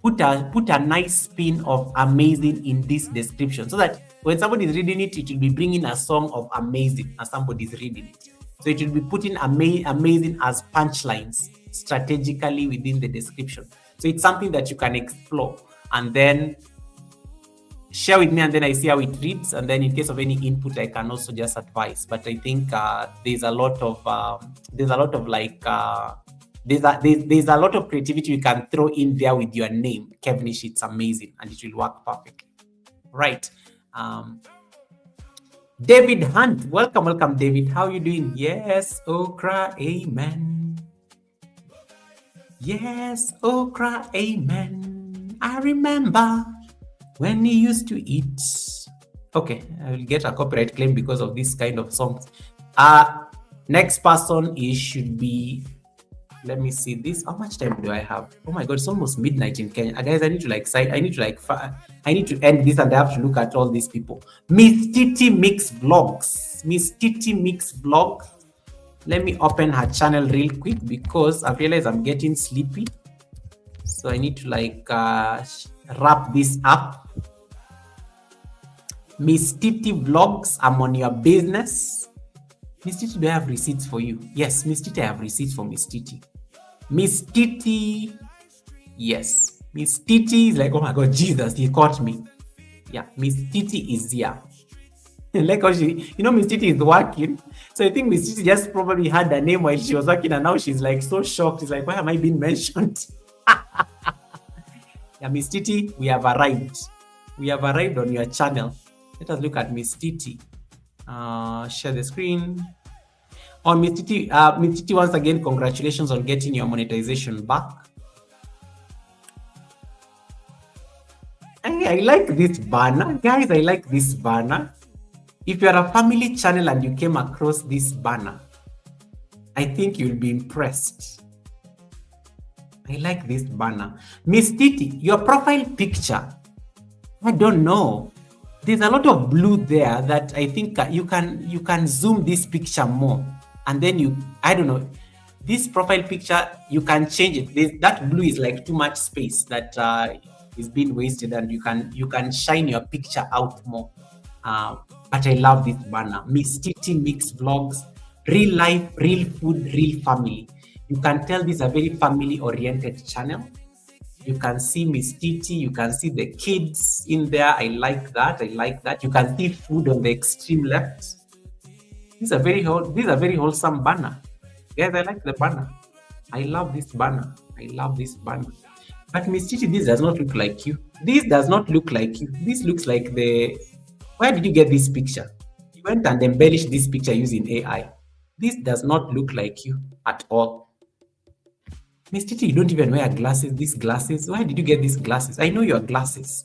put a nice spin of amazing in this description, so that when somebody is reading it, it will be bringing a song of amazing as somebody is reading it. So it will be putting amazing as punchlines strategically within the description. So it's something that you can explore and then share with me, and then I see how it reads, and then in case of any input, I can also just advise. But I think there's a lot of creativity you can throw in there with your name, Kevnish. It's amazing, and it will work perfectly. Right. David Hunt, welcome, David. How are you doing? Yes, Okra, amen. Yes, Okra, amen. I remember when he used to eat. Okay, I will get a copyright claim because of this kind of songs. Next person should be. Let me see this. How much time do I have? Oh my God, it's almost midnight in Kenya. Guys, I need to end this, and I have to look at all these people. Miss Titi Mix Vlogs. Miss Titi Mix Vlogs. Let me open her channel real quick because I realize I'm getting sleepy. So I need to wrap this up. Miss Titi Vlogs, I'm on your business. Miss Titi, do I have receipts for you? Yes, Miss Titi, I have receipts for Miss Titi. Miss Titi, yes. Miss Titi is like, oh my God, Jesus, he caught me. Yeah, Miss Titi is here. Like how Miss Titi is working. So I think Miss Titi just probably had her name while she was working, and now she's like so shocked. She's like, why am I being mentioned? Yeah, Miss Titi, we have arrived. We have arrived on your channel. Let us look at Miss Titi. Share the screen. On Miss Titi, once again, congratulations on getting your monetization back. I like this banner. Guys, I like this banner. If you're a family channel and you came across this banner, I think you'll be impressed. I like this banner. Miss Titi, your profile picture, I don't know. There's a lot of blue there that I think you can zoom this picture more. And then I don't know, this profile picture, you can change it. That blue is like too much space that is being wasted, and you can shine your picture out more. But I love this banner. Miss Titi Mix Vlogs, real life, real food, real family. You can tell this is a very family-oriented channel. You can see Miss Titi, you can see the kids in there. I like that. You can see food on the extreme left. This is a very wholesome banner. Guys, I like the banner. I love this banner. But Miss Titi, this does not look like you. This does not look like you. This looks like where did you get this picture? You went and embellished this picture using AI. This does not look like you at all. Miss Titi, you don't even wear glasses. These glasses, why did you get these glasses? I know your glasses.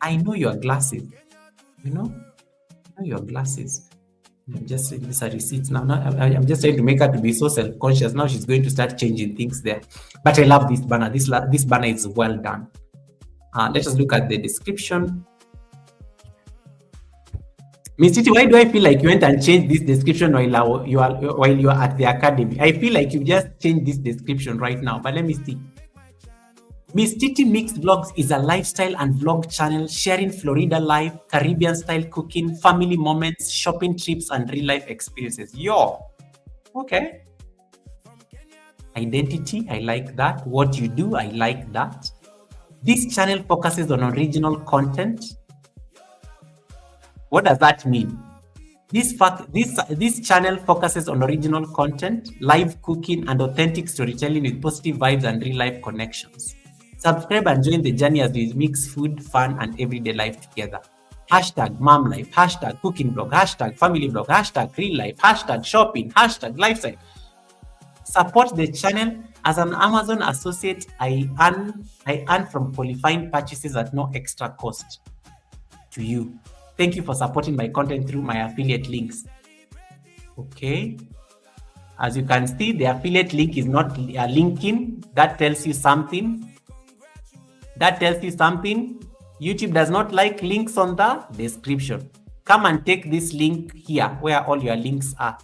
You know your glasses. I'm just saying these are receipts now. I'm just trying to make her to be so self-conscious. Now she's going to start changing things there. But I love this banner. This banner is well done. Let us look at the description. Miss Titi, why do I feel like you went and changed this description while you are at the academy? I feel like you just changed this description right now, but let me see. Miss Titi Mixed Vlogs is a lifestyle and vlog channel sharing Florida life, Caribbean style cooking, family moments, shopping trips, and real life experiences. Okay. Identity, I like that. What you do, I like that. This channel focuses on original content. What does that mean? This channel focuses on original content, live cooking, and authentic storytelling with positive vibes and real life connections. Subscribe and join the journey as we mix food, fun, and everyday life together. Hashtag mom life, hashtag cooking vlog, hashtag family vlog, hashtag real life, hashtag shopping, hashtag lifestyle. Support the channel. As an Amazon associate, I earn from qualifying purchases at no extra cost to you. Thank you for supporting my content through my affiliate links. Okay. As you can see, the affiliate link is not linking. That tells you something. That tells you something. YouTube does not like links on the description. Come and take this link here where all your links are.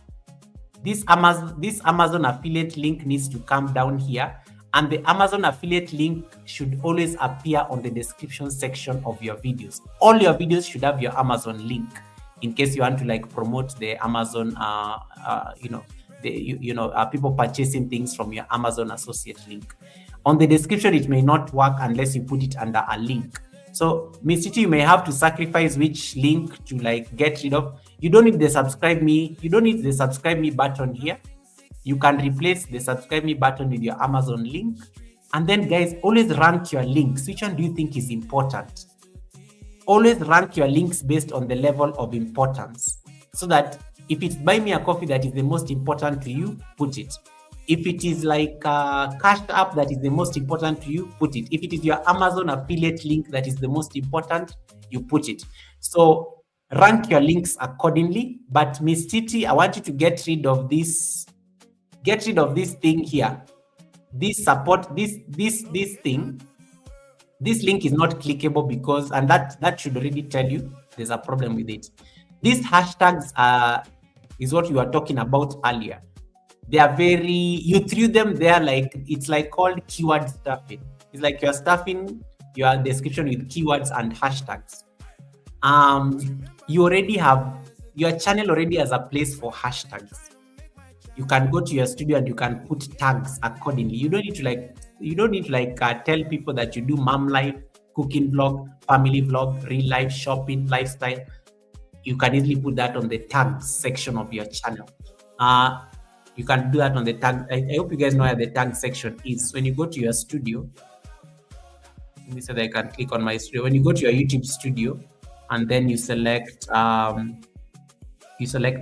This Amazon affiliate link needs to come down here, and the Amazon affiliate link should always appear on the description section of your videos. All your videos should have your Amazon link in case you want to like promote the Amazon, people purchasing things from your Amazon associate link. On the description, it may not work unless you put it under a link. So, Miss Titi, you may have to sacrifice which link to like get rid of. You don't need the subscribe me. You don't need the subscribe me button here. You can replace the subscribe me button with your Amazon link. And then, guys, always rank your links. Which one do you think is important? Always rank your links based on the level of importance, so that if it's buy me a coffee that is the most important to you, put it. If it is like a Cash App that is the most important to you, put it. If it is your Amazon affiliate link that is the most important, you put it. So rank your links accordingly. But Miss Titi, I want you to get rid of this. Get rid of this thing here. This support, this thing. This link is not clickable because, and that should already tell you there's a problem with it. These hashtags is what you were talking about earlier. They are you threw them there like, it's like called keyword stuffing. It's like you're stuffing your description with keywords and hashtags. You already have, your channel already has a place for hashtags. You can go to your studio and you can put tags accordingly. You don't need to tell people that you do mom life, cooking vlog, family vlog, real life, shopping, lifestyle. You can easily put that on the tags section of your channel. You can do that on the tag. I hope you guys know where the tag section is. When you go to your studio, let me say that I can click on my studio. When you go to your YouTube studio, and then you select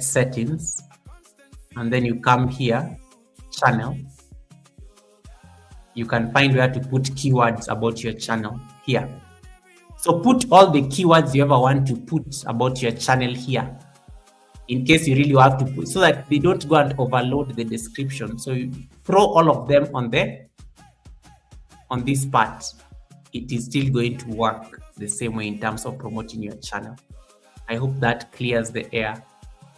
settings, and then you come here, channel. You can find where to put keywords about your channel here. So put all the keywords you ever want to put about your channel here, in case you really have to put, so that they don't go and overload the description. So you throw all of them on this part. It is still going to work the same way in terms of promoting your channel. I hope that clears the air.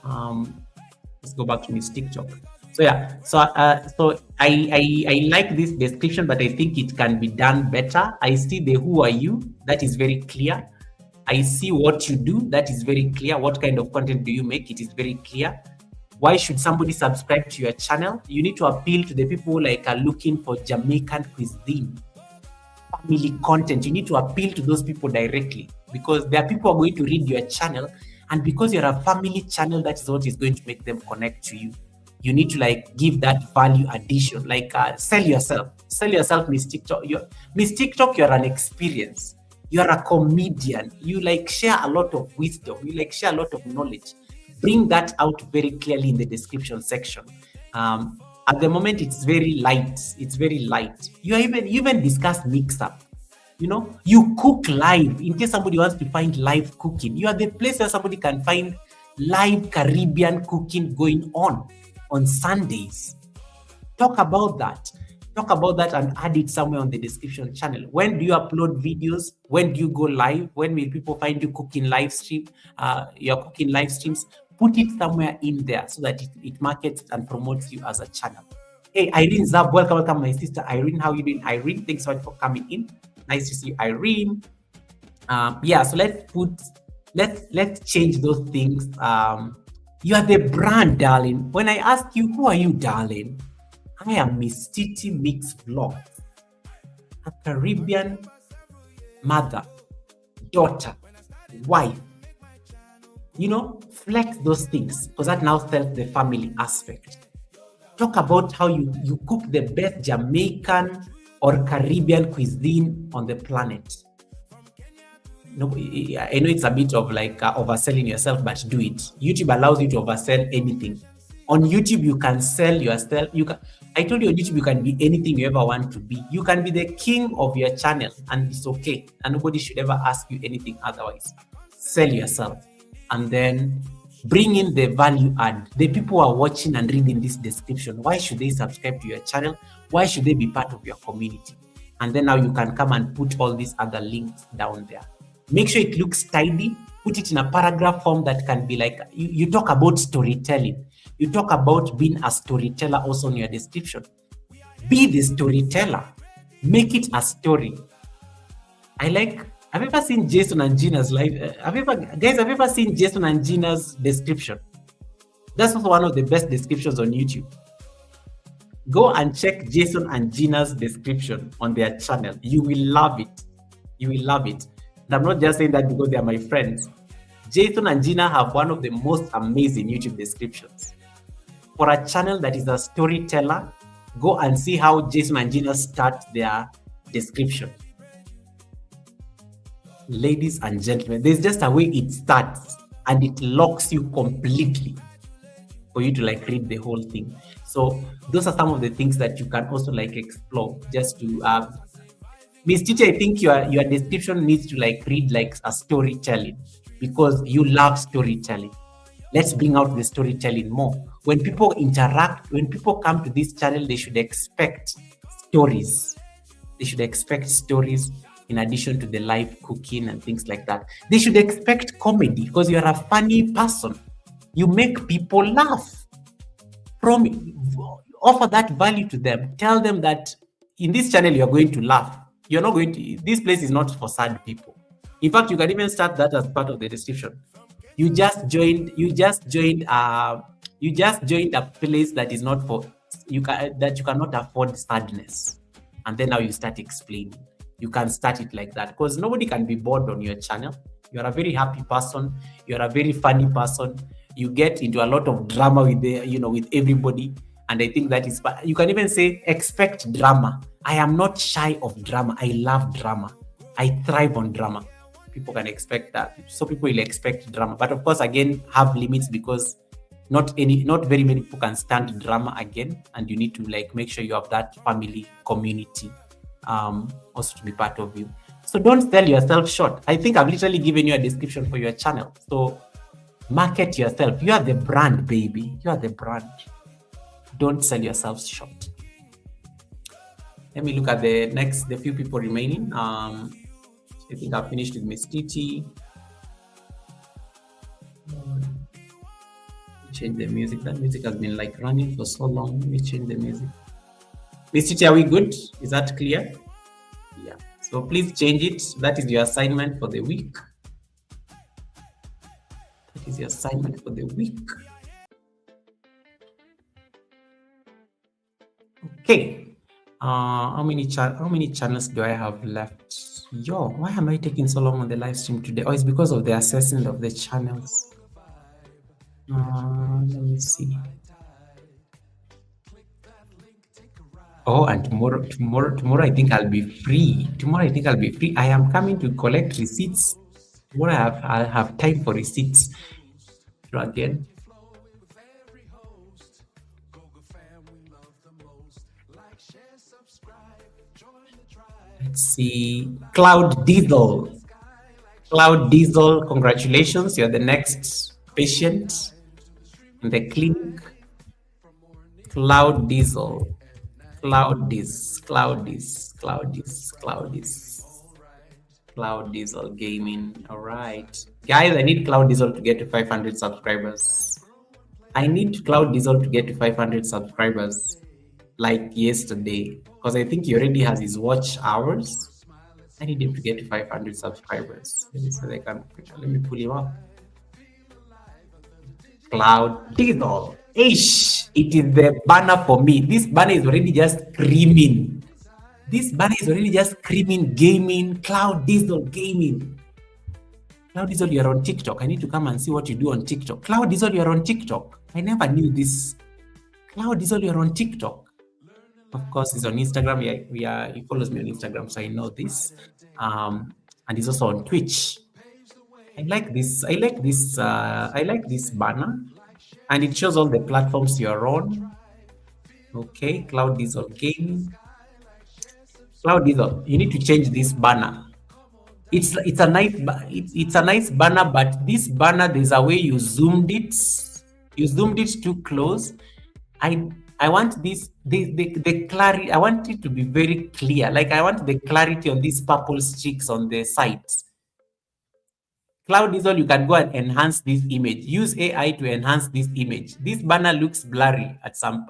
Let's go back to Miss TikTok. So yeah, so I like this description, but I think it can be done better. I see the who are you, that is very clear. I see what you do, that is very clear. What kind of content do you make? It is very clear. Why should somebody subscribe to your channel? You need to appeal to the people who like are looking for Jamaican cuisine, family content. You need to appeal to those people directly, because there are people who are going to read your channel, and because you're a family channel, that is what is going to make them connect to you. You need to like give that value addition, like sell yourself, Miss TikTok. Miss TikTok, you're an experience. You're a comedian. You like share a lot of wisdom. You like share a lot of knowledge. Bring that out very clearly in the description section. At the moment, it's very light. It's very light. You even discuss mix up. You know, you cook live. In case somebody wants to find live cooking, you are the place where somebody can find live Caribbean cooking going on Sundays. Talk about that. Talk about that and add it somewhere on the description channel. When do you upload videos? When do you go live? When will people find you cooking live stream? Your cooking live streams? Put it somewhere in there so that it markets and promotes you as a channel. Hey, Irene Zab, welcome, my sister Irene. How are you doing, Irene? Thanks so much for coming in. Nice to see you, Irene. Yeah, so let's change those things. You are the brand, darling. When I ask you, who are you, darling? I am Miss Titi Mix Vlog, a Caribbean mother, daughter, wife. You know, flex those things, because that now tells the family aspect. Talk about how you cook the best Jamaican or Caribbean cuisine on the planet. No, I know it's a bit of like overselling yourself, but do it. YouTube allows you to oversell anything. On YouTube, you can sell yourself. I told you on YouTube, you can be anything you ever want to be. You can be the king of your channel, and it's okay. And nobody should ever ask you anything otherwise. Sell yourself. And then Bring in the value add. The people who are watching and reading this description, why should they subscribe to your channel? Why should they be part of your community? And then now you can come and put all these other links down there. Make sure it looks tidy. Put it in a paragraph form that can be like, you talk about storytelling. You talk about being a storyteller also in your description. Be the storyteller. Make it a story. Have you ever seen Jason and Gina's live? Have you ever seen Jason and Gina's description? That's also one of the best descriptions on YouTube. Go and check Jason and Gina's description on their channel. You will love it. You will love it. And I'm not just saying that because they are my friends. Jason and Gina have one of the most amazing YouTube descriptions. For a channel that is a storyteller, go and see how Jason and Gina start their description. Ladies and gentlemen, there's just a way it starts and it locks you completely for you to like read the whole thing. So those are some of the things that you can also like explore just to Miss Titi, I think your description needs to like read like a storytelling because you love storytelling. Let's bring out the storytelling more. When people interact, when people come to this channel, they should expect stories. They should expect stories in addition to the live cooking and things like that. They should expect comedy because you are a funny person. You make people laugh. Offer that value to them. Tell them that in this channel, you're going to laugh. You're not going to, this place is not for sad people. In fact, you can even start that as part of the description. You just joined a place that is not for that you cannot afford sadness. And then now you start explaining. You can start it like that because nobody can be bored on your channel. You're a very happy person. You're a very funny person. You get into a lot of drama with everybody. And I think that is, you can even say, expect drama. I am not shy of drama. I love drama. I thrive on drama. People can expect that. So people will expect drama. But of course, again, have limits because not very many people can stand drama again. And you need to like make sure you have that family community also to be part of you. So don't sell yourself short. I think I've literally given you a description for your channel. So market yourself. You are the brand, baby. You are the brand. Don't sell yourself short. Let me look at the few people remaining. I think I've finished with Miss Titi. Change the music. That music has been like running for so long. Let me change the music. Miss Titi, are we good? Is that clear? Yeah. So please change it. That is your assignment for the week. That is your assignment for the week. Okay. How many channels do I have left? Yo, why am I taking so long on the live stream today? Oh, it's because of the assessment of the channels. Let me see. Oh, and tomorrow I think I'll be free. I am coming to collect receipts. Tomorrow I'll have time for receipts. Again. Let's see. Cloud Diesel, congratulations. You're the next patient in the clinic. Cloud Diesel Gaming. All right. Guys, I need Cloud Diesel to get to 500 subscribers. Like yesterday, because I think he already has his watch hours. I need him to get to 500 subscribers. Let me pull him up. Cloud Diesel. Ish, it is the banner for me. This banner is already just screaming. Gaming. Cloud Diesel Gaming. Cloud Diesel, you're on TikTok. I need to come and see what you do on TikTok. Cloud Diesel, you're on TikTok. I never knew this. Cloud Diesel, you're on TikTok. Of course, he's on Instagram. He follows me on Instagram, so I know this. And he's also on Twitch. I like this banner, and it shows all the platforms you're on. Okay, Cloud Diesel Gaming. Cloud Diesel, you need to change this banner. It's a nice it's a nice banner, but this banner, there's a way you zoomed it. You zoomed it too close. I I want the clarity. I want it to be very clear. Like I want the clarity on these purple streaks on the sides. Cloud Diesel, you can go and enhance this image. Use AI to enhance this image. This banner looks blurry at some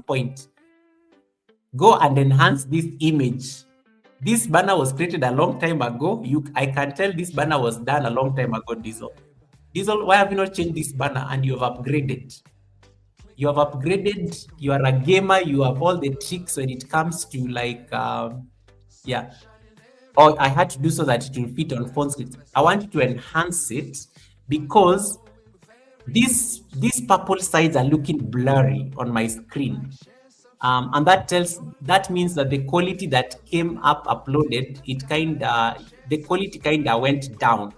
point. Go and enhance this image. This banner was created a long time ago. I can tell this banner was done a long time ago, Diesel. Diesel, why have you not changed this banner and you have upgraded? You have upgraded, you are a gamer, you have all the tricks when it comes to like, yeah. Or I had to do so that it will fit on phone screens. I want you to enhance it because these purple sides are looking blurry on my screen. And that means that the quality that came up uploaded, the quality kinda went down.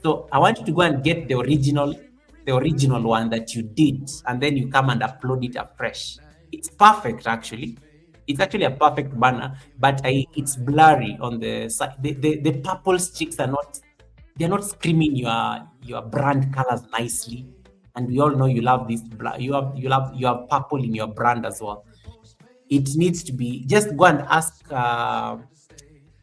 So I want you to go and get the original one that you did, and then you come and upload it afresh. It's perfect actually. It's actually a perfect banner, but it's blurry on the side. The purple streaks they're not screaming your brand colors nicely. And we all know you love this. You have purple in your brand as well. It needs to be, just go and ask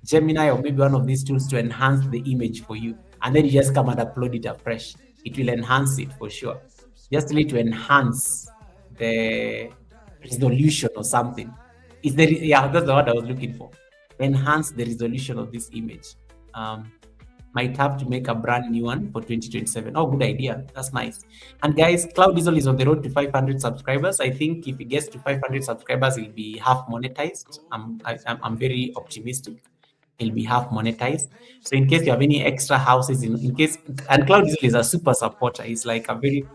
Gemini or maybe one of these tools to enhance the image for you, and then you just come and upload it afresh. It will enhance it for sure. Just need to enhance the resolution or something. That's the word I was looking for. Enhance the resolution of this image. Might have to make a brand new one for 2027. Oh, good idea. That's nice. And guys, Cloud Diesel is on the road to 500 subscribers. I think if it gets to 500 subscribers, it'll be half monetized. I'm very optimistic. It'll be half monetized. So in case you have any extra houses, in case, and Cloud Diesel is a super supporter. He's like a very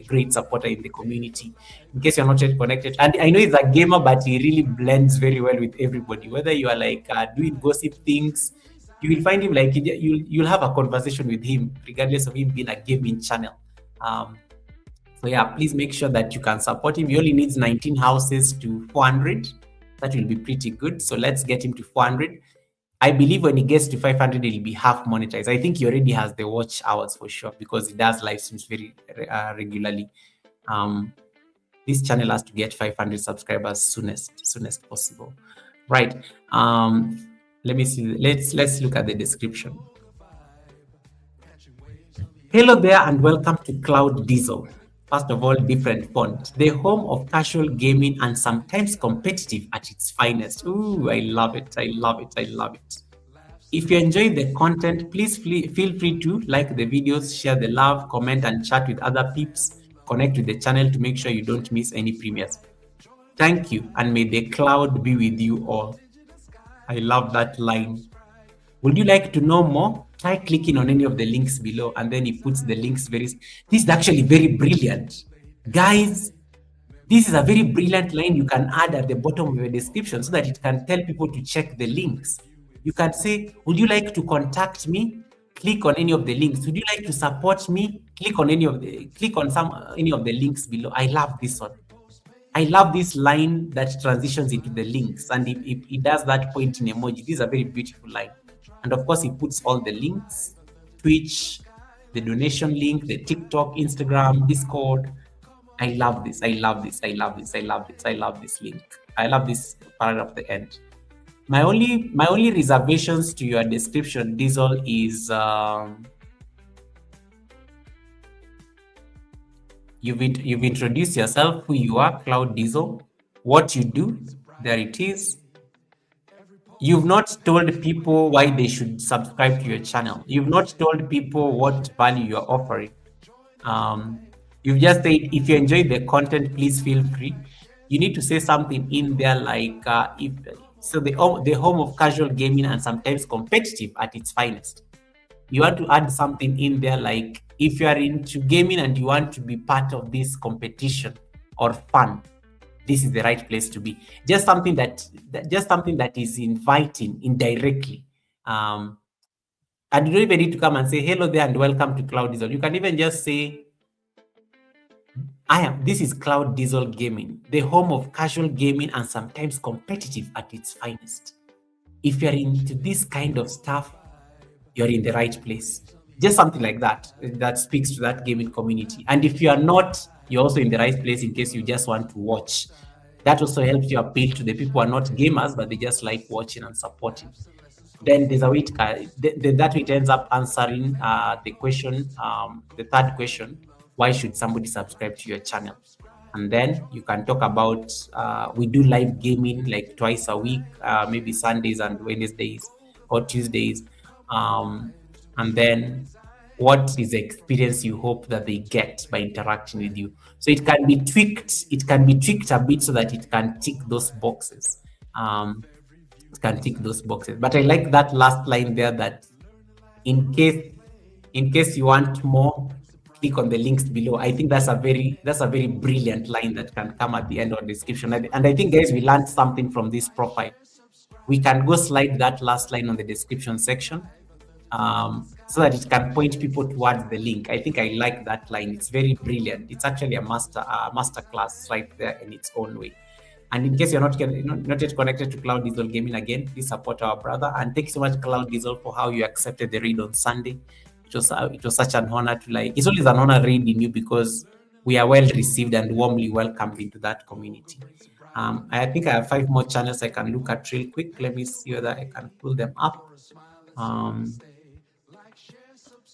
great supporter in the community. In case you're not yet connected, and I know he's a gamer, but he really blends very well with everybody. Whether you are like doing gossip things, you will find him like you'll have a conversation with him, regardless of him being a gaming channel. So yeah, please make sure that you can support him. He only needs 19 houses to 400. That will be pretty good. So let's get him to 400. I believe when he gets to 500, he'll be half monetized. I think he already has the watch hours for sure because he does live streams very regularly. This channel has to get 500 subscribers soonest possible. Right. Let me see. Let's look at the description. Hello there and welcome to Cloud Diesel. First of all, different font. The home of casual gaming and sometimes competitive at its finest. Ooh, I love it. I love it. I love it. If you enjoy the content, please feel free to like the videos, share the love, comment and chat with other peeps. Connect with the channel to make sure you don't miss any premieres. Thank you and may the cloud be with you all. I love that line. Would you like to know more? Try clicking on any of the links below, and then he puts the links this is actually very brilliant. Guys, this is a very brilliant line you can add at the bottom of your description so that it can tell people to check the links. You can say, would you like to contact me? Click on any of the links. Would you like to support me? Click on any of the links below. I love this one. I love this line that transitions into the links, and it does that pointing emoji. This is a very beautiful line. And of course, he puts all the links, Twitch, the donation link, the TikTok, Instagram, Discord. I love this. I love this. I love this. I love this. I love this link. I love this paragraph at the end. My only reservations to your description, Diesel, is you've introduced yourself, who you are, Cloud Diesel, what you do. There it is. You've not told people why they should subscribe to your channel. You've not told people what value you're offering. You've just said, if you enjoy the content, please feel free. You need to say something in there like, the home of casual gaming and sometimes competitive at its finest. You want to add something in there like, if you are into gaming and you want to be part of this competition or fun, this is the right place to be. Just something that is inviting indirectly. And you don't even need to come and say hello there and welcome to Cloud Diesel. You can even just say, this is Cloud Diesel Gaming, the home of casual gaming and sometimes competitive at its finest. if you're into this kind of stuff, you're in the right place. Just something like that, that speaks to that gaming community. And if you are not, you're also in the right place in case you just want to watch. That also helps you appeal to the people who are not gamers, but they just like watching and supporting. Then there's a way that it ends up answering the question, the third question, why should somebody subscribe to your channel? And then you can talk about, we do live gaming like twice a week, maybe Sundays and Wednesdays or Tuesdays. And then what is the experience you hope that they get by interacting with you? So it can be tweaked. It can be tweaked a bit so that it can tick those boxes. It can tick those boxes. But I like that last line there, that in case you want more, click on the links below. I think that's a very brilliant line that can come at the end of the description. And I think, guys, we learned something from this profile. We can go slide that last line on the description section, so that it can point people towards the link. I think I like that line. It's very brilliant. It's actually a master class right there in its own way. And in case you're not yet connected to Cloud Diesel Gaming, again, please support our brother. And thank you so much, Cloud Diesel, for how you accepted the read on Sunday. It was such an honor to it's always an honor reading you, because we are well received and warmly welcomed into that community. I think I have 5 more channels I can look at real quick. Let me see whether I can pull them up.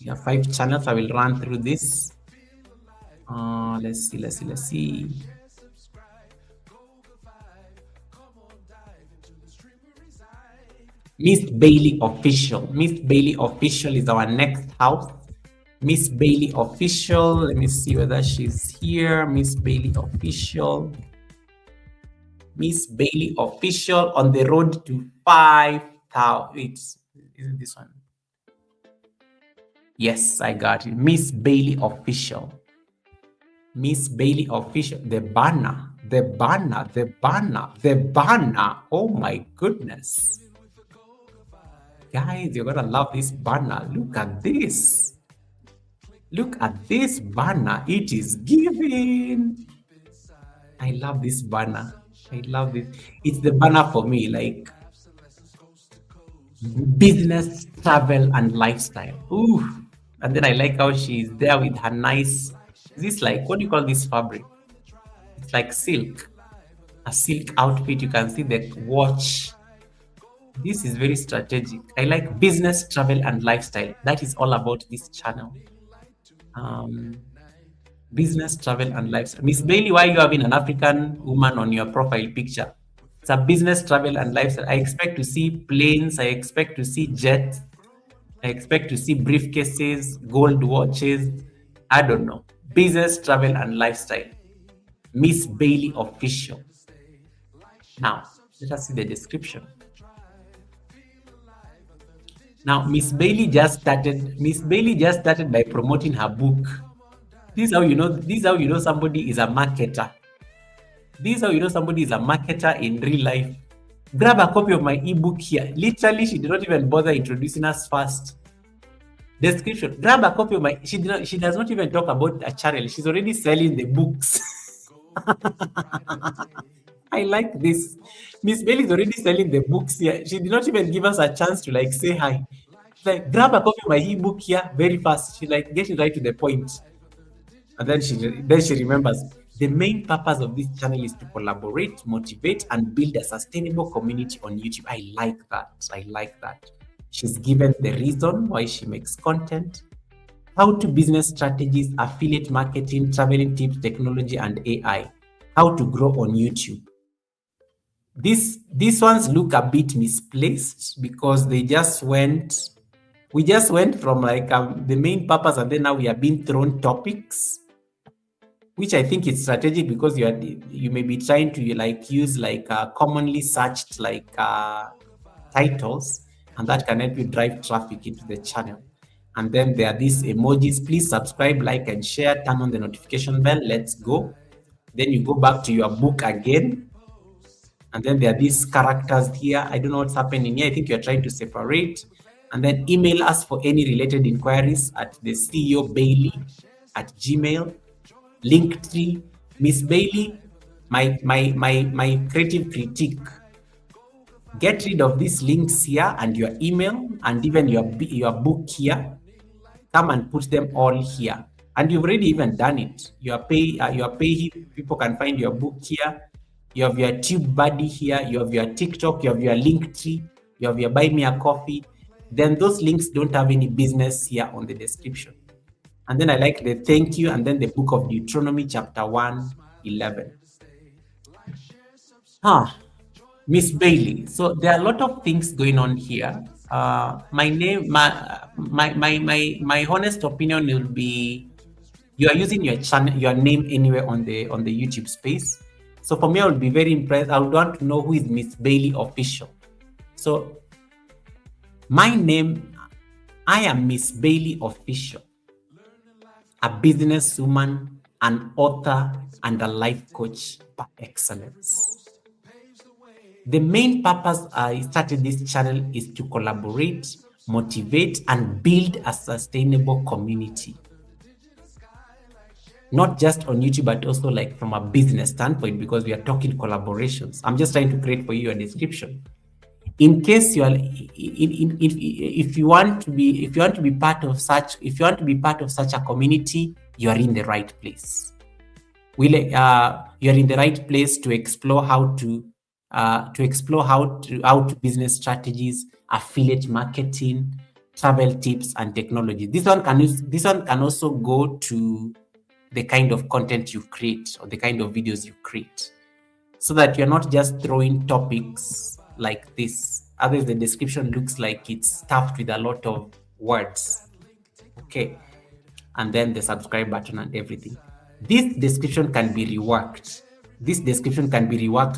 We have 5 channels. I will run through this. Let's see. Miss Bailey Official. Miss Bailey Official is our next house. Miss Bailey Official. Let me see whether she's here. Miss Bailey Official. Miss Bailey Official on the road to 5,000. Isn't this one? Yes, I got it. Miss Bailey Official. Miss Bailey Official. The banner. The banner. The banner. The banner. Oh my goodness. Guys, you're gonna love this banner. Look at this. Look at this banner. It is giving. I love this banner. I love this. It's the banner for me, like business, travel, and lifestyle. Ooh. And then I like how she's there with her nice, is this like, what do you call this fabric? It's like silk. A silk outfit. You can see the watch. This is very strategic. I like business, travel, and lifestyle. That is all about this channel. Business, travel, and lifestyle. Miss Bailey, why are you having an African woman on your profile picture? It's a business, travel, and lifestyle. I expect to see planes. I expect to see jets. I expect to see briefcases, gold watches. I don't know. Business, travel, and lifestyle. Miss Bailey Official. Now, let us see the description. Now, Miss Bailey just started by promoting her book. This is how you know somebody is a marketer. This is how you know somebody is a marketer in real life. Grab a copy of my ebook here. Literally, she did not even bother introducing us first. Description. Grab a copy of my. She does not even talk about a channel. She's already selling the books. I like this. Miss Bailey is already selling the books here. She did not even give us a chance to say hi. Like, grab a copy of my ebook here very fast. She getting right to the point. And then she remembers the main purpose of this channel is to collaborate, motivate, and build a sustainable community on YouTube. I like that. She's given the reason why she makes content, how to business strategies, affiliate marketing, traveling tips, technology, and AI, how to grow on YouTube. These ones look a bit misplaced because we just went from the main purpose, and then now we are being thrown topics, which I think is strategic because you may be trying to use commonly searched titles, and that can help you drive traffic into the channel. And then there are these emojis. Please subscribe, like, and share. Turn on the notification bell. Let's go. Then you go back to your book again. And then there are these characters here. I don't know what's happening here. I think you're trying to separate. And then email us for any related inquiries at the CEO Bailey at Gmail. Linktree. Miss Bailey, my creative critique. Get rid of these links here and your email and even your book here. Come and put them all here. And you've already even done it. Your pay people can find your book here. You have your tube buddy here. You have your TikTok. You have your link tree. You have your buy me a coffee. Then those links don't have any business here on the description. And then I like the thank you and then the book of Deuteronomy chapter 1:11. Miss Bailey. So there are a lot of things going on here. My honest opinion will be you are using your channel, your name anywhere on the YouTube space. So for me, I would be very impressed. I would want to know who is Miss Bailey official. So my name, I am Miss Bailey official, a businesswoman, an author, and a life coach par excellence. The main purpose I started this channel is to collaborate, motivate, and build a sustainable community. Not just on YouTube, but also like from a business standpoint, because we are talking collaborations. I'm just trying to create for you a description. In case you are, if you want to be part of such a community, you are in the right place. You are in the right place to explore how to business strategies, affiliate marketing, travel tips, and technology. This one can also go to the kind of content you create or the kind of videos you create, so that you're not just throwing topics like this. Otherwise, the description looks like it's stuffed with a lot of words. Okay, and then the subscribe button and everything. This description can be reworked. So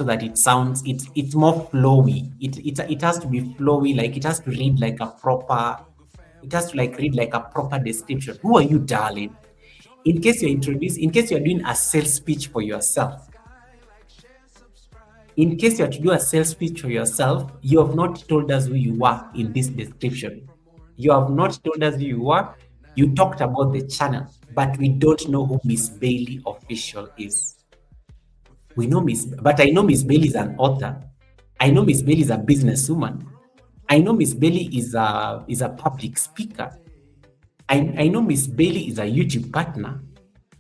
that it's more flowy. It has to be flowy, like it has to read like a proper. It has to read like a proper description. Who are you, darling? In case you're doing a sales pitch for yourself. In case you have to do a sales pitch for yourself, you have not told us who you are in this description. You have not told us who you are. You talked about the channel, but we don't know who Miss Bailey official is. I know Miss Bailey is an author. I know Miss Bailey is a businesswoman. I know Miss Bailey is a public speaker. I know Miss Bailey is a YouTube partner.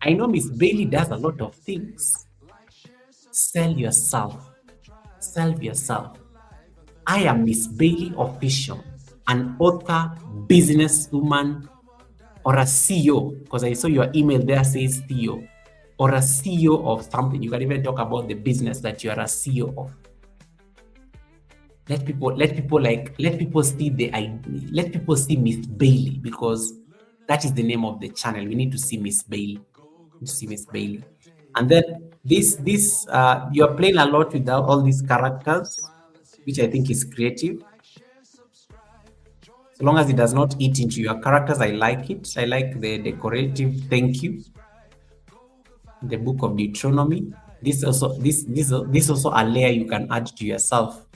I know Miss Bailey does a lot of things. Sell yourself. I am Miss Bailey official, an author, businesswoman, or a CEO, because I saw your email there says CEO, or a CEO of something. You can even talk about the business that you are a CEO of. Let people see Miss Bailey, because that is the name of the channel. We need to see Miss Bailey. And then you're playing a lot with all these characters, which I think is creative. So long as it does not eat into your characters, I like it. I like the decorative thank you. The book of Deuteronomy. This also a layer you can add to yourself.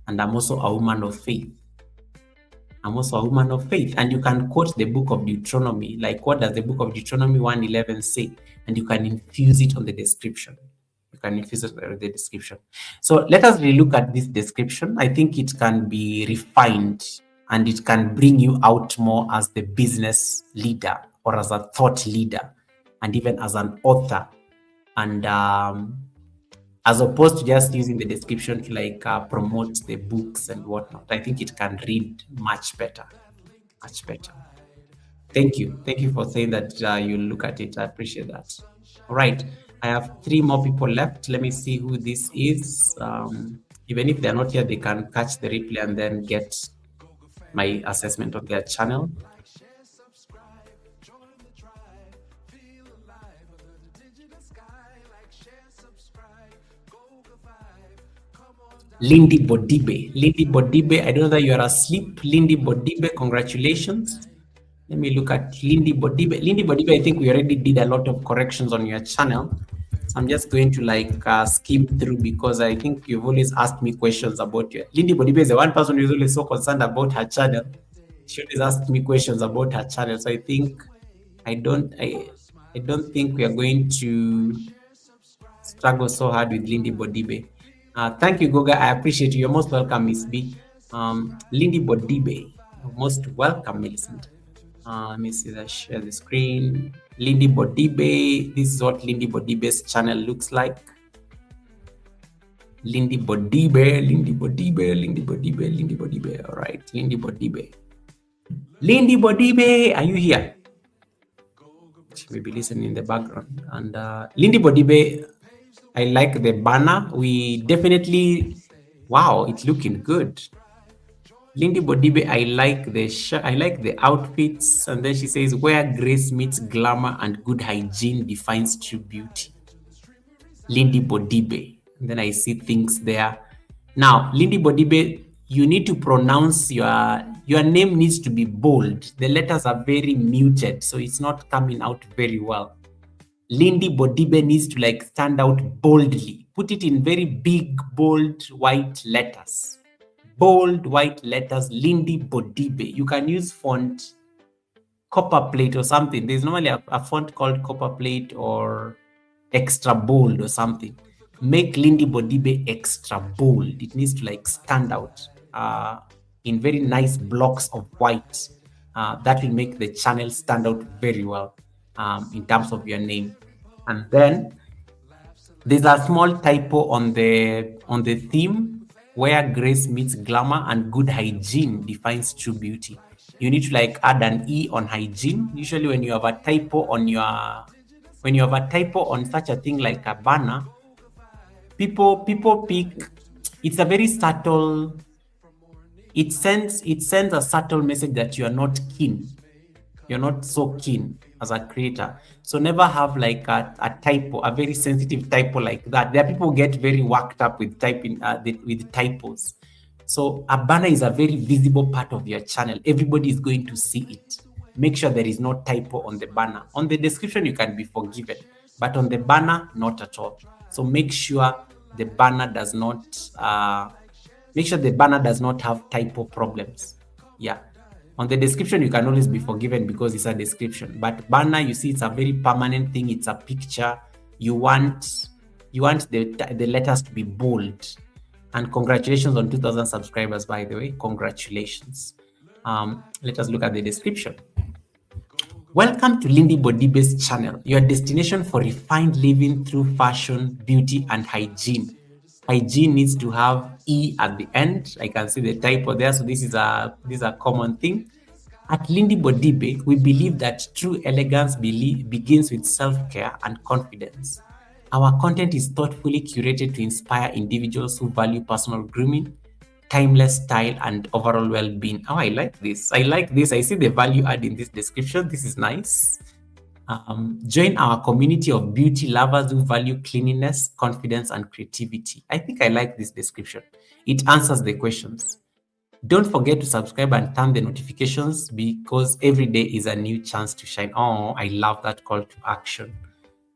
And I'm also a woman of faith. And you can quote the book of Deuteronomy. Like, what does the book of Deuteronomy 1:11 say? And you can infuse it on the description. So let us relook at this description. I think it can be refined and it can bring you out more as the business leader or as a thought leader and even as an author. And as opposed to just using the description to promote the books and whatnot. I think it can read much better. Thank you for saying that you look at it. I appreciate that. All right, I have 3 more people left. Let me see who this is. Even if they're not here, they can catch the replay and then get my assessment of their channel. Lindy Bodibe, I don't know that you are asleep. Lindy Bodibe, congratulations. Let me look at Lindy Bodibe, I think we already did a lot of corrections on your channel. So I'm just going to skim through, because I think you've always asked me questions about your... Lindy Bodibe is the one person who's always so concerned about her channel. She always asked me questions about her channel. So I think I don't think we are going to struggle so hard with Lindy Bodibe. Thank you, Goga. I appreciate you. You're most welcome, Miss B. Lindy Bodibe, you're most welcome, Millicent. Let me see that. Share the screen. Lindy Bodibe. This is what Lindy Bodibe's channel looks like. Lindy Bodibe, Lindy Bodibe, Lindy Bodibe, Lindy Bodibe. All right, Lindy Bodibe. Lindy Bodibe, are you here? She may be listening in the background. And Lindy Bodibe, I like the banner. We definitely, wow, it's looking good. Lindy Bodibe, I like the outfits. And then she says, where grace meets glamour and good hygiene defines true beauty. Lindy Bodibe. And then I see things there. Now, Lindy Bodibe, you need to pronounce your name needs to be bold. The letters are very muted, so it's not coming out very well. Lindy Bodibe needs to like stand out boldly. Put it in very big, bold, white letters. Bold, white letters, Lindy Bodibe. You can use font copper plate or something. There's normally a font called copper plate or extra bold or something. Make Lindy Bodibe extra bold. It needs to like stand out in very nice blocks of white. That will make the channel stand out very well in terms of your name. And then there's a small typo on the theme where grace meets glamour and good hygiene defines true beauty. You need to like add an E on hygiene. Usually when you have a typo on such a thing like a banner, people pick, it's a very subtle, it sends a subtle message that you are not keen. You're not so keen as a creator. So never have like a typo, a very sensitive typo like that. There are people who get very worked up with typing with typos. So a banner is a very visible part of your channel. Everybody is going to see it. Make sure there is no typo on the banner. On the description, you can be forgiven, but on the banner, not at all. So make sure the banner does not have typo problems. Yeah. On the description, you can always be forgiven because it's a description. But banner, you see, it's a very permanent thing. It's a picture. You want the letters to be bold. And congratulations on 2,000 subscribers, by the way. Congratulations. Let us look at the description. Welcome to Lindy Bodibe's channel, your destination for refined living through fashion, beauty, and hygiene. Hygiene needs to have E at the end. I can see the typo there, so this is a common thing. At Lindy Bodibe, we believe that true elegance begins with self-care and confidence. Our content is thoughtfully curated to inspire individuals who value personal grooming, timeless style, and overall well-being. Oh, I like this. I see the value add in this description. This is nice. Join our community of beauty lovers who value cleanliness, confidence, and creativity. I think I like this description. It answers the questions. Don't forget to subscribe and turn the notifications because every day is a new chance to shine. Oh, I love that call to action.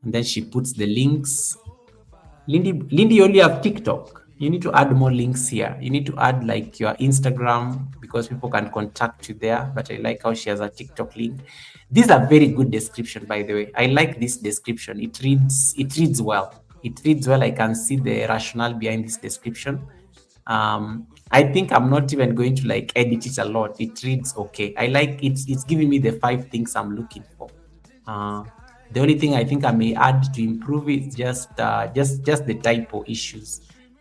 And then she puts the links. Lindy, you only have TikTok. You need to add more links here. You need to add like your Instagram because people can contact you there. But I like how she has a TikTok link. These are very good description, by the way. I like this description. It reads well. It reads well. I can see the rationale behind this description. I think I'm not even going to like edit it a lot. It reads okay. I like it. It's giving me the 5 things I'm looking for. The only thing I think I may add to improve is just the typo issues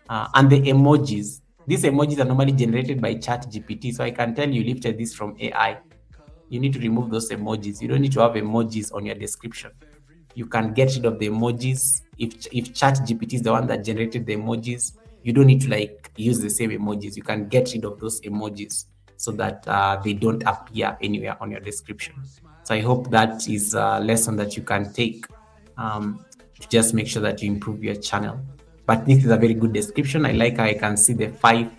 and the emojis. These emojis are normally generated by ChatGPT, so I can tell you lifted this from AI. You need to remove those emojis. You don't need to have emojis on your description. You can get rid of the emojis. If ChatGPT is the one that generated the emojis, you don't need to like use the same emojis. You can get rid of those emojis so that they don't appear anywhere on your description. So I hope that is a lesson that you can take to just make sure that you improve your channel. But this is a very good description. I like how I can see the five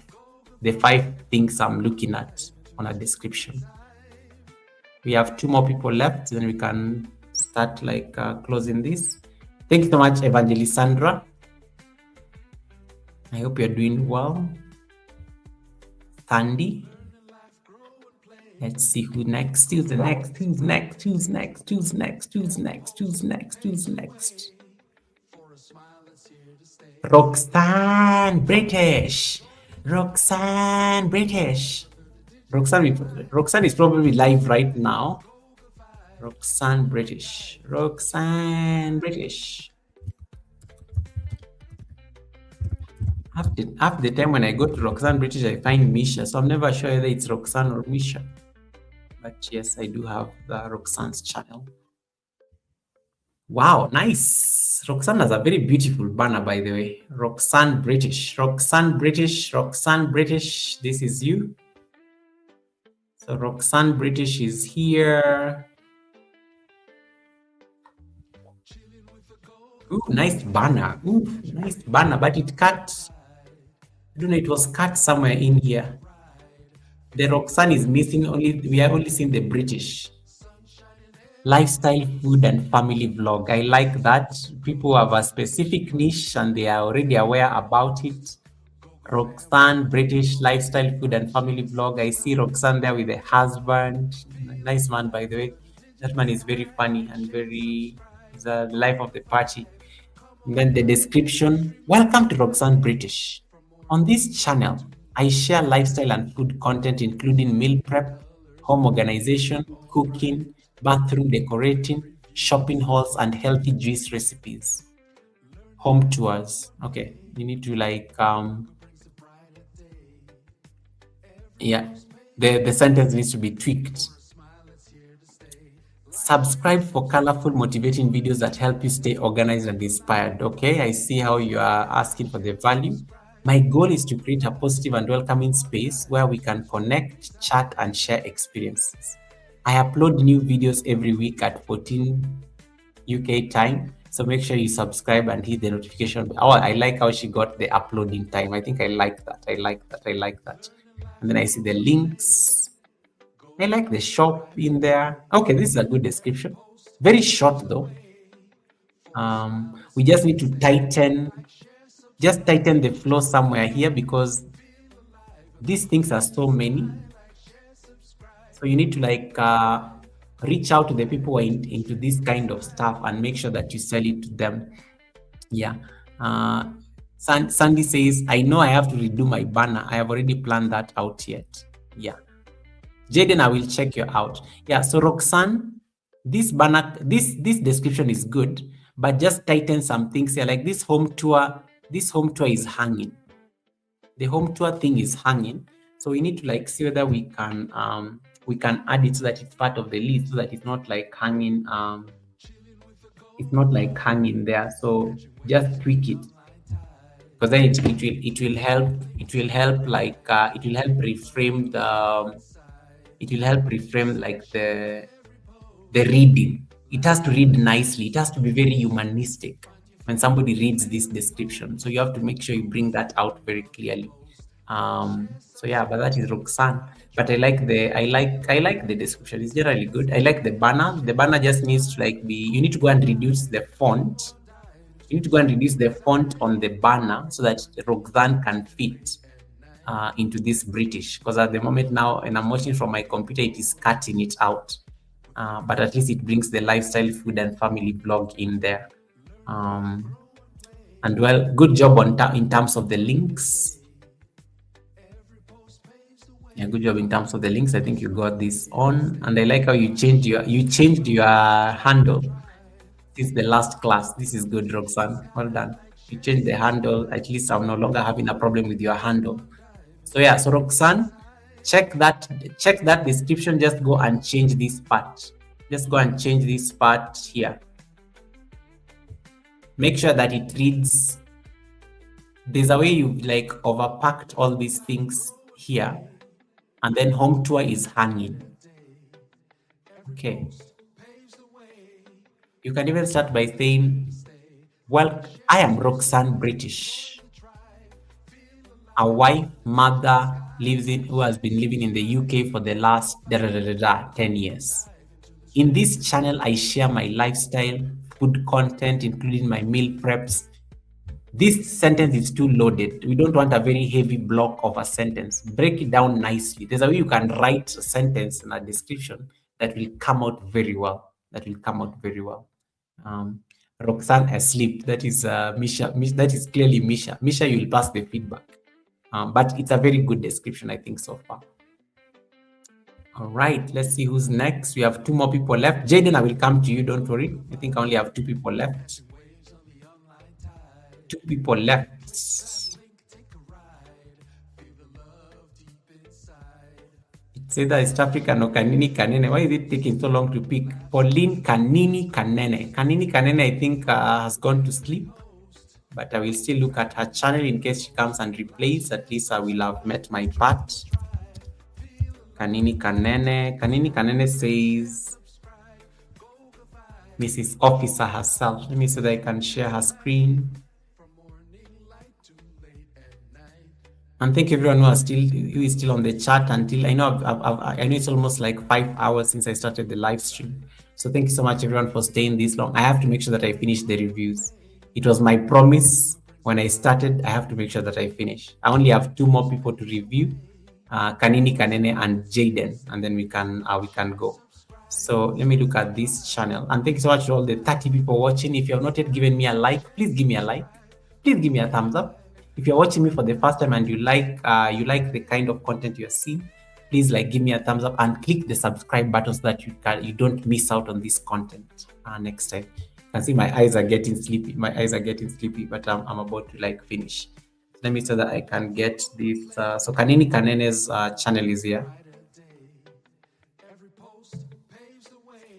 things I'm looking at on a description. We have 2 more people left, then we can start like closing this. Thank you so much, Evangelist Sandra. I hope you're doing well. Sandy. Let's see who's next. Who's next? Who's next? Who's next? Who's next? Who's next? Who's next? Who's next? Who's next? Roxanne British. Roxanne British. Roxanne is probably live right now. Roxanne British. Roxanne British. Half the time when I go to Roxanne British, I find Misha. So I'm never sure whether it's Roxanne or Misha. But yes, I do have the Roxanne's channel. Wow, nice. Roxanne has a very beautiful banner, by the way. Roxanne British. Roxanne British. Roxanne British. This is you. So Roxanne British is here. Ooh, nice banner. Ooh, nice banner, but it cut. I don't know, it was cut somewhere in here. The Roxanne is missing. We are only seeing the British. Lifestyle, food, and family vlog. I like that. People have a specific niche and they are already aware about it. Roxanne, British lifestyle, food, and family vlog. I see Roxanne there with a husband. Nice man, by the way. That man is very funny and very the life of the party. And then the description. Welcome to Roxanne British. On this channel, I share lifestyle and food content, including meal prep, home organization, cooking, bathroom decorating, shopping hauls, and healthy juice recipes. Home tours. Okay, you need to like yeah, the sentence needs to be tweaked. Subscribe for colorful, motivating videos that help you stay organized and inspired. Okay, I see how you are asking for the value. My goal is to create a positive and welcoming space where we can connect, chat, and share experiences. I upload new videos every week at 14 UK time, so make sure you subscribe and hit the notification bell. Oh, I like how she got the uploading time. I think I like that. I like that. And then I see the links. I like the shop in there. Okay, this is a good description. Very short though. We just need to tighten the flow somewhere here because these things are so many. So you need to like reach out to the people who are into this kind of stuff and make sure that you sell it to them. Yeah. Sandy says, I know I have to redo my banner. I have already planned that out yet. Yeah. Jaden, I will check you out. Yeah, so Roxanne, this banner, this description is good, but just tighten some things here. Like this home tour is hanging. The home tour thing is hanging. So we need to like see whether we can add it so that it's part of the list, so that it's not like hanging there. So just tweak it. Because then it will help reframe like the reading. It has to read nicely. It has to be very humanistic when somebody reads this description. So you have to make sure you bring that out very clearly. So yeah, but that is Roxanne. But I like the description. It's generally good. I like the banner. The banner just needs to like be. You need to go and reduce the font. You need to go and reduce the font on the banner so that Roxanne can fit into this British. Because at the moment now, and I'm watching from my computer, it is cutting it out. But at least it brings the lifestyle, food, and family blog in there. And well, good job in terms of the links. Yeah, good job in terms of the links. I think you got this on, and I like how you changed your handle. This is the last class. This is good, Roxanne. Well done. You changed the handle. At least I'm no longer having a problem with your handle. So yeah, so Roxanne, check that description. Just go and change this part. Just go and change this part here. Make sure that it reads. There's a way you like overpacked all these things here, and then home tour is hanging. Okay. You can even start by saying, well, I am Roxanne British, a wife, mother, who has been living in the UK for the last 10 years. In this channel, I share my lifestyle, food content, including my meal preps. This sentence is too loaded. We don't want a very heavy block of a sentence. Break it down nicely. There's a way you can write a sentence in a description that will come out very well. Roxanne asleep. That is Misha. That is clearly Misha. Misha, you will pass the feedback. But it's a very good description, I think, so far. All right, let's see who's next. We have 2 more people left. Jaden, I will come to you. Don't worry. I think I only have 2 people left. 2 people left. It's either East African or Kanini Kanene. Why is it taking so long to pick? Pauline Kanini Kanene. Kanini Kanene, I think, has gone to sleep. But I will still look at her channel in case she comes and replays. At least I will have met my part. Kanini Kanene. Kanini Kanene says Mrs. Officer herself. Let me see that I can share her screen. And thank everyone who is still on the chat until I know I know it's almost like 5 hours since I started the live stream. So thank you so much everyone for staying this long. I have to make sure that I finish the reviews. It was my promise when I started. I have to make sure that I finish. I only have 2 more people to review, Kanini Kanene and Jaden, and then we can go. So let me look at this channel. And thank you so much to all the 30 people watching. If you have not yet given me a like, please give me a like. Please give me a thumbs up. If you're watching me for the first time and you like the kind of content you're seeing, please give me a thumbs up and click the subscribe button so that you don't miss out on this content next time. You can see my eyes are getting sleepy. But I'm about to finish. Let me see that I can get this. So Kanini Kanene's channel is here.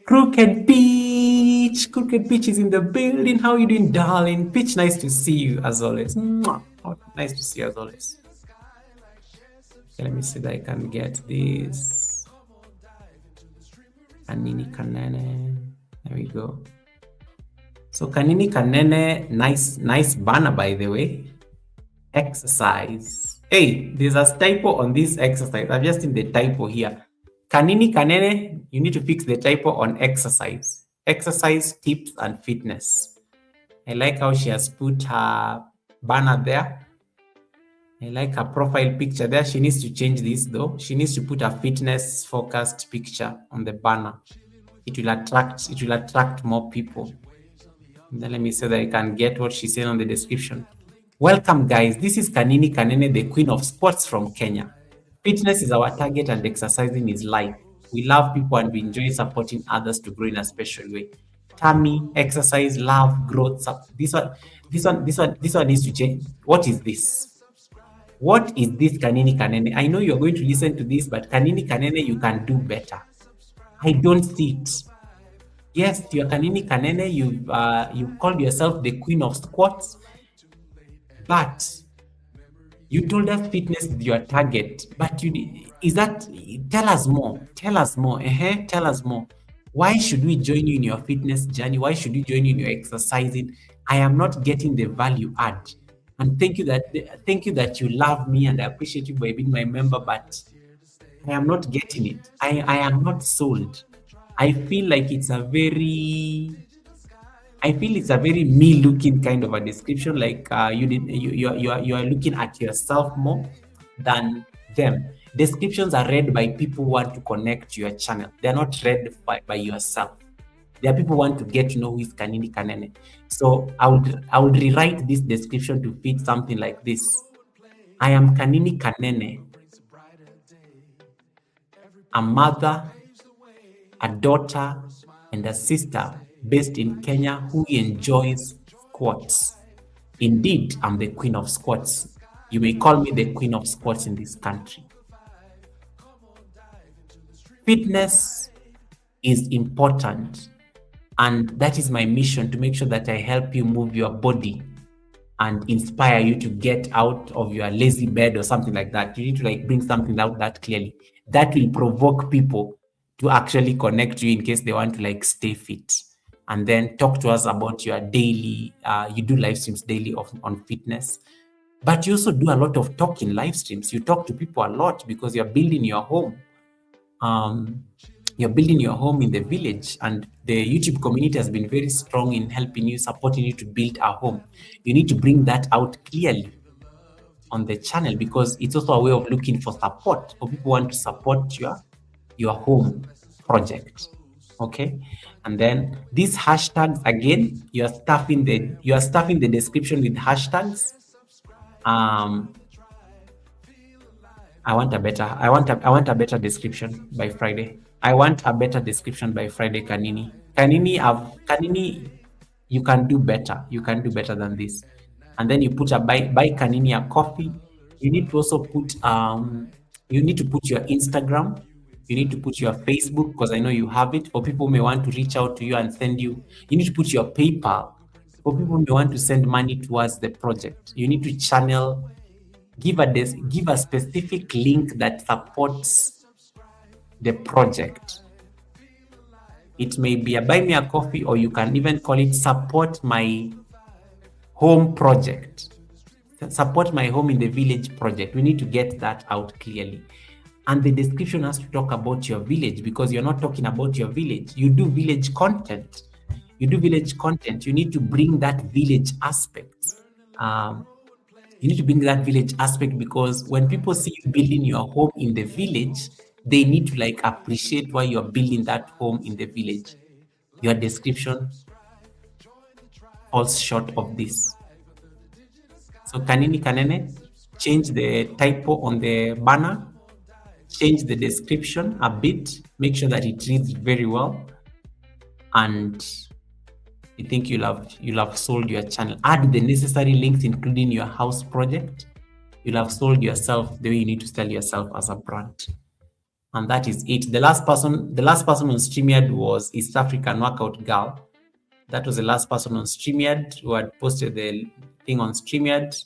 Crooked Peach is in the building. How are you doing, darling? Peach, nice to see you as always. Mwah. Oh, nice to see you as always. Okay, let me see that I can get this. Kanini Kanene. There we go. So Kanini Kanene, nice banner, by the way. Exercise. Hey, there's a typo on this exercise. I've just seen the typo here. Kanini Kanene, you need to fix the typo on exercise. Exercise, tips, and fitness. I like how she has put her banner there. I like her profile picture there. She needs to change this though. She needs to put a fitness focused picture on the banner. It will attract more people. And then let me say that I can get what she said on the description. Welcome guys. This is Kanini Kanene, the Queen of Squats from Kenya. Fitness is our target and exercising is life. We love people and we enjoy supporting others to grow in a special way. Tummy, exercise, love, growth. This one needs to change. What is this? What is this, Kanini Kanene? I know you're going to listen to this, but Kanini Kanene, you can do better. I don't see it. Yes, you're Kanini Kanene. You've called yourself the Queen of Squats, but you told us fitness is your target. But tell us more. Tell us more. Why should we join you in your fitness journey? Why should we join you in your exercising? I am not getting the value add. And thank you that you love me and I appreciate you by being my member, but I am not getting it. I am not sold. I feel like it's a very me-looking kind of a description. Like you are looking at yourself more than them. Descriptions are read by people who want to connect to your channel. They are not read by yourself. There are people who want to get to know who is Kanini Kanene. So I would rewrite this description to fit something like this. I am Kanini Kanene, a mother, a daughter, and a sister based in Kenya who enjoys squats. Indeed, I'm the Queen of Squats. You may call me the Queen of Squats in this country. Fitness is important, and that is my mission, to make sure that I help you move your body and inspire you to get out of your lazy bed or something like that. You need to bring something out that clearly. That will provoke people to actually connect you in case they want to stay fit. And then talk to us about your daily, you do live streams daily on fitness. But you also do a lot of talking live streams. You talk to people a lot because you're building your home. You're building your home in the village, and the YouTube community has been very strong in helping you, supporting you to build a home. You need to bring that out clearly on the channel, because it's also a way of looking for support, for people who want to support your home project. Okay, and then these hashtags again, you are stuffing the description with hashtags. I want a better description by Friday. I want a better description by Friday, Kanini. Kanini, you can do better. You can do better than this. And then you put a buy Kanini a coffee. You need to also put you need to put your Instagram. You need to put your Facebook, because I know you have it. For people who may want to reach out to you and send you. You need to put your PayPal. For people who may want to send money towards the project. You need to channel. Give a specific link that supports the project. It may be a buy me a coffee, or you can even call it support my home project. Support my home in the village project. We need to get that out clearly. And the description has to talk about your village, because you're not talking about your village. You do village content. You need to bring that village aspect. You need to bring that village aspect, because when people see you building your home in the village, they need to appreciate why you're building that home in the village. Your description falls short of this. So Kanene, change the typo on the banner, change the description a bit, make sure that it reads very well, and I think you'll have sold your channel. Add the necessary links, including your house project. You'll have sold yourself the way you need to sell yourself as a brand. And that is it. The last person on StreamYard was East African Workout Girl. That was the last person on StreamYard who had posted the thing on StreamYard.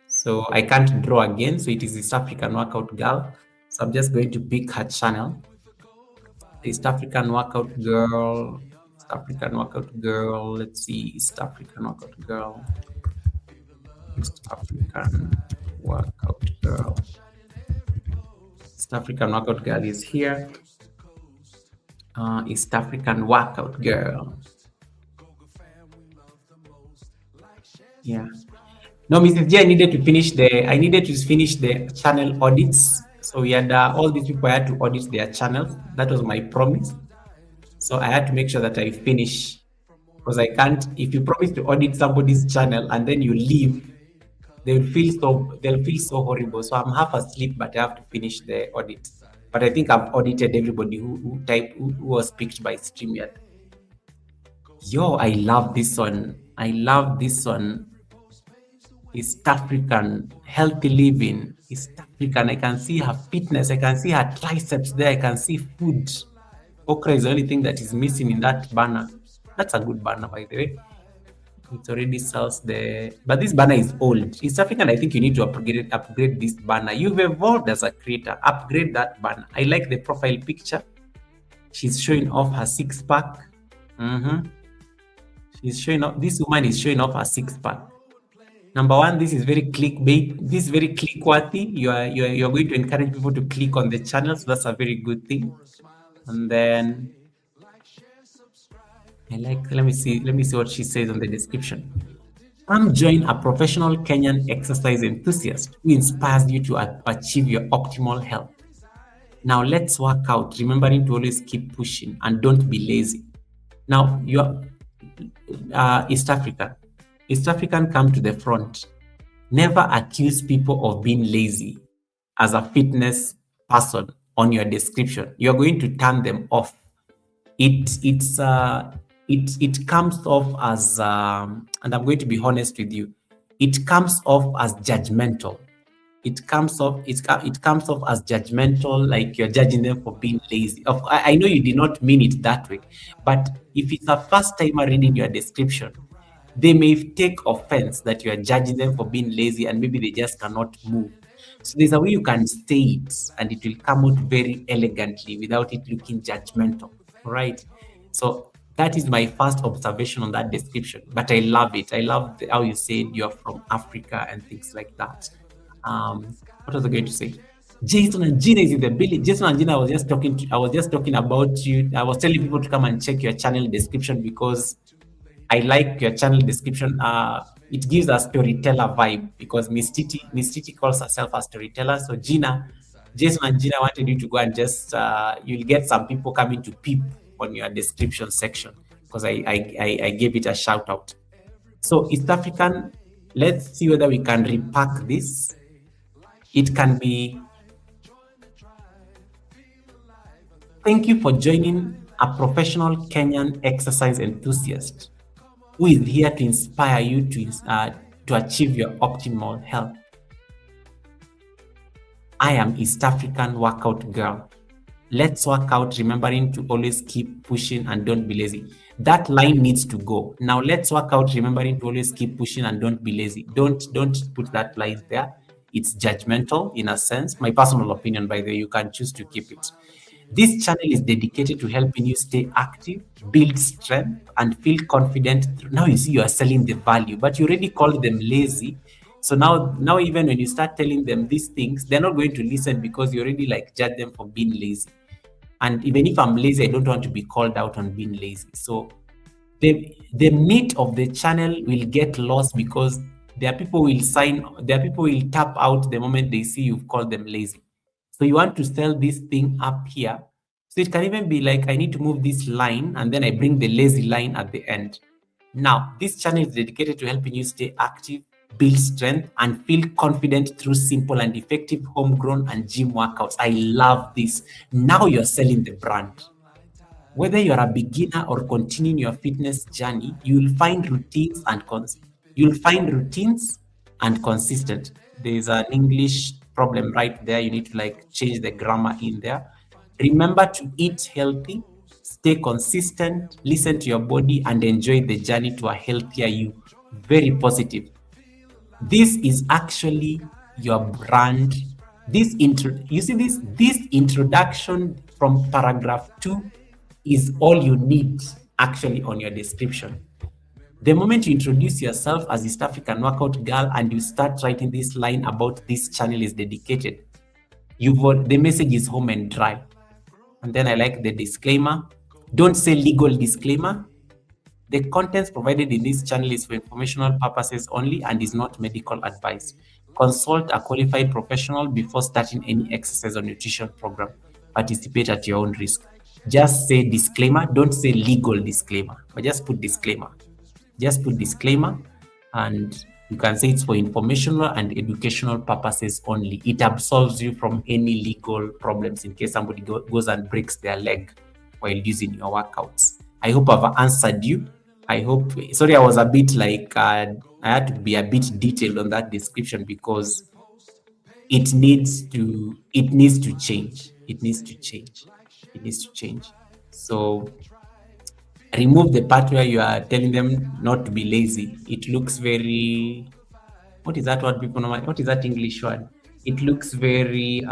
So I can't draw again. So it is East African Workout Girl. So I'm just going to pick her channel. East African Workout Girl. Let's see, East African Workout Girl. East African Workout Girl. East African Workout Girl is here. East African Workout Girl. Yeah. No, Mrs. J, I needed to finish the channel audits. So we had all these people had to audit their channels. That was my promise. So I had to make sure that I finish, because I can't. If you promise to audit somebody's channel and then you leave, they'll feel so horrible. So I'm half asleep, but I have to finish the audit. But I think I've audited everybody who was picked by StreamYard. Yo, I love this one. East African healthy living. East African. I can see her fitness. I can see her triceps there. I can see food. Okra is the only thing that is missing in that banner. That's a good banner, by the way. It already sells but this banner is old. East African, I think you need to upgrade this banner. You've evolved as a creator. Upgrade that banner. I like the profile picture. She's showing off her six-pack. This woman is showing off her six-pack. Number one, this is very clickbait. This is very click-worthy. You're going to encourage people to click on the channel, so that's a very good thing. And then let me see what she says on the description. Come join a professional Kenyan exercise enthusiast who inspires you to achieve your optimal health. Now let's work out, remembering to always keep pushing and don't be lazy. Now you're East African, come to the front. Never accuse people of being lazy as a fitness person on your description. You're going to turn them off. It comes off as and I'm going to be honest with you, it comes off as judgmental. It comes off as judgmental, like you're judging them for being lazy. I know you did not mean it that way, but if it's a first timer reading your description, they may take offense that you are judging them for being lazy and maybe they just cannot move. So there's a way you can say it and it will come out very elegantly without it looking judgmental, right? So that is my first observation on that description, but I love it. I love how you said you're from Africa and things like that. What was I going to say? Jason and Gina is in the building. Jason and Gina, I was just talking about you. I was telling people to come and check your channel description because I like your channel description. It gives a storyteller vibe because Miss Titi calls herself a storyteller. So Jason and Gina wanted you to go and just, you'll get some people coming to peep on your description section because I gave it a shout out. So East African, let's see whether we can repack this. It can be, thank you for joining a professional Kenyan exercise enthusiast who is here to inspire you to achieve your optimal health. I am East African workout girl. Let's work out, remembering to always keep pushing and don't be lazy. That line needs to go. Now let's work out, remembering to always keep pushing and don't be lazy. Don't put that line there. It's judgmental in a sense. My personal opinion, by the way, you can choose to keep it. This channel is dedicated to helping you stay active, build strength, and feel confident. Now you see you are selling the value, but you already called them lazy. So now even when you start telling them these things, they're not going to listen because you already like judge them for being lazy. And even if I'm lazy, I don't want to be called out on being lazy. So the meat of the channel will get lost because there are people will tap out the moment they see you've called them lazy. So you want to sell this thing up here. So it can even be like, I need to move this line and then I bring the lazy line at the end. Now, this channel is dedicated to helping you stay active, build strength, and feel confident through simple and effective homegrown and gym workouts. I love this. Now you're selling the brand. Whether you're a beginner or continuing your fitness journey, you'll find routines and consistent. There's an English problem right there. You need to like change the grammar in there. Remember to eat healthy, stay consistent, listen to your body, and enjoy the journey to a healthier you. Very positive. This is actually your brand. This introduction from paragraph 2 is all you need actually on your description. The moment you introduce yourself as East African workout girl and you start writing this line about this channel is dedicated, the message is home and dry. And then I like the disclaimer. Don't say legal disclaimer. The contents provided in this channel is for informational purposes only and is not medical advice. Consult a qualified professional before starting any exercise or nutrition program. Participate at your own risk. Just say disclaimer. Don't say legal disclaimer, but just put disclaimer. Just put disclaimer, and you can say it's for informational and educational purposes only. It absolves you from any legal problems in case somebody goes and breaks their leg while using your workouts. I hope I've answered you. Sorry, I was a bit like, I had to be a bit detailed on that description because it needs to change. It needs to change. So remove the part where you are telling them not to be lazy. It looks very, what is that word people know? What is that English word? It looks very,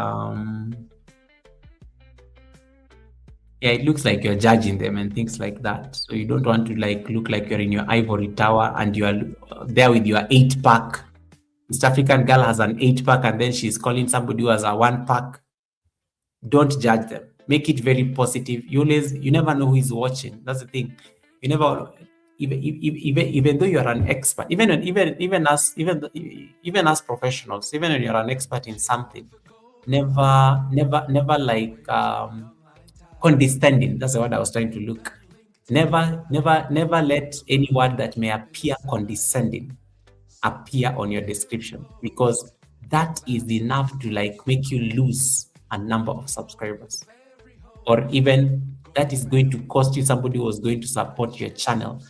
it looks like you're judging them and things like that. So you don't want to like look like you're in your ivory tower and you are there with your 8-pack. East African girl has an 8-pack and then she's calling somebody who has a 1-pack. Don't judge them. Make it very positive. You never know who is watching. That's the thing. You never, even though you are an expert, even as professionals, even when you're an expert in something, never like condescending. That's the word I was trying to look. Never let any word that may appear condescending appear on your description, because that is enough to like make you lose a number of subscribers, or even that is going to cost you somebody who was going to support your channel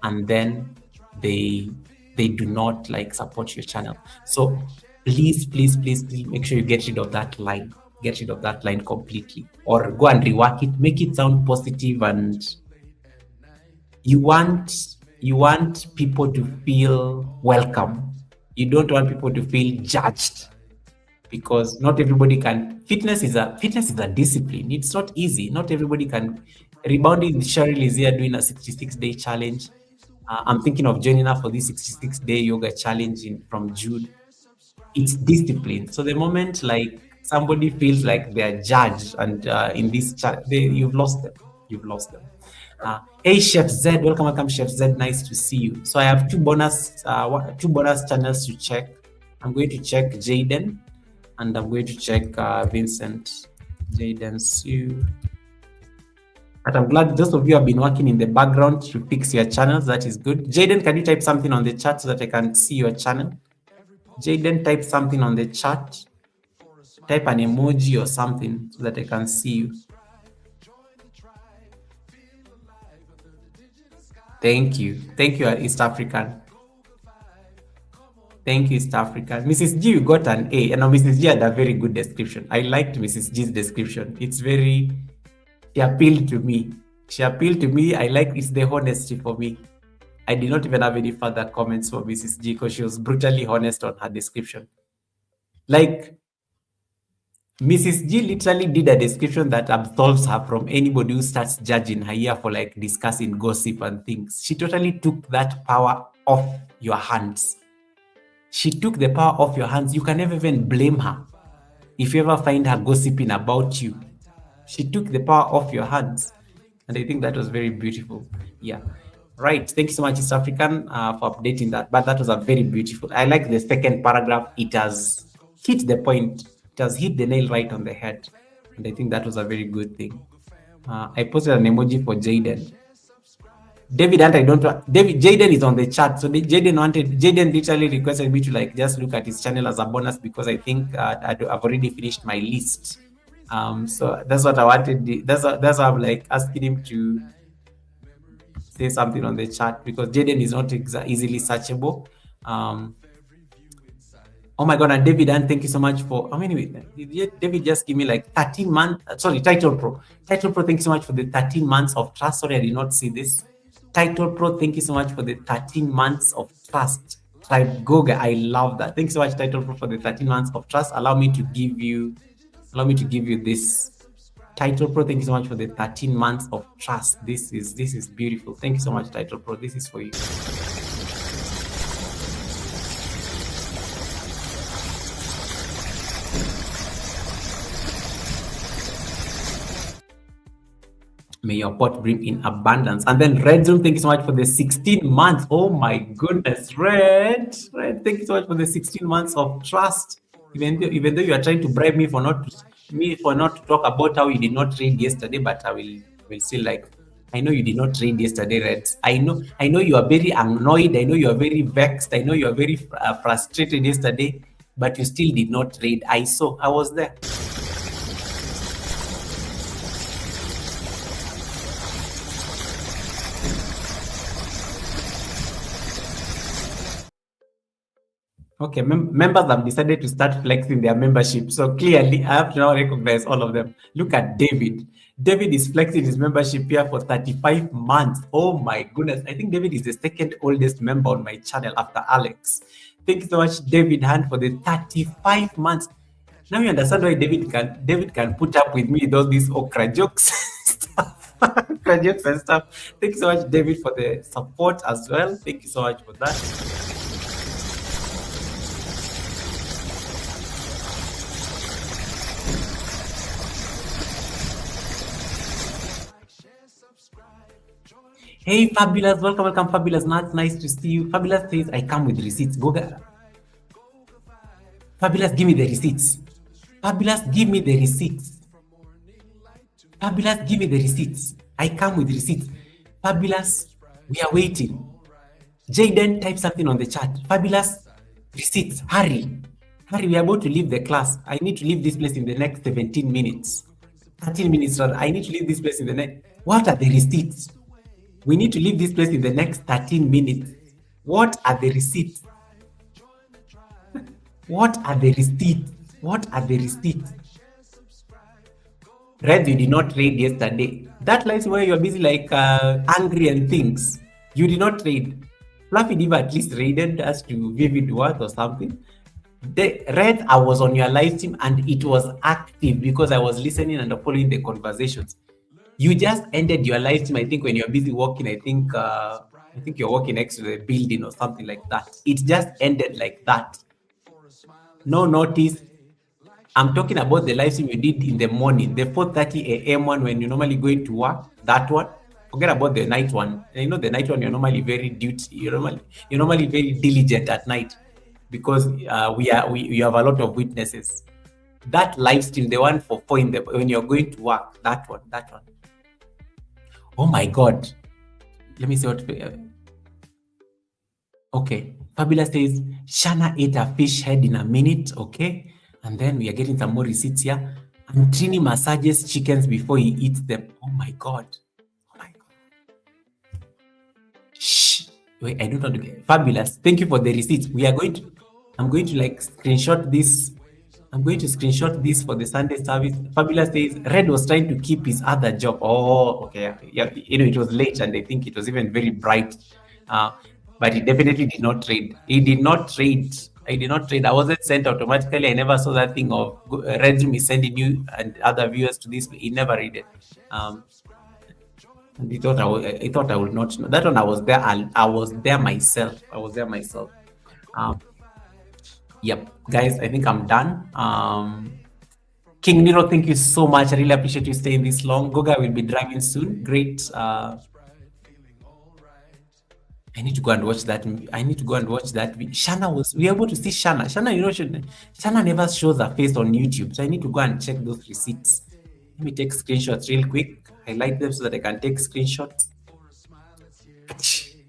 and then they do not like support your channel. So please make sure you get rid of that line. Get rid of that line completely, or go and rework it, make it sound positive, and you want people to feel welcome. You don't want people to feel judged, because not everybody can. Fitness is a discipline. It's not easy. Not everybody can. Rebounding with Cheryl is here doing a 66-day challenge. I'm thinking of joining her for this 66-day yoga challenge from June. It's discipline. So the moment like somebody feels like they're judged and in this chat, you've lost them. Hey Chef Z, welcome Chef Z, nice to see you. So I have two bonus channels to check. I'm going to check Jaden and I'm going to check Vincent. Jaden Sue. But I'm glad those of you have been working in the background to fix your channels. That is good. Jaden, can you type something on the chat so that I can see your channel? Jaden, type something on the chat. Type an emoji or something so that I can see you. Thank you. Thank you, East African. Thank you, East African. Mrs. G, you got an A. And Mrs. G had a very good description. I liked Mrs. G's description. It's very, she appealed to me. She appealed to me. I like it's the honesty for me. I did not even have any further comments for Mrs. G because she was brutally honest on her description. Like, Mrs. G literally did a description that absolves her from anybody who starts judging her here for like discussing gossip and things. She totally took that power off your hands. She took the power off your hands. You can never even blame her if you ever find her gossiping about you. She took the power off your hands. And I think that was very beautiful. Yeah. Right. Thank you so much, East African, for updating that. But that was a very beautiful. I like the second paragraph. It has hit the point. It has hit the nail right on the head. And I think that was a very good thing. I posted an emoji for Jaden. David and I don't David Jaden is on the chat. So Jaden literally requested me to like just look at his channel as a bonus because I think I've already finished my list. So that's what I wanted. That's why I'm like asking him to say something on the chat because Jaden is not easily searchable. Oh my God, and David, and thank you so much for, how many, David just give me like 13 months, sorry, Title Pro. Title Pro, thank you so much for the 13 months of trust. Sorry, I did not see this. Title Pro, thank you so much for the 13 months of trust. Tribe Goga, I love that. Thank you so much, Title Pro, for the 13 months of trust. Allow me to give you this. Title Pro, thank you so much for the 13 months of trust. This is beautiful. Thank you so much, Title Pro. This is for you. May your pot bring in abundance. And then Red Zoom, thank you so much for the 16 months. Oh my goodness, Red, thank you so much for the 16 months of trust. Even though you are trying to bribe me for not to talk about how you did not trade yesterday, but I will still like. I know you did not trade yesterday, Red. I know you are very annoyed. I know you are very vexed. I know you are very frustrated yesterday, but you still did not trade. I was there. Okay, members have decided to start flexing their membership. So clearly, I have to now recognize all of them. Look at David. David is flexing his membership here for 35 months. Oh my goodness. I think David is the second oldest member on my channel after Alex. Thank you so much, David Hand, for the 35 months. Now you understand why David can put up with me with all these okra jokes stuff. Okra jokes and stuff. Thank you so much, David, for the support as well. Thank you so much for that. Hey, Fabulous, welcome, Fabulous. Nice to see you. Fabulous says, I come with receipts. Fabulous, give me the receipts. Fabulous, give me the receipts. Fabulous, give me the receipts. I come with receipts. Fabulous, we are waiting. Jaden, type something on the chat. Fabulous, receipts. Hurry, we are about to leave the class. I need to leave this place in the next 17 minutes. 13 minutes rather. I need to leave this place in the next. What are the receipts? We need to leave this place in the next 13 minutes. What are the receipts? What are the receipts? What are the receipts? Red, you did not trade yesterday. That lies where you're busy like angry and things. You did not trade. Fluffy Diva at least raided us to Vivid Worth or something. Red, I was on your live stream and it was active because I was listening and following the conversations. You just ended your live stream, I think, when you're busy walking. I think you're walking next to the building or something like that. It just ended like that. No notice. I'm talking about the live stream you did in the morning, the 4:30 a.m. one when you're normally going to work. That one. Forget about the night one. And you know the night one, you're normally very you're normally very diligent at night because we have a lot of witnesses. That live stream, the one for 4 when you're going to work, that one. Oh my God. Let me see what. Okay. Fabulous says Shana ate a fish head in a minute. Okay. And then we are getting some more receipts here. And Trini massages chickens before he eats them. Oh my God. Oh my God. Shh. Wait, I don't want to get. Fabulous. Thank you for the receipts. I'm going to like screenshot this. I'm going to screenshot this for the Sunday service. Fabulous says Red was trying to keep his other job. Oh, okay. Yeah, it was late and I think it was even very bright. But he definitely did not trade. He did not trade. I did not trade. I wasn't sent automatically. I never saw that thing of Red is sending you and other viewers to this. He never read it. And he thought I thought I would not know. That one I was there. I was there myself. Yep, guys, I think I'm done. King Nero, thank you so much. I really appreciate you staying this long. Goga will be driving soon. Great. I need to go and watch that. Shana we were able to see Shana. Shana never shows her face on YouTube. So I need to go and check those receipts. Let me take screenshots real quick. Highlight them so that I can take screenshots.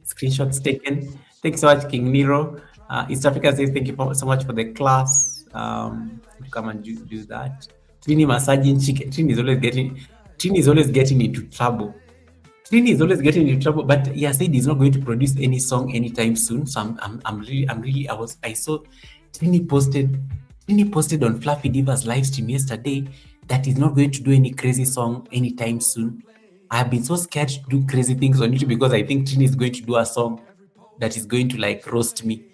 Screenshots taken. Thanks so much, King Nero. East Africa says thank you so much for the class. Come and do that. Trini massaging chicken. Trini is always getting into trouble. But he said he's not going to produce any song anytime soon. So I saw Trini posted on Fluffy Diva's live stream yesterday that he's not going to do any crazy song anytime soon. I've been so scared to do crazy things on YouTube because I think Trini is going to do a song that is going to like roast me.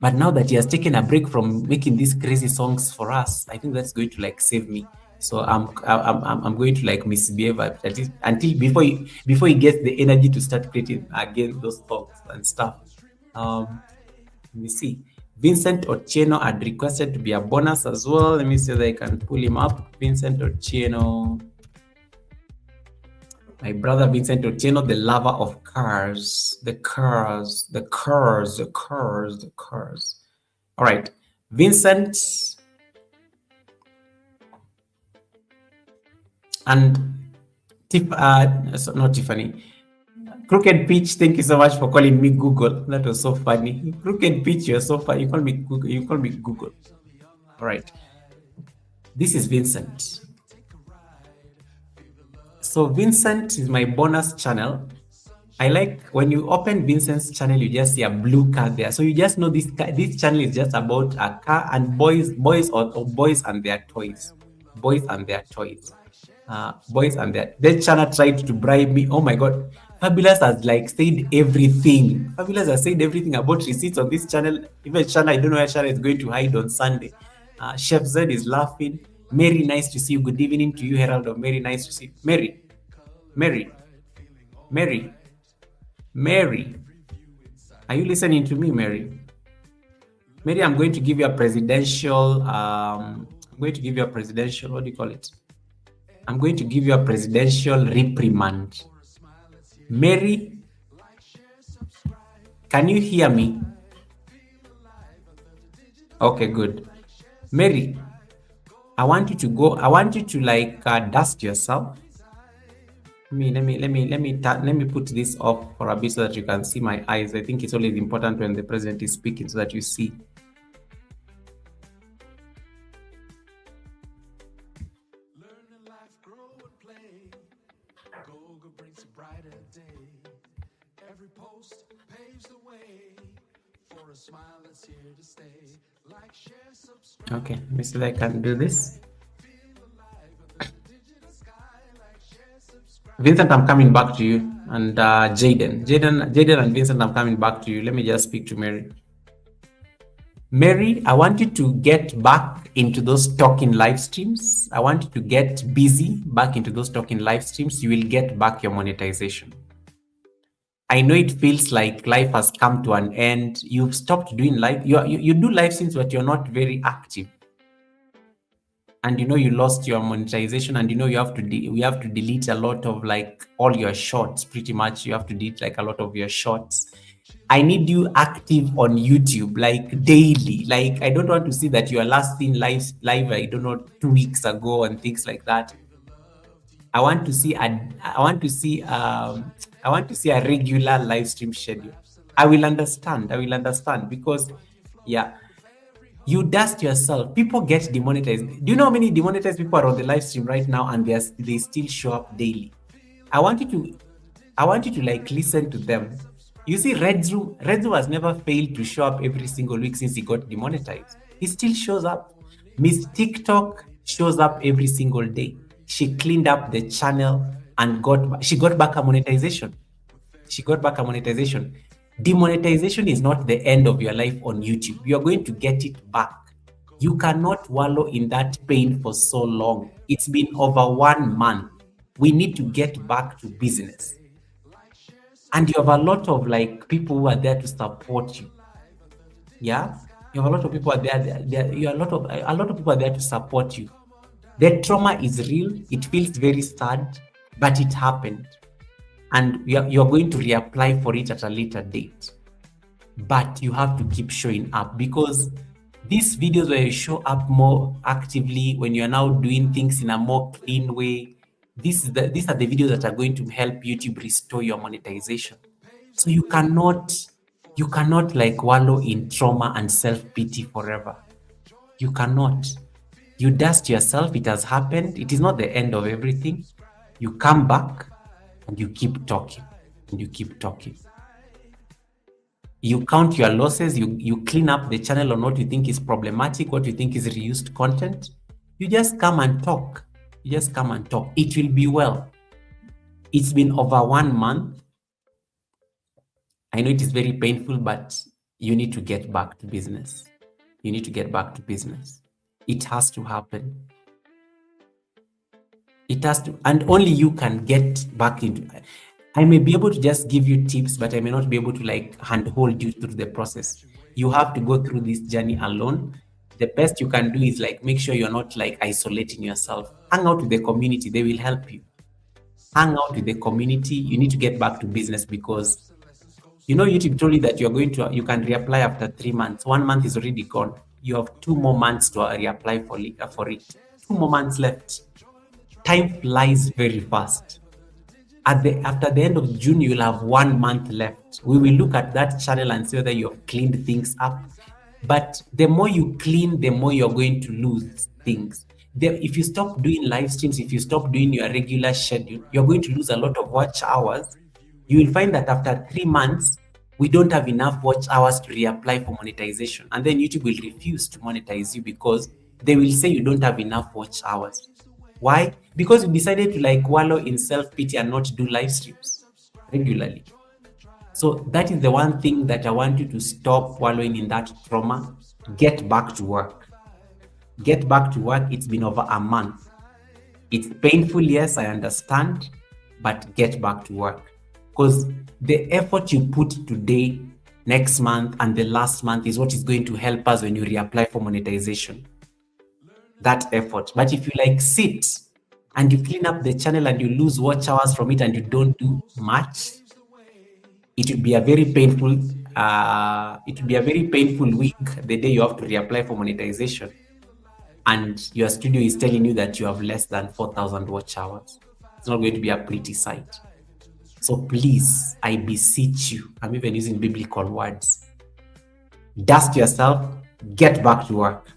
But now that he has taken a break from making these crazy songs for us, I think that's going to like save me. So I'm going to like misbehave at least until before he gets the energy to start creating again those songs and stuff. Let me see. Vincent Ochieno had requested to be a bonus as well. Let me see if I can pull him up. Vincent Ochieno. My brother Vincent Ochieno, the lover of cars. The cars. All right. Vincent and not Tiffany. Crooked Peach, thank you so much for calling me Google. That was so funny. Crooked Peach, you're so funny. You call me Google. All right. This is Vincent. So Vincent is my bonus channel. I like when you open Vincent's channel, you just see a blue car there. So you just know this channel is just about a car and boys and their toys. That channel tried to bribe me. Oh my God. Fabulous has like said everything. Fabulous has said everything about receipts on this channel. Even Shana, I don't know where Shana is going to hide on Sunday. Chef Zed is laughing. Mary, nice to see you. Good evening to you, Herald of Mary. Nice to see you. Mary. Are you listening to me, Mary? Mary, I'm going to give you a presidential, what do you call it? I'm going to give you a presidential reprimand. Mary, can you hear me? Okay, good. Mary, I want you to like dust yourself. Let me put this off for a bit so that you can see my eyes. I think it's always important when the president is speaking so that you see. Okay, let me see if I can do this. Vincent, I'm coming back to you, and Jaden and Vincent, I'm coming back to you. Let me just speak to Mary. Mary, I want you to get back into those talking live streams. I want you to get busy back into those talking live streams. You will get back your monetization. I know it feels like life has come to an end. You've stopped doing live. You do live streams, but you're not very active. And you lost your monetization, and we have to delete a lot of like all your shorts. Pretty much, you have to delete like a lot of your shorts. I need you active on YouTube like daily. Like I don't want to see that you are last seen live. I don't know 2 weeks ago and things like that. I want to see a regular live stream schedule. I will understand because yeah, you dust yourself. People get demonetized. Do you know how many demonetized people are on the live stream right now and they still show up daily? I want you to like listen to them. You see, Redzu has never failed to show up every single week since he got demonetized. He still shows up. Miss TikTok shows up every single day. She cleaned up the channel and she got back her monetization. Demonetization is not the end of your life on YouTube. You're going to get it back. You cannot wallow in that pain for so long. It's been over 1 month. We need to get back to business. And you have a lot of like people who are there to support you. Yeah, you have a lot of people are there. A lot of people are there to support you. The trauma is real. It feels very sad, but it happened, and you're going to reapply for it at a later date. But you have to keep showing up, because these videos where you show up more actively, when you're now doing things in a more clean way, these are the videos that are going to help YouTube restore your monetization. So you cannot like wallow in trauma and self-pity forever. You cannot. You dust yourself. It has happened. It is not the end of everything. You come back and you keep talking and you keep talking. You count your losses. You clean up the channel on what you think is problematic, what you think is reused content. You just come and talk. It will be well. It's been over 1 month. I know it is very painful, but you need to get back to business. It has to happen. It has to, and only you can get back into. I may be able to just give you tips, but I may not be able to like handhold you through the process. You have to go through this journey alone. The best you can do is like make sure you're not like isolating yourself. Hang out with the community, they will help you. Hang out with the community. You need to get back to business, because you know YouTube told you that you can reapply after 3 months. 1 month is already gone. You have 2 more months to reapply for it. 2 more months left. Time flies very fast. After the end of June, you'll have 1 month left. We will look at that channel and see whether you have cleaned things up. But the more you clean, the more you're going to lose things. If you stop doing live streams, if you stop doing your regular schedule, you're going to lose a lot of watch hours. You will find that after 3 months, we don't have enough watch hours to reapply for monetization. And then YouTube will refuse to monetize you because they will say you don't have enough watch hours. Why? Because you decided to like wallow in self-pity and not do live streams regularly. So that is the one thing that I want you to stop wallowing in that trauma. Get back to work. It's been over a month. It's painful, yes, I understand, but get back to work. Because the effort you put today, next month, and the last month is what is going to help us when you reapply for monetization. That effort. But if you like sit and you clean up the channel and you lose watch hours from it and you don't do much, it would be a very painful week the day you have to reapply for monetization and your studio is telling you that you have less than 4,000 watch hours. It's not going to be a pretty sight. So please, I beseech you, I'm even using biblical words, dust yourself, get back to work.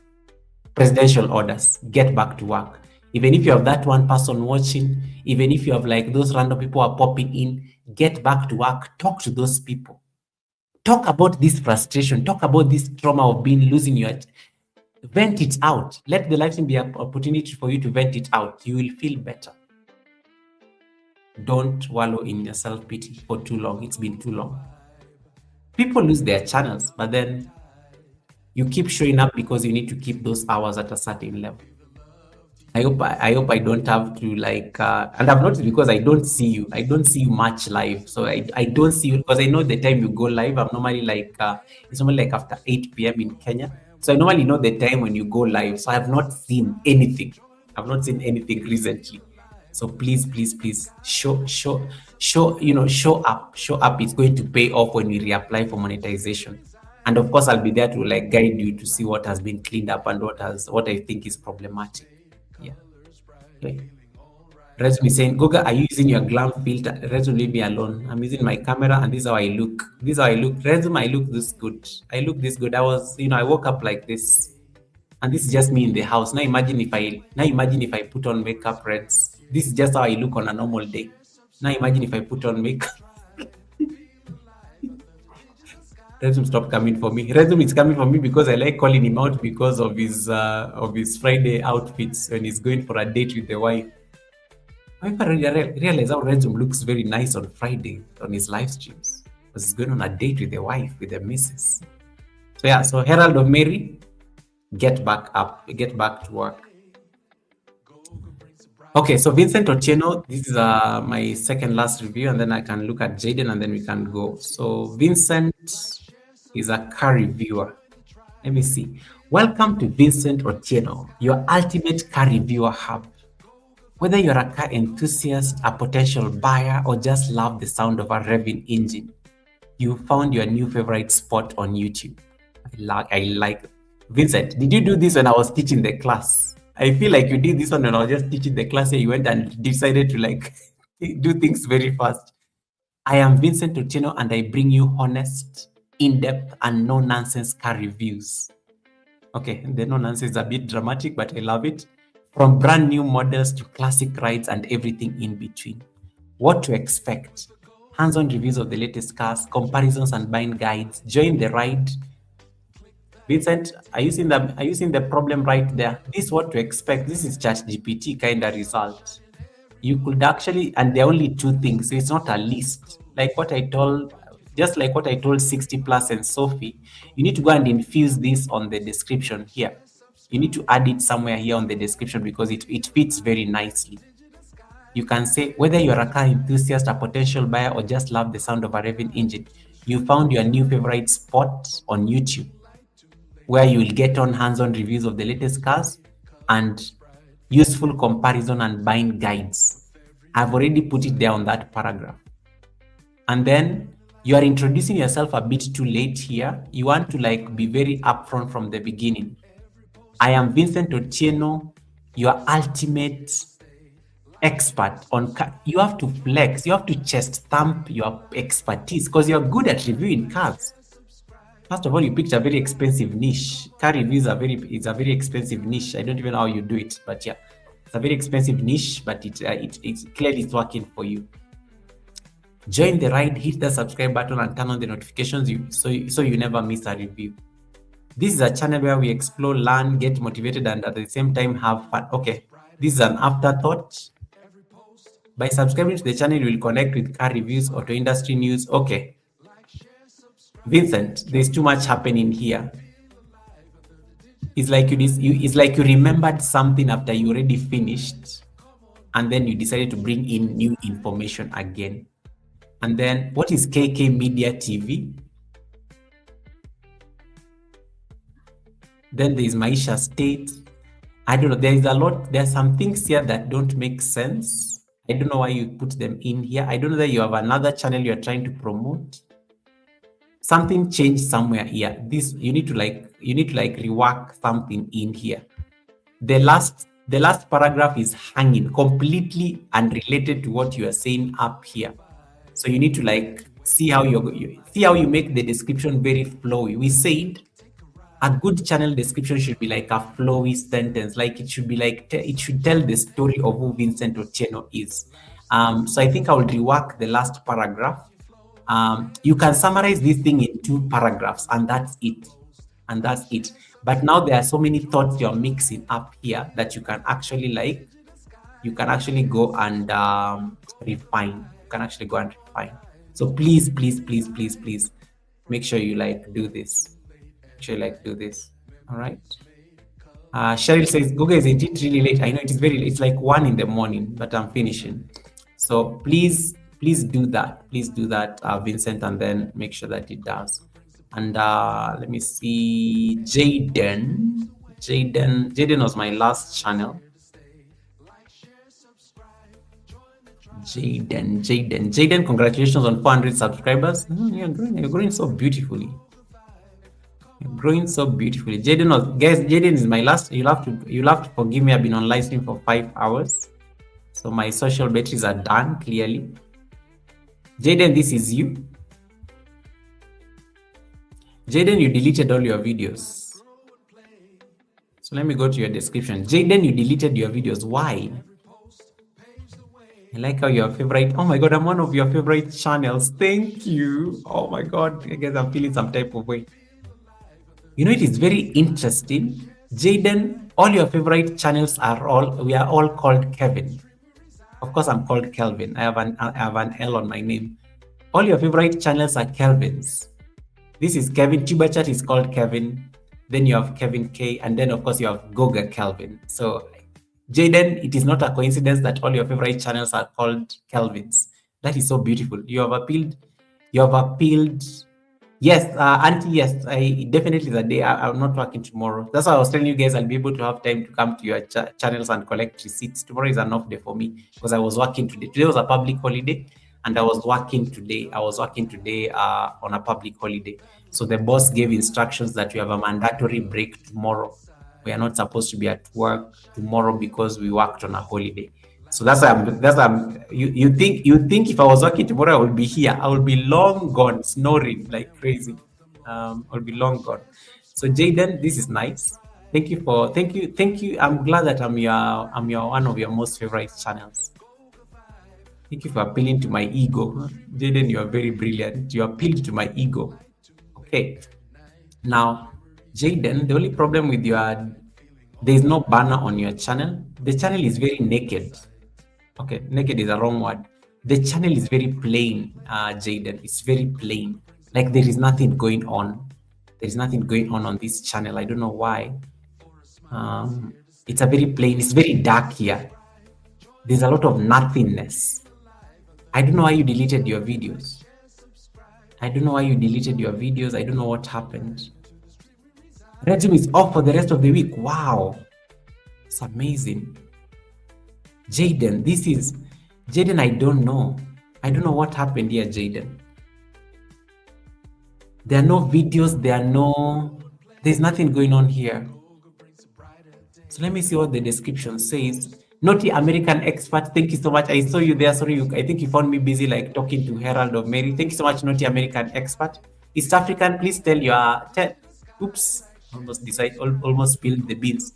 Presidential orders, get back to work. Even if you have that one person watching, even if you have like those random people are popping in, get back to work. Talk to those people. Talk about this frustration. Talk about this trauma of losing your. Vent it out. Let the live stream be an opportunity for you to vent it out. You will feel better. Don't wallow in your self-pity for too long. It's been too long. People lose their channels, but then you keep showing up because you need to keep those hours at a certain level. I hope I don't have to like, and I've noticed because I don't see you much live. So I don't see you because I know the time you go live. I'm normally like, it's normally like after 8 p.m. in Kenya. So I normally know the time when you go live. So I have not seen anything. I've not seen anything recently. So please show up. It's going to pay off when we reapply for monetization. And of course, I'll be there to like guide you to see what has been cleaned up and what I think is problematic. Yeah. Okay. Resume is saying, Goga, are you using your Glamour filter? Resume, leave me alone. I'm using my camera and this is how I look. This is how I look. Resume, I look this good. I look this good. I woke up like this. And this is just me in the house. Now imagine if I put on makeup, Reds. This is just how I look on a normal day. Now imagine if I put on makeup. Resume, stop coming for me. Resume is coming for me because I like calling him out because of his Friday outfits when he's going for a date with the wife. I realize how Resume looks very nice on Friday on his live streams because he's going on a date with the wife, with the missus. So yeah, so Herald of Mary, get back up, get back to work. Okay, so Vincent Otieno, this is my second last review, and then I can look at Jaden and then we can go. So Vincent is a car reviewer. Let me see. Welcome to Vincent Otieno, your ultimate car reviewer hub. Whether you're a car enthusiast, a potential buyer, or just love the sound of a revving engine, you found your new favorite spot on YouTube. I like it. Vincent, did you do this when I was teaching the class? I feel like you did this one when I was just teaching the class. You went and decided to do things very fast. I am Vincent Otieno and I bring you honest, in-depth, and no-nonsense car reviews. Okay, the no-nonsense is a bit dramatic, but I love it. From brand new models to classic rides and everything in between. What to expect? Hands-on reviews of the latest cars, comparisons and buying guides. Join the ride. Vincent, are you seeing the problem right there? This is what to expect. This is ChatGPT kind of result. You could actually, and there are only two things. So it's not a list. Just like what I told 60 Plus and Sophie, you need to go and infuse this on the description here. You need to add it somewhere here on the description because it fits very nicely. You can say, whether you're a car enthusiast, a potential buyer, or just love the sound of a revving engine, you found your new favorite spot on YouTube, where you will get on hands-on reviews of the latest cars and useful comparison and buying guides. I've already put it there on that paragraph. And then you are introducing yourself a bit too late here. You want to be very upfront from the beginning. I am Vincent Otieno, your ultimate expert on car. You have to flex, you have to chest thump your expertise because you're good at reviewing cars. First of all, you picked a very expensive niche. Car reviews is a very expensive niche. I don't even know how you do it, but yeah, it's a very expensive niche, but it's clearly working for you. Join the ride, hit the subscribe button and turn on the notifications so you never miss a review. This is a channel where we explore, learn, get motivated, and at the same time have fun. Okay, this is an afterthought. By subscribing to the channel, you will connect with car reviews, auto industry news. Okay. Vincent, there's too much happening here. It's like you remembered something after you already finished, and then you decided to bring in new information again. And then, what is KK Media TV? Then there's Maisha State. I don't know. There's some things here that don't make sense. I don't know why you put them in here. I don't know that you have another channel you're trying to promote. Something changed somewhere here. You need to rework something in here. The last paragraph is hanging completely unrelated to what you are saying up here. So you need to see how you make the description very flowy. We said a good channel description should be like a flowy sentence. It should be it should tell the story of who Vincent Otieno is. So I think I will rework the last paragraph. You can summarize this thing in 2 paragraphs, and that's it. But now there are so many thoughts you're mixing up here that you can actually go and refine. You can actually go and refine. So please make sure you do this. Do this. All right. Cheryl says, Google, is it really late? I know it is very late. It's 1 in the morning, but I'm finishing. So please do that. Please do that, Vincent, and then make sure that it does. And let me see, Jaden was my last channel. Jaden, congratulations on 400 subscribers. You're growing so beautifully. Jaden is my last. You'll have to forgive me. I've been on live stream for 5 hours. So my social batteries are done, clearly. Jaden, this is you. Jaden, you deleted all your videos. So let me go to your description. Jaden, you deleted your videos. Why? I like how your favorite. Oh my God, I'm one of your favorite channels. Thank you. Oh my God, I guess I'm feeling some type of way. You know, it is very interesting. Jaden, all your favorite channels we are all called Kevin. Of course, I'm called Kelvin. I have an L on my name. All your favorite channels are Kelvins. This is Kevin. Tuber Chat is called Kevin. Then you have Kevin K, and then of course you have Goga Kelvin. So, Jaden, it is not a coincidence that all your favorite channels are called Kelvins. That is so beautiful. You have appealed. Yes, Auntie, yes, I definitely the day I'm not working tomorrow. That's why I was telling you guys I'll be able to have time to come to your channels and collect receipts. Tomorrow is an off day for me because I was working today. Today was a public holiday and I was working today. On a public holiday. So the boss gave instructions that we have a mandatory break tomorrow. We are not supposed to be at work tomorrow because we worked on a holiday. So you think if I was working tomorrow I would be here. I would be long gone, snoring like crazy. I'll be long gone. So Jaden, this is nice. Thank you. I'm glad that I'm your one of your most favorite channels. Thank you for appealing to my ego. Jaden, you are very brilliant. You appealed to my ego. Okay. Now, Jaden, the only problem with there's no banner on your channel. The channel is very naked. Okay, naked is a wrong word. The channel is very plain, Jaden. It's very plain. Like there is nothing going on. There is nothing going on this channel. I don't know why. It's a very plain. It's very dark here. There's a lot of nothingness. I don't know why you deleted your videos. I don't know what happened. Red Zoom is off for the rest of the week. Wow. It's amazing. Jaden, Jaden, I don't know. I don't know what happened here, Jaden. There are no videos. There's nothing going on here. So let me see what the description says. Naughty American expert, thank you so much. I saw you there. Sorry, I think you found me busy like talking to Herald of Mary. Thank you so much, Naughty American expert. East African, please oops, almost spilled the beans.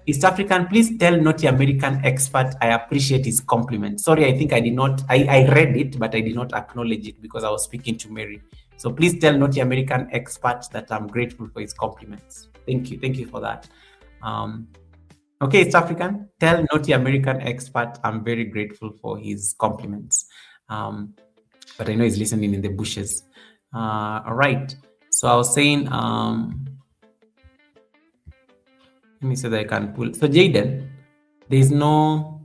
East African, please tell Naughty American expert I appreciate his compliment. Sorry, I think I did not, I read it, but I did not acknowledge it because I was speaking to Mary. So please tell Naughty American expert that I'm grateful for his compliments. Thank you for that. Okay, East African, tell Naughty American expert I'm very grateful for his compliments. But I know he's listening in the bushes. All right. So I was saying, let me see that I can pull. So Jaden, there's no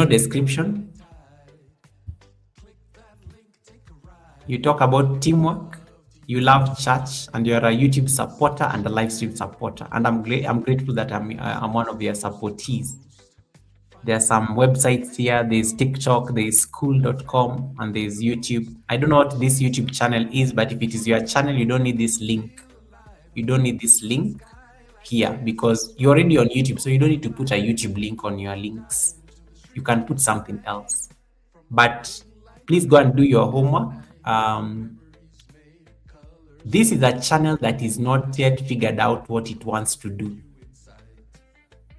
description. You talk about teamwork. You love church, and you're a YouTube supporter and a live stream supporter. And I'm grateful that I'm one of your supportees. There are some websites here. There's TikTok, there's school.com, and there's YouTube. I don't know what this YouTube channel is, but if it is your channel, you don't need this link. You don't need this link here because you're already on YouTube. So you don't need to put a YouTube link on your links. You can put something else. But please go and do your homework. This is a channel that is not yet figured out what it wants to do.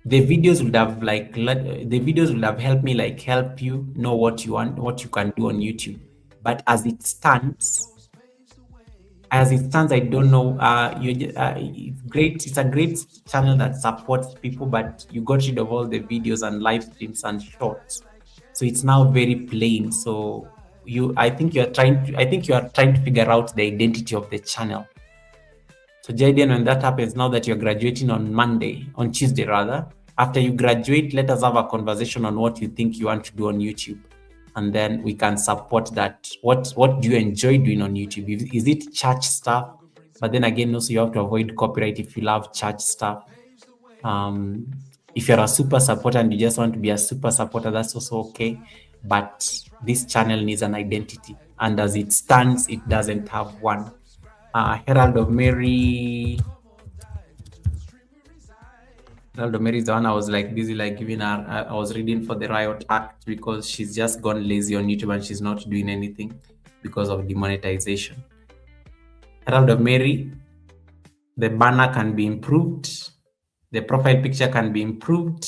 The videos would have helped me help you know what you want, what you can do on YouTube. But as it stands, I don't know. It's great. It's a great channel that supports people, but you got rid of all the videos and live streams and shorts, so it's now very plain. So I think you are trying to figure out the identity of the channel. So Jaden, when that happens, now that you're graduating on Tuesday rather, after you graduate, let us have a conversation on what you think you want to do on YouTube. And then we can support that. What do you enjoy doing on YouTube? Is it church stuff? But then again, also you have to avoid copyright if you love church stuff. If you're a super supporter and you just want to be a super supporter, that's also okay. But this channel needs an identity. And as it stands, it doesn't have one. Herald of Mary. Ronaldo Mary is the one I was like busy like giving her. I was reading for the Riot Act because she's just gone lazy on YouTube and she's not doing anything because of demonetization. Ronaldo Mary, the banner can be improved, the profile picture can be improved.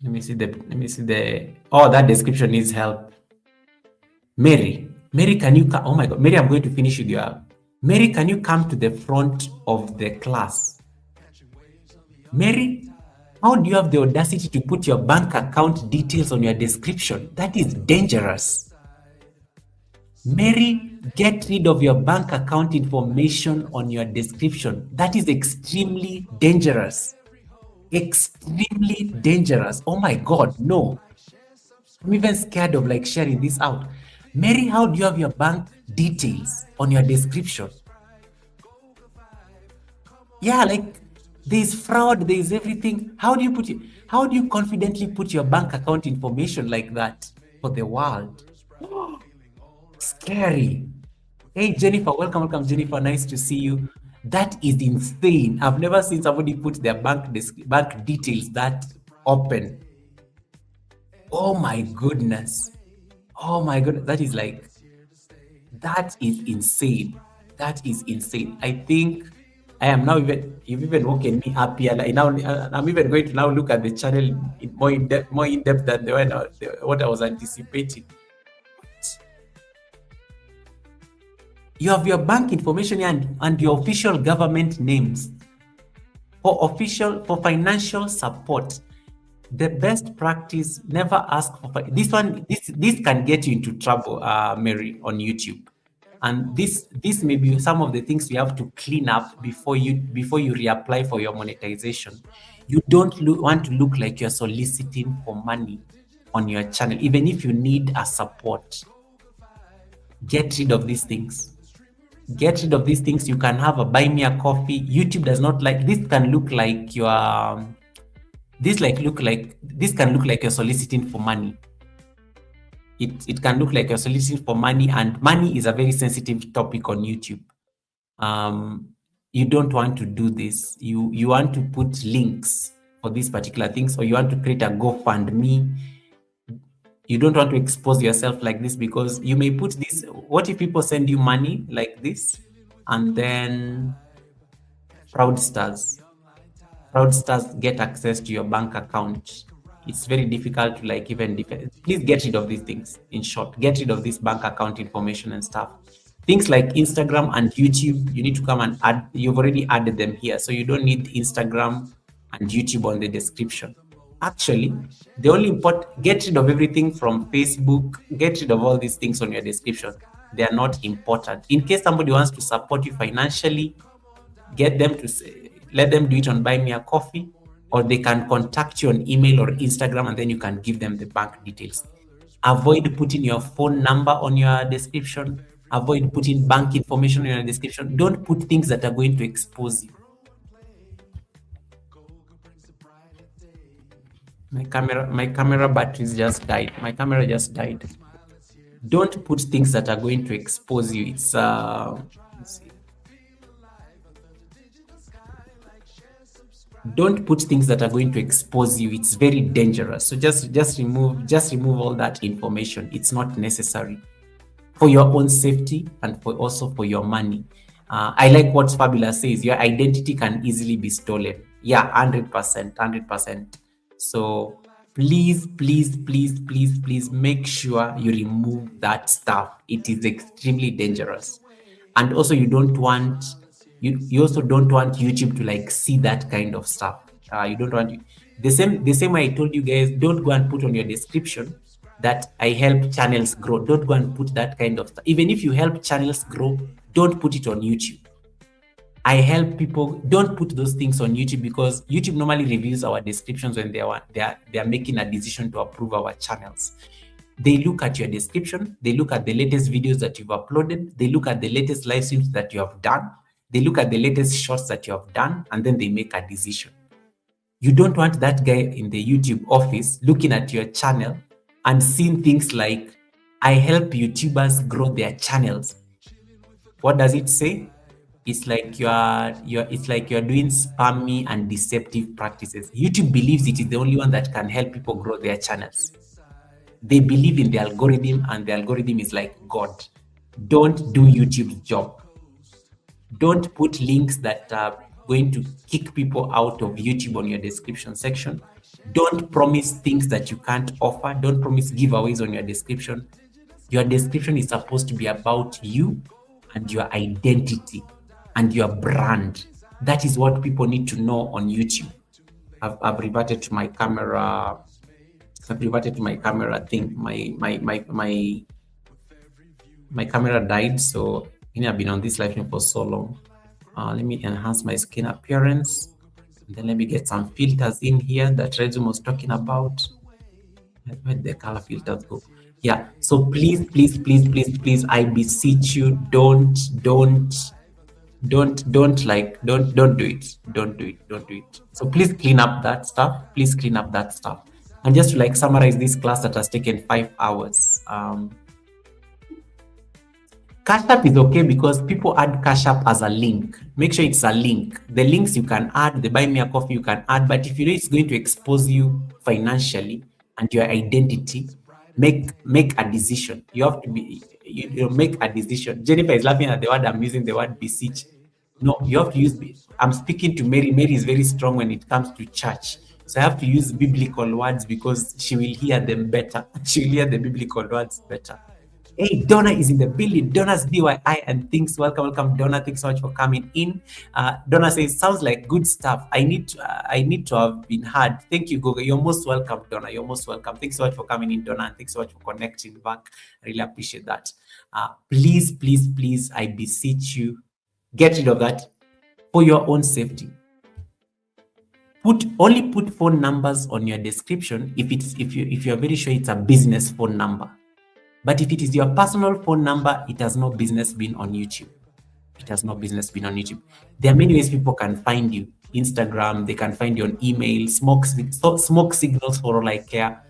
Let me see the. Oh, that description needs help. Mary, can you come? Oh my God, Mary, I'm going to finish with your. Mary, can you come to the front of the class? Mary, how do you have the audacity to put your bank account details on your description? That is dangerous. Mary, get rid of your bank account information on your description. That is extremely dangerous. Extremely dangerous. Oh my God, no. I'm even scared of like sharing this out. Mary, how do you have your bank details on your description? Yeah, like there's fraud, there's everything. How do you confidently put your bank account information like that for the world? Scary. Hey Jennifer, welcome Jennifer. Nice to see you. That is insane. I've never seen somebody put their bank details that open. Oh my goodness. Oh my goodness. That is insane. That is insane. I think I am now you've even woken me up here. I'm even going to now look at the channel more in depth than what I was anticipating. You have your bank information and your official government names for financial support. The best practice: never ask for this one. This can get you into trouble, Mary, on YouTube. And this may be some of the things you have to clean up before you reapply for your monetization. You don't want to look like you're soliciting for money on your channel, even if you need a support. Get rid of these things. Get rid of these things. You can have a buy me a coffee. YouTube does not like this. Can look like you are. This can look like you're soliciting for money. It can look like you're soliciting for money, and money is a very sensitive topic on YouTube. You don't want to do this. You want to put links for these particular things, or you want to create a GoFundMe. You don't want to expose yourself like this, because you may put this. What if people send you money like this, and then fraudsters get access to your bank account? It's very difficult to like even defend. Please get rid of these things. In short, get rid of this bank account information and stuff. Things like Instagram and YouTube, you need to come and add. You've already added them here, so you don't need Instagram and YouTube on the description. Actually, the only get rid of everything from Facebook. Get rid of all these things on your description. They are not important. In case somebody wants to support you financially, get them to let them do it on Buy Me a Coffee, or they can contact you on email or Instagram, and then you can give them the bank details. Avoid putting your phone number on your description. Avoid putting bank information on your description. Don't put things that are going to expose you. My camera batteries just died. My camera just died. Don't put things that are going to expose you. It's let's see. Don't put things that are going to expose you. It's very dangerous. So just remove all that information. It's not necessary for your own safety and also for your money. I like what Fabulous says. Your identity can easily be stolen. Yeah, 100%. So please make sure you remove that stuff. It is extremely dangerous. And also you also don't want YouTube to like see that kind of stuff. You don't want the same way I told you guys, don't go and put on your description that I help channels grow. Don't go and put that kind of stuff. Even if you help channels grow, don't put it on YouTube. I help people. Don't put those things on YouTube, because YouTube normally reviews our descriptions when they are making a decision to approve our channels. They look at your description. They look at the latest videos that you've uploaded. They look at the latest live streams that you have done. They look at the latest shorts that you have done, and then they make a decision. You don't want that guy in the YouTube office looking at your channel and seeing things like, I help YouTubers grow their channels. What does it say? it's like you're doing spammy and deceptive practices. YouTube believes it is the only one that can help people grow their channels. They believe in the algorithm, and the algorithm is like God. Don't do YouTube's job. Don't put links that are going to kick people out of YouTube on your description section. Don't promise things that you can't offer. Don't promise giveaways on your description. Your description is supposed to be about you and your identity and your brand. That is what people need to know on YouTube. I've reverted to my camera. I've reverted to my camera thing. My camera died, so I've been on this live stream for so long. Let me enhance my skin appearance. And then let me get some filters in here that Redzum was talking about. Where did the color filters go? Yeah. So please, I beseech you, don't do it. Don't do it. So please clean up that stuff. And just to like summarize this class that has taken 5 hours. Cash App is okay because people add Cash App as a link. Make sure it's a link. The links you can add, the buy me a coffee you can add, but if you know it's going to expose you financially and your identity, make a decision. You have to be, make a decision. Jennifer is laughing at the word I'm using, the word beseech. No, you have to use, I'm speaking to Mary. Mary is very strong when it comes to church. So I have to use biblical words because she will hear them better. She will hear the biblical words better. Hey, Donna is in the building. Donna's DIY and things. Welcome, Donna. Thanks so much for coming in. Donna says, sounds like good stuff. I need to have been heard. Thank you, Gogo. You're most welcome, Donna. You're most welcome. Thanks so much for coming in, Donna, and thanks so much for connecting back. I really appreciate that. Please, I beseech you, get rid of that for your own safety. Only put phone numbers on your description if you're very sure it's a business phone number. But if it is your personal phone number, it has no business being on YouTube. There are many ways people can find you. Instagram, they can find you on email, smoke signals for all I care.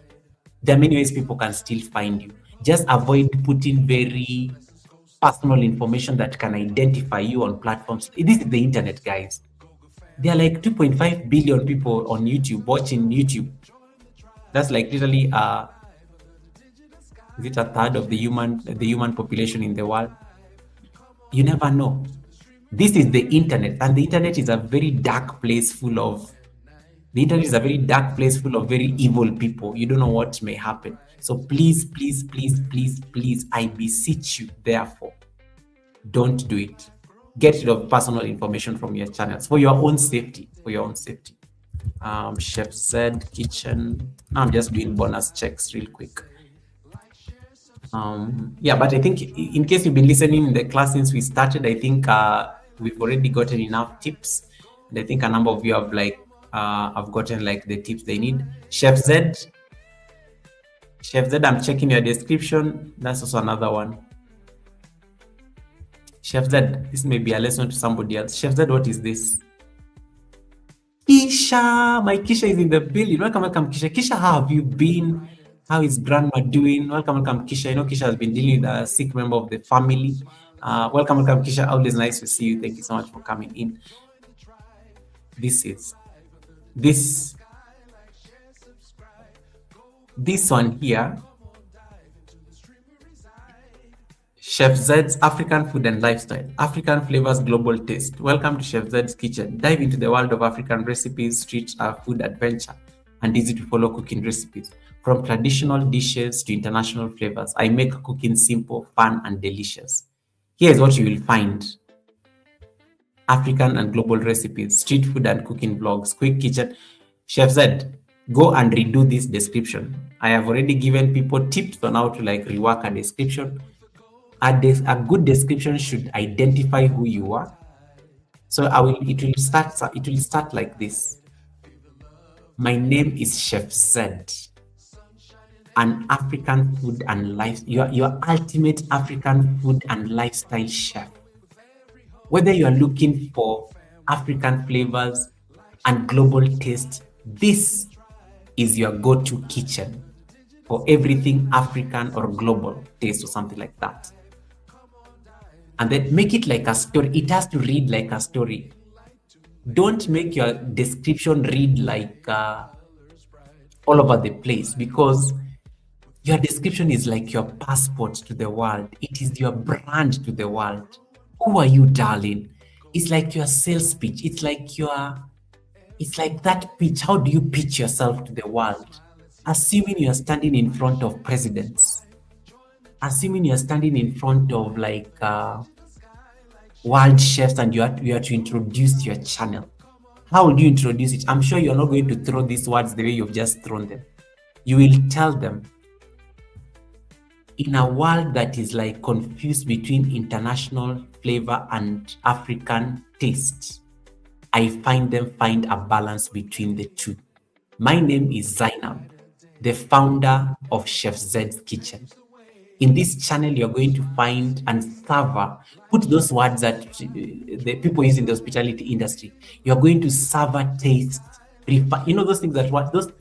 There are many ways people can still find you. Just avoid putting very personal information that can identify you on platforms. This is the internet, guys. There are like 2.5 billion people on YouTube watching YouTube. That's like literally is it a third of the human population in the world? You never know. This is the internet, and the internet is a very dark place full of very evil people. You don't know what may happen. So please, I beseech you, therefore, don't do it. Get rid of personal information from your channels for your own safety. Chef said kitchen. I'm just doing bonus checks real quick. Yeah, but I think in case you've been listening in the class since we started, I think we've already gotten enough tips. And I think a number of you have have gotten like the tips they need. Chef Z, I'm checking your description. That's also another one. Chef Z, this may be a lesson to somebody else. Chef Z, what is this? Kisha, my Kisha is in the building. Welcome, Kisha. Kisha, how have you been? How is grandma doing? Welcome, Kisha. I know Kisha has been dealing with a sick member of the family. Welcome, Kisha. Always nice to see you. Thank you so much for coming in. This one here. Chef Zed's African Food and Lifestyle. African Flavors Global Taste. Welcome to Chef Zed's Kitchen. Dive into the world of African recipes, street food adventure, and easy to follow cooking recipes. From traditional dishes to international flavors, I make cooking simple, fun, and delicious. Here's what you will find. African and global recipes, street food and cooking vlogs, quick kitchen. Chef Zed, go and redo this description. I have already given people tips on how to rework a description. A good description should identify who you are. So it will start like this. My name is Chef Zed, an African food and life, your ultimate African food and lifestyle chef. Whether you are looking for African flavors and global taste, this is your go-to kitchen for everything African or global taste or something like that. and then make it like a story. It has to read like a story. Don't make your description read like all over the place, because your description is like your passport to the world. It is your brand to the world. Who are you, darling? It's like your sales pitch. It's like that pitch. How do you pitch yourself to the world? Assuming you're standing in front of presidents, assuming you're standing in front of like world chefs, and you are to introduce your channel. How will you introduce it? I'm sure you're not going to throw these words the way you've just thrown them. You will tell them, in a world that is like confused between international flavor and African taste, I find a balance between the two. My name is Zainab, the founder of Chef Zed's Kitchen. In this channel, you're going to find and savor, put those words that the people use in the hospitality industry. You're going to savor, taste, you know, those things that what those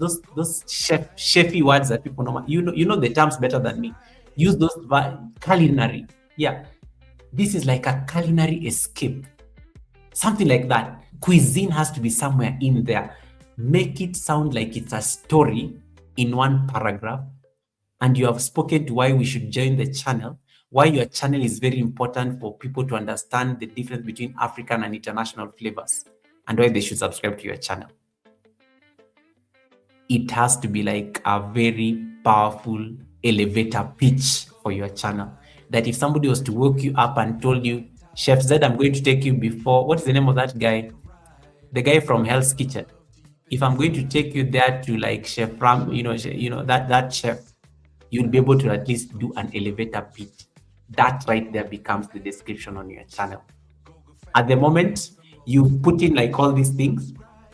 chefy words that people normally, you know the terms better than me. Use those culinary. Yeah, this is like a culinary escape, something like that. Cuisine has to be somewhere in there. Make it sound like it's a story in one paragraph. And you have spoken to why we should join the channel, why your channel is very important for people to understand the difference between African and international flavors, and why they should subscribe to your channel. It has to be like a very powerful elevator pitch for your channel, that if somebody was to woke you up and told you, Chef Zed, I'm going to take you before, what is the name of that guy? The guy from Hell's Kitchen. If I'm going to take you there to like Chef Ram, you know that chef, you'll be able to at least do an elevator pitch. That right there becomes the description on your channel. At the moment, you put in like all these things,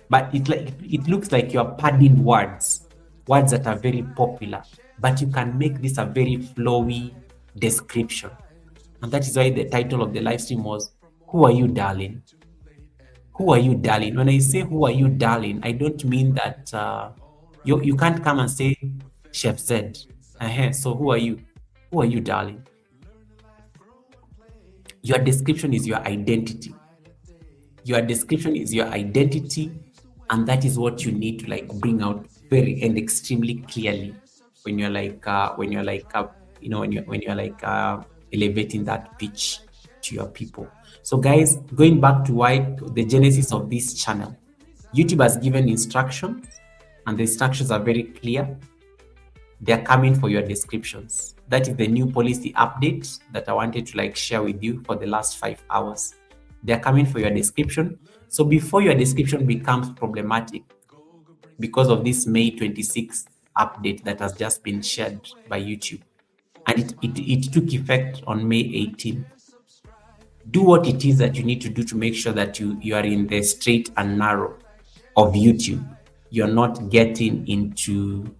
but it looks like you're padding words that are very popular, but you can make this a very flowy description. And that is why the title of the live stream was, Who Are You, Darling? Who are you, darling? When I say who are you, darling, I don't mean that you can't come and say Chef Zed. So who are you? Who are you, darling? Your description is your identity. Your description is your identity, and that is what you need to like bring out very and extremely clearly when you're elevating that pitch to your people. So guys, going back to why the genesis of this channel, YouTube has given instructions, and the instructions are very clear. They're coming for your descriptions. That is the new policy update that I wanted to like share with you for the last 5 hours. They're coming for your description. So before your description becomes problematic, because of this May 26th update that has just been shared by YouTube, and it took effect on May 18th. Do what it is that you need to do to make sure that you are in the straight and narrow of YouTube. You're not getting into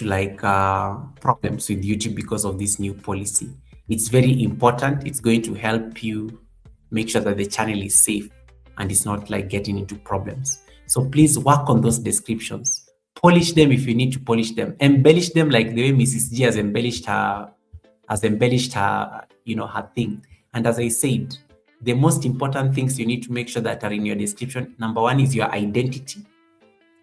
like problems with YouTube because of this new policy. It's very important. It's going to help you make sure that the channel is safe and it's not like getting into problems. So please work on those descriptions. Polish them if you need to polish them. Embellish them like the way Mrs. G has embellished her her thing. And as I said, the most important things you need to make sure that are in your description, number 1 is your identity.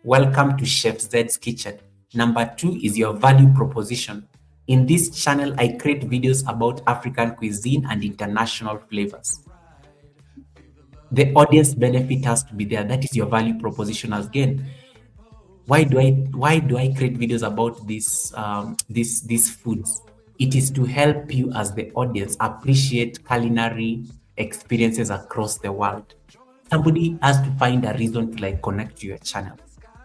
Welcome to Chef Zed's Kitchen. Number 2 is your value proposition. In this channel, I create videos about African cuisine and international flavors. The audience benefit has to be there. That is your value proposition again. Why do I create videos about these foods? It is to help you as the audience appreciate culinary experiences across the world. Somebody has to find a reason to like connect to your channel.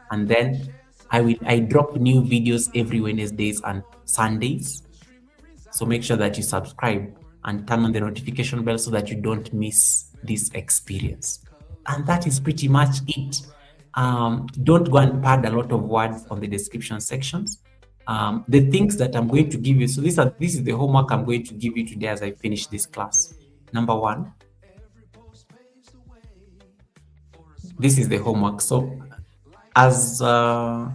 And then I drop new videos every Wednesdays and Sundays. So make sure that you subscribe and turn on the notification bell so that you don't miss this experience. And that is pretty much it. Don't go and pad a lot of words on the description sections. The things that I'm going to give you, so this is the homework I'm going to give you today as I finish this class. Number 1, this is the homework. So as I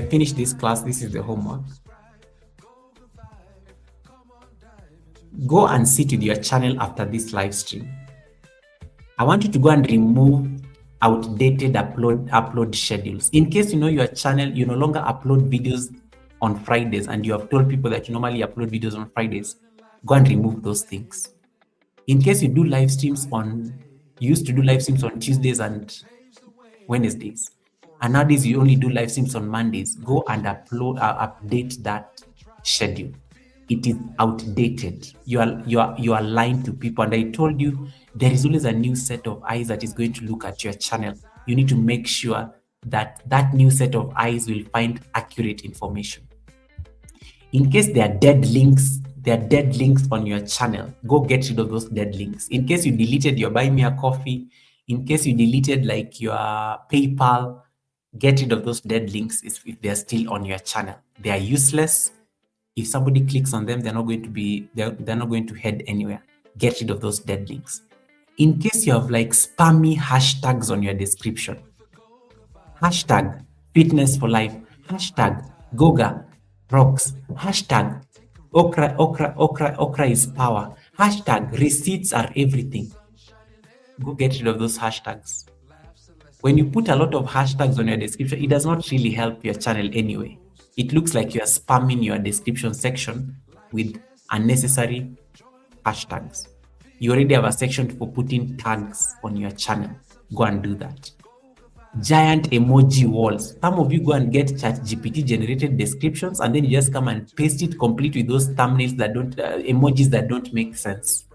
finish this class, this is the homework. go and sit with your channel after this live stream. I want you to go and remove outdated upload schedules. In case you know your channel, you no longer upload videos on Fridays and you have told people that you normally upload videos on Fridays, go and remove those things. In case you do live streams you used to do live streams on Tuesdays and Wednesdays, and nowadays you only do live streams on Mondays, go and update that schedule. It is outdated. You are lying to people. And I told you there is always a new set of eyes that is going to look at your channel. You need to make sure that that new set of eyes will find accurate information. In case there are dead links on your channel, go get rid of those dead links. In case you deleted your Buy Me a Coffee, in case you deleted like your PayPal, get rid of those dead links if they're still on your channel. They are useless. If somebody clicks on them, they're not going to head anywhere. Get rid of those dead links. In case you have like spammy hashtags on your description, hashtag fitness for life, hashtag Goga rocks, hashtag okra is power, hashtag receipts are everything. Go get rid of those hashtags. When you put a lot of hashtags on your description, it does not really help your channel anyway. It looks like you are spamming your description section with unnecessary hashtags. You already have a section for putting tags on your channel. Go and do that. Giant emoji walls. Some of you go and get ChatGPT generated descriptions and then you just come and paste it complete with those thumbnails that don't, emojis that don't make sense.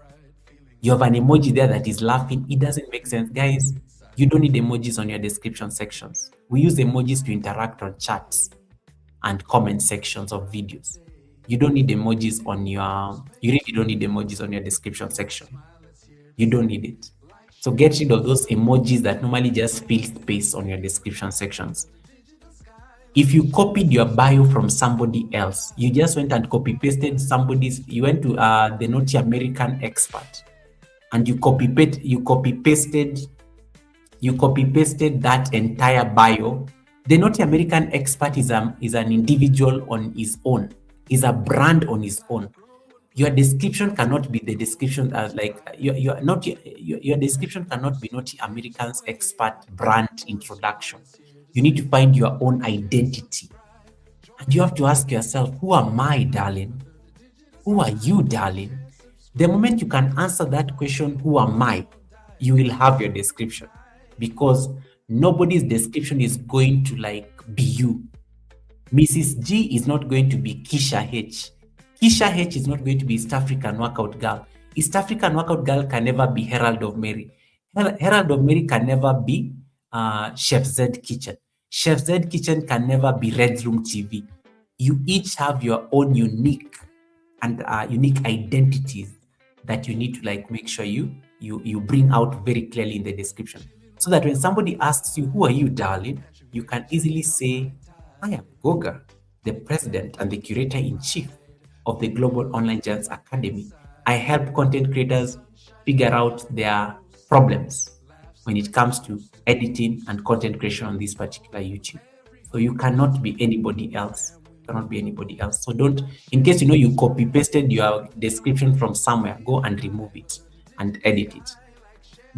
You have an emoji there that is laughing. It doesn't make sense. Guys, you don't need emojis on your description sections. We use emojis to interact on chats and comment sections of videos. You don't need emojis you really don't need emojis on your description section. You don't need it. So get rid of those emojis that normally just fill space on your description sections. If you copied your bio from somebody else, you just went and copy pasted you went to the Naughty American Expert and you copy pasted that entire bio. The Naughty American Expert is an individual on his own, is a brand on his own. Your description cannot be the description as like your description cannot be Naughty American's Expert brand introduction. You need to find your own identity. And you have to ask yourself, who am I, darling? Who are you, darling? The moment you can answer that question, who am I, you will have your description, because nobody's description is going to like be you. Mrs. G is not going to be Kisha H. Kisha H is not going to be East African Workout Girl. East African Workout Girl can never be Herald of Mary. Herald of Mary can never be Chef Z Kitchen. Chef Z Kitchen can never be Red Room TV. You each have your own unique identities that you need to like make sure you bring out very clearly in the description, so that when somebody asks you, who are you, darling, you can easily say, I am Goga, the president and the curator-in-chief of the Global Online Giants Academy. I help content creators figure out their problems when it comes to editing and content creation on this particular YouTube. So you cannot be anybody else. So don't, in case you know you copy pasted your description from somewhere, go and remove it and edit it.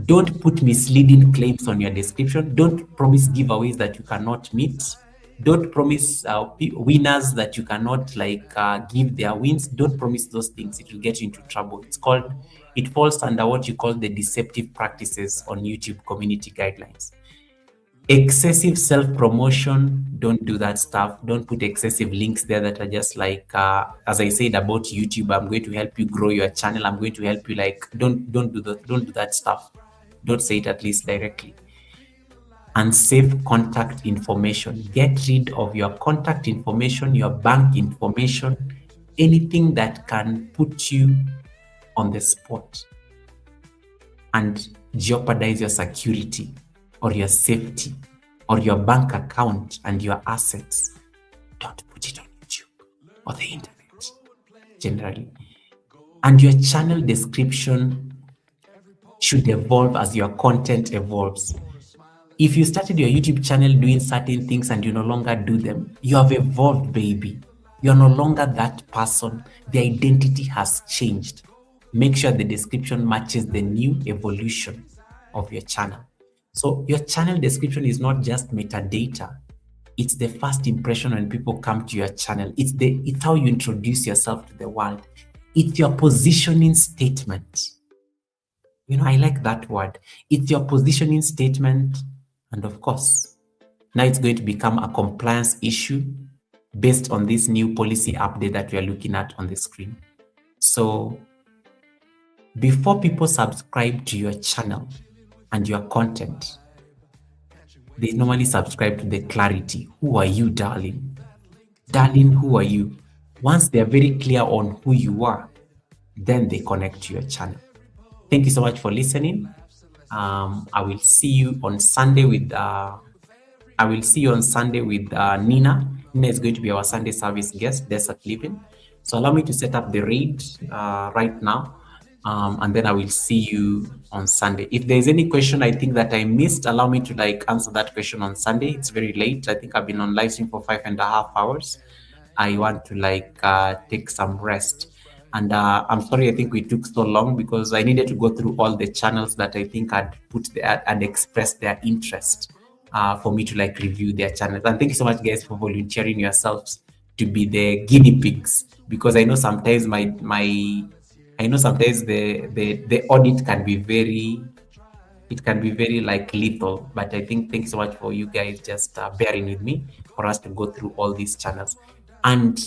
Don't put misleading claims on your description. Don't promise giveaways that you cannot meet. Don't promise winners that you cannot give their wins. Don't promise those things. It will get you into trouble. It falls under what you call the deceptive practices on YouTube community guidelines. Excessive self-promotion, don't do that stuff. Don't put excessive links there that are just like, as I said about YouTube, I'm going to help you grow your channel. I'm going to help you don't do that stuff. Don't say it at least directly. Unsafe contact information. Get rid of your contact information, your bank information, anything that can put you on the spot and jeopardize your security or your safety or your bank account and your assets. Don't put it on YouTube or the internet generally. And your channel description should evolve as your content evolves. If you started your YouTube channel doing certain things and you no longer do them, you have evolved, baby. You're no longer that person. The identity has changed. Make sure the description matches the new evolution of your channel. So your channel description is not just metadata. It's the first impression when people come to your channel. It's how you introduce yourself to the world. It's your positioning statement. You know, I like that word. It's your positioning statement. And of course, now it's going to become a compliance issue based on this new policy update that we are looking at on the screen. So before people subscribe to your channel and your content, they normally subscribe to the clarity. Who are you, darling? Darling, who are you? Once they're very clear on who you are, then they connect to your channel. Thank you so much for listening. I will see you on Sunday with Nina. Nina is going to be our Sunday service guest, Desert Living. So allow me to set up the raid right now, and then I will see you on Sunday. If there's any question I think that I missed, allow me to answer that question on Sunday. It's very late. I think I've been on live stream for 5.5 hours. I want to take some rest. And I'm sorry, I think we took so long because I needed to go through all the channels that I think had put there and expressed their interest for me to review their channels. And thank you so much, guys, for volunteering yourselves to be the guinea pigs, because I know sometimes the audit can be very lethal. But I think thanks so much for you guys just bearing with me for us to go through all these channels. And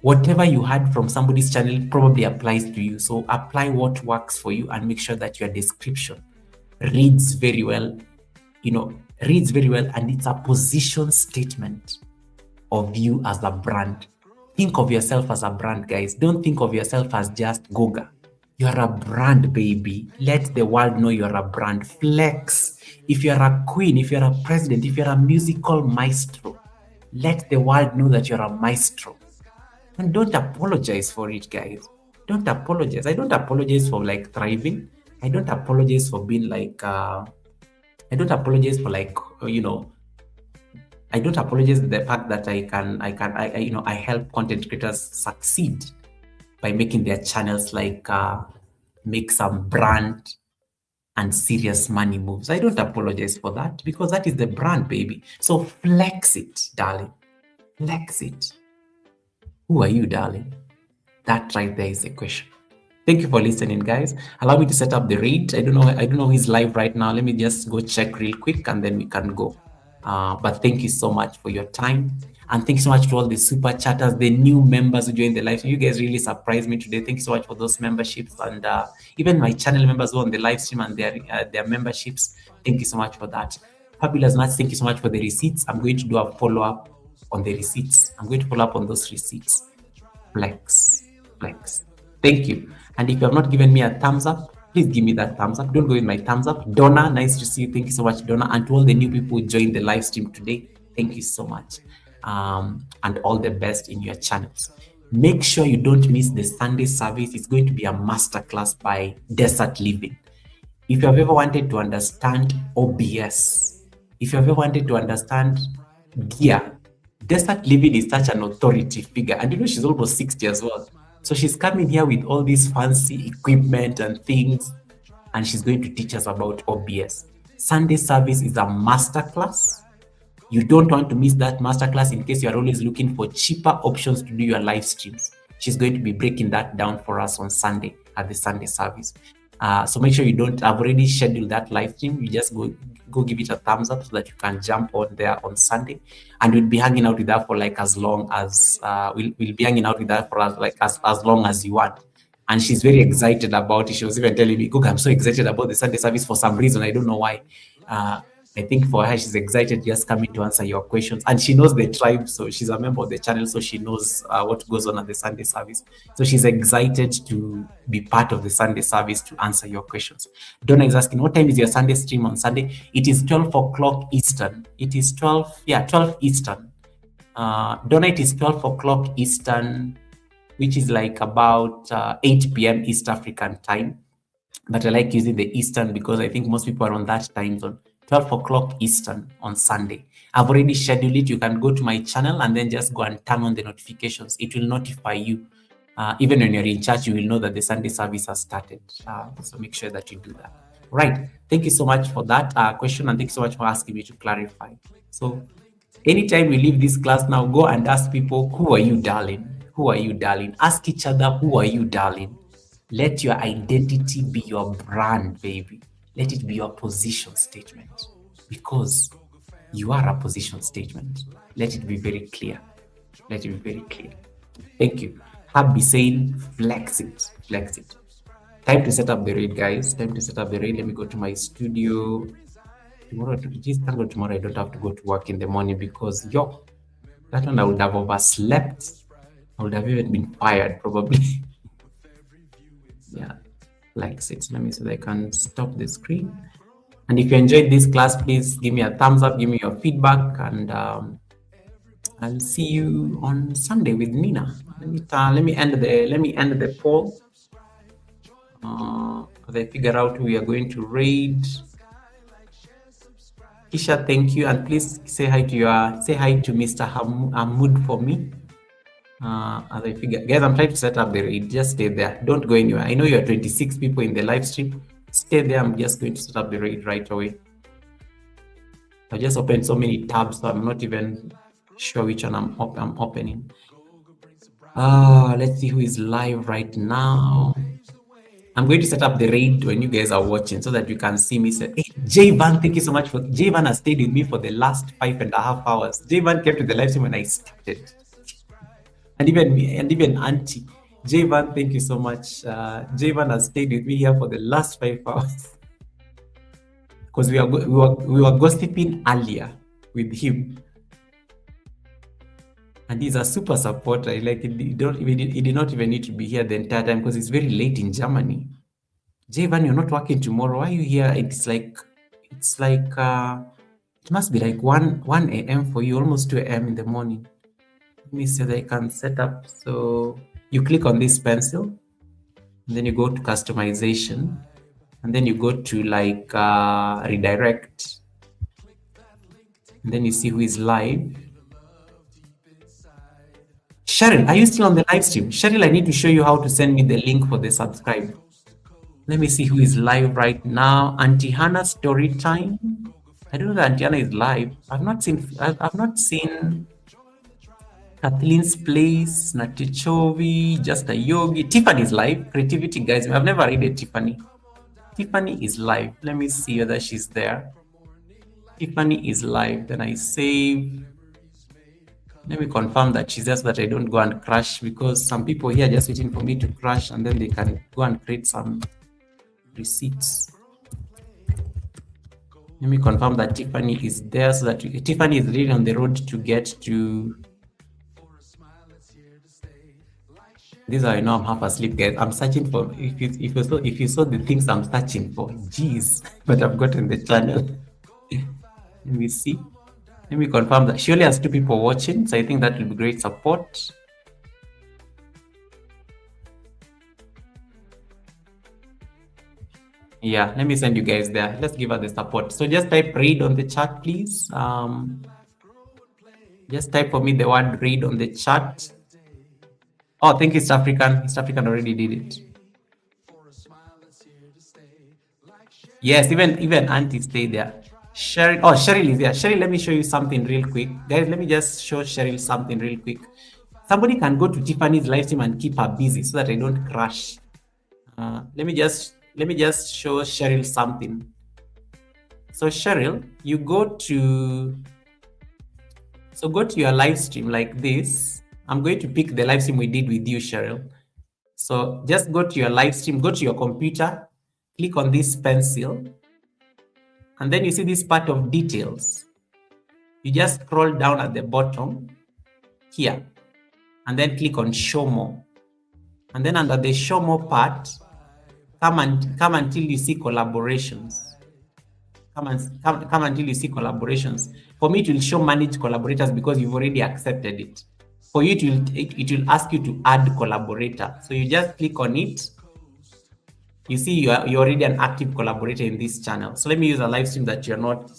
whatever you had from somebody's channel probably applies to you. So apply what works for you and make sure that your description reads very well, and it's a position statement of you as a brand. Think of yourself as a brand, guys. Don't think of yourself as just Goga. You're a brand, baby. Let the world know you're a brand. Flex. If you're a queen, if you're a president, if you're a musical maestro, let the world know that you're a maestro. And don't apologize for it, guys. Don't apologize. I don't apologize for thriving. I don't apologize for being I don't apologize for I don't apologize for the fact that I help content creators succeed by making their channels make some brand and serious money moves. I don't apologize for that because that is the brand, baby. So flex it, darling. Flex it. Who are you, darling? That right there is the question. Thank you for listening, guys. Allow me to set up the raid. I don't know who's live right now. Let me just go check real quick and then we can go. But thank you so much for your time. And thank you so much to all the super chatters, the new members who joined the live stream. You guys really surprised me today. Thank you so much for those memberships, and even my channel members who are on the live stream and their memberships. Thank you so much for that. Fabulous Nuts, thank you so much for the receipts. I'm going to do a follow-up on the receipts. I'm going to follow up on those receipts. Flex. Thank you. And if you have not given me a thumbs up, please give me that thumbs up. Don't go with my thumbs up. Donna, nice to see you. Thank you so much, Donna. And to all the new people who joined the live stream today, thank you so much. And all the best in your channels. Make sure you don't miss the Sunday service. It's going to be a masterclass by Desert Living. If you have ever wanted to understand OBS, if you have ever wanted to understand gear, Desert Living is such an authority figure. And she's almost 60 as well. So she's coming here with all this fancy equipment and things, and she's going to teach us about OBS. Sunday service is a masterclass. You don't want to miss that masterclass in case you're always looking for cheaper options to do your live streams. She's going to be breaking that down for us on Sunday at the Sunday service. So make sure you don't. I've already scheduled that live stream. You just go give it a thumbs up so that you can jump on there on Sunday, and we'll be hanging out with her for as long as we'll be hanging out with her for as long as you want. And she's very excited about it. She was even telling me, "Cook, I'm so excited about the Sunday service for some reason. I don't know why." I think for her, she's excited just coming to answer your questions. And she knows the tribe, so she's a member of the channel, so she knows what goes on at the Sunday service. So she's excited to be part of the Sunday service to answer your questions. Donna is asking, what time is your Sunday stream on Sunday? It is 12 o'clock Eastern. It is 12 Eastern. Donna, it is 12 o'clock Eastern, which is about 8 p.m. East African time. But I like using the Eastern because I think most people are on that time zone. 12 o'clock Eastern on Sunday. I've already scheduled it. You can go to my channel and then just go and turn on the notifications. It will notify you Even when you're in church, you will know that the Sunday service has started. So make sure that you do that. Right. Thank you so much for that question, and thank you so much for asking me to clarify. So anytime we leave this class now, go and ask people, who are you, darling? Who are you, darling? Ask each other, who are you, darling? Let your identity be your brand, baby. Let it be your position statement, because you are a position statement. Let it be very clear. Let it be very clear. Thank you. Happy saying, flex it, flex it. Time to set up the raid, guys. Time to set up the raid. Let me go to my studio. Tomorrow, just thank God tomorrow I don't have to go to work in the morning, because that one I would have overslept. I would have even been fired probably. Yeah, flex it. Let me see if I can stop the screen. And if you enjoyed this class, please give me a thumbs up, give me your feedback, and I'll see you on Sunday with Nina. Let me end the poll. As I figure out who we are going to raid. Kisha, thank you, and please say hi to Mr. Hamoud for me. As I figure, guys, I'm trying to set up the raid. Just stay there. Don't go anywhere. I know you are 26 people in the live stream. Stay there. I'm just going to set up the raid right away. I just opened so many tabs, so I'm not even sure which one I'm opening. Let's see who is live right now. I'm going to set up the raid when you guys are watching, so that you can see me. Say, hey, Jayvan, thank you so much for Jayvan has stayed with me for the last 5.5 hours. Jayvan came to the live stream when I started. And even Auntie. Jayvan, thank you so much. Jayvan has stayed with me here for the last 5 hours. Because we were gossiping earlier with him. And he's a super supporter. Like, he did not even need to be here the entire time, because it's very late in Germany. Jayvan, you're not working tomorrow. Why are you here? It's like it must be like 1 a.m. for you, almost 2 a.m. in the morning. Let me see that I can set up. So you click on this pencil, and then you go to customization, and then you go to like redirect, and then you see who is live. Cheryl, are you still on the live stream? Cheryl, I need to show you how to send me the link for the subscribe. Let me see who is live right now. Auntie Hannah story time. I don't know that Auntie Hannah is live. I've not seen Kathleen's Place, Natichovi, Just a Yogi. Tiffany is live. Creativity, guys. I've never read it, Tiffany. Tiffany is live. Let me see whether she's there. Tiffany is live. Then I save. Let me confirm that she's there, so that I don't go and crash, because some people here are just waiting for me to crash, and then they can go and create some receipts. Let me confirm that Tiffany is there, so that Tiffany is really on the road to get to. This is how I know I'm half asleep, guys. I'm searching for, if you saw the things I'm searching for, geez, but I've gotten the channel. Let me see. Let me confirm that she only has 2 people watching, so I think that will be great support. Yeah, let me send you guys there. Let's give her the support. So just type read on the chat, please. Just type for me the word read on the chat. Oh, thank you, East African. East African already did it. Yes, even Auntie stayed there. Cheryl, Cheryl is there. Cheryl, let me show you something real quick. Guys, let me just show Cheryl something real quick. Somebody can go to Tiffany's live stream and keep her busy, so that I don't crash. Let me just show Cheryl something. So Cheryl, you go to your live stream like this. I'm going to pick the live stream we did with you, Cheryl. So just go to your live stream, go to your computer, click on this pencil, and then you see this part of details. You just scroll down at the bottom here, and then click on show more. And then under the show more part, come until you see collaborations. Come until you see collaborations. For me, it will show manage collaborators, because you've already accepted it. For you, it will ask you to add collaborator. So you just click on it. You see you're already an active collaborator in this channel. So let me use a live stream that you're not.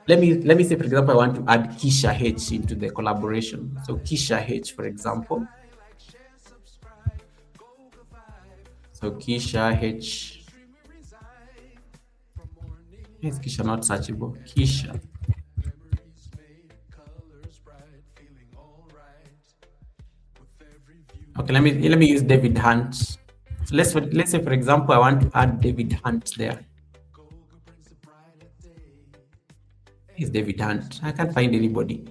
Let me say, for example, I want to add Kisha H into the collaboration. So Kisha H, for example. So Kisha H. Is Kisha not searchable? Kisha. Okay, let me use David Hunt. So let's say for example I want to add David Hunt there. Is David Hunt? I can't find anybody.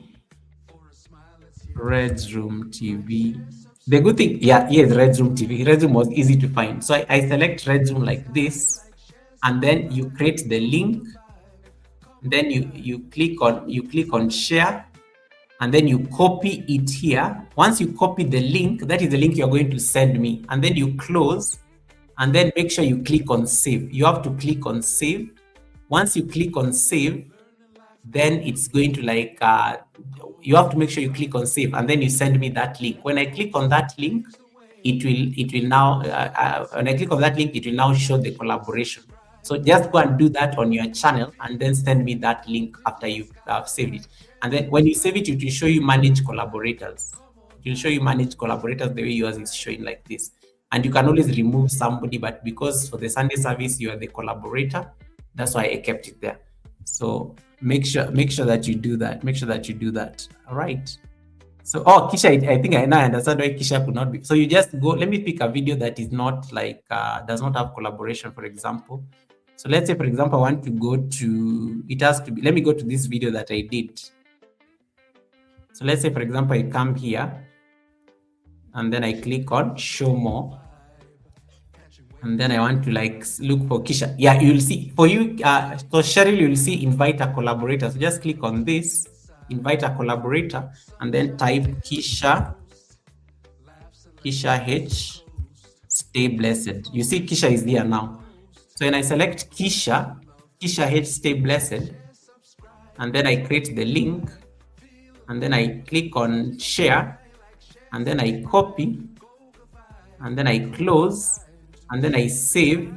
Red Room TV. The good thing, yes, Red Room TV. Red Room was easy to find. So I select Red Room like this, and then you create the link. Then you click on share, and then you copy it here. Once you copy the link, that is the link you're going to send me, and then you close, and then make sure you click on save. You have to click on save. Once you click on save, then it's going to like you have to make sure you click on save, and then you send me that link. When I click on that link, it will now when I click on that link, it will now show the collaboration. So just go and do that on your channel, and then send me that link after you've saved it. And then when you save it, it will show you manage collaborators. It will show you manage collaborators the way yours is showing like this. And you can always remove somebody, but because for the Sunday service you are the collaborator, that's why I kept it there. So make sure that you do that. Make sure that you do that. All right. So Kisha, I think I now understand why Kisha could not be. So you just go. Let me pick a video that is not like does not have collaboration, for example. So let's say, for example, I want to go to, it has to be, let me go to this video that I did. So let's say, for example, I come here and then I click on show more. And then I want to like look for Kisha. Yeah, you'll see for you. So Cheryl, you'll see invite a collaborator. So just click on this, invite a collaborator, and then type Kisha H, stay blessed. You see Kisha is here now. So when I select Kisha H, stay blessed, and then I create the link, and then I click on share, and then I copy, and then I close, and then I save,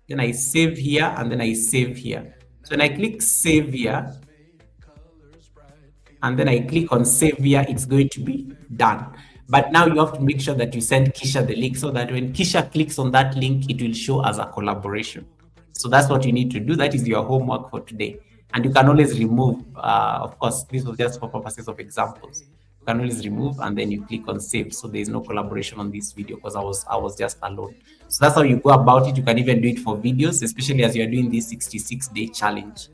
then I save here, and then I save here. So when I click save here, and then I click on save here, it's going to be done. But now you have to make sure that you send Kisha the link, so that when Kisha clicks on that link, it will show as a collaboration. So that's what you need to do. That is your homework for today. And you can always remove, of course, this was just for purposes of examples. You can always remove, and then you click on save. So there's no collaboration on this video because I was just alone. So that's how you go about it. You can even do it for videos, especially as you're doing this 66-day challenge.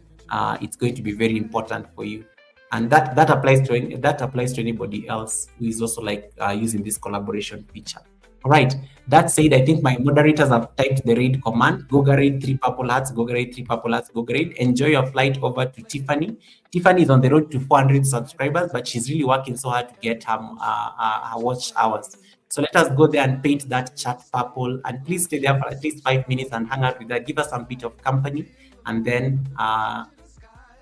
It's going to be very important for you. And that applies to anybody else who is also like using this collaboration feature. All right. That said, I think my moderators have typed the raid command. Gogarade 3 purple hearts. Gogarade 3 purple hearts. Gogarade. Enjoy your flight over to Tiffany. Tiffany is on the road to 400 subscribers, but she's really working so hard to get her watch hours. So let us go there and paint that chat purple. And please stay there for at least 5 minutes and hang out with her. Give us some bit of company, and then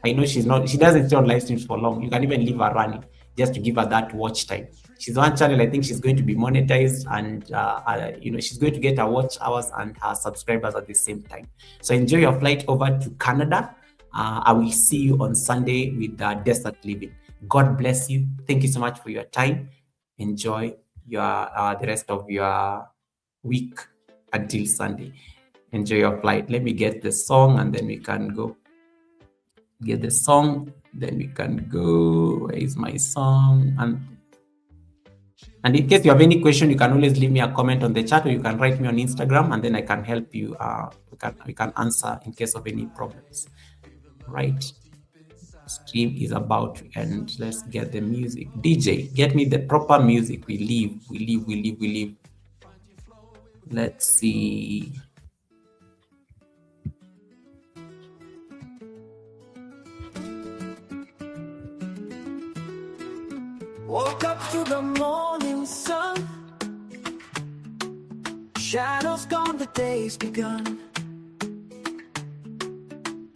I know she doesn't stay on live streams for long. You can even leave her running just to give her that watch time. She's on channel. I think she's going to be monetized, and she's going to get her watch hours and her subscribers at the same time. So enjoy your flight over to Canada. I will see you on Sunday with Desert Living. God bless you. Thank you so much for your time. Enjoy your the rest of your week until Sunday. Enjoy your flight. Let me get the song, and then we can go. Get the song, then we can go. Where is my song? And in case you have any question, you can always leave me a comment on the chat, or you can write me on Instagram, and then I can help you. We can answer in case of any problems. Right. Stream is about to end. Let's get the music. DJ, get me the proper music. We leave. Let's see. Woke up to the morning sun. Shadows gone, the day's begun.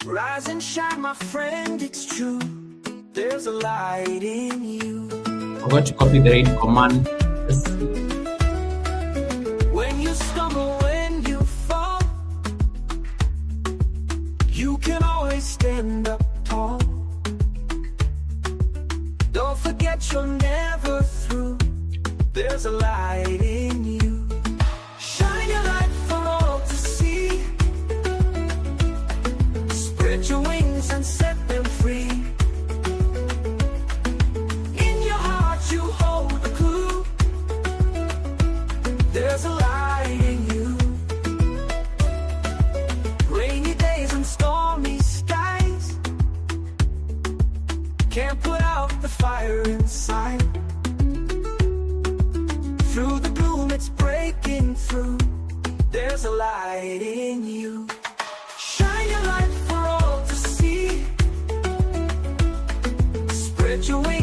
Rise and shine, my friend, it's true. There's a light in you. I'm going to copy the raid command. When you stumble, when you fall, you can always stand up tall. Don't forget you're never through. There's a light in you. Shine your light can't put out the fire inside. Through the gloom it's breaking through. There's a light in you. Shine your light for all to see. Spread your wings.